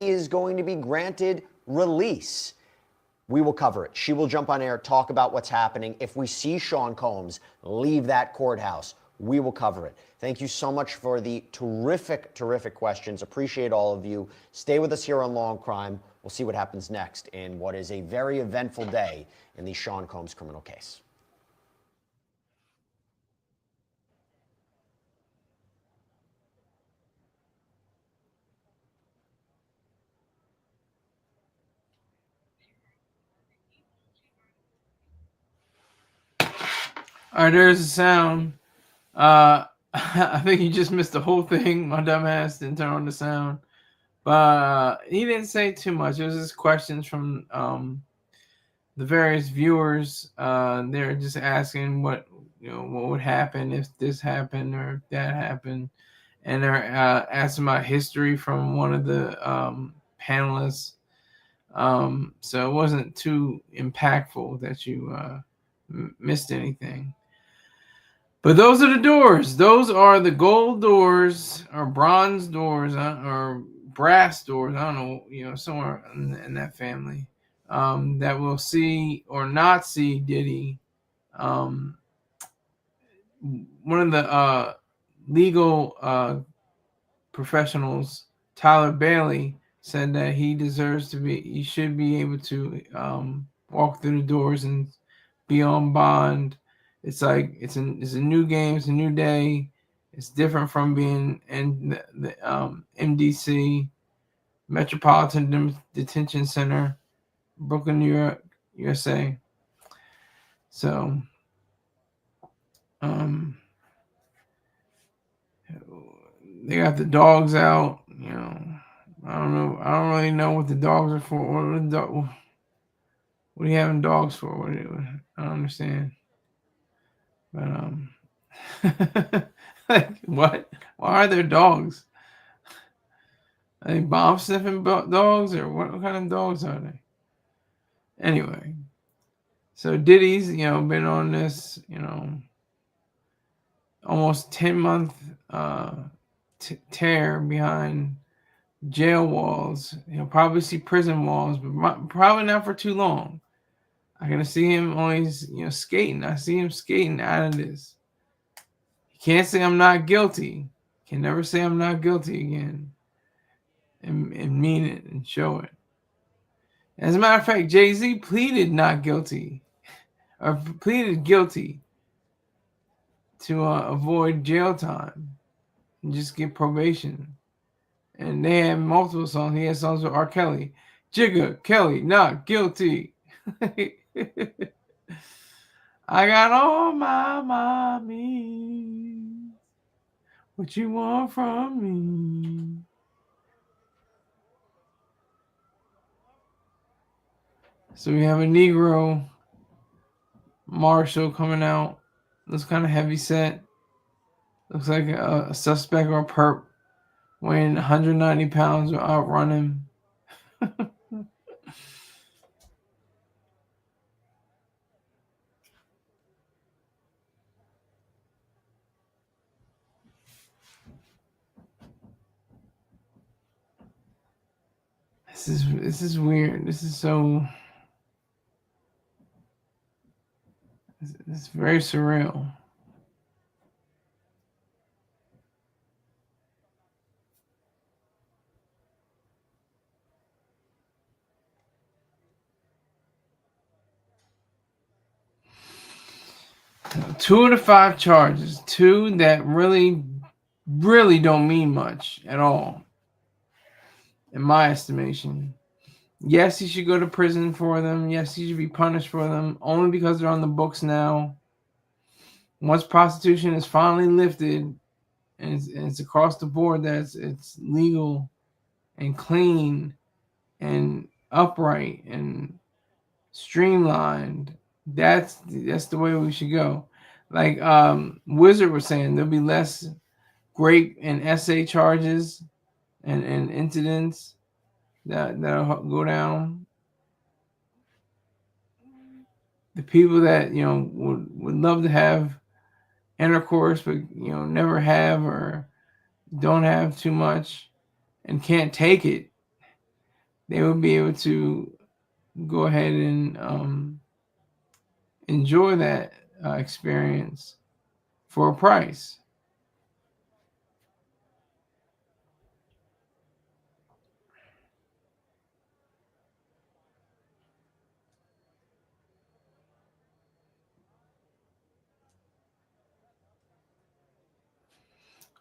Is going to be granted release. We will cover it. She will jump on air, talk about what's happening. If we see Sean Combs leave that courthouse, we will cover it. Thank you so much for the terrific, terrific questions. Appreciate all of you. Stay with us here on Law and Crime. We'll see what happens next in what is a very eventful day in the Sean Combs criminal case. All right, there's the sound. I think you just missed the whole thing. My dumb ass didn't turn on the sound. But he didn't say too much. It was just questions from the various viewers. They're just asking what would happen if this happened or if that happened. And they're asking about history from one of the panelists. So it wasn't too impactful that you missed anything. But those are the doors. Those are the gold doors or bronze doors or brass doors. I don't know, somewhere in that family that will see or not see Diddy. One of the legal professionals, Tyler Bailey, said that he should be able to walk through the doors and be on bond. It's like it's a new game, it's a new day. It's different from being in the MDC, Metropolitan Detention Center, Brooklyn, New York, USA. So they got the dogs out. I don't know. I don't really know what the dogs are for. What are you having dogs for? I don't understand. But like what? Why are there dogs? Are they bomb sniffing dogs or what kind of dogs are they? Anyway, so Diddy's been on this almost 10-month tear behind jail walls. He'll probably see prison walls, but probably not for too long. I'm gonna see him always skating. I see him skating out of this. He can't say I'm not guilty. Can never say I'm not guilty again. And mean it and show it. As a matter of fact, Jay-Z pleaded not guilty or pleaded guilty to avoid jail time and just get probation. And they had multiple songs. He had songs with R. Kelly. Jigga Kelly, not guilty. I got all my mommy. What you want from me? So we have a Negro Marshall coming out. Looks kind of heavy set. Looks like a suspect or a perp weighing 190 pounds will outrun him. This is weird. This is so. It's very surreal. Two of the 5 charges, 2 that really don't mean much at all, in my estimation. Yes, he should go to prison for them. Yes, he should be punished for them, only because they're on the books now. Once prostitution is finally lifted, and it's across the board that it's legal and clean and upright and streamlined, that's the way we should go. Like Wizard was saying, there'll be less grape and essay charges and incidents that'll go down. The people that would love to have intercourse but never have or don't have too much and can't take it, they would be able to go ahead and enjoy that experience for a price.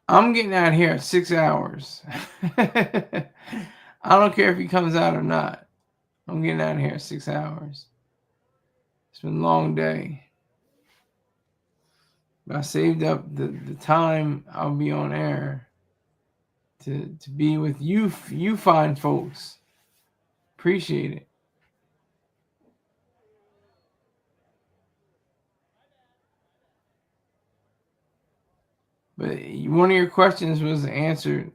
I'm getting out of here at 6 hours. I don't care if he comes out or not. I'm getting out of here at 6 hours. It's been a long day. But I saved up the time I'll be on air to be with you fine folks. Appreciate it. But one of your questions was answered,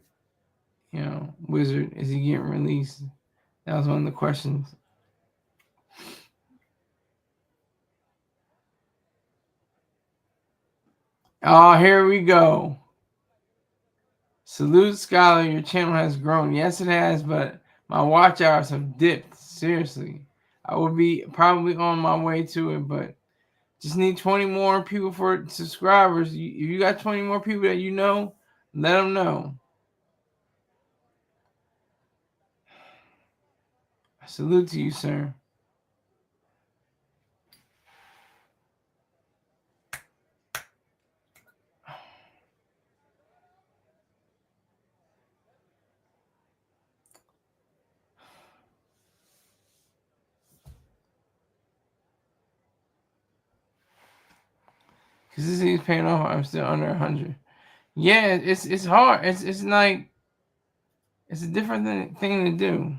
Wizard, is he getting released? That was one of the questions. Oh, here we go. Salute, Scholar. Your channel has grown. Yes, it has, but my watch hours have dipped. Seriously. I would be probably on my way to it, but just need 20 more people for subscribers. If you got 20 more people that let them know. Salute to you, sir. Because this is paying off. I'm still under 100. Yeah, it's hard. It's like it's a different thing to do.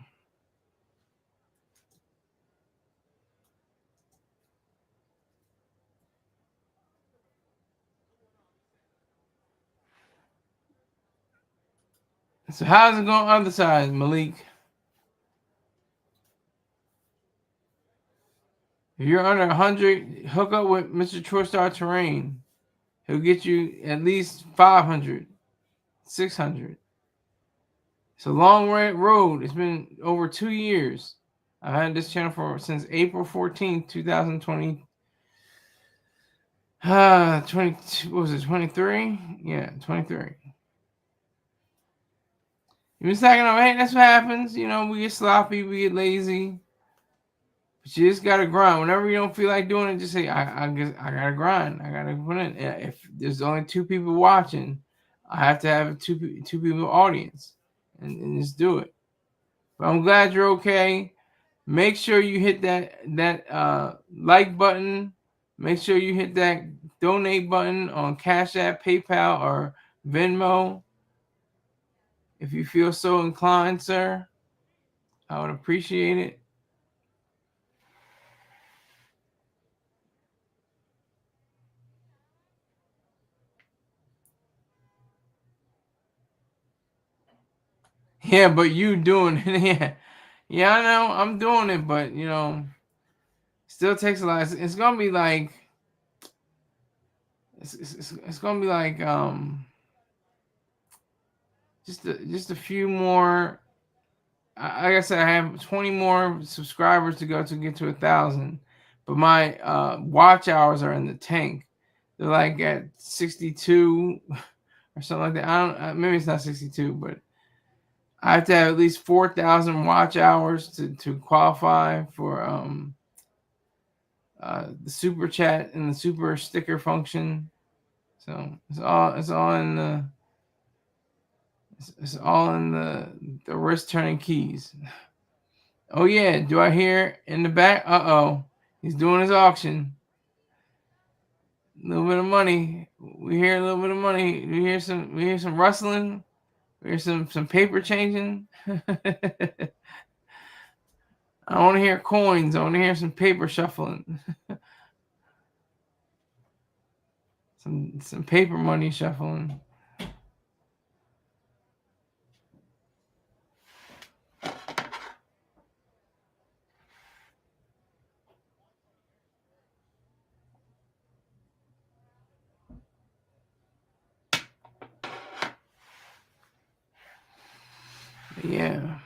So how's it going on the other side, Malik? If you're under 100, hook up with Mr. Troystar Terrain. He'll get you at least 500, 600. It's a long road. It's been over 2 years. I've had this channel since April 14th, 2020. 22, what was it, 23? Yeah, 23. You've been stacking up. Hey, that's what happens. We get sloppy, we get lazy. But you just gotta grind. Whenever you don't feel like doing it, just say, I gotta grind. I gotta put in. If there's only 2 people watching, I have to have a two people audience and just do it. But I'm glad you're okay. Make sure you hit that like button. Make sure you hit that donate button on Cash App, PayPal, or Venmo. If you feel so inclined, sir, I would appreciate it. Yeah, but you doing it. Yeah. Yeah, I know. I'm doing it, but you know, still takes a lot. It's gonna be like it's gonna be like just a few more. Like I said, I have 20 more subscribers to go to get to 1,000, but my watch hours are in the tank. They're like at 62 or something like that. I don't. Maybe it's not 62, but I have to have at least 4,000 watch hours to qualify for the super chat and the super sticker function. So it's all in the it's all in the wrist turning keys. Oh yeah, do I hear in the back? Uh-oh. He's doing his auction. A little bit of money. We hear a little bit of money. We hear some rustling. We hear some paper changing. I want to hear coins. I want to hear some paper shuffling. some paper money shuffling. Yeah.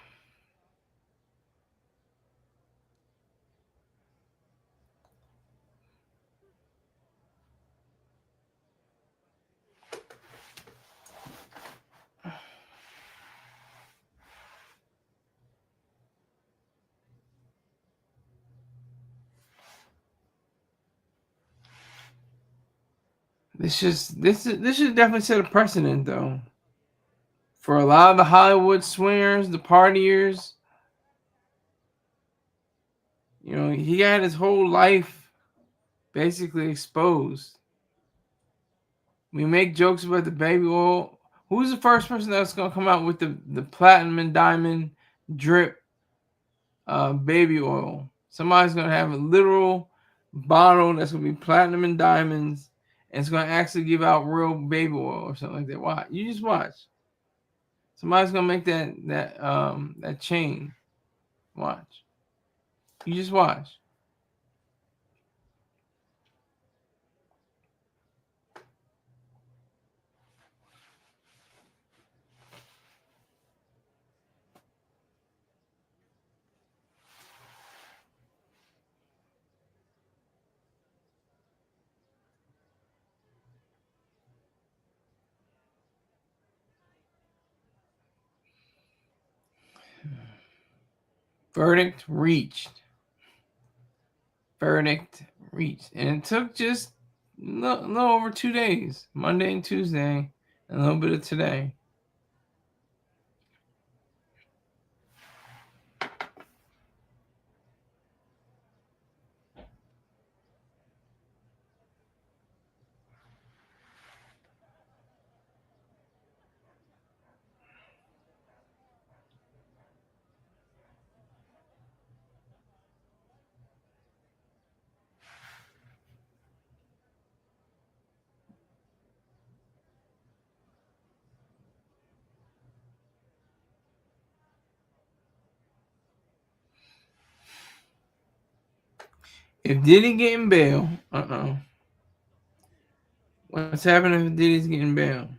This should definitely set a precedent though. For a lot of the Hollywood swingers, the partiers, you know, he got his whole life basically exposed. We make jokes about the baby oil. Who's the first person that's gonna come out with the platinum and diamond drip baby oil? Somebody's gonna have a literal bottle that's gonna be platinum and diamonds, and it's gonna actually give out real baby oil or something like that. Why? You just watch. Somebody's gonna make that chain. Watch. You just watch. Verdict reached. Verdict reached. And it took just a little over 2 days. Monday and Tuesday. And a little bit of today. If Diddy getting bail, what's happening if Diddy's getting bail?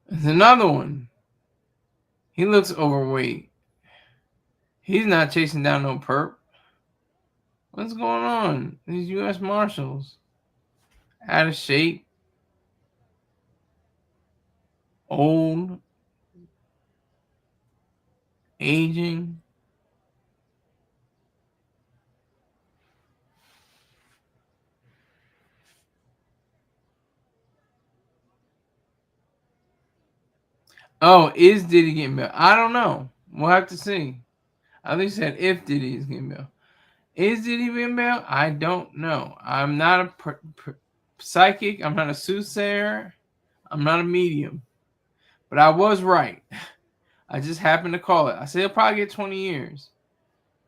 There's another one. He looks overweight. He's not chasing down no perp. What's going on? These U.S. Marshals. Out of shape. old, aging. Oh, is Diddy getting bail? I don't know. We'll have to see. I think he said if Diddy is getting bail. Is Diddy getting bail? I don't know. I'm not a psychic. I'm not a soothsayer. I'm not a medium. But I was right. I just happened to call it. I said he'll probably get 20 years.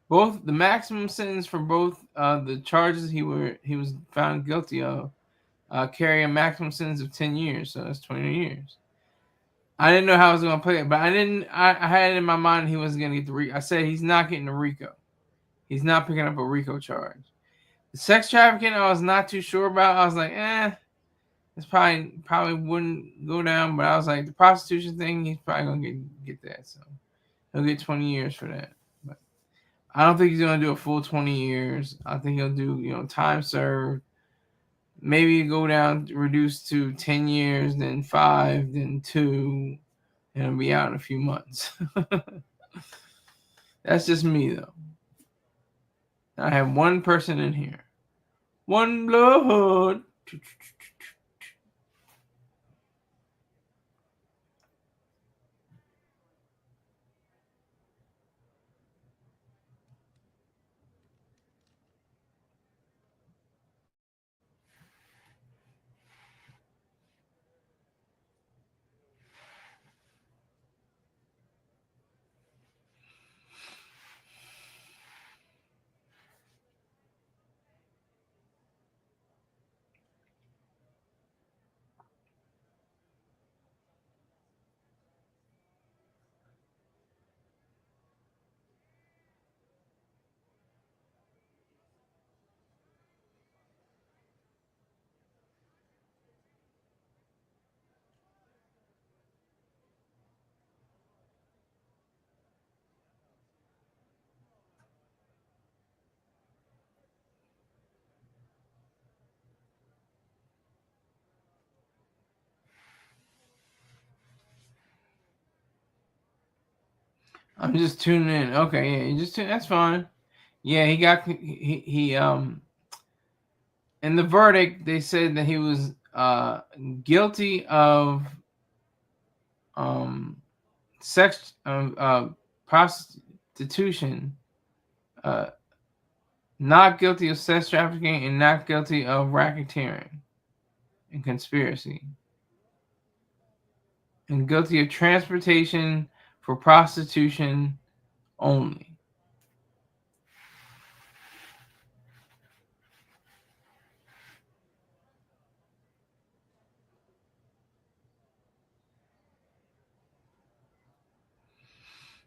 Both the maximum sentence for both the charges he was found guilty of carry a maximum sentence of 10 years. So that's 20 years. I didn't know how I was going to play it, but I had it in my mind he wasn't going to get the RICO. I said he's not getting the RICO. He's not picking up a RICO charge. The sex trafficking, I was not too sure about. I was like, it's probably wouldn't go down. But I was like, the prostitution thing, he's probably going to get that. So he'll get 20 years for that. But I don't think he's going to do a full 20 years. I think he'll do, time served. Maybe go down, reduce to 10 years, then 5, then 2, and it'll be out in a few months. That's just me, though. I have one person in here. One blood. I'm just tuning in. Okay, yeah, you just tune. That's fine. Yeah, he in the verdict they said that he was guilty of sex prostitution, not guilty of sex trafficking, and not guilty of racketeering and conspiracy, and guilty of transportation for prostitution only.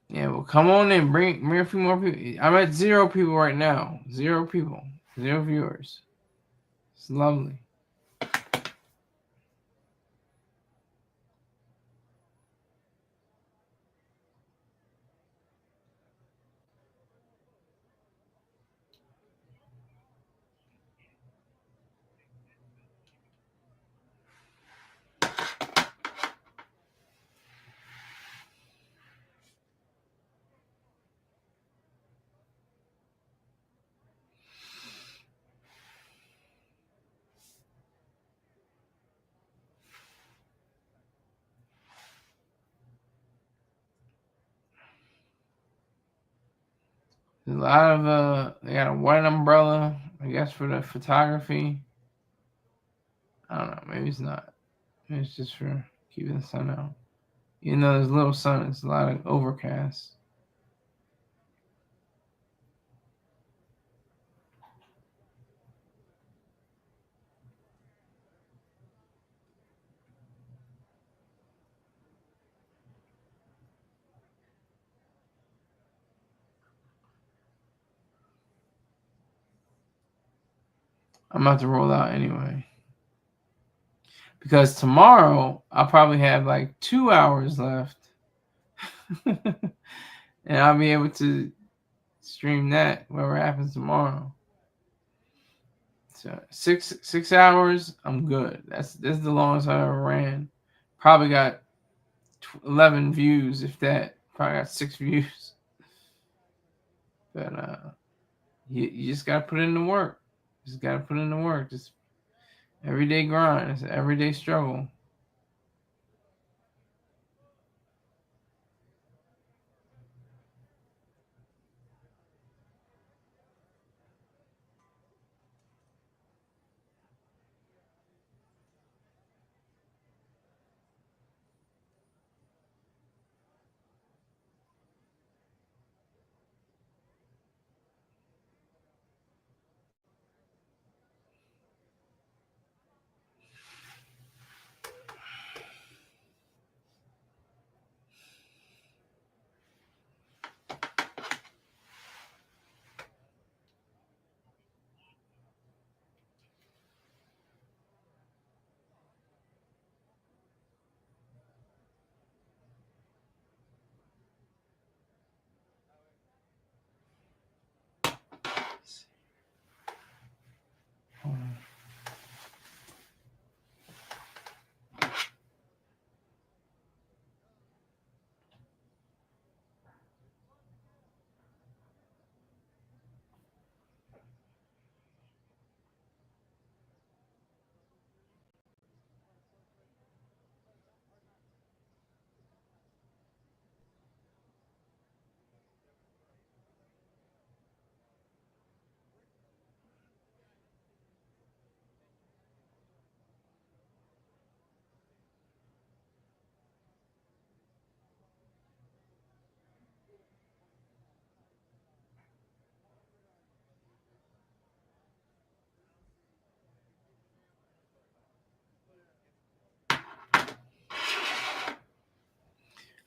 Yeah, well, come on in. Bring a few more people. I'm at 0 people right now. 0 people. 0 viewers. It's lovely. There's a lot of they got a white umbrella, I guess, for the photography. I don't know, maybe it's not. Maybe it's just for keeping the sun out. Even though there's a little sun, it's a lot of overcast. I'm about to roll out anyway. Because tomorrow I'll probably have like 2 hours left. And I'll be able to stream that, whatever happens tomorrow. So 6 hours, I'm good. This is the longest I ever ran. Probably got 11 views, if that. Probably got 6 views. But you just gotta put in the work. Just gotta put in the work. Just everyday grind. It's an everyday struggle.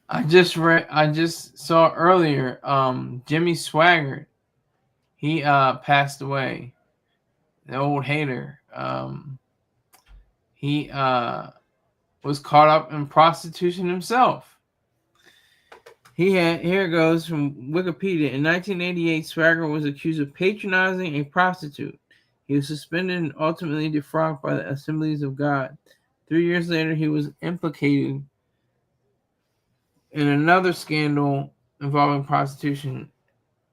I just saw earlier, Jimmy Swaggart, he passed away. The old hater. He was caught up in prostitution himself. Here it goes from Wikipedia. In 1988, Swaggart was accused of patronizing a prostitute. He was suspended and ultimately defrocked by the Assemblies of God. 3 years later, he was implicated in another scandal involving prostitution.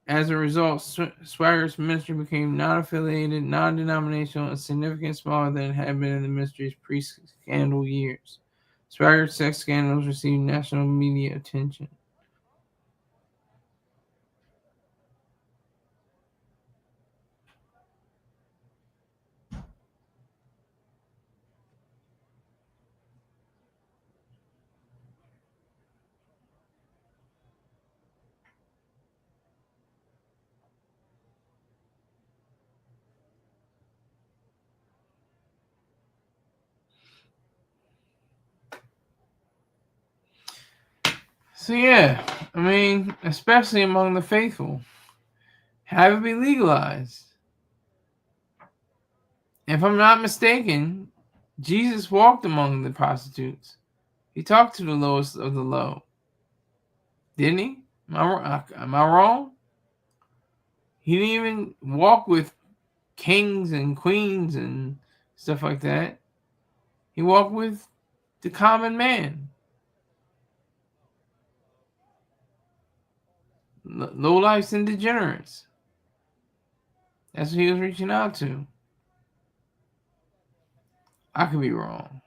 As a result, Swaggart's ministry became non-affiliated, non-denominational, and significantly smaller than it had been in the ministry's pre-scandal years. Swaggart's sex scandals received national media attention. So yeah, I mean, especially among the faithful, have it be legalized. If I'm not mistaken, Jesus walked among the prostitutes. He talked to the lowest of the low. Didn't he? Am I wrong? He didn't even walk with kings and queens and stuff like that. He walked with the common man. Lowlifes and degenerates. That's what he was reaching out to. I could be wrong.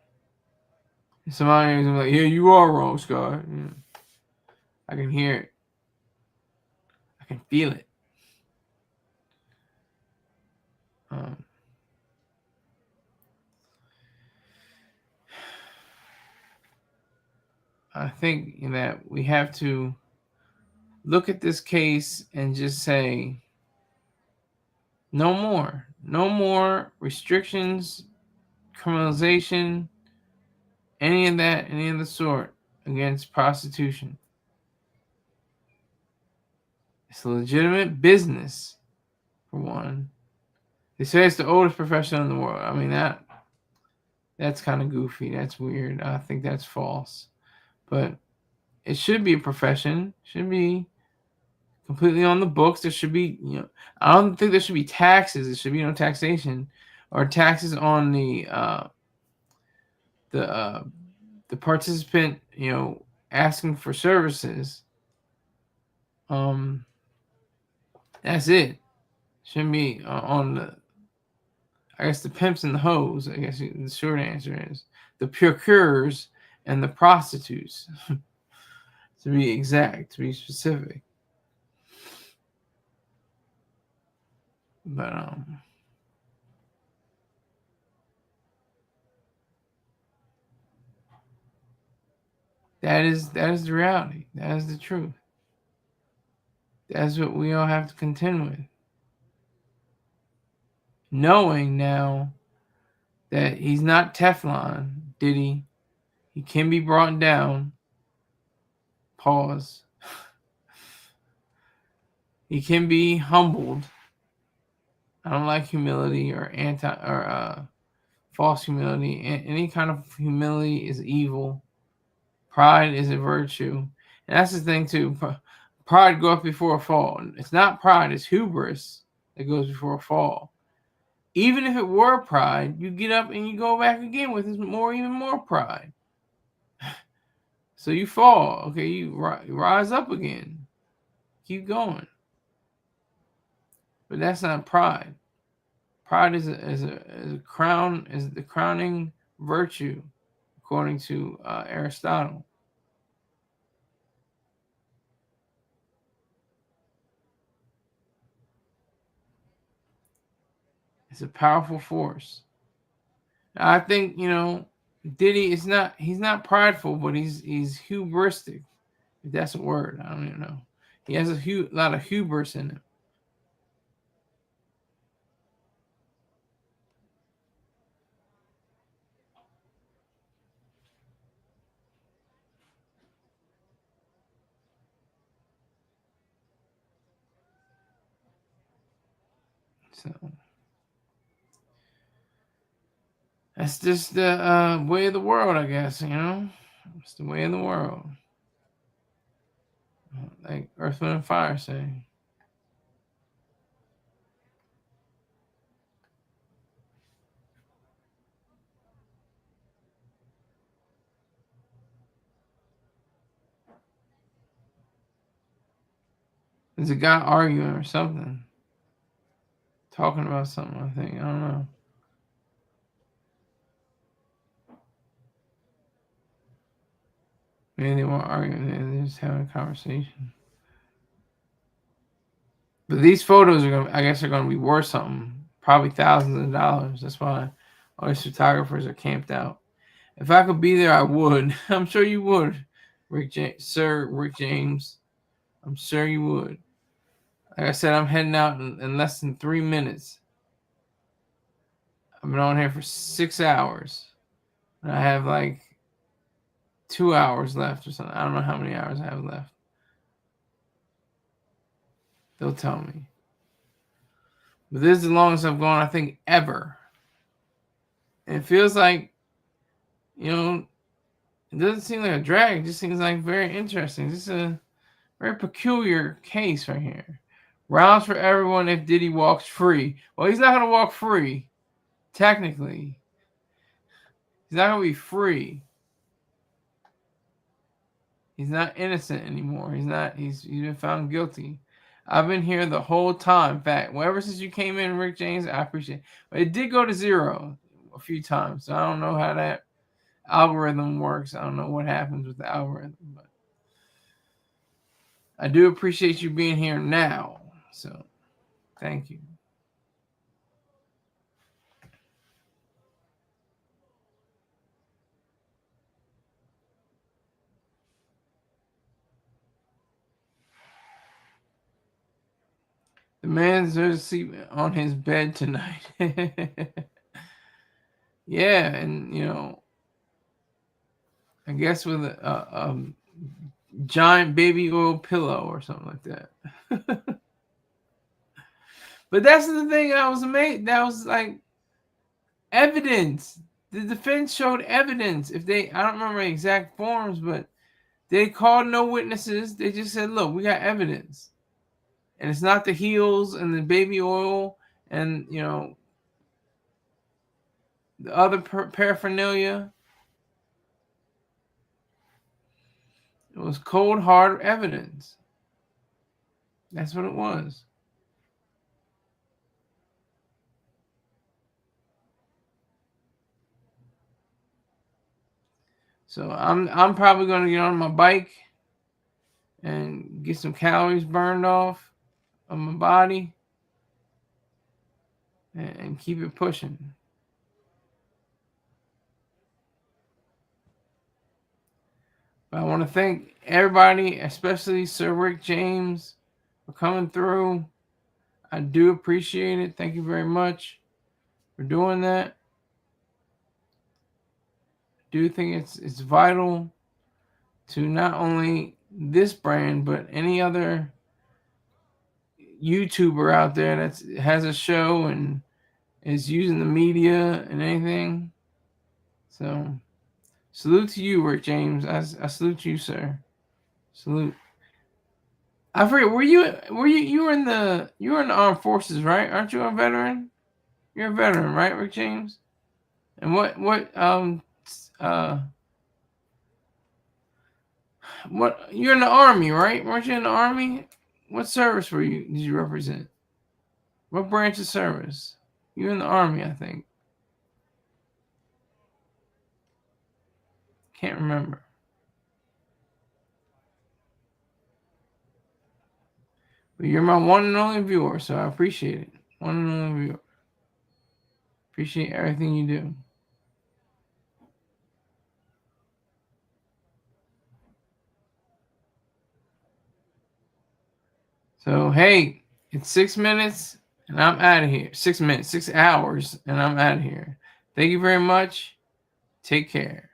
Somebody is like, yeah, you are wrong, Scott. Yeah. I can hear it. I can feel it. I think that we have to look at this case and just say, no more restrictions, criminalization, any of the sort against prostitution. It's a legitimate business, for one. They say it's the oldest profession in the world. I mean, that's kind of goofy. That's weird. I think that's false. But it should be a profession. Should be completely on the books. There should be, I don't think there should be taxes. There should be no taxation or taxes on the participant, asking for services. That's it. Shouldn't be on the, I guess, the pimps and the hoes. I guess the short answer is the procurers and the prostitutes, to be exact, to be specific. But that is the reality. That is the truth. That's what we all have to contend with. Knowing now that he's not Teflon, Diddy, he can be brought down. Pause. He can be humbled. I don't like humility or false humility. Any kind of humility is evil. Pride is a virtue. And that's the thing too. Pride goes before a fall. It's not pride, it's hubris that goes before a fall. Even if it were pride, you get up and you go back again with even more pride. So you fall. Okay, you rise up again. Keep going. But that's not pride. Pride is the crowning virtue, according to Aristotle. It's a powerful force. I think, Diddy is he's not prideful, but he's hubristic. If that's a word, I don't even know. He has a lot of hubris in him. So that's just the way of the world, I guess, It's the way of the world. Like Earth, Wind, and Fire say. There's a guy arguing or something. Talking about something, I think. I don't know. Maybe they weren't arguing, they're just having a conversation. But these photos I guess are gonna be worth something. Probably thousands of dollars. That's why all these photographers are camped out. If I could be there, I would. I'm sure you would, Sir Rick James. I'm sure you would. Like I said, I'm heading out in less than 3 minutes. I've been on here for 6 hours. And I have like 2 hours left or something. I don't know how many hours I have left. They'll tell me. But this is the longest I've gone, I think, ever. And it feels like, it doesn't seem like a drag. It just seems like very interesting. This is a very peculiar case right here. Rounds for everyone if Diddy walks free. Well, he's not going to walk free. Technically. He's not going to be free. He's not innocent anymore. He's been found guilty. I've been here the whole time. In fact, ever since you came in, Rick James, I appreciate it. But it did go to 0 a few times. So I don't know how that algorithm works. I don't know what happens with the algorithm. But I do appreciate you being here now. So thank you. The man's asleep on his bed tonight. Yeah, and I guess with a giant baby oil pillow or something like that. But that's the thing I was amazed. That was like evidence. The defense showed evidence. I don't remember the exact forms, but they called no witnesses. They just said, look, we got evidence. And it's not the heels and the baby oil and, the other paraphernalia. It was cold, hard evidence. That's what it was. So I'm probably going to get on my bike and get some calories burned off of my body and keep it pushing. But I want to thank everybody, especially Sir Rick James, for coming through. I do appreciate it. Thank you very much for doing that. I do think it's vital to not only this brand, but any other YouTuber out there that has a show and is using the media and anything. So salute to you, Rick James. I salute you, sir. Salute. I forget, you were in the armed forces, right? Aren't you a veteran? You're a veteran, right, Rick James? And what you're in the Army, right? Weren't you in the Army? What service did you represent? What branch of service? You're in the Army, I think. Can't remember. But you're my one and only viewer, so I appreciate it. One and only viewer. Appreciate everything you do. So, hey, it's 6 minutes and I'm out of here. 6 minutes, 6 hours, and I'm out of here. Thank you very much. Take care.